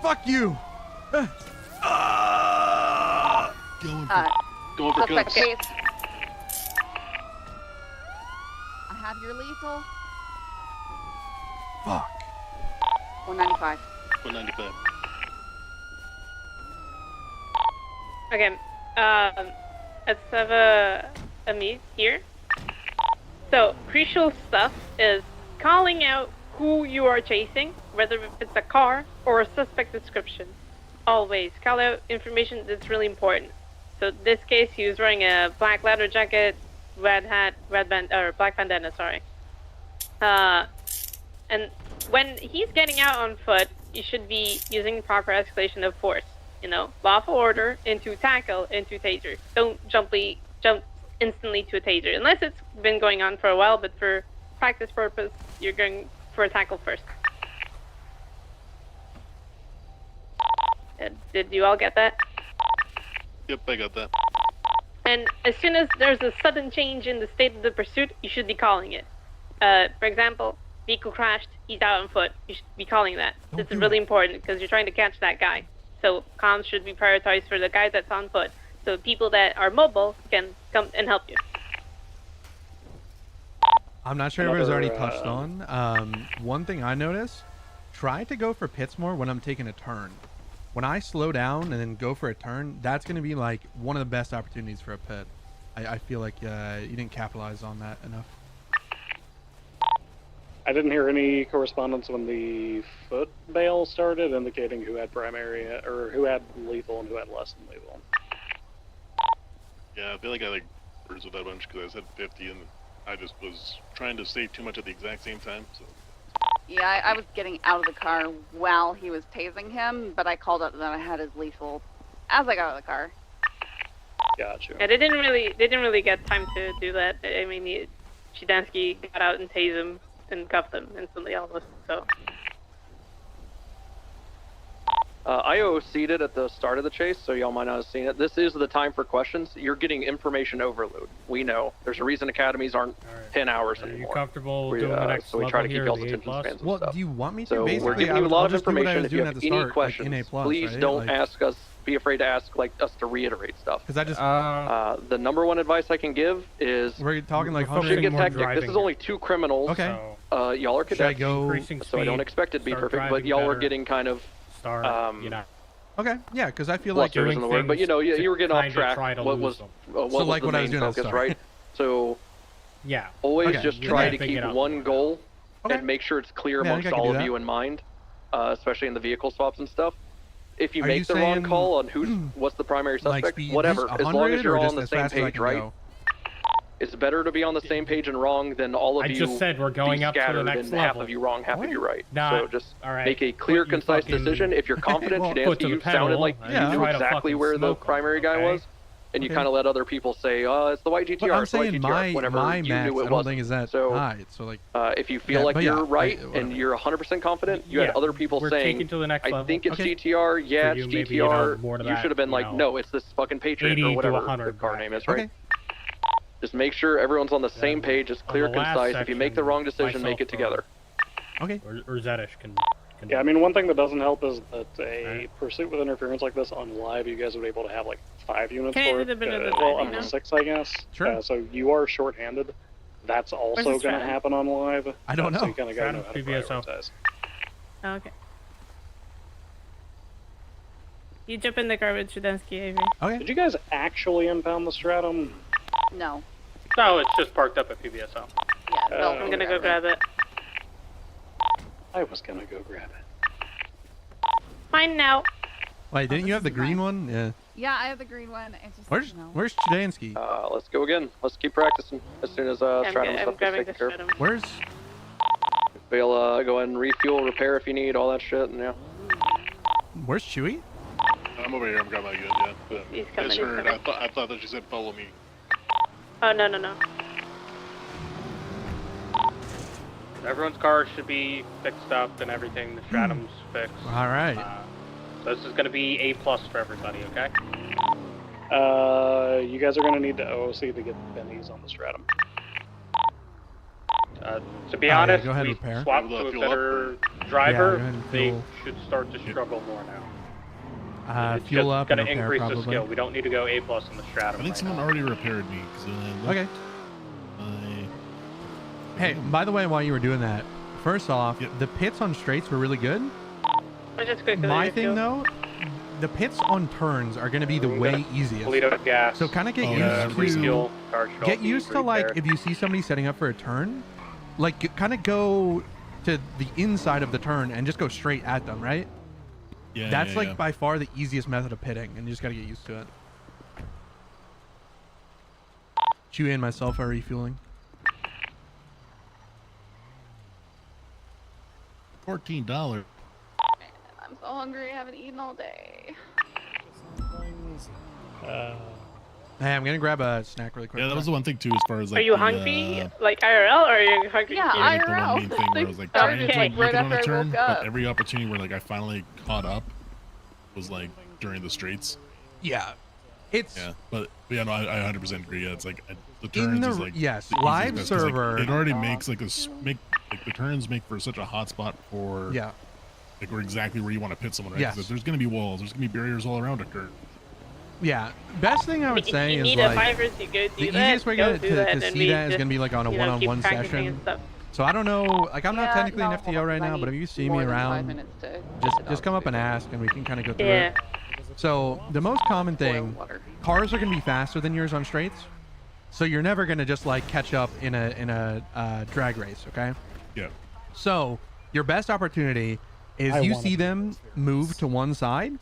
Fuck you. Going for Suspect cuts. case. I have your lethal. Fuck. 195. 195. Okay, let's have a meet here. So, crucial stuff is calling out who you are chasing, whether it's a car or a suspect description. Always call out information that's really important. So, in this case, he was wearing a black leather jacket, red hat, black bandana, sorry. And when he's getting out on foot, you should be using proper escalation of force. You know, lawful order into tackle into taser. Don't jump instantly to a taser unless it's been going on for a while. But for practice purpose, you're going for a tackle first. Did you all get that? Yep, I got that. And as soon as there's a sudden change in the state of the pursuit, you should be calling it. For example, vehicle crashed, he's out on foot. You should be calling that. This is really important because you're trying to catch that guy. So comms should be prioritized for the guy that's on foot. So people that are mobile can come and help you. I'm not sure if it was already touched on. One thing I noticed, try to go for pits more when I'm taking a turn. When I slow down and then go for a turn, that's going to be like one of the best opportunities for a pit. I feel like you didn't capitalize on that enough. I didn't hear any correspondence when the foot bail started indicating who had primary or who had lethal and who had less than lethal. Yeah, I feel like I birds with that bunch because I said 50 and I just was trying to say too much at the exact same time. So. Yeah, I was getting out of the car while he was tasing him, but I called out that I had his lethal as I got out of the car. Gotcha. Yeah, they didn't really get time to do that. I mean, Shidansky got out and tased him and cuffed him instantly almost. So. I OC'd it at the start of the chase, so y'all might not have seen it. This is the time for questions. You're getting information overload. We know. There's a reason academies aren't 10 hours anymore. Are you comfortable doing the next so we try to keep level y'all's here, attention the A+? spans and Well, stuff. do you want me to? So Basically, we're giving you a lot of I'll just do what I information. was If you doing have at the any start, questions, like in A+, please right? don't Like- ask us. Be afraid to ask us to reiterate stuff. Because I just the number one advice I can give is we're talking like should get more tactic. This driving. is only 2 criminals. Okay. Y'all are Should I cadets, go? so I don't expect it to be start perfect, but driving y'all are better, getting kind of Okay, yeah, because I feel like blusters in the word, but you know, you were getting off kinda track. try to What lose was them. So like the what I was main doing at the focus, start. right? So yeah, always Okay. just Yeah, try yeah. to Pick keep it up. one goal and make sure it's clear Yeah, I think amongst I can all do of that. you in mind, especially in the vehicle swaps and stuff. If you Are make you the wrong saying, call on what's the primary like suspect, speed whatever, as long 100 as you're or all just on the as same fast as I page, can right? go? It's better to be on the same page and wrong than all of I you just said we're going be up to the scattered next and half level. of you wrong, half of you right. Nah, so just all right. make a clear, Put your concise fucking decision. If you're confident, foot Shidansky, to the you pedal, sounded like and you knew try to exactly fucking where the smoke 'em, primary guy okay? was, and you kind of let other people say, "Oh, it's the white GTR." But I'm it's the white saying GTR, whenever my you max, knew it I don't wasn't. think is that so, high. So like, if you feel Yeah, like but you're yeah, right whatever. and you're 100% confident, you had Yeah, other people we're saying, taking to the next "I level. think it's Okay. GTR." Yeah, For you, it's maybe, you know, GTR. more to You that, should have been you like, know, "No, it's this fucking Patriot 80 or to whatever 100 the car name is." Okay. Right. Just make sure everyone's on the same page. It's clear, the last concise. If you make the section, wrong decision, make it myself, together. Okay. Or Zedish can. Yeah, I mean, one thing that doesn't help is that a pursuit with interference like this on live, you guys would be able to have like 5 units Can I for do it. the bit of the Well, driving up to now? 6, I guess. Sure. So you are short-handed. That's also this going to from? happen on live. I don't So know. you kind of got to know how to PBSO. prioritize. Oh, okay. You jump in the car with Shidansky, Avery. Okay. Did you guys actually impound the Stratum? No. No, it's just parked up at PBSO. Yeah, no, I'm gonna go grab it. I was going to go grab it. Mine now. Wait, didn't you have the green one? Yeah. Yeah, I have the green one. It's just, Where's you know. Where's Chidansky? Let's go again. Let's keep practicing. As soon as Stratum I'm stuff is grabbing taken the care of. stratum. Where's? They'll go ahead and refuel, repair if you need, all that shit, and yeah. Where's Chewy? I'm over here. I'm grabbing my gun. Yeah. But He's I coming, just he's heard. coming. I thought that she said follow me. Oh, no. Everyone's car should be fixed up and everything. The Stratum's fixed. All right. So this is going to be A+ for everybody, okay? You guys are going to need to OOC to get the pennies on the Stratum. To be Oh, yeah, honest, go ahead we and repair. swapped to a Fuel up, better Yeah, driver. go ahead and They fuel. should start to struggle more now. It's Fuel just up going and to repair increase probably. the skill. We don't need to go A+ on the Stratum. I think right someone now. already repaired me. Cause I looked, Okay. Hey, by the way, while you were doing that, first off, the pits on straights were really good. I just quickly My refuel. thing though, the pits on turns are gonna be the way easiest. Toledo gas. So kind of get yeah, used refuel, to car should all get be used to like repaired. if you see somebody setting up for a turn, like kind of go to the inside of the turn and just go straight at them, right? Yeah, That's yeah, like yeah. by far the easiest method of pitting, and you just gotta get used to it. Chewy and myself are refueling. $14. I'm so hungry. I haven't eaten all day. Hey, I'm gonna grab a snack really quick. Yeah, that was the one thing too, as far as like. Are you the, hungry, like IRL, or are you hungry? Yeah, here? like the one main thing where I was like trying to Okay. like, make Right it on after a I turn, woke up. but every opportunity where like I finally caught up was like during the straights. Yeah. It's yeah, but yeah, no, I 100% agree. Yeah, it's like the in turns the is like yes the live easiest best, 'cause, like, server. it already makes like the turns make for such a hot spot for Yeah. like we're exactly where you want to pit someone, right? Yes. 'Cause there's gonna be walls, there's gonna be barriers all around a turn. Yeah, best thing I would If say you is need like a Fivers, you go do the that. easiest way go to, do to, that, to and see we that is just, going to be like on a you know, keep one-on-one practicing session. and stuff. So I don't know, like I'm not Yeah, technically no, an hold FTO on, right 'cause I now, but need if you see me more than 5 around, minutes to just come up and ask, and we can kind of go through Yeah. it. So the most common thing, cars are going to be faster than yours on straights, so you're never going to just like catch up in a drag race, okay? Yeah. So your best opportunity is you see them move to one side,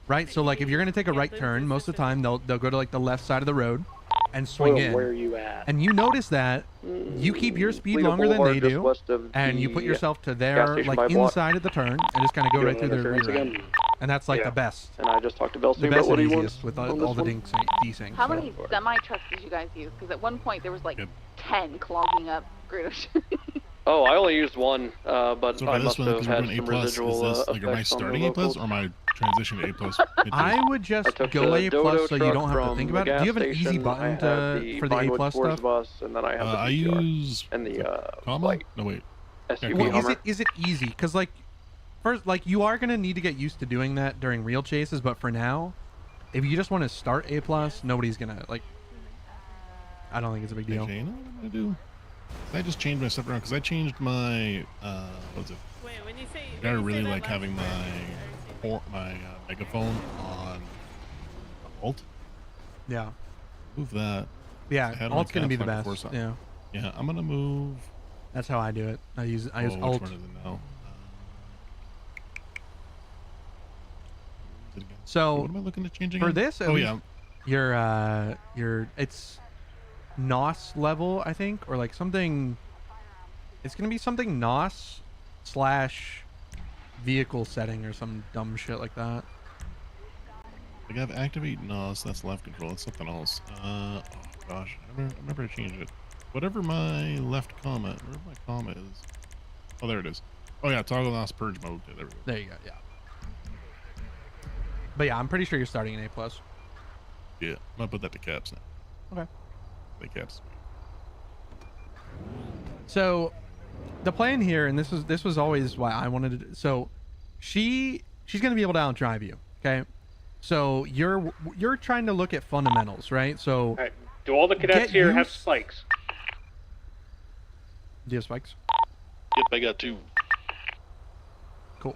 right? So like if you're going to take a right turn, most of the time they'll go to like the left side of the road and swing in. Where are you at? And you notice that you keep your speed Lena longer than Boulevard, they just do, west of and you put the yourself to gas their station by like block. inside of the turn and just kind of go right through their rear interference end. again. And that's like Yeah. the best. And I just talked to The Belstein best about what and he wants easiest with on all this the one. desyncs. How so. many semi trucks did you guys use? Because at one point there was like 10 clogging up Great Ocean. Oh, I only used one, but So I for must this one, have because we're had doing some A plus, residual is this like am I effects on the starting A plus locals. or am I transitioning to A plus? I would just took go the A Dodo plus so you truck don't have to from think the about it. Do you have an gas easy station. I button have for the A Vinewood plus Sports stuff? bus, and then I have the I BTR use and the comma. like No wait. SUV Well, Hummer. is it easy? Because like first, like you are gonna need to get used to doing that during real chases, but for now, if you just want to start A plus, nobody's gonna like. I don't think it's a big deal. Actually, you know what I'm gonna do? I just changed my stuff around because I changed my what's it? Wait, when you say I really like having my megaphone on alt. Yeah. Move that. Yeah, I had it on alt's gonna be caps the lock best. before, so- Yeah. Yeah, I'm gonna move. That's how I do it. I use Which alt. one is it now? So What am I looking to change for again? this, Oh yeah. your it's NOS level, I think, or like something. It's gonna be something NOS / vehicle setting or some dumb shit like that. Like I have activate NOS, that's left control, it's something else. Oh gosh, I remember to change it. Whatever my left comma, wherever my comma is. Oh, there it is. Oh yeah, toggle NOS purge mode. Yeah, there we go. There you go. Yeah. But yeah, I'm pretty sure you're starting in A plus. Yeah, I'm gonna put that to caps now. Okay. The caps. So, the plan here, and this was always why I wanted to. So, she's gonna be able to outdrive you. Okay. So you're trying to look at fundamentals, right? So. All right. Do all the cadets get here have used- spikes? Do you have spikes? Yep, I got 2. Cool.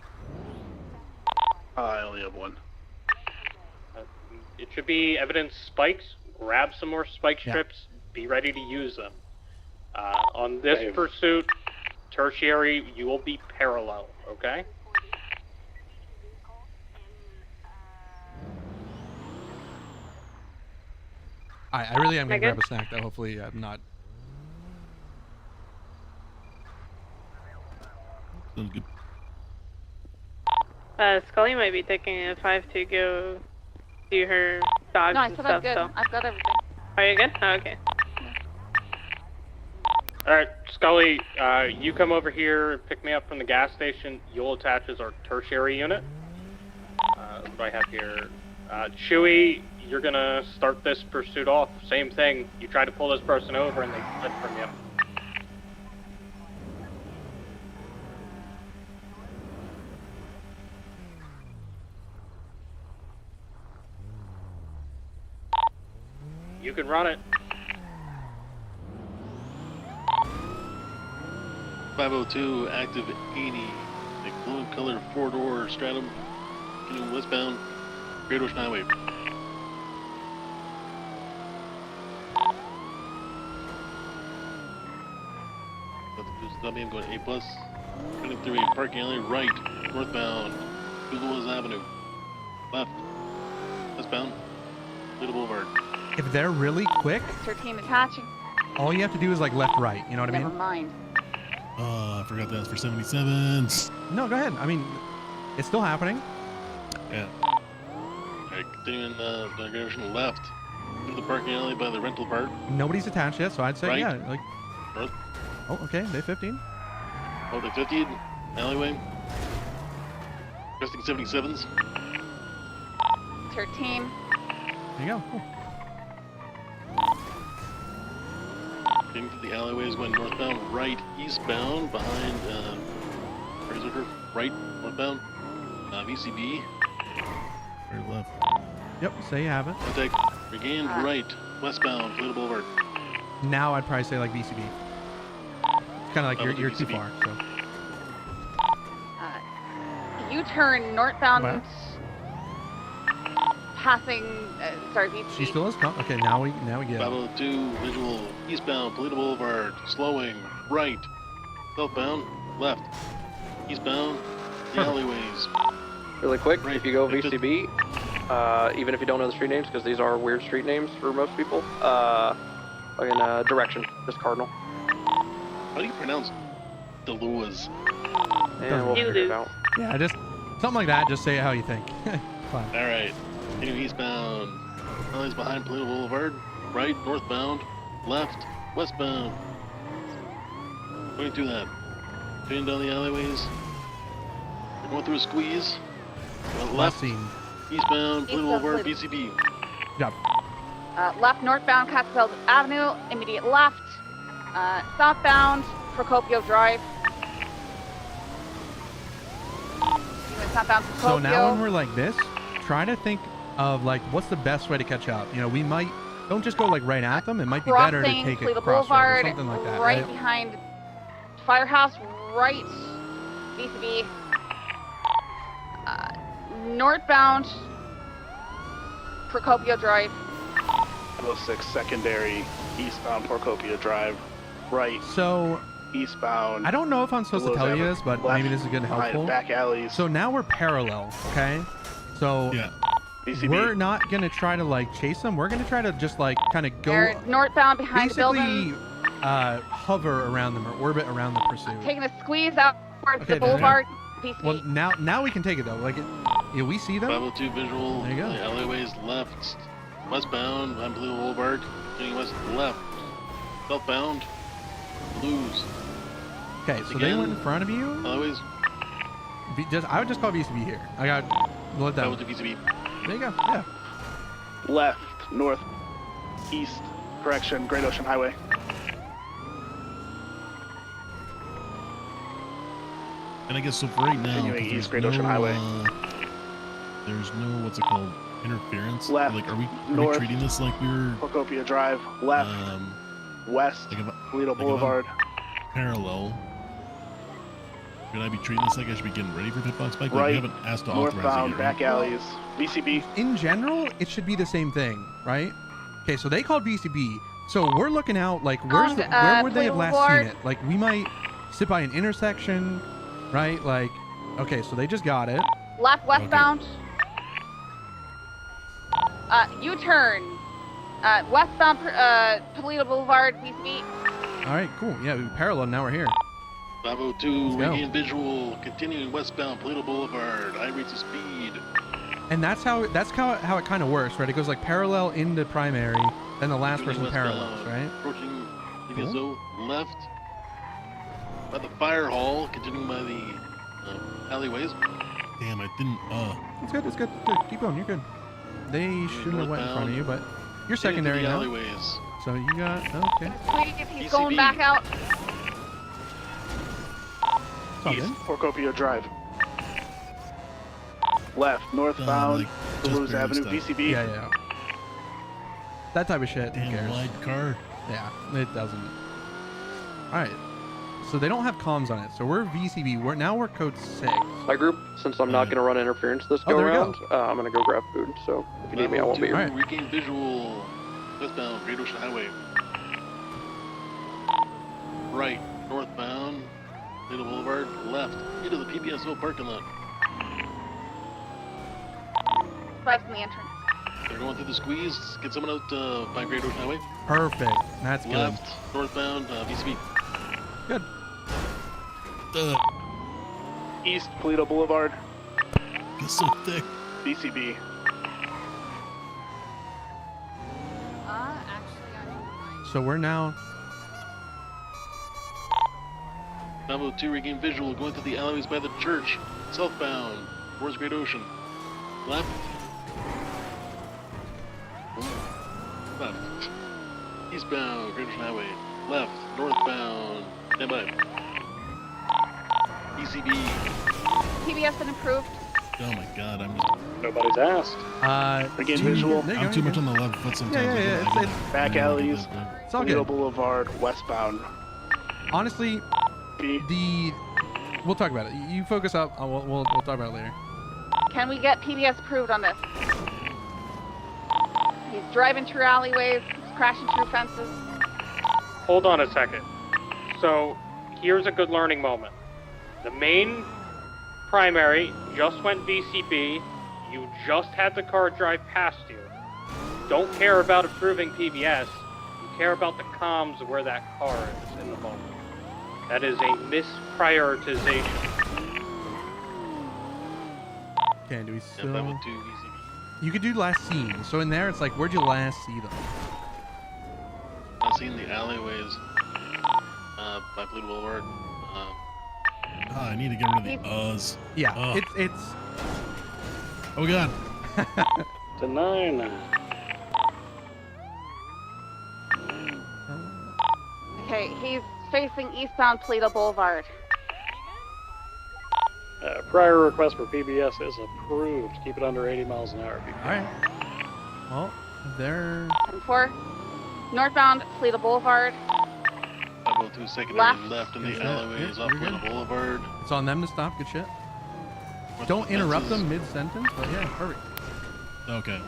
I only have 1. It should be evidence spikes. Grab some more spike Yeah. strips. Be ready to use them. On this pursuit, tertiary, you will be parallel. Okay. I really am gonna Okay. grab a snack though. Hopefully, I'm not. Sounds good. Scully might be taking a 5 to go do her dogs No, I and said stuff. I'm good. So. I've got everything. Are you good? Oh, okay. All right, Scully, you come over here, pick me up from the gas station. You'll attach as our tertiary unit. What do I have here? Chewy, you're gonna start this pursuit off. Same thing. You try to pull this person over and they fled from you. You can run it. 502, active 80. A blue color 4-door Stratum. Continuing westbound. Great Ocean Highway. Stop me, I'm going A+. Running through a parking alley right. Northbound. Google Avenue. Left. Westbound. Little Boulevard. If they're really quick, 13 attaching. all you have to do is like left, right. You know what I Never mean? mind. Oh, I forgot that's for 77s. No, go ahead. I mean, it's still happening. Yeah. Alright, continuing the Great Ocean left. Through the parking alley by the rental park. Nobody's attached yet, so I'd say Right. yeah. Like, North. oh, okay, day 15. Oh, the 50 alleyway. Cresting 77s. 13. There you go. Cool. Getting to the alleyways, going northbound, right, eastbound, behind, Razor, right, northbound, VCB. Very left. Yep, say you have it. Contact, regained, right, westbound, Toledo Boulevard. Now I'd probably say like VCB. It's kind of like you're too far. So. U-turn northbound, Wow. passing. Sorry, VCB. She still is. Okay, now we get it. 502 visual, eastbound, Toledo Boulevard, slowing, right, southbound, left, eastbound, the alleyways. Really quick, if you go VCB, even if you don't know the street names, because these are weird street names for most people, direction, just cardinal. How do you pronounce Deluas? And we'll figure it out. Yeah, just something like that. Just say it how you think. Fine. All right, continue eastbound, alleys behind Toledo Boulevard, right, northbound, left, westbound. Going through that. Turning down the alleyways. We're going through a squeeze. Left, eastbound, Toledo Boulevard, VCB. Yep. Left northbound, Catskill Avenue. Immediate left. Southbound, Procopio Drive. Southbound Procopio. So now when we're like this, try to think of like what's the best way to catch up. You know, we might don't just go like right at them. It might be better to take it Toledo cross Boulevard, or something like that. right behind Firehouse, right, VCB. Northbound, Procopio Drive. 06 secondary, eastbound Procopio Drive, right. So eastbound. I don't know if I'm supposed to tell you this, but maybe this is good and behind helpful. back alleys. So now we're parallel, okay? So VCB. we're not gonna try to like chase them. We're gonna try to just like kind of go They're northbound behind the basically building. hover around them or orbit around the pursuit. Taking a squeeze out towards Okay, the boulevard. VCB. Well, now we can take it though. Like, we see them. 502 visual. There you go. The alleyways left, westbound, behind Toledo Boulevard. Continuing west, left, southbound, blues. Okay, so they went in front of you. Alleyways. I would just call VCB here. I got let down. 502 VCB. There you go. Yeah. Left, north, east, correction, Great Ocean Highway. And I guess so for right now, Continuing 'cause east, there's Great Ocean Highway. There's no, what's it called, interference? Left, Like, are we north, treating this like we're Procopio Drive, left, west, Toledo Boulevard. parallel? Should I be treating this like I should be getting ready for Pitbox Bike? Like, Right, we haven't asked to authorize it northbound, yet, back right? alleys, VCB. In general, it should be the same thing, right? Okay, so they called VCB. So we're looking out like where would they have last seen it? Like we might sit by an intersection, right? Like, okay, so they just got it. Left westbound. U-turn. Westbound Toledo Boulevard, VCB. All right, cool. Yeah, we parallel. Now we're here. 502 Let's go. regain visual. Continuing westbound Toledo Boulevard. High rates of speed. And that's how it kind of works, right? It goes like parallel into primary, then the last person parallels, right? Approaching PSO left by the fire hall, continuing by the alleyways. Damn, I didn't, It's good, it's good, good. Keep going, you're good. They shouldn't have went in front of you, but you're secondary now. Alleyways. So you got, okay. If he's going back out. East, Procopio Drive. Left, northbound, Toulouse Avenue, VCB. Yeah. That type of shit, who cares? wide car. Yeah, it doesn't. Alright. So they don't have comms on it, so we're VCB. We're code 6. My group, since I'm not going to run interference this go there we go. around, I'm going to go grab food. So if you need me, I won't be here. Alright. Regain visual. Westbound, Great Ocean Highway. Right, northbound, Toledo Boulevard. Left, into the PBSO parking lot. Right from the entrance. They're going through the squeeze. Get someone out by Great Ocean Highway. Perfect. That's good. Left, northbound, VCB. Good. East, Toledo Boulevard. It's so thick. VCB. So we're now 502 regain visual. Going through the alleyways by the church. Southbound, towards Great Ocean. Left. Eastbound, Great Ocean Highway. Left, northbound. Stand by. ECB. PBS been approved. Oh my god, I'm Nobody's asked. Regain too, visual. I'm too much on the left foot sometimes. Back alleys. It's all Toledo good. Boulevard, westbound. Honestly, we'll talk about it. You focus up. We'll talk about it later. Can we get PBS approved on this? He's driving through alleyways, he's crashing through fences. Hold on a second. So, here's a good learning moment. The main primary just went VCB. You just had the car drive past you. Don't care about approving PBS. You care about the comms of where that car is in the moment. That is a misprioritization. Okay, do we still... You could do last scene. So in there, it's like, where'd you last see them? I've seen the alleyways by Blue Boulevard. I need to get rid of the uhs. Yeah, Ugh. it's... Oh god. To 9. Okay, he's facing eastbound Toledo Boulevard. Prior request for PBS is approved. Keep it under 80 miles an hour. Alright. Well, they're... 10-4. Northbound Toledo Boulevard. 502 secondary left in the alleyways off Toledo Boulevard. It's on them to stop. Good shit. Don't interrupt them mid-sentence, but yeah, perfect. Okay.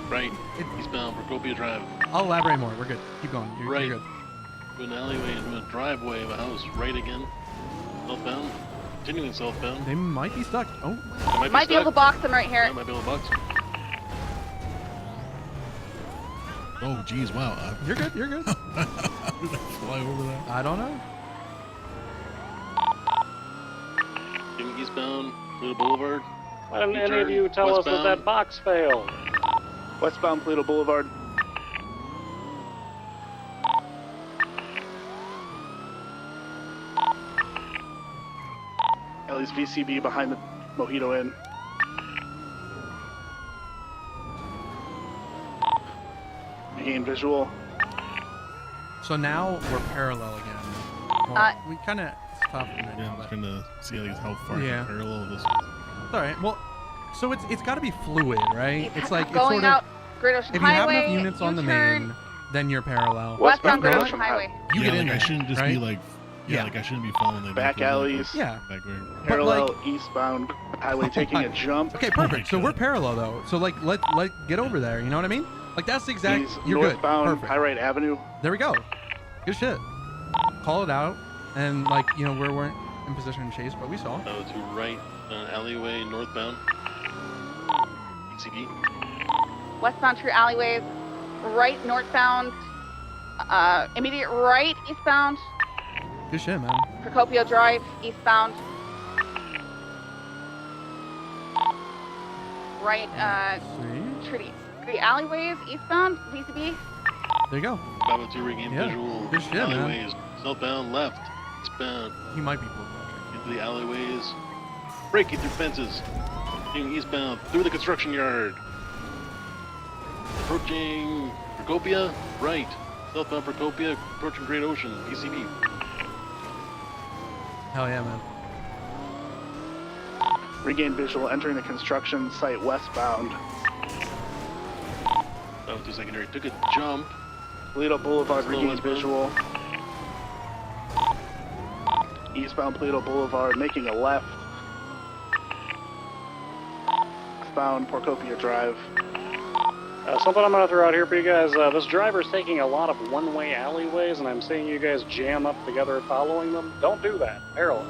Right, eastbound Procopia Drive. I'll elaborate more. We're good. Keep going. Right. You're good. To an alleyway into a driveway of a house. Right again. Southbound. Continuing southbound. They might be stuck. Oh. They Might be able to box him right here. Yeah, might be able to box him. Oh, geez, wow. You're good. You're good. How did I fly over that? I don't know. Continuing eastbound Toledo Boulevard. Why didn't any of you tell us that that box failed? Westbound Toledo Boulevard. Ellie's VCB behind the Mojito Inn. Gain visual. So now we're parallel again. Well, we kind of stopped right Yeah, now, I'm but... trying to see like how far I Yeah. can parallel this. It's all right. Well, so it's got to be fluid, right? It's like it's Going sort out of Great Ocean if you have Highway. enough units on the U-turn, main, then you're parallel. Westbound Great If Ocean not, Highway. You yeah, get like in there, I shouldn't just right? be like, yeah, like I shouldn't be following the Back alleys. Yeah. Parallel eastbound highway taking a jump. Okay, perfect. So we're parallel though. So like let get over there. You know what I mean? Like that's the exact. He's You're good. northbound Perfect. High Right Avenue. There we go. Good shit. Call it out, and like we weren't in position to chase, but we saw. To right, alleyway northbound. ECB. Westbound through alleyways. Right northbound. Immediate right eastbound. Good shit, man. Procopio Drive eastbound. Right, through the alleyways eastbound, VCB. There you go. 502 regain Yeah. visual. Good shit, man. alleyways. Southbound left. Eastbound. He might be blue watching. Into the alleyways. Breaking through fences. Continuing eastbound through the construction yard. Approaching Procopia. Right. Southbound Procopia. Approaching Great Ocean. ECB. Hell yeah, man. Regain visual entering the construction site westbound. 502 secondary took a jump. Toledo Boulevard regained visual. Eastbound Toledo Boulevard making a left. Westbound Procopia Drive. Something I'm going to throw out here for you guys. This driver's taking a lot of one-way alleyways, and I'm seeing you guys jam up together following them. Don't do that. Parallel.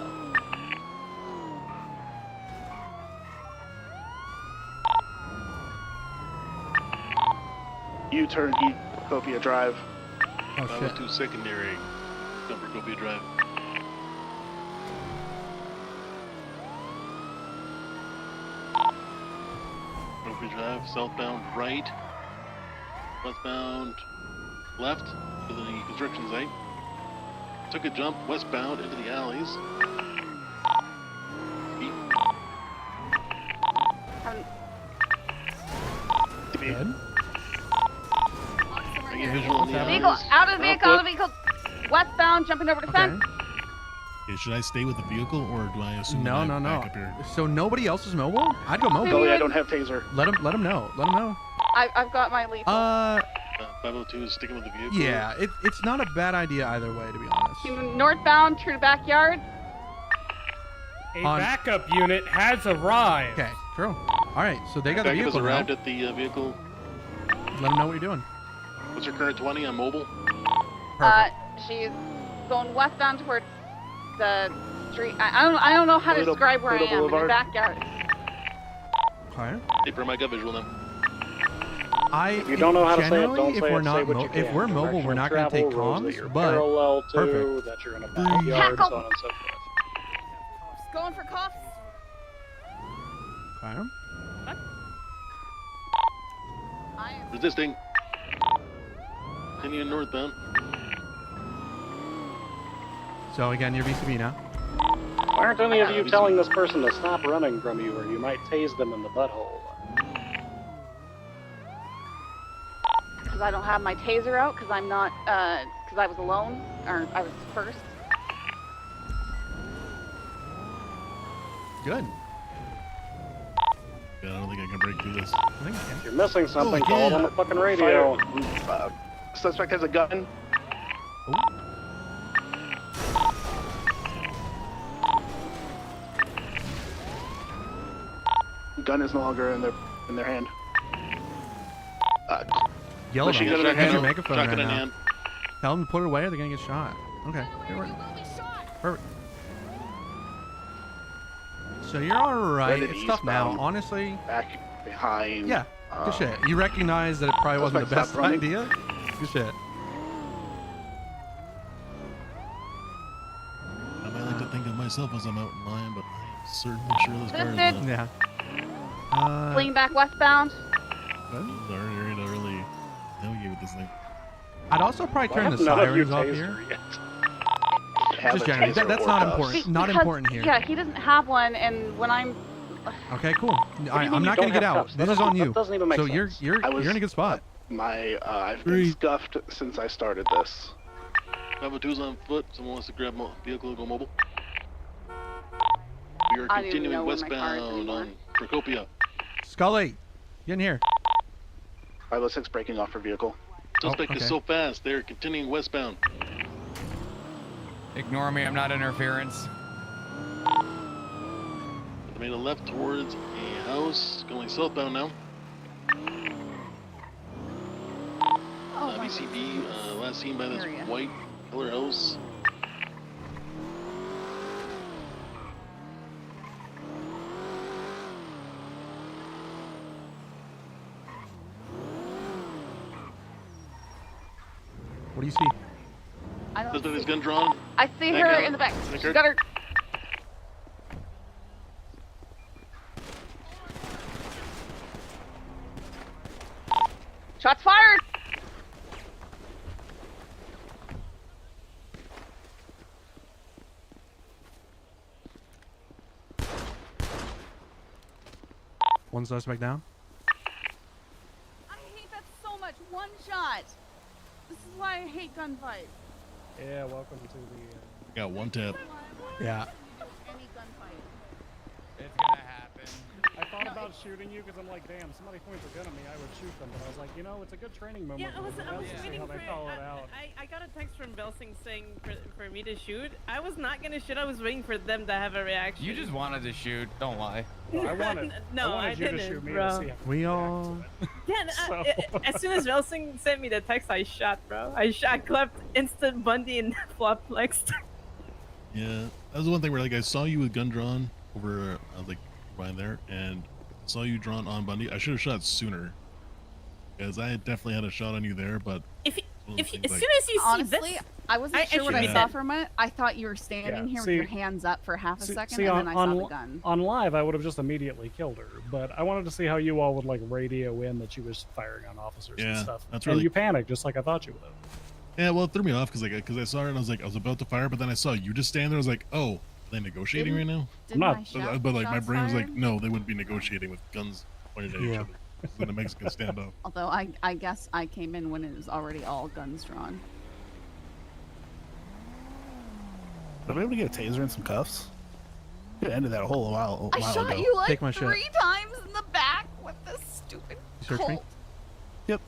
U-turn east Procopia Drive. Oh, 502 secondary. Procopia Drive. Procopia Drive, southbound right. Westbound left to the construction site. Took a jump westbound into the alleys. Good. Making visual in happening? Vehicle, out of the vehicle, out of the vehicle. Westbound, jumping over to fence. Okay, should I stay with the vehicle or do I assume No, that no, I'm no. back up here? So nobody else is mobile? I'd go mobile. Scully, I don't have taser. Let him know. Let him know. I've got my lethal. 502 is sticking with the vehicle. Yeah, it's not a bad idea either way, to be honest. Northbound, true to backyard. A backup unit has arrived. Okay, true. All right, so they got the Backup has vehicle now. arrived at the vehicle. Let them know what you're doing. What's your current 20? I'm mobile. She's going westbound towards the street. I don't know how to describe where I am in the backyard. Okay. Hey, Brim, I got visual now. If you don't know how to say it, generally, don't if say we're it. not Say what you if can. we're mobile, we're not going to take Directional travel, roads that you're comms, but parallel to, perfect. that you're in a backyard, so on and so forth. Going for cuffs. Okay. Resisting. Continuing northbound. So again, you're VCB now. Why aren't any of you telling this person to stop running from you, or you might tase them in the butthole? Because I don't have my taser out, because I'm not, because I was alone, or I was first. Good. Yeah, I don't think I can break through this. If you're missing something, Oh, call it yeah. on the fucking radio. Suspect has a gun. Gun is no longer in their hand. Yell at Machine them. gun in Use your hand. megaphone Shotgun right in now. hand. Tell them to put it away or they're going to get shot. Okay. Perfect. So you're alright. Headed It's tough now. eastbound. Honestly. Back behind. Yeah. Good shit. You recognize that it probably wasn't the suspect best stopped running. idea? Good shit. I might like to think of myself as I'm out in line, but I'm certainly sure this car is Lifted. not. Yeah. Fleeing back westbound. It's our area to really navigate with this thing. I'd also probably Why turn have the none of you sirens off tased here. her yet? Have Just a generally. taser That's or not cuffs. important. Not Because- important here. Yeah, he doesn't have one, and when I'm... Okay, cool. do you I'm mean not you going to don't get have out. cuffs? This That is on doesn't- you. that doesn't even make So sense. you're you're in a good spot. I've been scuffed since I started this. 502's on foot. Someone wants to grab vehicle and go mobile. We are I don't even continuing know where my car is westbound anymore. on Procopia. Scully, get in here. 506 breaking off for vehicle. Suspect okay. is so fast, they're continuing westbound. Ignore me, I'm not interference. They made a left towards a house, going southbound now. Oh, my VCB, last seen by this area. white color house. What do you see? I don't Suspect see... has gun drawn. I see Back her out. in the back. Back She's out. got her... Shots fired! One suspect down. I hate that so much. One shot. This is why I hate gunfights. Yeah, welcome to the... Got one tap. Yeah. Any gunfight. It's gonna happen. I thought about shooting you because I'm like, damn, somebody points a gun at me, I would shoot them. But I was like, you know, it's a good training moment. Yeah, I was See waiting how for they follow it out. I got a text from Belsing saying for me to shoot. I was not gonna shoot. I was waiting for them to have a reaction. You just wanted to shoot, don't lie. No, I wanted, No, I wanted I you didn't, to shoot me bro. to see how We all. Yeah, So- as soon as Belsing sent me the text, I shot, bro. I clapped instant Bundy and flop flexed. Yeah, that was the one thing where like I saw you with gun drawn over, like behind there, and I saw you drawn on Bundy. I should have shot sooner, because I definitely had a shot on you there. But If one of those as things, soon as you see Honestly, this, I wasn't I sure what should I be saw dead. for a minute. I thought you were standing Yeah, here see- with your hands up for half a second, see, and then I saw the gun. on live, I would have just immediately killed her. But I wanted to see how you all would like radio in that she was firing on officers and Yeah, stuff. that's And really- you panicked just like I thought you would have. yeah, well, it threw me off because I saw it and I was like, I was about to fire, but then I saw you just stand there. I was like, oh, are they negotiating right now? Didn't I But, shout but like my shots brain was like, fired? no, they wouldn't be negotiating with guns pointed at each Yeah. other. Then it makes a good standoff. Although I guess I came in when it was already all guns drawn. Are we able to get a taser and some cuffs? Could have ended that a while I shot ago. you like Take my shit. 3 times in the back with this stupid You search me? Colt. Yep.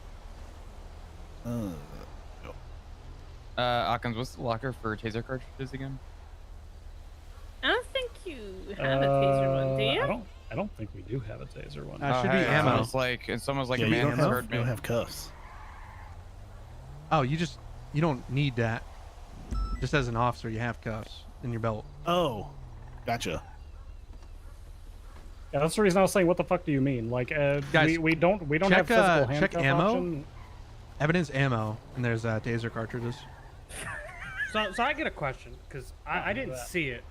Akins, what's the locker for taser cartridges again? I don't think you have a taser one, do you? I don't think we do have a taser one. Should be ammo. It's almost like Yeah, a you man don't has have, heard you me. don't have cuffs. Oh, you don't need that. Just as an officer, you have cuffs in your belt. Oh, gotcha. Yeah, that's the reason I was saying, what the fuck do you mean? Like, Guys, we don't check, have physical check handcuff ammo. option. Evidence ammo, and there's taser cartridges. So I get a question because I didn't see it.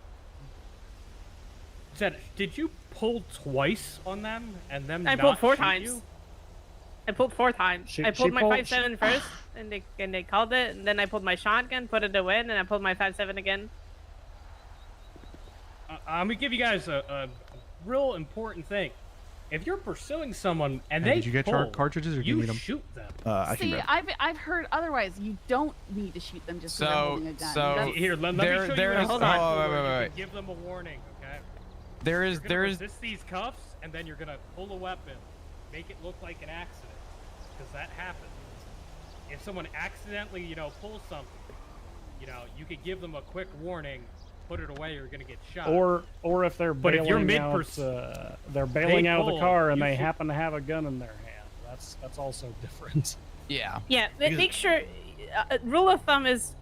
Did you pull twice on them and them? I not pulled 4 shoot times. you? I pulled 4 times. I pulled my 5.7 first, and they called it, and then I pulled my shotgun, put it away, and then I pulled my 5.7 again. I'm gonna give you guys a real important thing. If you're pursuing someone and Hey, they did you get pull, cartridges or do you you need them? shoot them. I See, I've heard otherwise. You don't need to shoot them just because they're holding a gun. That's- Here, let me show you. there is- hold oh, on. wait. You can give them a warning, okay? There is You're gonna resist these cuffs, and then you're gonna pull a weapon, make it look like an accident, because that happens. If someone accidentally, pulls something, you could give them a quick warning, put it away, you're gonna get shot. Or if they're But bailing if you're out, mid-pursuit, they're out of the car and you they shoot. happen to have a gun in their hand. That's also different. Yeah. Yeah, make sure. Rule of thumb is,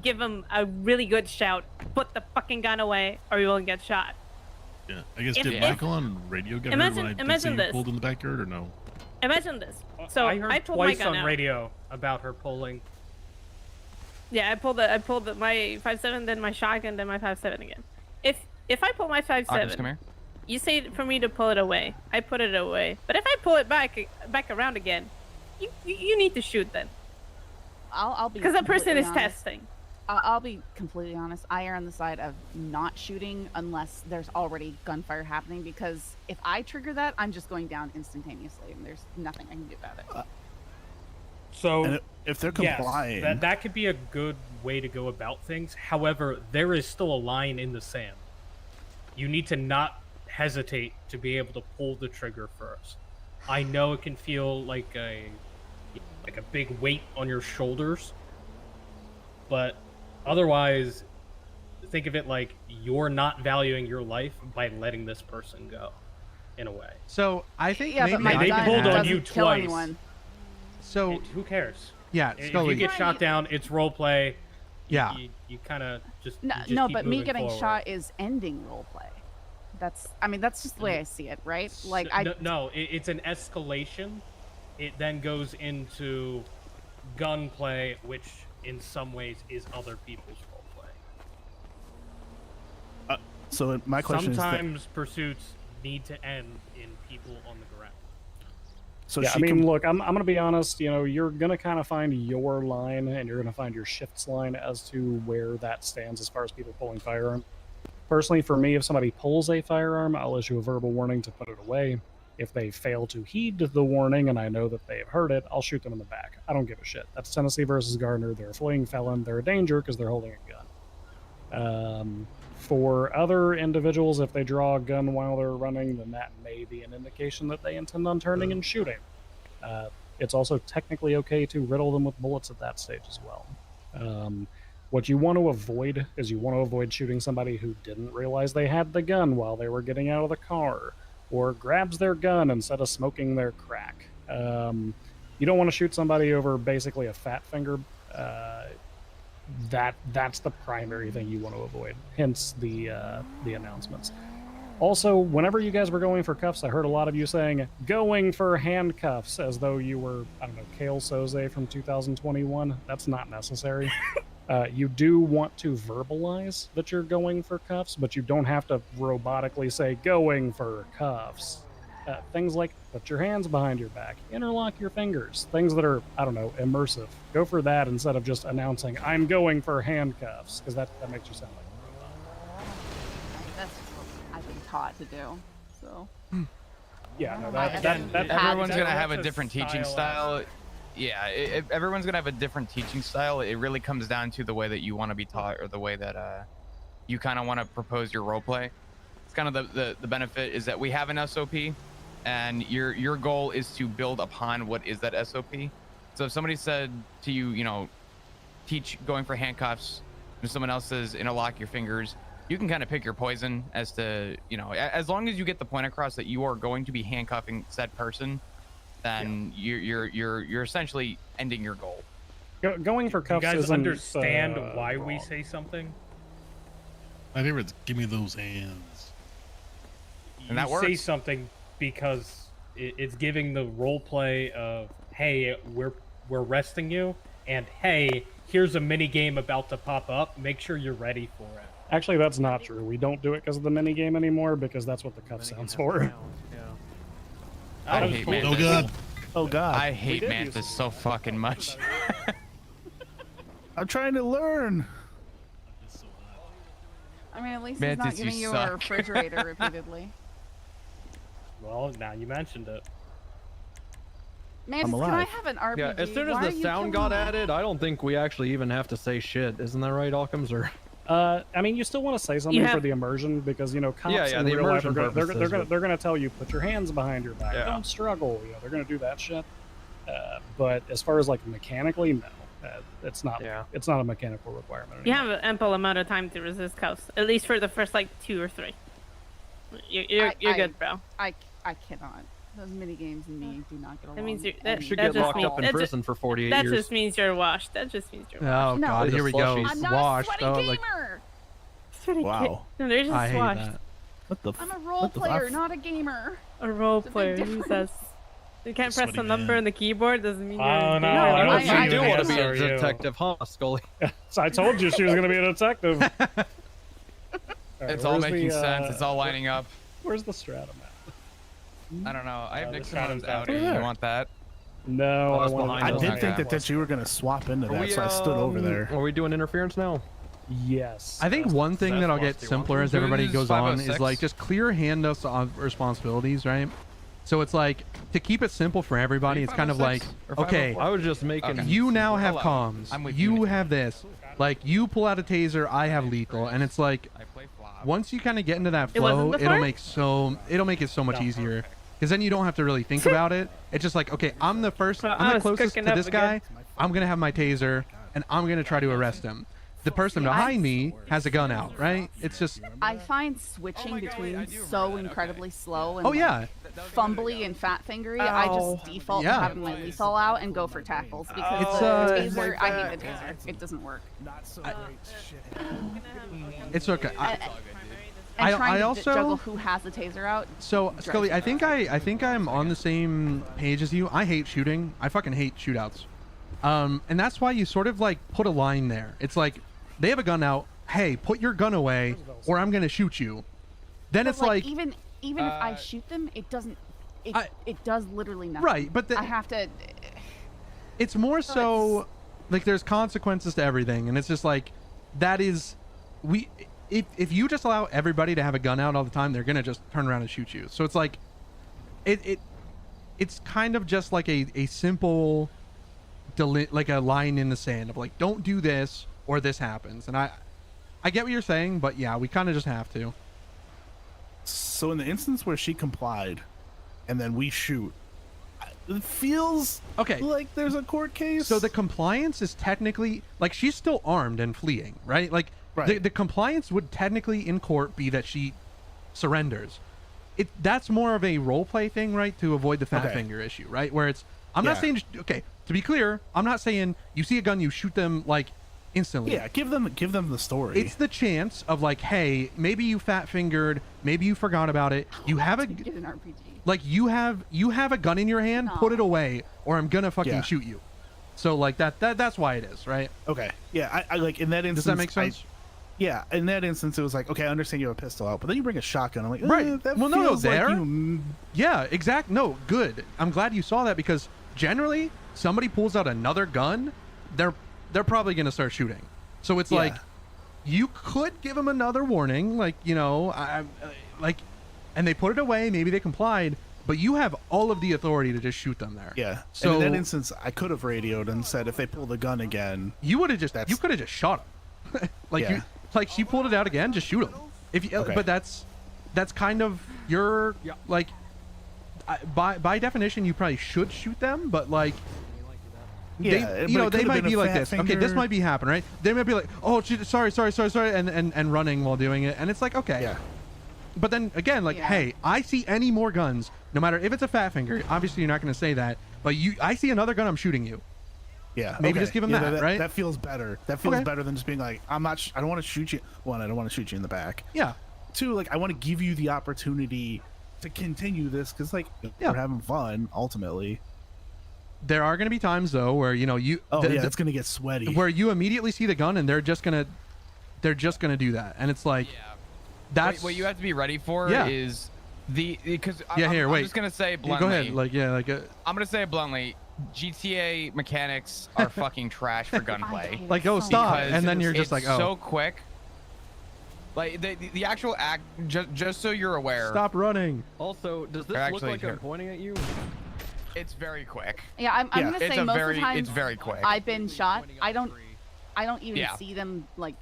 give them a really good shout. Put the fucking gun away, or you will get shot. Yeah, I guess If- did if- Michael on radio get imagine- heard when I did imagine say you this. pulled in the backyard or no? Imagine this. So I heard pulled my twice gun on out. radio about her pulling. Yeah, I pulled my 5.7, then my shotgun, then my 5.7 again. If I pull my 5.7, come here. you say for me to pull it away. I put it away. But if I pull it back around again, you need to shoot then. I'll be Because that person completely is honest. testing. I'll be completely honest. I err on the side of not shooting unless there's already gunfire happening. Because if I trigger that, I'm just going down instantaneously, and there's nothing I can do about it. So And if they're complying, yes, that could be a good way to go about things. However, there is still a line in the sand. You need to not hesitate to be able to pull the trigger first. I know it can feel like a big weight on your shoulders, but otherwise, think of it like you're not valuing your life by letting this person go, in a way. So I think Yeah, but maybe my they gun pulled on doesn't you kill twice. anyone. So Who cares? Yeah, If Scully. you get shot down, it's role play. Yeah. You kind of just No, you just no, keep but me moving getting forward. shot is ending roleplay. That's just the way I see it, right? Like It's an escalation. It then goes into gunplay, which in some ways is other people's roleplay. so my question Sometimes pursuits need to end in people on the ground. So yeah, she I mean, com- look, I'm gonna be honest. You're gonna kind of find your line, and you're gonna find your shifts line as to where that stands as far as people pulling firearms. Personally, for me, if somebody pulls a firearm, I'll issue a verbal warning to put it away. If they fail to heed the warning, and I know that they have heard it, I'll shoot them in the back. I don't give a shit. That's Tennessee versus Gardner. They're a fleeing felon. They're a danger because they're holding a gun. For other individuals, if they draw a gun while they're running, then that may be an indication that they intend on turning and shooting. It's also technically okay to riddle them with bullets at that stage as well. What you want to avoid is you want to avoid shooting somebody who didn't realize they had the gun while they were getting out of the car, or grabs their gun instead of smoking their crack. You don't want to shoot somebody over basically a fat finger. That's the primary thing you want to avoid. Hence the announcements. Also, whenever you guys were going for cuffs, I heard a lot of you saying going for handcuffs as though you were, I don't know, Kale Soze from 2021. That's not necessary. You do want to verbalize that you're going for cuffs, but you don't have to robotically say going for cuffs. Things like put your hands behind your back, interlock your fingers, things that are, I don't know, immersive. Go for that instead of just announcing, I'm going for handcuffs, because that makes you sound like a robot. That's just what I've been taught to do. So. Yeah, no, everyone's gonna have a that's different teaching style. Yeah, everyone's gonna have a different teaching style. It really comes down to the way that you want to be taught, or the way that you kind of want to propose your role play. It's kind of the benefit is that we have an SOP, and your goal is to build upon what is that SOP. So if somebody said to you, you know, teach going for handcuffs, and someone else says interlock your fingers, you can kind of pick your poison as to, you know, as long as you get the point across that you are going to be handcuffing said person, then you're essentially ending your goal. Going for cuffs. You guys isn't, understand why we wrong. say something? My favorite's give me those hands. And that works. Say something because it's giving the role play of, hey, we're resting you, and hey, here's a mini game about to pop up. Make sure you're ready for it. Actually, that's not true. We don't do it because of the mini game anymore, because that's what the cuff sounds for. I hate Mantis. Oh god. Oh god. I hate Mantis so fucking much. I'm trying to learn. I mean, at least Mantis, he's not giving you a suck. refrigerator repeatedly. Well, now you mentioned it. Mantis, can I have an RPG? Yeah, as soon as Why are the you sound killing got me? added, I don't think we actually even have to say shit. Isn't that right, Occams? Or I mean, you still want to say something for the immersion, because, you know, cops in the real life immersion are purposes, they're gonna tell you, put your hands behind your back, Yeah. don't struggle. You know, they're gonna do that shit. But as far as like mechanically, no, it's not. It's not a mechanical requirement. You have an ample amount of time to resist cuffs, at least for the first like 2 or 3. You're good, bro. I cannot. Those mini games and me do not get along. That means you're. any- That, should that get just locked means, up in that prison just, for 48 that years. just means you're washed. That just means you're Oh washed. god, here we go. slushies. I'm not Washed. a sweaty Oh, like, gamer. Sweaty Wow. kid. No, they're just I hate washed. that. What the? I'm a role what the player, f- not a gamer. A role It's a big player. difference. Who says? You can't press a Sweaty number man. on the keyboard. Doesn't mean you're. Oh, no, you're- I don't you see do you want to be a answer you. detective, huh, Scully? So I told you she was gonna be a detective. It's all making sense. It's all lining up. Where's the stratum at? I don't know. I have the Nixon stratum's out. out You there. want that? No, I that's want. behind I us. did Okay. think that you were gonna swap into that, so I stood over there. Are we doing interference now? Yes. I think one thing that'll get simpler as everybody Who's goes on is 506? like just clear handoffs of responsibilities, right? So it's like to keep it simple for everybody. It's kind of like, 506 or okay, 504? I was just making. Okay. you now have Hello. comms. I'm with you, You Nick. have this. Like you pull out a taser, I have lethal, and it's like I play flop. once you kind of get into that It wasn't flow, before? it'll make it so much easier. Because then you don't have to really think about it. It's just like, okay, I'm the first, Well, I I'm the was closest to cooking up this again. guy. I'm gonna have my taser, and I'm gonna try to arrest him. The person behind me has a gun out, right? It's just, I find switching between so incredibly slow and oh yeah, fumbly and fat fingery. I Ow. just default Yeah. to having my lethal out and go for tackles because It's, the taser. I hate the taser. It doesn't work. Not so great shit. it's okay. And I trying to also- juggle who has the taser out. So drives Scully, me I think I'm on the same page as you. I hate shooting. I fucking hate shootouts. And that's why you sort of like put a line there. It's like they have a gun out. Hey, put your gun away, or I'm gonna shoot you. Then But, it's like even if I shoot them, it doesn't. It does literally nothing. Right, but I have to. it's more so like there's consequences to everything, and it's just like that is if you just allow everybody to have a gun out all the time, they're gonna just turn around and shoot you. So it's like it's kind of just like a simple like a line in the sand of like, don't do this or this happens. And I get what you're saying, but yeah, we kind of just have to. So in the instance where she complied, and then we shoot, it feels okay like there's a court case. So the compliance is technically like she's still armed and fleeing, right? Like the compliance would technically in court be that she surrenders. That's more of a role play thing, right? To avoid the fat finger issue, right? Where it's I'm not saying okay, to be clear, I'm not saying you see a gun, you shoot them like instantly. Yeah, give them the story. It's the chance of like, hey, maybe you fat fingered, maybe you forgot about it. You have a Get an RPG. like you have a gun in your hand, put it away, or I'm gonna fucking shoot you. So like that's why it is, right? Okay. Yeah, I like in that instance. Does that make sense? Yeah, in that instance, it was like, okay, I understand you have a pistol out, but then you bring a shotgun. I'm like, Right. That Well, no, feels like there. you- Yeah, exact. No, good. I'm glad you saw that because generally, somebody pulls out another gun, they're probably gonna start shooting. So it's like, you could give them another warning, like I like, and they put it away. Maybe they complied, but you have all of the authority to just shoot them there. Yeah. So and in that instance, I could have radioed and said if they pull the gun again, you would have just could have just shot them. Like she pulled it out again, just shoot them. If you, Okay. but that's kind of your like by definition you probably should shoot them, but like. Yeah, they, but it they could've might been a be like fat this. Okay, this finger. might be happening, right? They might be like, oh, sorry, and running while doing it, and it's like, okay. Yeah. But then again, like, hey, I see any more guns, no matter if it's a fat finger. Obviously, you're not going to say that, but I see another gun, I'm shooting you. Yeah. Maybe okay. just give him Yeah, that, right? That feels better. That feels Okay. better than just being like, I don't want to shoot you. One, I don't want to shoot you in the back. Yeah. Two, like, I want to give you the opportunity to continue this because, like, we're having fun ultimately. There are going to be times though where it's going to get sweaty. Where you immediately see the gun and they're just gonna do that, and it's like, that's what you have to be ready for Yeah. is because wait. I'm just gonna say bluntly. Go ahead, I'm gonna say it bluntly. GTA mechanics are fucking trash for gunplay. Like, oh, stop, Because and then you're just it's like, oh. so quick. Like the actual act, just so you're aware. Stop running. Also, does this Or look actually, like here. I'm pointing at you? It's very quick. Yeah, I'm gonna It's say a most very- of the times it's very quick. I've been shot. I don't even Yeah. see them like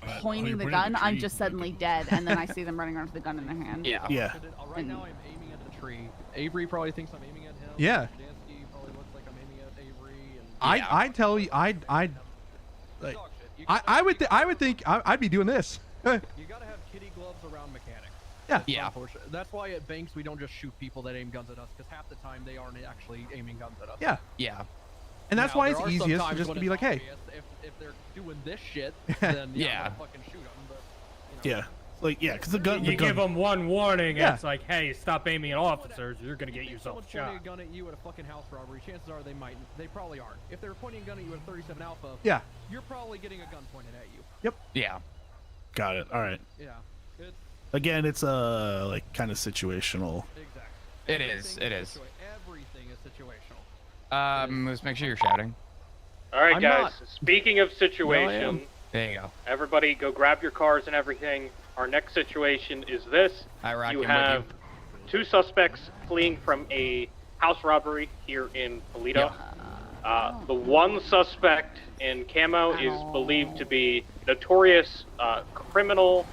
Oh, pointing you're the pointing at gun. the I'm tree. just suddenly dead, and then I see them running around with the gun in their hand. Yeah. Yeah. Right now, I'm aiming at the tree. Avery probably thinks I'm aiming at him. Yeah. Jansky probably looks like I'm aiming at Avery. And I tell you, I would think I'd be doing this. you gotta have kitty gloves around mechanics. Yeah. Yeah. Unfortunate. That's why at banks we don't just shoot people that aim guns at us, because half the time they aren't actually aiming guns at us. Yeah. Yeah. And that's Now, why there it's are some easiest to times just when be it's like, hey. obvious. If they're doing this shit, then Yeah. I'm gonna fucking shoot them. But Yeah. Like, yeah, because the gun. You the gun give them one warning, Yeah. and it's like, hey, stop aiming at officers. You're gonna get if yourself someone's pointing shot. a gun at you at a fucking house robbery, chances are they probably aren't. If they're pointing a gun at you at a 37 Alpha, Yeah. you're probably getting a gun pointed at you. Yeah. Got it. All right. Yeah. It's Again, it's like kind of situational. exactly. It is. It is. Everything is situational. Let's make sure you're shouting. All right, I'm guys. not. Speaking of No, I situation, am. There you go. everybody go grab your cars and everything. Our next situation is this. Iraq, You I'm have with two suspects fleeing from a house robbery here in Toledo. The one suspect in camo is believed to be notorious criminal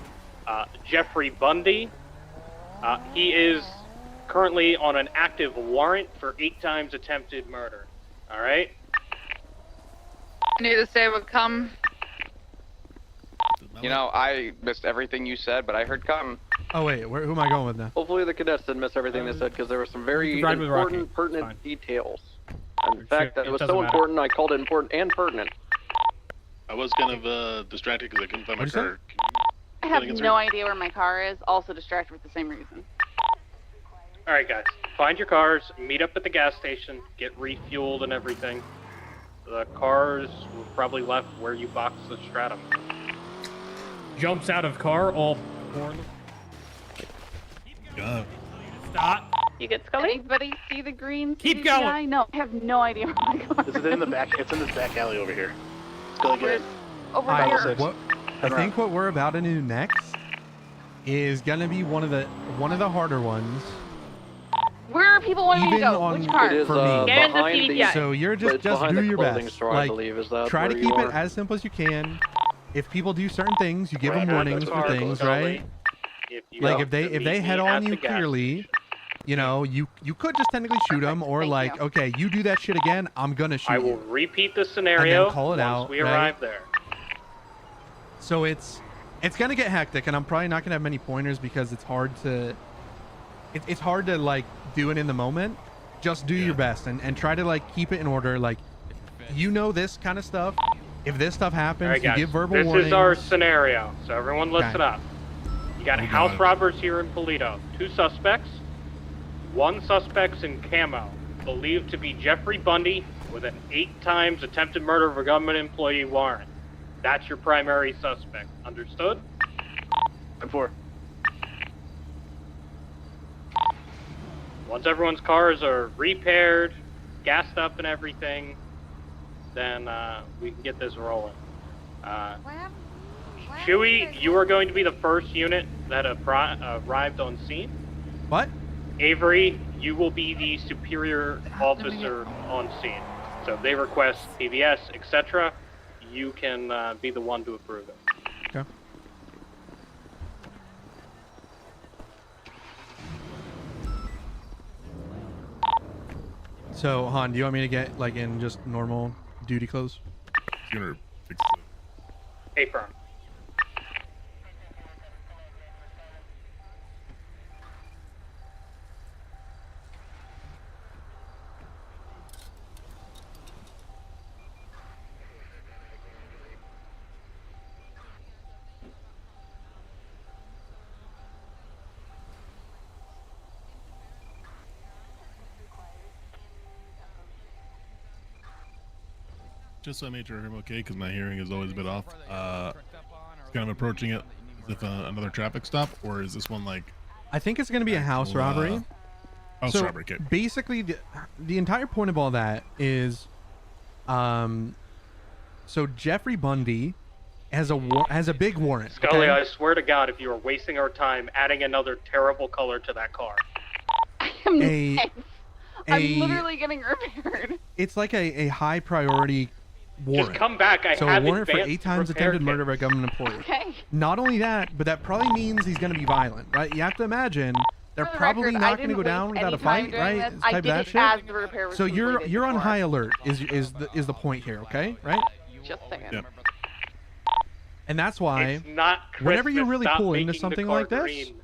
Jeffrey Bundy. He is currently on an active warrant for 8 times attempted murder. All right? I knew the day would come. You know, I missed everything you said, but I heard come. Oh wait, who am I going with now? Hopefully the cadets didn't miss everything they said, because there were some very ride with Rocky. important, pertinent Fine. details. In fact, that it was doesn't so matter. important, I called it important and pertinent. I was kind of distracted because I couldn't find my What'd you car. I have Against no her. idea where my car is. Also distracted for the same reason. All right, guys. Find your cars, meet up at the gas station, get refueled and everything. The cars were probably left where you boxed the stratum. Jumps out of car, all born. God. Stop. You get Scully? Anybody see the green? Keep CVI? going. No, I have no idea where my car Is it in the back? It's in this back alley over here. Let's go get it. Over I, here. I think what we're about to do next is gonna be one of the harder ones. Where are people wanting me to Even go? on Which car? It is, for me. Get in the behind CVI. So you're but it's just behind do the your clothing best. store, I Like, believe. Is that try to where you keep it are? as simple as you can. If people do certain things, you give them Right, warnings the for car, things, Scully. right? If you Like want if they to if they meet head me on at you the gas clearly, station. you know, you could just technically shoot them, or Thank like, you. okay, you do that shit again, I'm gonna shoot I will you. repeat the scenario call it once out, we right? arrive there. So it's gonna get hectic, and I'm probably not gonna have many pointers because it's hard to it's hard to like do it in the moment. Just do your best and try to like keep it in order. Like, you know, this kind of stuff. If this stuff happens, All right, you guys. give verbal This warnings. is our scenario, so everyone listen Okay. up. You got Oh, house God. robbers here in Toledo. 2 suspects. 1 suspect's in camo, believed to be Jeffrey Bundy with an 8 times attempted murder of a government employee warrant. That's your primary suspect. Understood? And 4. Once everyone's cars are repaired, gassed up and everything, then we can get this rolling. Chewie, you are going to be the first unit that arrived on scene. What? Avery, you will be the superior officer on scene. So if they request PBS, etc., you can be the one to approve it. Okay. So, Han, do you want me to get like in just normal duty clothes? Gonna fix Apron. Just so I made sure I'm okay, because my hearing is always a bit off. Kind of approaching it as if another traffic stop, or is this one like? I think it's going to be a house robbery. House So robbery. Okay. basically, the entire point of all that is, so Jeffrey Bundy has a big warrant. Scully, okay? I swear to God, if you are wasting our time adding another terrible color to that car. I'm literally getting repaired. It's like a high priority warrant. Just come back. I so have a warrant for advanced 8 times repair attempted murder of a government employee. Okay. Not only that, but that probably means he's going to be violent, right? You have to imagine they're For the probably record, I not going to didn't go down waste without a any time fight, doing right? this. It's I type did that it shit. as the repair was So you're completed on before. high alert is the point here, okay? Right? Just saying. Yep. And that's why It's not whenever you Christmas, really stop pull into making the something car like this, green.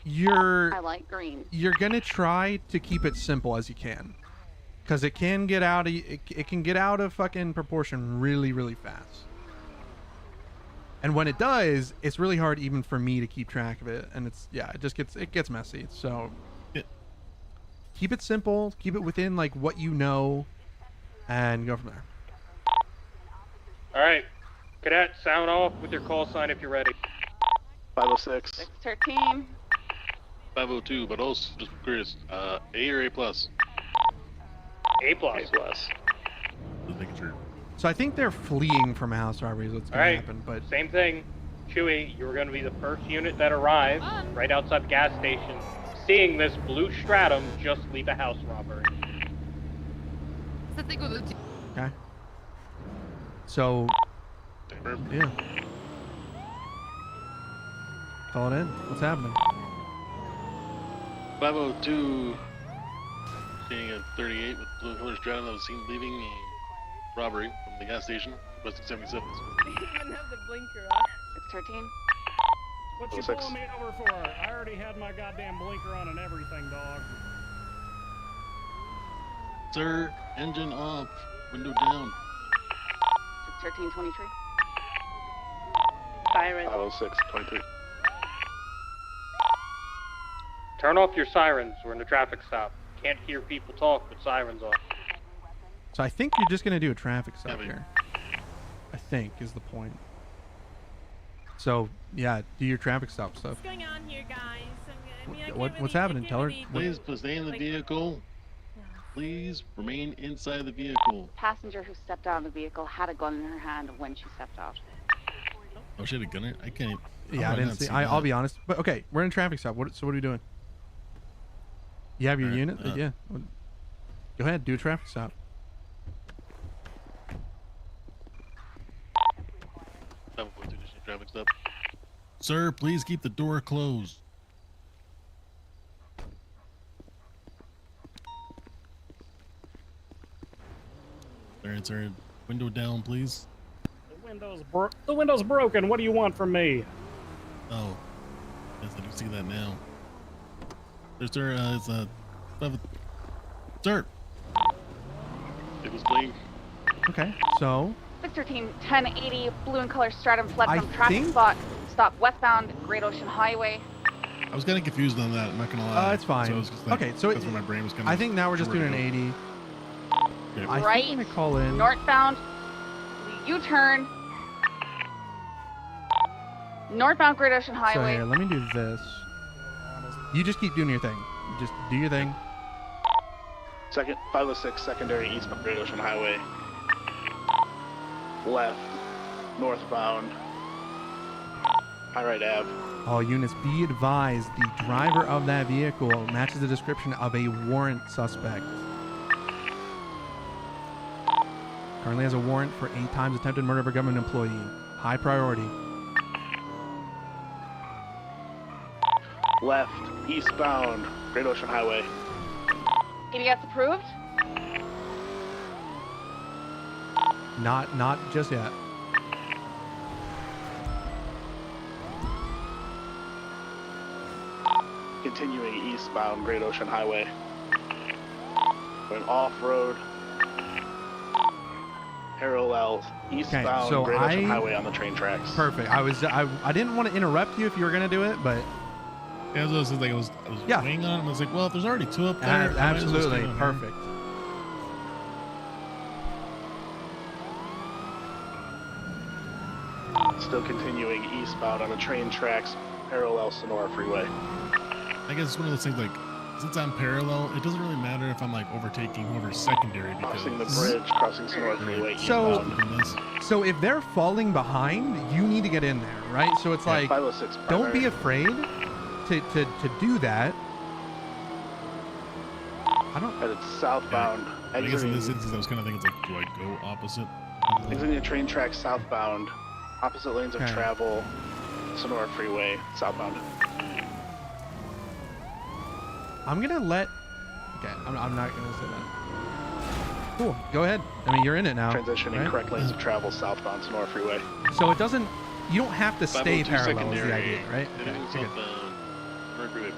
you're I like green. you're gonna try to keep it simple as you can, because it can get out of it can get out of fucking proportion really fast. And when it does, it's really hard even for me to keep track of it, and it gets messy. So keep it simple, keep it within like what you know, and go from there. All right, cadet, sound off with your call sign if you're ready. 506. 613. 502, but also just curious, A or A plus? A plus. A plus. Just making sure. So I think they're fleeing from a house robbery is what's All gonna right, happen. But same thing. Chewie, you were going to be the first unit that arrived right outside the gas station, seeing this blue Stratum just leave a house robbery. okay. So yeah. Call it in. What's happening? 502, seeing a 38 with blue color stratum that was seen leaving a robbery from the gas station, requesting 77. They even have the blinker on. 613. What you 06. pulling me over for? I already had my goddamn blinker on and everything, dog. Sir, engine off, window down. 61323. Siren. 506, 23. Turn off your sirens. We're in a traffic stop. Can't hear people talk with sirens on. So I think you're just gonna do a traffic stop here. I think is the point. So yeah, do your traffic stop stuff. What's going on here, guys? I mean, I can't What's really- happening? I Tell her. can't Please stay in the vehicle. Please remain inside the vehicle. Passenger who stepped out of the vehicle had a gun in her hand when she stepped out. Oh shit, a gunner? I can't. Yeah, how I do didn't not see. see I'll that? be honest. But okay, we're in a traffic stop. So what are you doing? You have your Alright, unit? Yeah. Go ahead, do a traffic stop. Traffic stop. Sir, please keep the door closed. Sir, window down, please. The window's broken. What do you want from me? Oh, yes, I do see that now. Sir, it's sir. It was clean. Okay, so 613 1080 blue and color Stratum fled I from traffic think- spot. Stop westbound Great Ocean Highway. I was kind of confused on that. I'm not gonna lie. it's fine. So I was just like, Okay, so that's where my brain was kind of. I think now we're just doing an 80. Okay. I Right. think I'm gonna call in. Northbound U-turn. Northbound Great Ocean So Highway. here, let me do this. You just keep doing your thing. Just do your thing. Second, 506, secondary eastbound Great Ocean Highway. Left, northbound. Pyrite Ave. All units be advised, the driver of that vehicle matches the description of a warrant suspect. Currently has a warrant for 8 times attempted murder of a government employee. High priority. Left, eastbound, Great Ocean Highway. PBS approved? Not just yet. Continuing eastbound, Great Ocean Highway. Going off-road. Parallel eastbound, so Great Ocean Highway on the train tracks. Perfect. I didn't want to interrupt you if you were gonna do it, but Yeah, I was weighing on it. I was like, well, if there's already 2 up there, I might as well absolutely stay on here. perfect. Still continuing eastbound on the train tracks, parallel Sonora Freeway. I guess it's one of those things like, since I'm parallel, it doesn't really matter if I'm like overtaking whoever's secondary because Crossing the bridge, crossing Sonora Freeway. So if they're falling behind, you need to get in there, right? So it's like, 506 don't be primary. afraid to do that. I don't. But it's southbound. I guess in this Exiting, instance, I was kind of thinking, it's like, do I go opposite? exiting the train tracks southbound. Opposite lanes of Okay. travel. Sonora Freeway, southbound. I'm gonna let. Okay, I'm not gonna say that. Cool. Go ahead. I mean, you're in it now. Transitioning right? correct lanes of travel southbound Sonora Freeway. So it doesn't. You don't have to stay 502 parallel. Is the secondary. idea, right? Okay, Heading you're good. southbound. Sonora Freeway.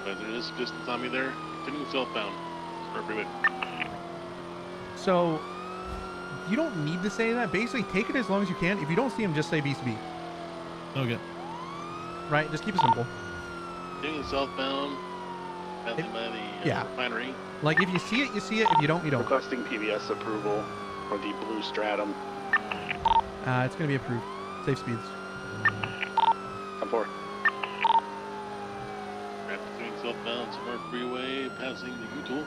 Guys, there is distance on me there. Continuing southbound. Sonora Freeway. So you don't need to say that. Basically, take it as long as you can. If you don't see him, just say BCB. Okay. Right? Just keep it simple. Continuing southbound. Passing by the yeah. refinery. Like if you see it, you see it. If you don't, you don't. Requesting PBS approval for the Blue Stratum. It's gonna be approved. Safe speeds. 10-4. Continuing southbound Sonora Freeway. Passing the U-Tool.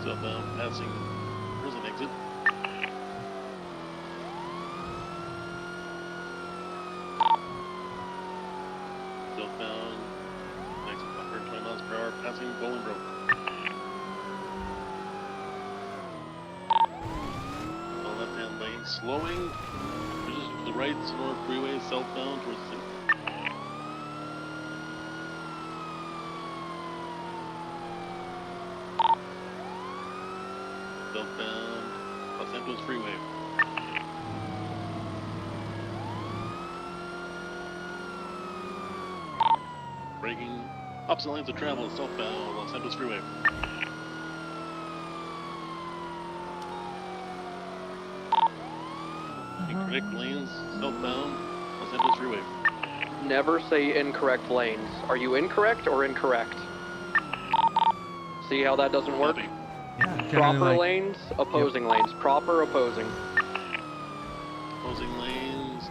Southbound, passing prison exit. Southbound, next 120 miles per hour, passing Bolingbroke. On the left-hand lane, slowing. Bridges to the right, Sonora Freeway, southbound towards the city. Southbound, Los Santos Freeway. Braking opposite lanes of travel southbound, Los Santos Freeway. Incorrect lanes southbound, Los Santos Freeway. Never say incorrect lanes. Are you incorrect or incorrect? See how that doesn't work? Proper lanes, opposing lanes. Proper opposing. Opposing lanes.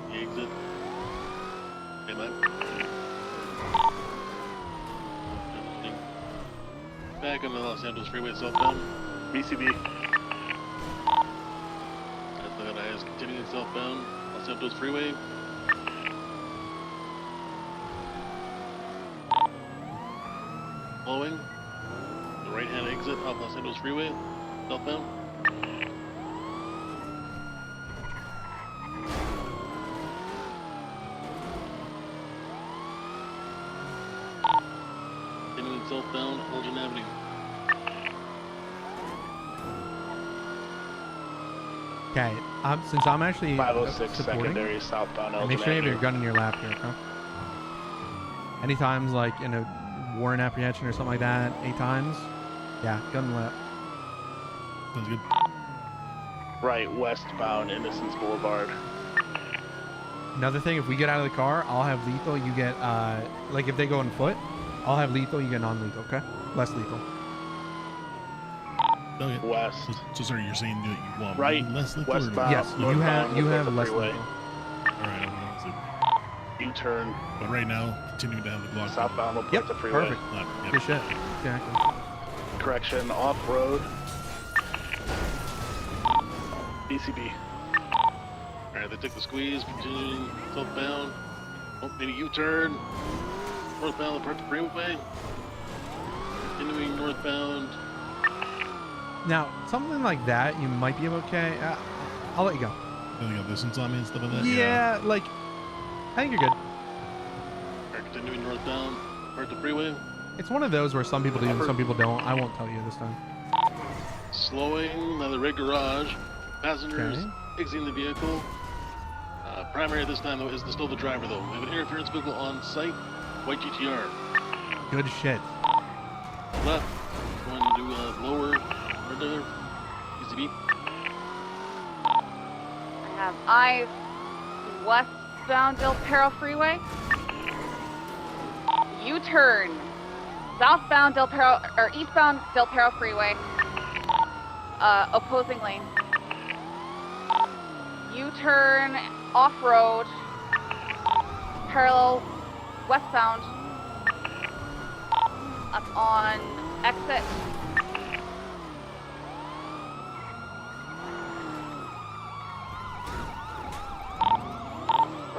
The exit. Hey, man. Back on the Los Angeles Freeway southbound. BCB. That's the eyes continuing southbound. Los Santos Freeway. Flowing. The right-hand exit off Los Angeles Freeway, southbound. Continuing southbound, Elgin Avenue. Okay. Since I'm actually 506 supporting, secondary southbound Elgin make sure you have your Avenue. gun in your lap here, okay? Any times like in a warrant apprehension or something like that, 8 times, yeah, gun in the lap. Sounds good. Right, westbound Innocence Boulevard. Another thing, if we get out of the car, I'll have lethal. You get like if they go on foot, I'll have lethal. You get non-lethal, okay? Less lethal. Okay. West. So sorry, you're saying that you want Right, less lethal or westbound. Yes, you have less freeway. lethal. Alright, I'm gonna U-turn. But right now, continuing down the block. Southbound will put Yep, the freeway. perfect. Yep. Good shit. Exactly. Correction, off-road. DCB. Alright, they took the squeeze, continuing southbound. Oh, maybe U-turn. Northbound, apart the freeway. Continuing northbound. Now, something like that, you might be okay. I'll let you go. They got distance on me and stuff like that. Yeah, like, I think you're good. Alright, continuing northbound, apart the freeway. It's one of those where some people do and some people don't. I won't tell you this time. Slowing by the red garage. Passengers Okay. exiting the vehicle. Primary this time though is still the driver though. We have an interference vehicle on site. White GTR. Good shit. Left. Going to lower. Right there. ECB. I have eyes westbound Del Perro Freeway. U-turn. Southbound Del Perro, or eastbound Del Perro Freeway. Opposing lane. U-turn off-road. Parallel westbound. Up on exit.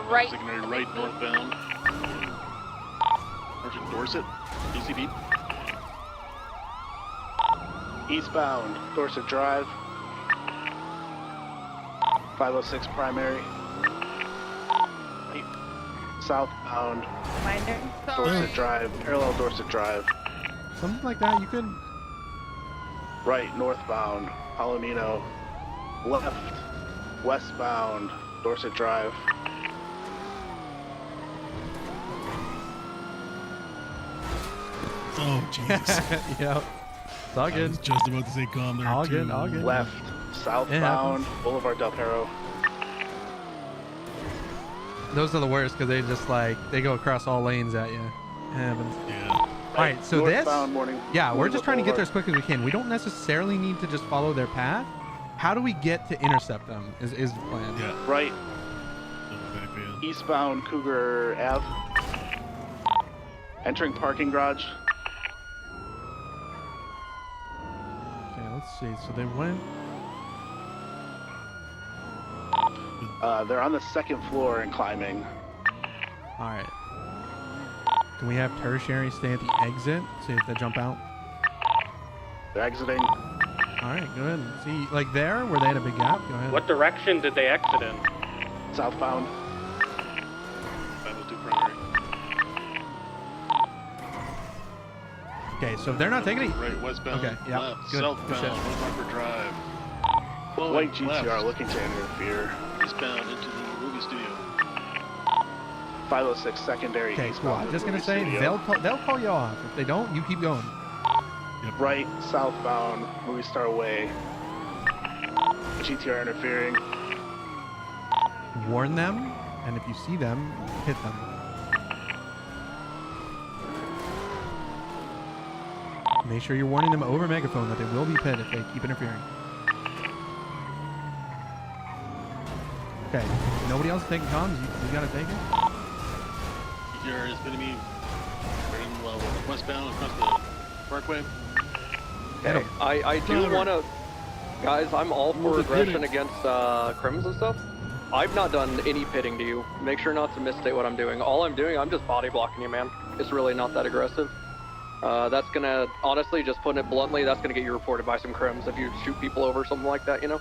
Right. Secondary right northbound. Sergeant Dorset. DCB. Eastbound, Dorset Drive. 506 primary. Southbound, Dorset Drive, parallel Dorset Drive. Something like that, you could. Right, northbound, Palomino. Left, westbound, Dorset Drive. Oh, Jesus. Yep. It's all I good. was just about to say calm there, All too. good, all good. Left, southbound, Boulevard Del Perro. Those are the worst because they just like, they go across all lanes at you. It happens. Yeah. All right, so Northbound, this, morning, yeah, we're morning just trying to get there as Boulevard. quick as we can. We don't necessarily need to just follow their path. How do we get to intercept them is the plan. Yeah. Right, Exactly, yeah. eastbound Cougar Ave. Entering parking garage. Okay, let's see. So they went. They're on the second floor and climbing. All right. Can we have tertiary stay at the exit? See if they jump out. They're exiting. All right, go ahead. See, like there, where they had a big gap. Go ahead. What direction did they exit in? Southbound. 502 primary. Okay, so if they're not taking it. Right, westbound. Okay, yeah, Left, good. southbound, Good shit. Harper Drive. Flowing White GTR left, looking to interfere. eastbound into the movie studio. 506 secondary. Okay, cool. eastbound I'm just to gonna the say studio. they'll call you off. If they don't, you keep going. Right, southbound, Movie Star Way. GTR interfering. Warn them, and if you see them, hit them. Make sure you're warning them over megaphone that they will be pit if they keep interfering. Okay, nobody else is taking comms. You gotta take it. GTR is going to be running westbound across the parkway. Okay, I do want to, guys, I'm all for aggression against crims and stuff. I've not done any pitting to you. Make sure not to misstate what I'm doing. All I'm doing, I'm just body blocking you, man. It's really not that aggressive. That's gonna, honestly, just putting it bluntly, that's gonna get you reported by some crims if you shoot people over or something like that, you know?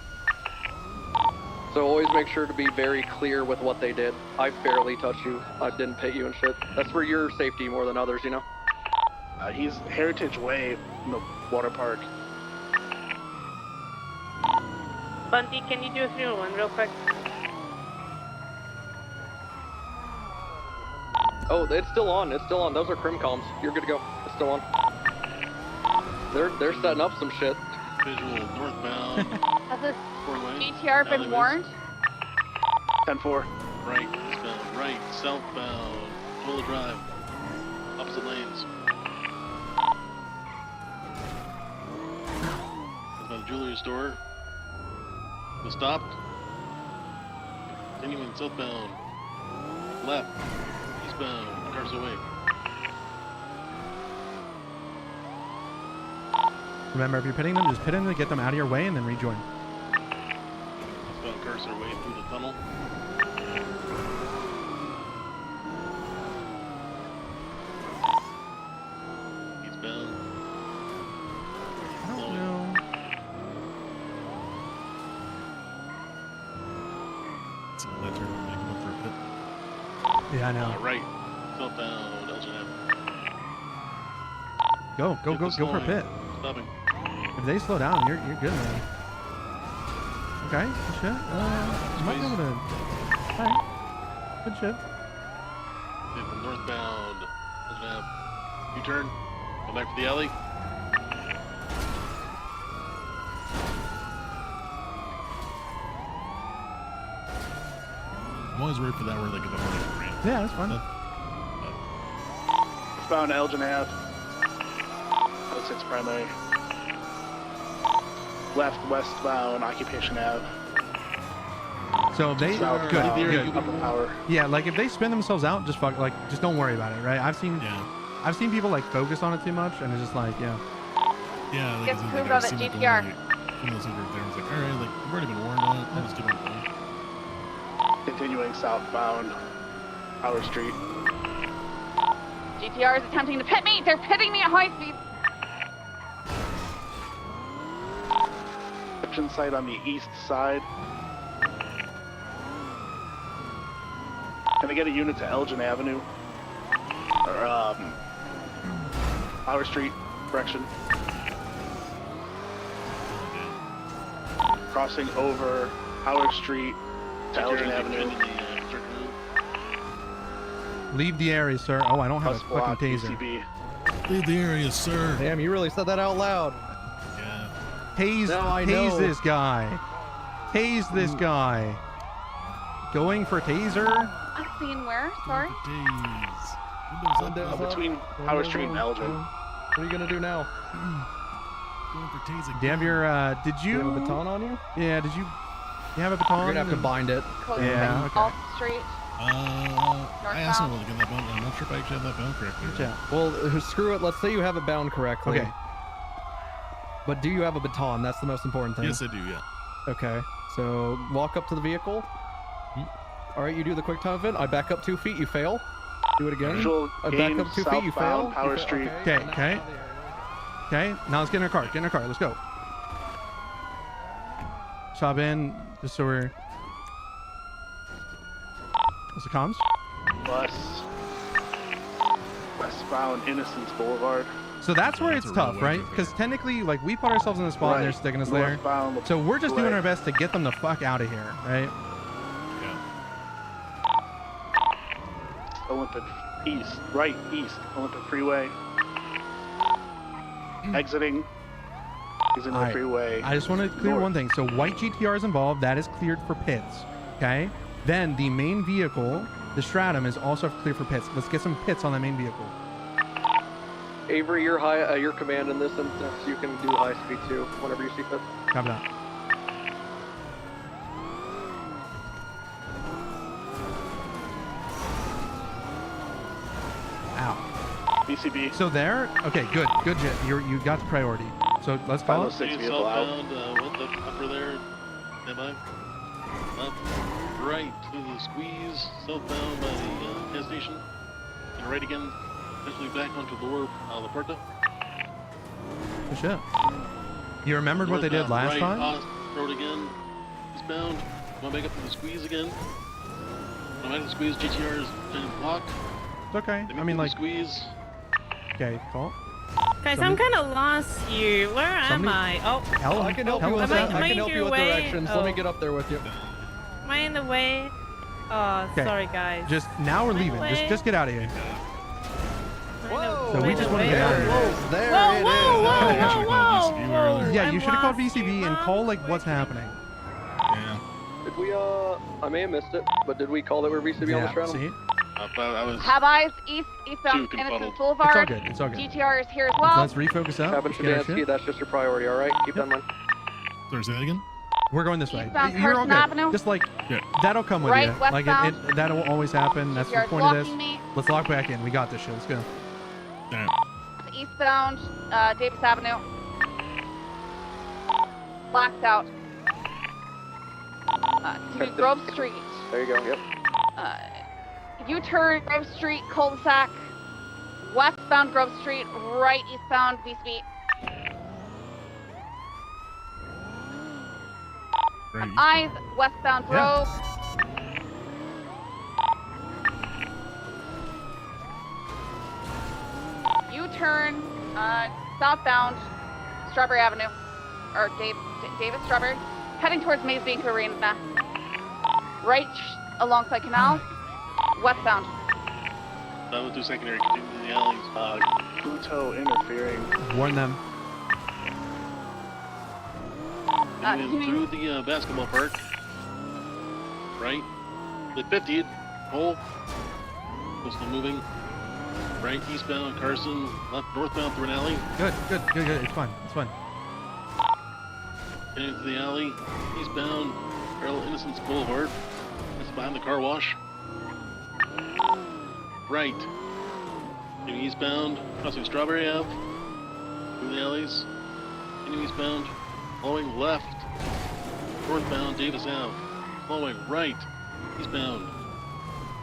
So always make sure to be very clear with what they did. I barely touched you. I didn't pit you and shit. That's for your safety more than others, you know? He's Heritage Way in the water park. Bunty, can you do a 301 real quick? Oh, it's still on. It's still on. Those are crim comms. You're good to go. It's still on. They're setting up some shit. Visual northbound. Has this four-way. GTR been alleyways. warned? 10-4. Right, eastbound, right, southbound, Tola Drive, opposite lanes. That's by the jewelry store. So stopped. Continuing southbound, left, Eastbound, cars away. Remember, if you're pitting them, just pit them to get them out of your way and then rejoin. Eastbound cars are way through the tunnel. Eastbound. I don't know. So that turn will make him up for a pit. Yeah, I know. Right. Southbound, Elgin Ave. Go for a pit. Stopping. If they slow down, you're good, man. Okay, good shit. You might be able to. Alright. Good shit. Vehicle northbound, Elgin Ave. U-turn. Go back for the alley. I'm always worried for that where they get the whole ramp. Yeah, that's fine. Found Elgin Ave. 06 primary. Left westbound Occupation Ave. So if they Southbound, good. Upper Power. Yeah, like if they spin themselves out, just just don't worry about it, right? I've seen people like focus on it too much, and it's just like Yeah, like Gets as in, proved I've on seen at it the GTR. one, like, one of those over there was like, alright, like we've already been warned on it, I'll just keep on going. Continuing southbound Power Street. GTR is attempting to pit me. They're pitting me at high speed. Action site on the east side. Can I get a unit to Elgin Avenue? Or, Power Street direction. Crossing over Power Street to Elgin Avenue. leave the area, sir. Oh, I don't have a fucking taser. Leave the area, sir. Damn, you really said that out loud. Yeah. Tase this guy. Tase this guy. Going for taser? I'm seeing where? Sorry. Between Power Street and Elgin. What are you gonna do now? Going for tasing. Do you have your, did you... Do you have a baton on you? Yeah, did you have a baton? You're gonna have to bind it. Yeah, okay. Off Street. I asked him to get that bound. I'm not sure if I actually have that bound correctly. Yeah. Well, screw it. Let's say you have it bound correctly. Okay. But do you have a baton? That's the most important thing. Yes, I do, yeah. Okay. So walk up to the vehicle. All right, you do the quick time event. I back up 2 feet. You fail. Do it again. I back up 2 feet. You fail. Power Street. Okay. Now let's get in our car. Get in our car. Let's go. Stop in. Just so we're... What's the comms? Westbound Innocence Boulevard. So that's where it's tough, right? Because technically, like, we put ourselves in the spot and they're sticking us there. So we're just doing our best to get them the fuck out of here, right? Olympic east, right east, Olympic Freeway. Exiting the freeway. I just want to clear one thing. So white GTR is involved. That is cleared for pits. Okay. Then the main vehicle, the Stratum, is also cleared for pits. Let's get some pits on that main vehicle. Avery, you're high. You're command in this instance. You can do high speed too, whenever you see fit. Copy that. Ow. BCB. So there. Okay. Good. Good. You got the priority. So let's call it. Southbound, with the upper there. Am I? Up, right to the squeeze. Southbound by the gas station. And right again. Eventually back onto Lower La Puerta. Good shit. You remembered what they did last right, time? Road again. Eastbound. Going back up to the squeeze again. Going back to the squeeze. GTR is kind of blocked. It's okay. I mean, like. Squeeze. Okay, cool. Guys, I'm kind of lost here. Where am I? Oh, I can help you with that. I can help you with directions. Let me get up there with you. Am I in the way? Oh, Okay. sorry, guys. Just now we're Am I in leaving. the way? Just get out of here. Whoa! So we just want to get out of here. Whoa! Yeah, you I'm should have called lost VCB here, and Mom. call like what's happening. Yeah. Did we, I may have missed it, but did we call that we're VCB on the stratum? See? I was Have eyes eastbound too Innocence confuddled. Boulevard. It's all good. It's all good. GTR is here as well. Let's refocus up. Cabin Let's get our Sedansky, shit. that's just your priority, alright? Keep that in mind. Sorry, say that again? We're going this way. Eastbound You're all Carson good. Avenue. Just like that'll come with Right, you. Like westbound. that'll always happen. That's the GTR's point of this. blocking me. Let's lock back in. We got this shit. Let's go. Eastbound Davis Avenue. Blacked out. To Grove Street. There you go. Yep. U-turn Grove Street cul-de-sac. Westbound Grove Street, right eastbound VCB. Eyes westbound Grove. U-turn southbound Strawberry Avenue, or Davis Strawberry, heading towards Mays Bank Arena. Right alongside Canal, westbound. We'll do secondary, continue to the alleys. Pluto interfering. Warn them. Through the basketball park. Right. The 50th hole. Still moving. Right, eastbound Carson, left northbound through an alley. Good. It's fine. It's fine. Heading into the alley, eastbound, parallel Innocence Boulevard. It's behind the car wash. Right. Heading eastbound, crossing Strawberry Ave. Through the alleys. Heading eastbound, following left. Northbound Davis Ave. Following right, eastbound.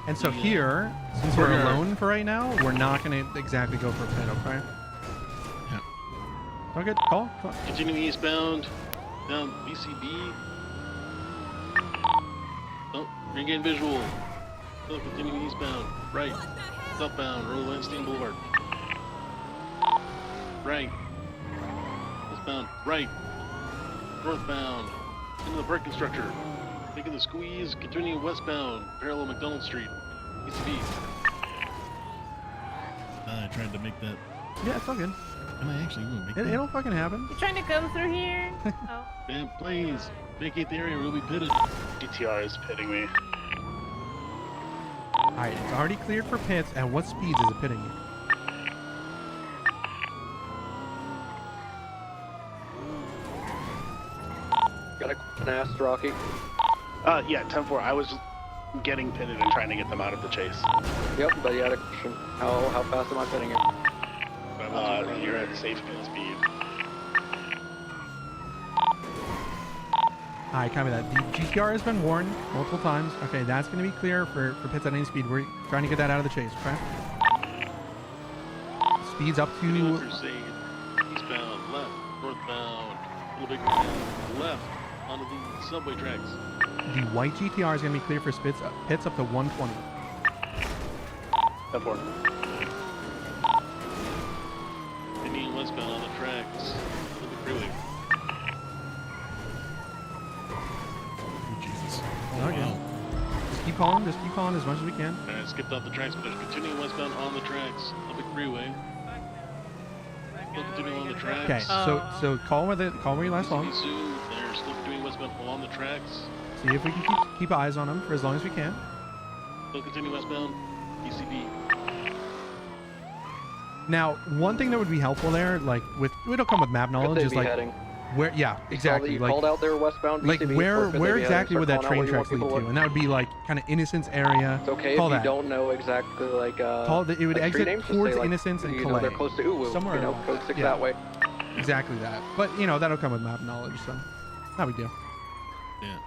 And so here, since we're alone for right now, we're not going to exactly go for a pit, okay? Yeah. Okay, call. Continuing eastbound, down BCB. Oh, regain visual. Still continuing eastbound, right, southbound, Royal Lansing Boulevard. Right, westbound, right, northbound, into the parking structure. Making the squeeze, continuing westbound, parallel McDonald Street, BCB. I tried to make that. Yeah, it's all good. Can I actually even make that? It'll fucking happen. You trying to come through here? Oh. Man, please, vacate the area, we'll be pitted. GTR is pitting me. Alright, it's already cleared for pits. At what speeds is it pitting you? Got a question to ask Rocky. Yeah, 10-4. I was getting pitted and trying to get them out of the chase. Yep, but you had a question. How fast am I pitting it? You're at safe pit speed. Alright, copy that. The GTR has been warned multiple times. Okay, that's going to be clear for pits at any speed. We're trying to get that out of the chase, okay? Speeds up to... Crusade, eastbound, left, northbound, Little Big left, onto the subway tracks. The white GTR is going to be clear for pits up to 120. 10-4. Indian westbound on the tracks. Little Big freeway. Okay. Just keep calling as much as we can. Alright, skipped off the tracks, but there's continuing westbound on the tracks. Little Big freeway. Still continuing on the tracks. Okay, so call where you last long. Soon, they're still continuing westbound along the tracks. See if we can keep eyes on them for as long as we can. Still continuing westbound, ECB. Now, one thing that would be helpful there, like it'll come with map knowledge, is like where, yeah, exactly. You like, called out there westbound like BCB, where exactly would that train tracks tracks lead to, and that would be like kind of Innocence area. It's okay Call if you that. don't know exactly like It would like exit street names, just towards say, like, Innocence and you know, Calais. they're close to Uwu, Somewhere you know, around code that. 6 Yeah. that way. Exactly that. But that'll come with map knowledge, so not a big deal. Yeah.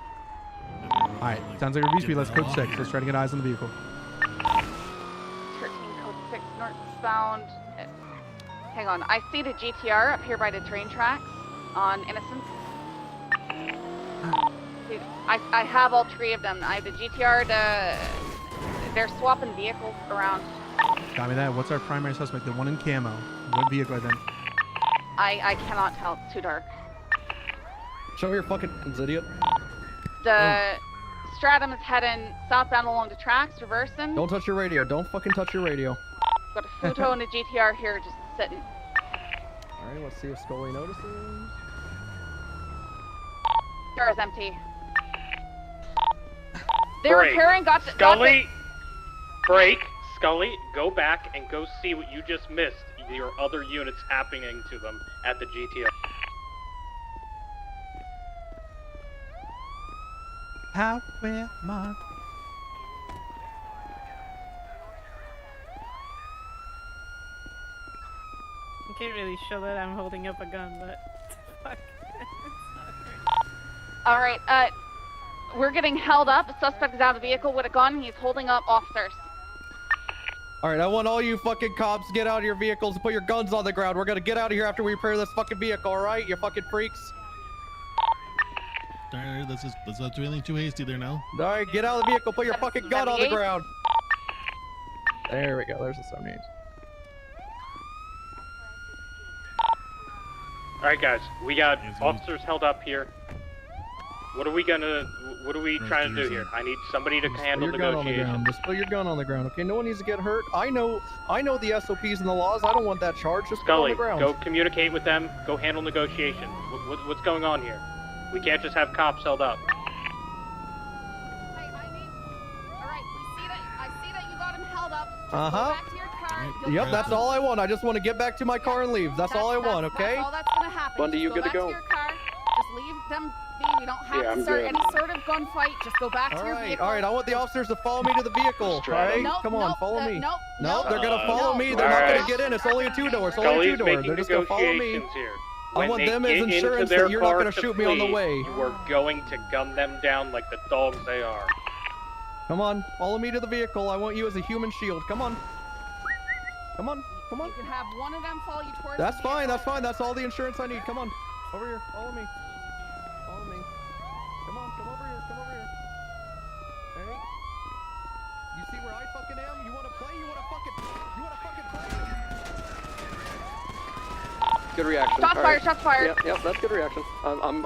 Alright, sounds like a V-speed. Let's code 6. Let's try to get eyes on the vehicle. 13 code 6 northbound. Hang on, I see the GTR up here by the train tracks on Innocence. Dude, I have all three of them. I have the GTR, they're swapping vehicles around. Got me that. What's our primary suspect? The one in camo. What vehicle then? I cannot tell, it's too dark. Show me your fucking hands, idiot. The Stratum is heading southbound along the tracks, reversing. Don't touch your radio. Don't fucking touch your radio. Got a Futo and a GTR here just sitting. Alright, let's see if Scully notices. Car is empty. They're Break. repairing, got Scully, break. Scully, go back and go see what you just missed. Your other units happening to them at the GTR. Out where my I can't really show that I'm holding up a gun, but fuck. All right, we're getting held up. The suspect is out of the vehicle with a gun. He's holding up officers. All right, I want all you fucking cops to get out of your vehicles and put your guns on the ground. We're gonna get out of here after we repair this fucking vehicle, all right? You fucking freaks. All right, let's not do anything too hasty there now. All right, get out of the vehicle. Put your fucking gun on the ground. There we go. There's the 78. All right, guys, we got officers held up here. What are we trying to do here? I need somebody to handle negotiations. Just put your gun on the ground, okay? No one needs to get hurt. I know the SOPs and the laws. I don't want that charge. Just put it on Scully, the ground. go communicate with them. Go handle negotiations. What's going on here? We can't just have cops held up. I see that you got him held up. Just Uh-huh. Go back to your car. Yep, that's all I want. I just want to get back to my car and leave. That's all I want, okay? That's all that's gonna happen. Bundy, Just you go good to back go? to your car. Just leave them be. We don't have Yeah, to I'm start good. any sort of gunfight. Just go back to your vehicle. All right. I want the officers to follow me to the vehicle. All right, Nope, come on, nope, follow me. nope, No, they're gonna nope. follow me. They're All not right. gonna get in. It's only a two-door. It's only a Scully's two-door. making They're just gonna follow me. negotiations here. I When want they them as get into insurance their that you're not car gonna to shoot me on the flee, way. You are going to gun them down like the dogs they are. Come on, follow me to the vehicle. I want you as a human shield. Come on. Come on. Come on. You can have one of them follow you towards. That's the fine. vehicle. That's fine. That's all the insurance I need. Come on. Over here. Follow me. Follow me. Come on. Come over here. Come over here. All right. You see where I fucking am? You wanna play? You wanna fucking play? Good reaction. Shots All fired, right. shots fired. Yep, that's good reaction. I'm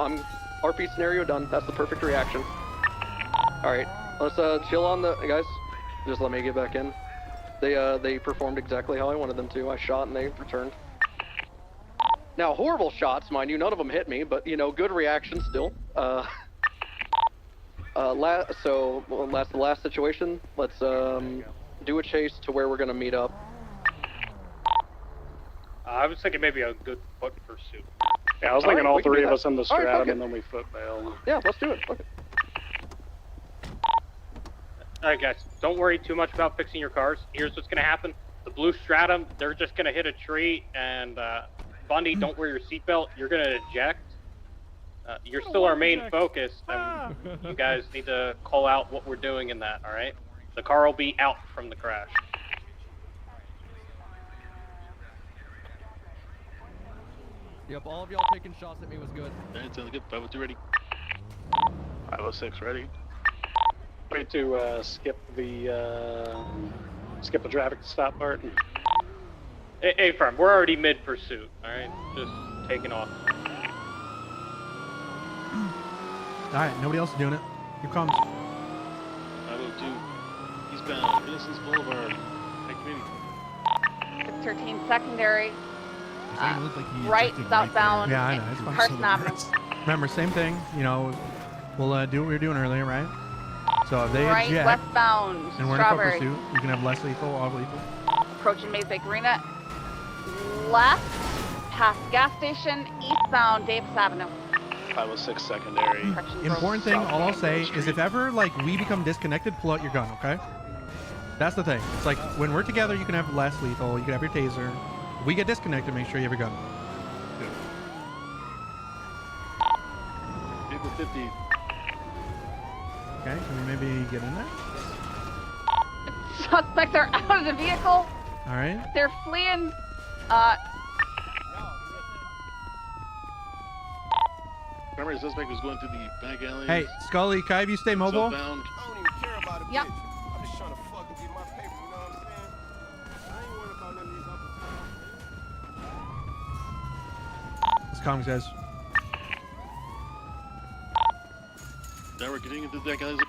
RP scenario done. That's the perfect reaction. All right, let's chill on the guys. Just let me get back in. They performed exactly how I wanted them to. I shot and they returned. Now horrible shots, mind you. None of them hit me, but you know, good reaction still. That's the last situation. Let's do a chase to where we're gonna meet up. I was thinking maybe a good foot pursuit. Yeah, I was All thinking right, all we can three do of that. us in the All right, stratum fuck it. and then we foot bail. Yeah, let's do it. Fuck it. Alright guys, don't worry too much about fixing your cars. Here's what's gonna happen. The blue stratum, they're just gonna hit a tree, and Bundy, don't wear your seatbelt. You're gonna eject. You're still our main focus, and you guys need to call out what we're doing in that, alright? The car will be out from the crash. Yep, all of y'all taking shots at me was good. Alright, sounds good. 502 ready. 506 ready. Way to skip the traffic stop part. Hey, firm, we're already mid-pursuit, alright? Just taking off. Alright, nobody else is doing it. Here comes. 502. Eastbound, Innocence Boulevard. Hey, committee. 613 secondary. Doesn't it look like he Right, ejected southbound. Yeah, I know. It's fine. Carson Avenue. Remember, same thing. You know, we'll do what we were doing earlier, right? So if they Right, eject westbound. and we're in a foot Strawberry. pursuit, you can have less lethal or lethal. Approaching Maze Arena. Left, past gas station, eastbound Davis Avenue. 506 secondary. Important thing, all I'll say is if ever like we become disconnected, pull out your gun, okay? That's the thing. It's like when we're together, you can have less lethal, you can have your taser. If we get disconnected, make sure you have your gun. Vehicle 50. Okay, can we maybe get in there? Suspects are out of the vehicle. All right. They're fleeing. Remember, the suspect was going through the back alley. Hey, Scully, can I have you stay mobile? Southbound. Yep. I'm just trying to fucking get my paper, you know what I'm saying? I ain't worried about none of these other It's comms, guys. Now we're getting into the back alley.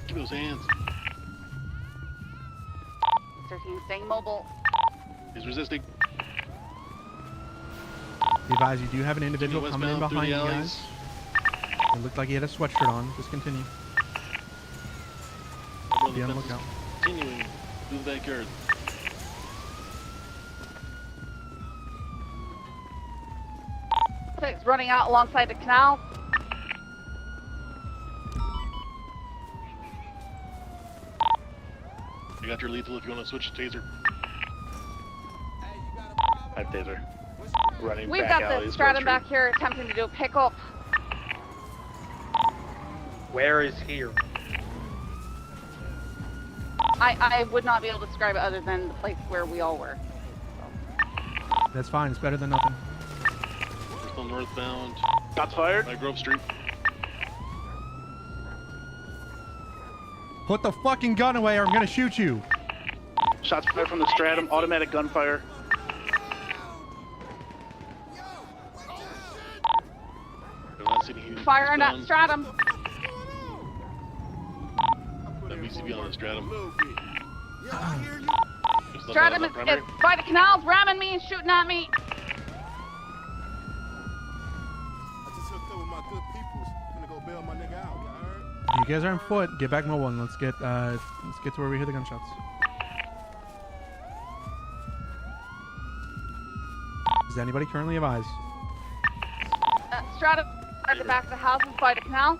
Give me those hands. 13 staying mobile. He's resisting. Be advised, you do have an individual coming in Westbound through behind the you alleys. guys. It looked like he had a sweatshirt on. Just continue. Be on the lookout. Continuing through the backyard. Suspects running out alongside the canal. You got your lethal if you want to switch to taser. I have taser. Running We've back got the alleys, stratum Grove back here attempting to do a pickup. Where is here? I would not be able to describe it other than the place where we all were. That's fine. It's better than nothing. We're still northbound. Shots fired. By Grove Street. Put the fucking gun away or I'm gonna shoot you. Shots fired from the stratum. Automatic gunfire. Fire on that stratum. WCB on the stratum. Stratum is by the canals, ramming me and shooting at me. You guys are on foot. Get back mobile and let's get to where we hear the gunshots. Is anybody currently have eyes? Stratum at the back of the houses by the canal.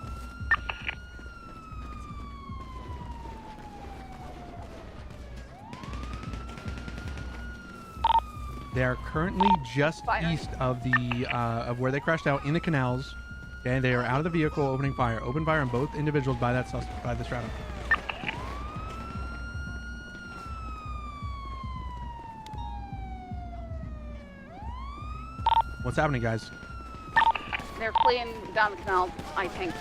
They are currently just east of the of where they crashed out in the canals. Okay, they are out of the vehicle, opening fire. Open fire on both individuals by that by the stratum. What's happening, guys? They're fleeing down the canal, I think.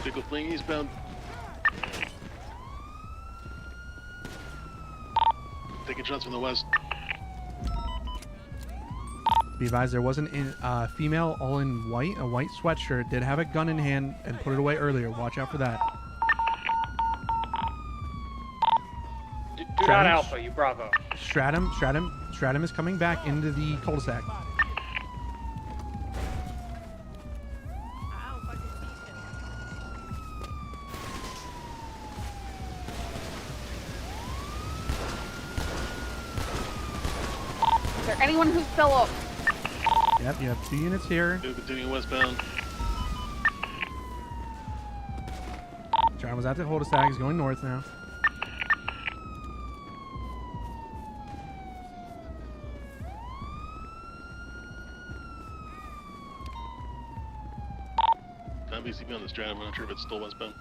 Vehicle fleeing eastbound. Taking shots from the west. Be advised, there was a female all in white, a white sweatshirt, did have a gun in hand and put it away earlier. Watch out for that. Do not Alpha, you Bravo. Stratum is coming back into the cul-de-sac. Is there anyone who's still up? Yep, you have 2 units here. Continuing westbound. Stratum was at the cul-de-sac. He's going north now. WCB on the stratum. I'm not sure if it's still westbound.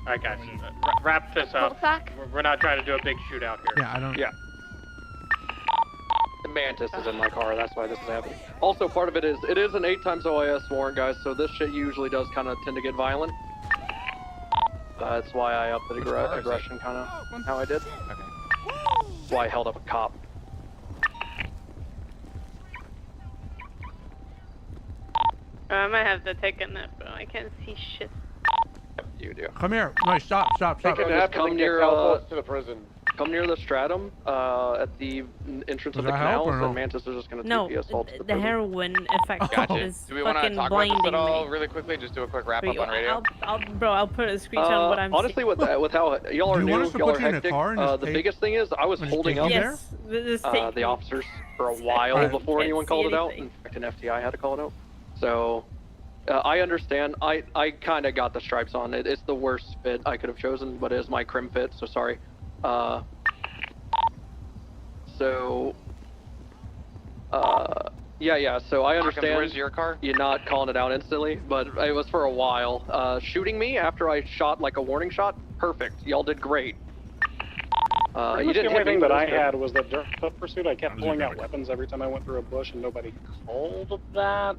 Alright, guys. Wrap this up. We're not trying to do a big shootout here. Yeah, I don't. Yeah. The Mantis is in my car, that's why this is happening. Also, part of it is an 8x OIS warrant, guys, so this shit usually does kind of tend to get violent. That's why I upped the aggression, kind of how I did. Okay. That's why I held up a cop. I might have to take a nap, bro. I can't see shit. You do. Come here. No, stop. Take a nap, come near to the prison. Come near the stratum at the entrance of the canals, and Mantis is just going to TP assault to the prison. heroin effect Gotcha. is Do we want to fucking talk about this blinding at all me. really quickly? Just do a quick wrap Wait, up on radio. I'll put a screenshot of what I'm honestly, with how y'all are Do you new, want us to y'all put are you in a hectic. car and just The take- biggest thing is I was and just holding take up you there? the officers for a while Alright. before Can't anyone see called it out. anything. In fact, an FTI had to call it out. So I understand. I kind of got the stripes on. It's the worst fit I could have chosen, but it is my crim fit, so sorry. Yeah, so I understand where's your car? you're not calling it out instantly, but it was for a while. Shooting me after I shot like a warning shot, perfect. Y'all did great. Pretty You much didn't the hit only me, thing but that it I was good. had was that during foot pursuit, I kept pulling out weapons every time I went through a bush, and nobody called that.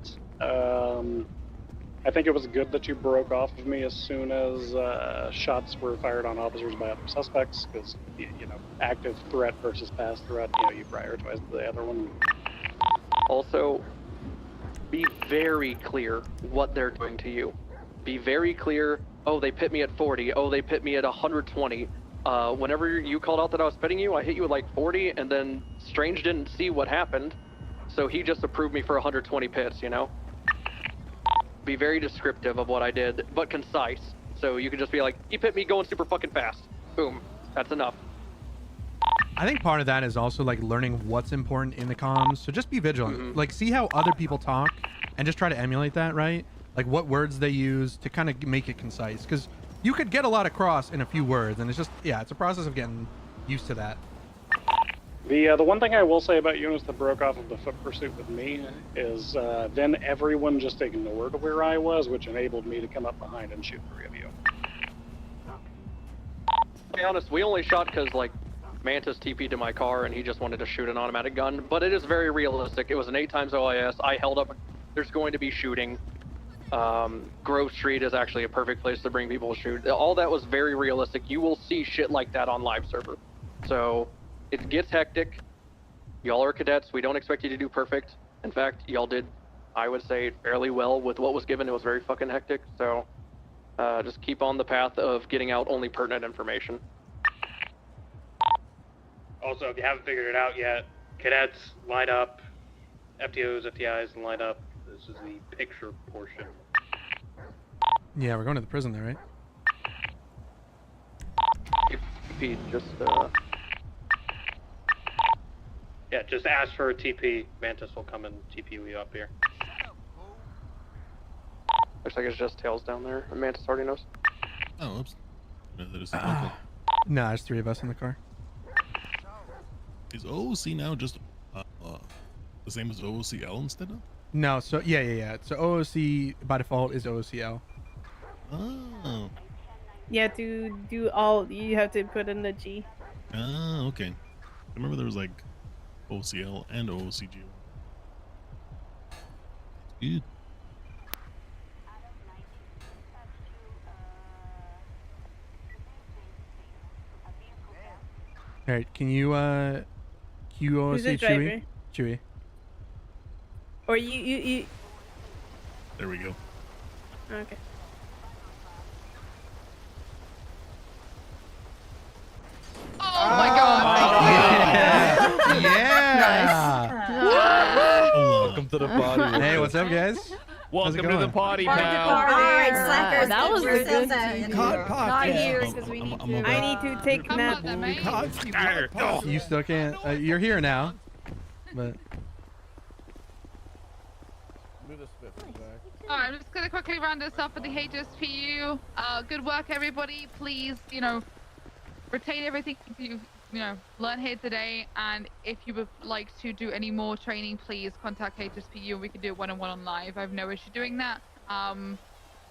I think it was good that you broke off of me as soon as shots were fired on officers by other suspects, because, you know, active threat versus past threat, you know, you prioritized the other one. Also, be very clear what they're doing to you. Be very clear, oh, they pit me at 40, oh, they pit me at 120. Whenever you called out that I was pitting you, I hit you at like 40, and then Strange didn't see what happened, so he just approved me for 120 pits, you know? Be very descriptive of what I did, but concise. So you can just be like, he pit me going super fucking fast. Boom. That's enough. I think part of that is also like learning what's important in the comms. So just be vigilant. Like see how other people talk and just try to emulate that, right? like what words they use to kind of make it concise, because you could get a lot across in a few words, and it's just, yeah, it's a process of getting used to that. The one thing I will say about units that broke off of the foot pursuit with me is then everyone just ignored where I was, which enabled me to come up behind and shoot 3 of you. To be honest, we only shot because, like, Mantis TP'd to my car and he just wanted to shoot an automatic gun, but it is very realistic. It was an 8 times OIS. I held up. There's going to be shooting. Grove Street is actually a perfect place to bring people to shoot. All that was very realistic. You will see shit like that on live server. So it gets hectic. Y'all are cadets. We don't expect you to do perfect. In fact, y'all did, I would say, fairly well with what was given. It was very fucking hectic. So just keep on the path of getting out only pertinent information. Also, if you haven't figured it out yet, cadets line up, FTOs, FTIs line up. This is the picture portion. Yeah, we're going to the prison there, right? TP, just Yeah, just ask for a TP. Mantis will come and TP you up here. looks like it's just Tails down there. Mantis already knows. Oh, oops. No, that is No, there's 3 of us in the car. Is OOC now just the same as OOCL instead of? No, so yeah. So OOC by default is OOCL. Oh. Yeah, to do all, you have to put in the G. Ah, okay. I remember there was like OCL and OOCG. Good. All right, can you cue Who's the OOC Chewy? driver? Chewy. Or you. There we go. Okay. Oh my god! Yeah! Welcome to the party. Hey, what's up, guys? Welcome to the party, Party, pal. party. Alright, slackers. that was Where's good. Elsa? Not here, because we need to. I need to take a nap. You still can't. You're here now, but Alright, I'm just gonna quickly round this up with the HSPU. Good work, everybody. Please, retain everything you've, learned here today. And if you would like to do any more training, please contact HSPU and we can do it one-on-one on live. I have no issue doing that.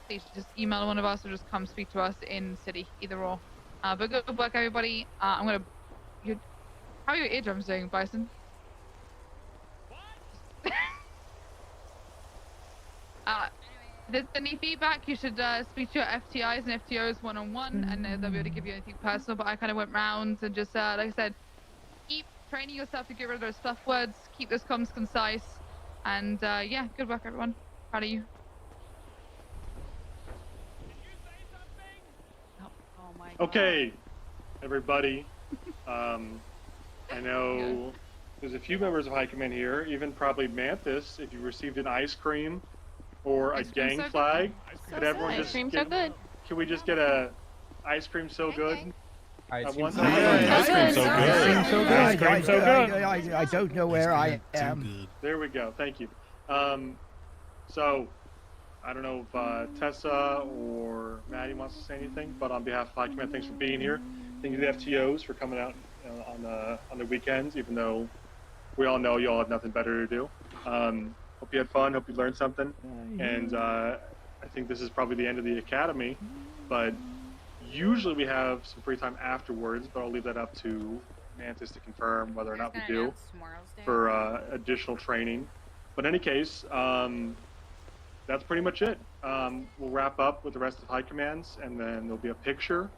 Please just email one of us or just come speak to us in city, either or. But good work, everybody. How are your eardrums doing, Bison? If there's any feedback, you should speak to your FTIs and FTOs one-on-one, and they'll be able to give you anything personal. But I kind of went rounds and just, like I said, keep training yourself to get rid of those fluff words, keep those comms concise, and yeah, good work, everyone. Proud of you. Okay, everybody. I know there's a few members of High Command here, even probably Mantis, if you received an ice cream or a gang flag. Could everyone just cream get, so good. Can we just get a ice cream so good? Ice cream so good. Ice cream so good. Ice cream so good. Ice cream so good. I don't know where I am. There we go. Thank you. So, I don't know if Tessa or Maddie wants to say anything, but on behalf of High Command, thanks for being here. Thank you to the FTOs for coming out on the weekends, even though we all know you all have nothing better to do. Hope you had fun. Hope you learned something. And I think this is probably the end of the academy, but usually we have some free time afterwards, but I'll leave that up to Mantis to confirm whether or not we do for additional training. But in any case, that's pretty much it. We'll wrap up with the rest of High Commands, and then there'll be a picture,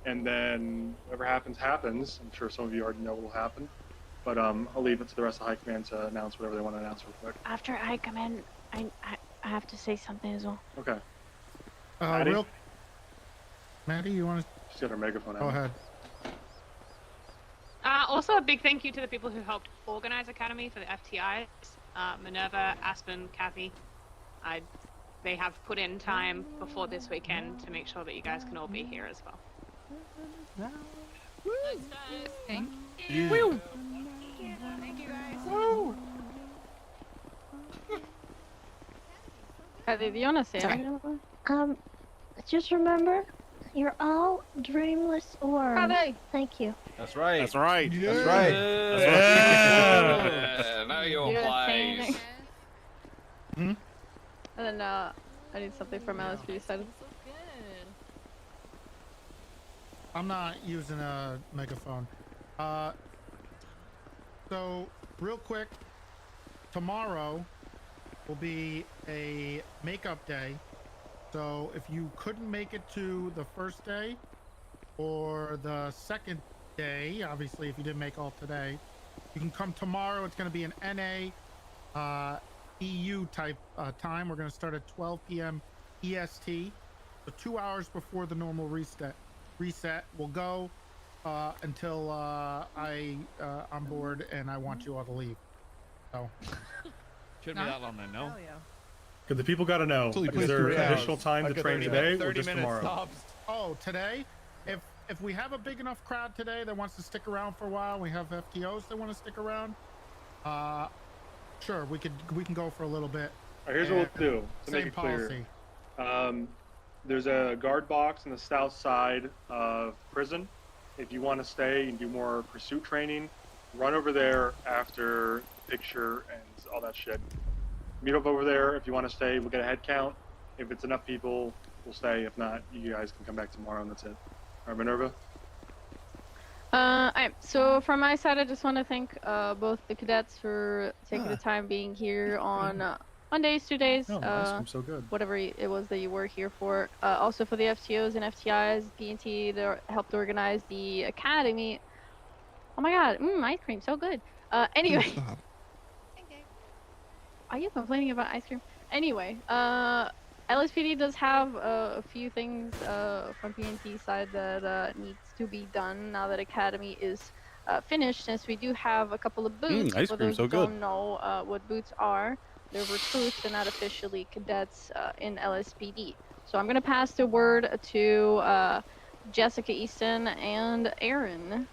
and then whatever happens, happens. I'm sure some of you already know what will happen, but I'll leave it to the rest of High Command to announce whatever they want to announce real quick. After I come in, I have to say something as well. Okay. Maddie, you want to? She's got her megaphone out. Go ahead. Also, a big thank you to the people who helped organize Academy for the FTIs. Minerva, Aspen, Kathy. They have put in time before this weekend to make sure that you guys can all be here as well. Thank you. Woo. Thank you guys. Woo. Kathy, do you want to say Sorry. anything? Just remember, you're all dreamless orbs. Kathy! Thank you. That's right. That's right. That's right. Yeah. Now you You gonna say oblige. anything? Hmm? And then I need something from LSP side. I'm not using a megaphone. So real quick, tomorrow will be a makeup day. So if you couldn't make it to the first day or the second day, obviously if you didn't make all today, you can come tomorrow. It's going to be an NA EU type time. We're going to start at 12 p.m. EST. So 2 hours before the normal reset. We'll go until I'm bored and I want you all to leave. So Shouldn't be that long then, no? Because the people got to know. Totally Is there pissed me off. additional time to train today or just tomorrow? Oh, today? If we have a big enough crowd today that wants to stick around for a while, we have FTOs that want to stick around. Sure, we can go for a little bit. All right, here's what we'll do to make Same it clear. policy. There's a guard box on the south side of prison. If you want to stay and do more pursuit training, run over there after picture and all that shit. Meet up over there. If you want to stay, we'll get a head count. If it's enough people, we'll stay. If not, you guys can come back tomorrow and that's it. All right, Minerva? So from my side, I just want to thank both the cadets for taking the time being here on Mondays, 2 days, Oh, ice cream's so good. whatever it was that you were here for. Also for the FTOs and FTIs, PNT that helped organize the academy. Oh my god, ice cream, so good. Anyway. Are you complaining about ice cream? Anyway, LSPD does have a few things from PNT side that needs to be done now that Academy is finished, since we do have a couple of boots. Ice For cream, those so who good. don't know what boots are, they're recruits, they're not officially cadets in LSPD. So I'm going to pass the word to Jessica Easton and Aaron.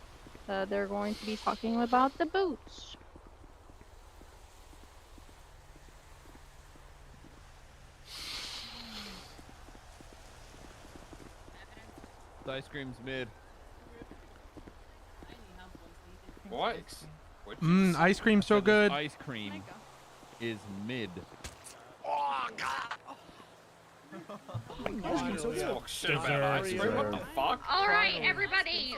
They're going to be talking about the boots. The ice cream's mid. What? Ice cream so good. Ice cream is mid. Oh god. Oh, shit, man, ice cream, what the fuck? All right, everybody.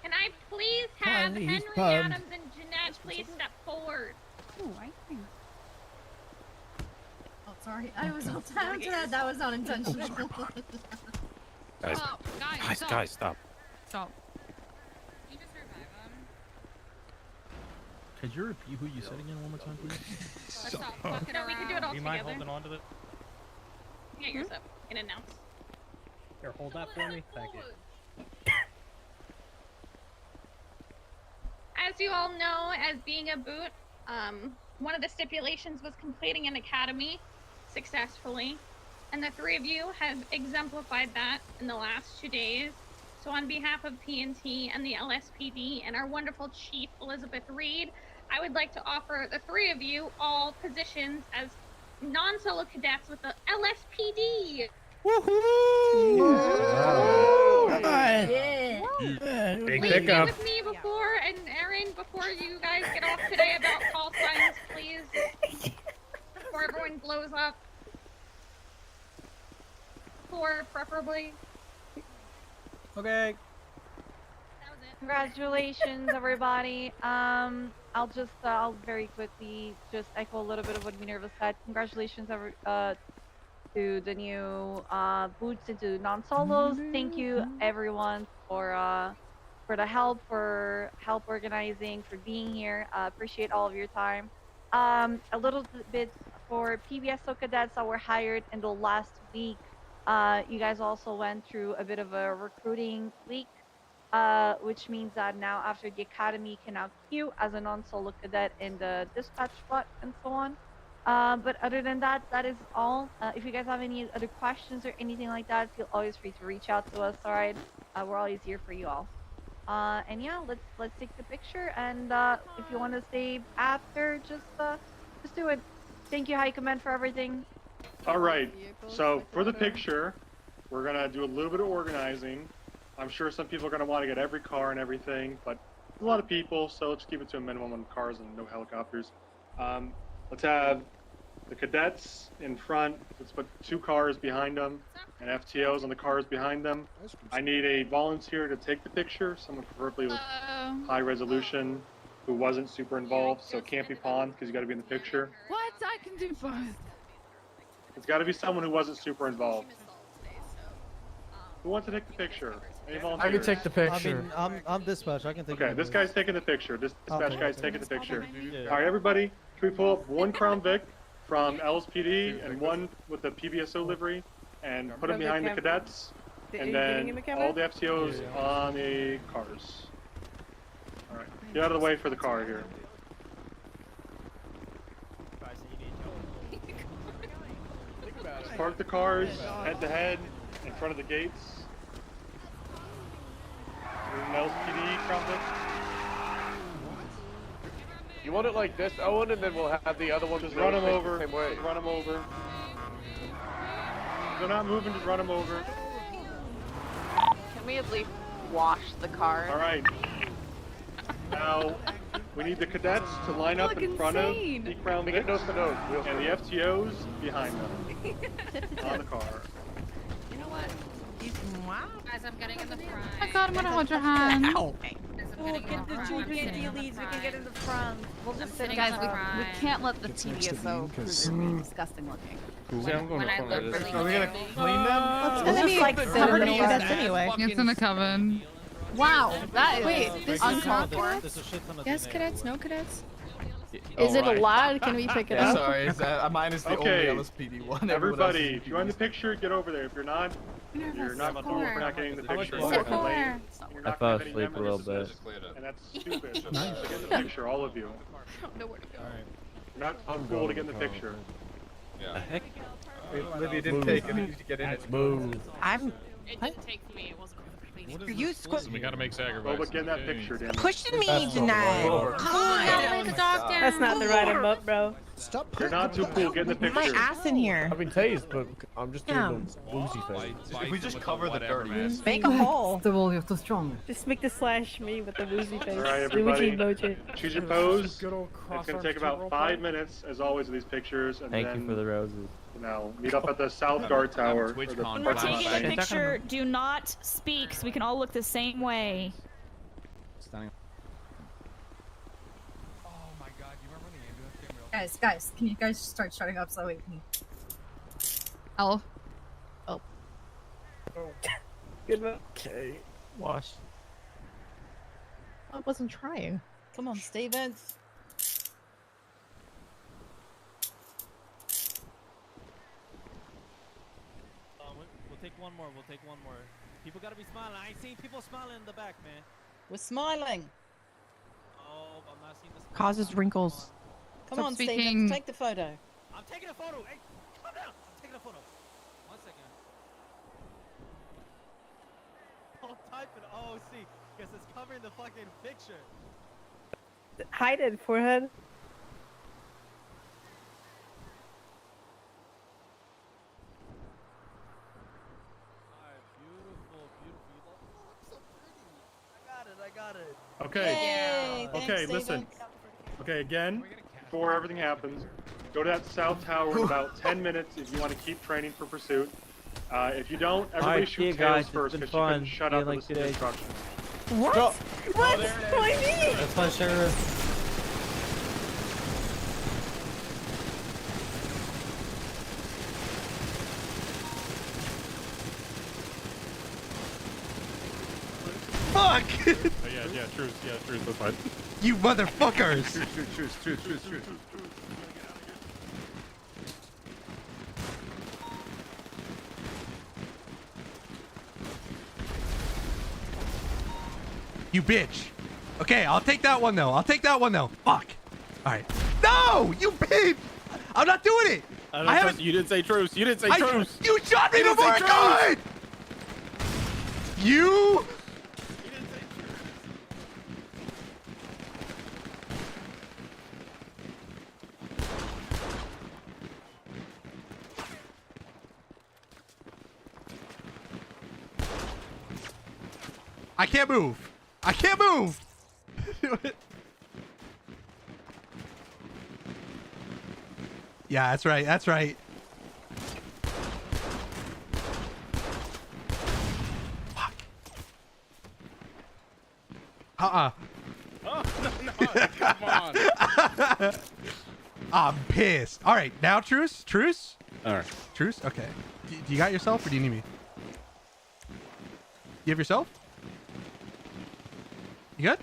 Can I please have Finally, he's Henry pumped. Adams and Jeanette please step forward? Ooh, ice cream. Oh, sorry. I was all timed to that. That was not intentional. Guys, Stop, guys, stop. Stop. Could you repeat who you said again one more time, please? No, we can do it all Do you mind together. holding on to it? Get yours up and announce. Here, hold that for me. Thank you. As you all know, as being a boot, one of the stipulations was completing an academy successfully, and the three of you have exemplified that in the last 2 days. So on behalf of PNT and the LSPD and our wonderful chief, Elizabeth Reed, I would like to offer the three of you all positions as non-solo cadets with the LSPD. Yeah. Big Please get pickup. with me before, and Aaron, before you guys get off today about call signs, please. Before everyone blows up. 4, preferably. Okay. Congratulations, everybody. I'll very quickly just echo a little bit of what Minerva said. Congratulations, to the new boots and to non-solos. Thank you, everyone, for the help, organizing, for being here. Appreciate all of your time. A little bit for PBSO cadets that were hired in the last week. You guys also went through a bit of a recruiting week, which means that now after the academy you can now queue as a non-solo cadet in the dispatch spot and so on. But other than that, that is all. If you guys have any other questions or anything like that, feel always free to reach out to us. All right, we're always here for you all. And yeah, let's take the picture. And if you want to stay after, just do it. Thank you, High Command, for everything. All right. So for the picture, we're gonna do a little bit of organizing. I'm sure some people are gonna want to get every car and everything, but a lot of people, so let's keep it to a minimum on cars and no helicopters. Let's have the cadets in front. Let's put 2 cars behind them and FTOs on the cars behind them. I need a volunteer to take the picture, someone preferably with high resolution who wasn't super involved, so it can't be pawned because you got to be in the picture. What? I can do both. It's got to be someone who wasn't super involved. Who wants to take the picture? Any volunteers? I can take the picture. I mean, I'm dispatch. I can take. Okay, this guy's taking the picture. This dispatch Okay. guy's taking the picture. Yeah. All right, everybody, can we pull up 1 Crown Vic from LSPD and 1 with the PBSO livery and put them behind the cadets, and then all the FTOs on the cars. All right, get out of the way for the car here. Just park the cars head to head in front of the gates. An LSPD Crown Vic. You want it like this, Owen, and then we'll have the other ones Just run them rotate over. the same way. Just run them over. If they're not moving, just run them over. Can we at least wash the car? All right. Now, we need the cadets to line up in front of the Crown Vics and the FTOs behind them on the car. You know what? Guys, I'm getting in the front. Oh my god, I'm gonna hold your hand. We'll get the two PND leads. We can get in the front. We'll just sit Guys, in the front. we can't let the TBSO cruiser be disgusting looking. See, I'm going When I look really Are we gonna clean them? It's gonna be like covered in cadets anyway. It's in the coven. Wow, that is Wait, this uncalled is for. There's a shit ton of Yes, DNA cadets, everywhere. no cadets. Oh, Is it right. allowed? Can we pick it Yeah, up? sorry, mine is the Okay. only LSPD one. Everyone else Everybody, is if you're in the picture, get over there. If you're not, you're not cool for not getting in the picture. It's You're a four. late. You're I not fell gonna have any asleep a little memories, bit. and that's stupid. So get in the picture, all of you. Nowhere to go. You're not cool to get in the picture. The heck? Libby didn't take it. You need to get in it. Move. I'm It didn't take me. It wasn't Are you We gotta make sacrifices. Oh, but get in that picture, damn it. pushing me tonight. Come on. That's not the right up, bro. Stop. You're not too cool. Get in the Put my picture. ass in here. I've been tased, but I'm just doing Yeah. the woozy thing. If we just cover the dirty mess. Make a hole. The wall, you're too strong. Just make the slash me with the woozy face. All right, The woozy everybody. emoji. Choose your pose. Good old It's gonna take about 5 minutes, as always, with these pictures, and Thank then you for the roses. meet up at the South Guard Tower. Twitch or the con parking flash. lot. Taking the picture, do not speak so we can all look the same way. Guys, can you guys start shutting up so we can... L. Good one. Okay. Wash. I wasn't trying. Come on, Stevens. We'll take one more. We'll take one more. People gotta be smiling. I ain't seen people smiling in the back, man. We're smiling. Oh, I'm not seeing the smile. Causes wrinkles. Come Stop on, speaking. Stevens, take the photo. I'm taking a photo. Hey, calm down. I'm taking a photo. 1 second. I'll type it. Oh, see, because it's covering the fucking picture. Hide it, forehead. Alright, beautiful, beautiful. Oh, I'm so pretty. I got it. Okay. Yay, Okay, thanks, listen. Stevens. Okay, again, before everything happens, go to that South Tower in about 10 minutes if you want to keep training for pursuit. If you don't, everybody Alright, see shoot you tails guys. It's first been because you couldn't fun. shut See you up and like listen to today. instructions. What? Go. What? Why me? That's my sheriff. Fuck! Oh, yeah, truce, that's fine. You motherfuckers! Truce. You bitch. Okay, I'll take that one though. Fuck. Alright. No! You bitch! I'm not doing it! I haven't... You didn't say truce. You didn't say truce. You shot me You didn't before say I could! You... I can't move. I can't move. Yeah, that's right. That's right. Fuck. Oh, no, come on. I'm pissed. All right, now truce. Truce. All right. Truce. Okay. Do you got yourself, or do you need me? You have yourself? You good?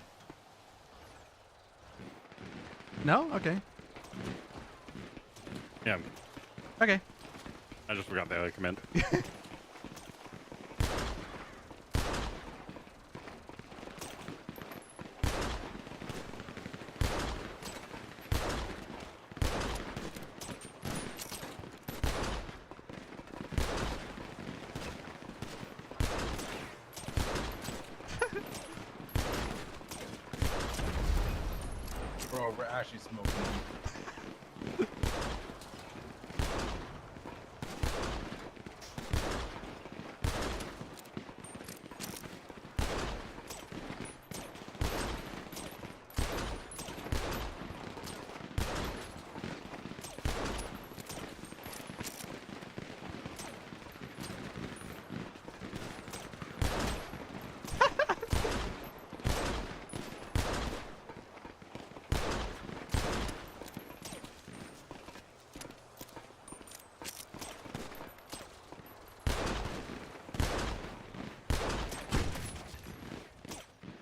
No. Okay. Yeah. Okay. I just forgot the other command. Bro, we're actually smoking.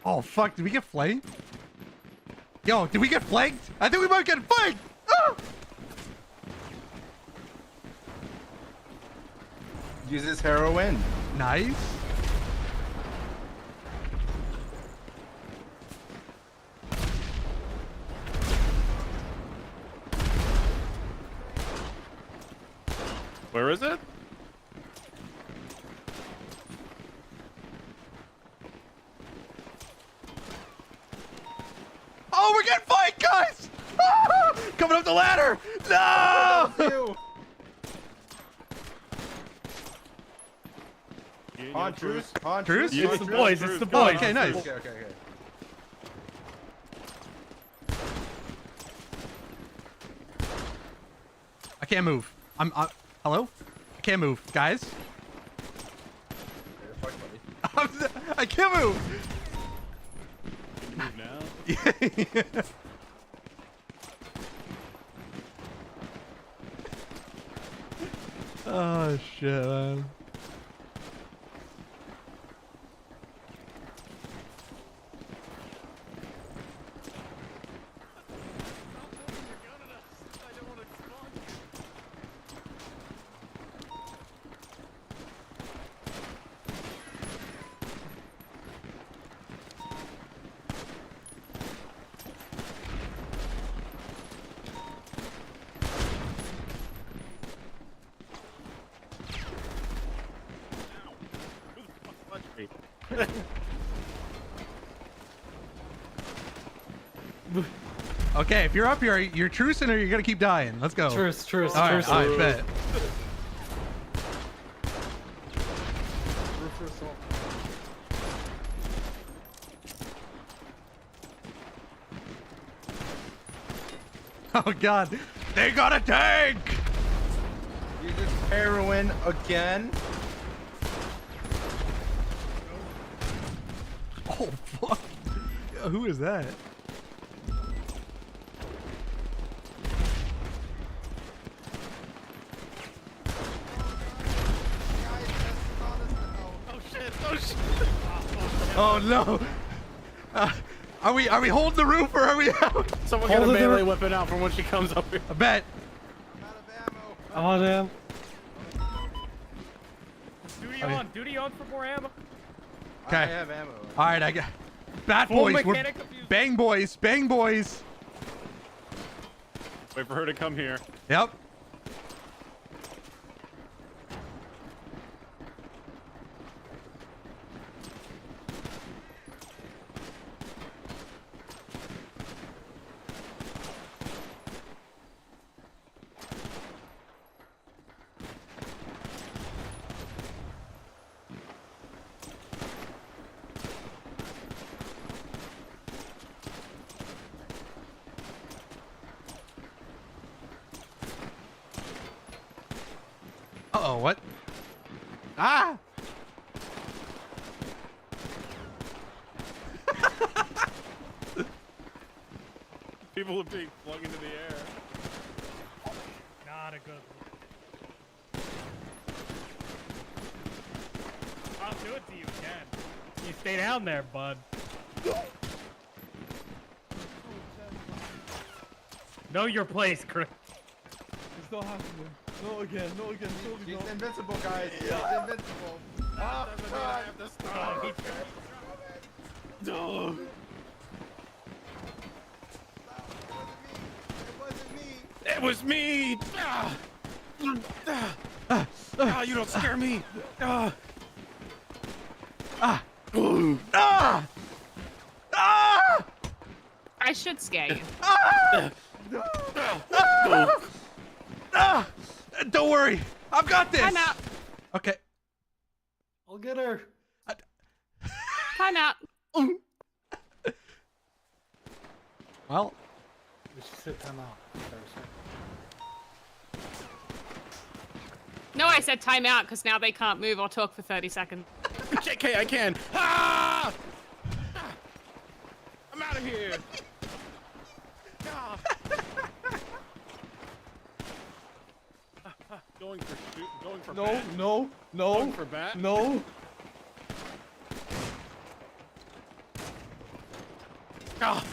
Oh fuck! Did we get flanked? Yo, did we get flanked? I think we might get flanked. Ah! Uses heroin. Nice. Where is it? Oh, we're getting flanked, guys! Ah! Coming up the ladder! No! On truce. On Truce? truce. It's the boys. It's the boys. Okay, nice. Okay. I can't move. Hello? I can't move, guys. I can't move. Move now. Oh shit, man. Okay, if you're up here, you're trucing or you're gonna keep dying. Let's go. Truce. All right, bet. Oh god, they got a tank! Uses heroin again. Oh fuck! Who is that? Oh no! Are we holding the roof or are we out? Someone get a melee weapon out for when she comes up here. I bet. I'm on him. Duty on for more ammo. Okay. I have ammo. All right, I got. Bat Full boys, we're mechanic abuse. bang boys, bang boys. Wait for her to come here. Yep. Uh-oh, what? Ah! People are being flung into the air. Not a good one. I'll do it to you again. You stay down there, bud. Know your place, Chris. It's not happening. No again, no again, no again. He's invincible, guys. He's invincible. Oh, God. No. It was me! Ah! Ah, you don't scare me! Ah! Ah! Ah! Ah! I should scare you. Ah! Ah! Ah! Don't worry, I've got this. Time out. Okay. I'll get her. Time out. Well, We should sit time out. No, I said time out because now they can't move or talk for 30 seconds. JK, I can! Ah! I'm out of here! Ah. Going for shoot, going for No, bat. no, no. Going for bat. No. Ah.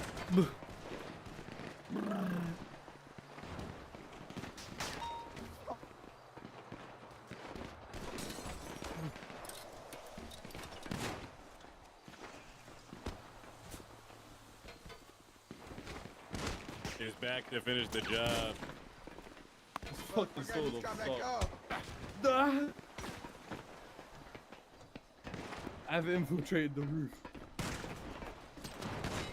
He's back to finish the job. Fuck the soul. I've infiltrated the roof.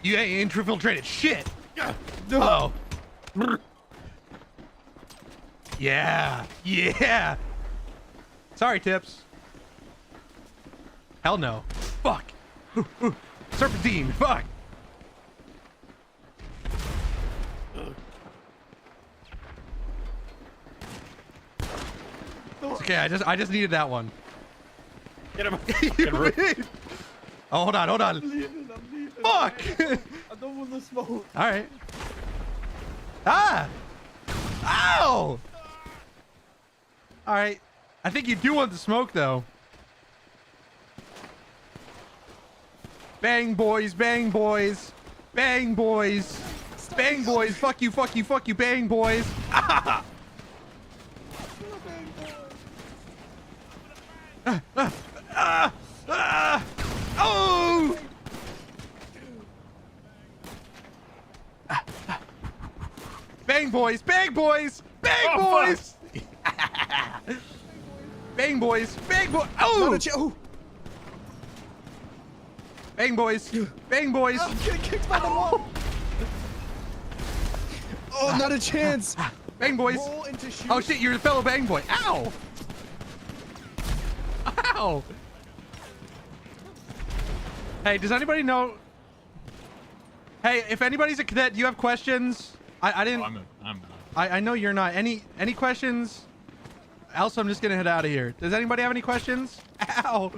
you ain't infiltrated shit. No. Oh. Yeah. Yeah. Sorry, Tips. Hell no. Fuck. Serpentine. Fuck. It's okay, I just needed that one. Get him. Oh, hold on, hold on. I'm leaving. Fuck! I don't want to smoke. Alright. Ah! Ow! Alright. I think you do want the smoke, though. Bang, boys, bang, boys. Bang, boys. Bang, boys. Fuck you, fuck you, fuck you. Bang, boys. Ah! Oh! Bang, boys. Bang, boys. Bang, boys. Bang, boys. Bang, boys. Oh! Bang, boys. Bang, boys. I'm getting kicked by the wall. Oh, not a chance. Bang, boys. Roll into shoot. Oh, shit. You're a fellow bang boy. Ow. Ow. Hey, does anybody know? Hey, if anybody's a cadet, do you have questions? I didn't. I'm not. I know you're not. Any questions? Also, I'm just gonna head out of here. Does anybody have any questions? Ow.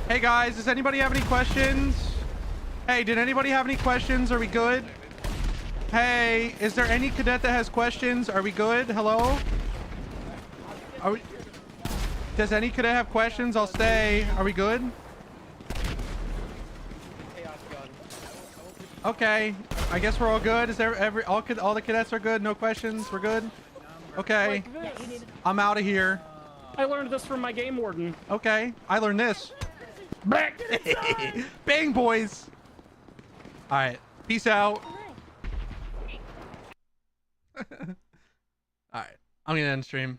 Hey guys, does anybody have any questions? Hey, did anybody have any questions? Are we good? Hey, is there any cadet that has questions? Are we good? Hello? Are we? Does any cadet have questions? I'll stay. Are we good? Okay, I guess we're all good. Is there all the cadets are good? No questions? We're good? Okay. I'm out of here. I learned this from my game warden. Okay, I learned this. Back. Bang, boys. All right, peace out. All right, I'm gonna end stream.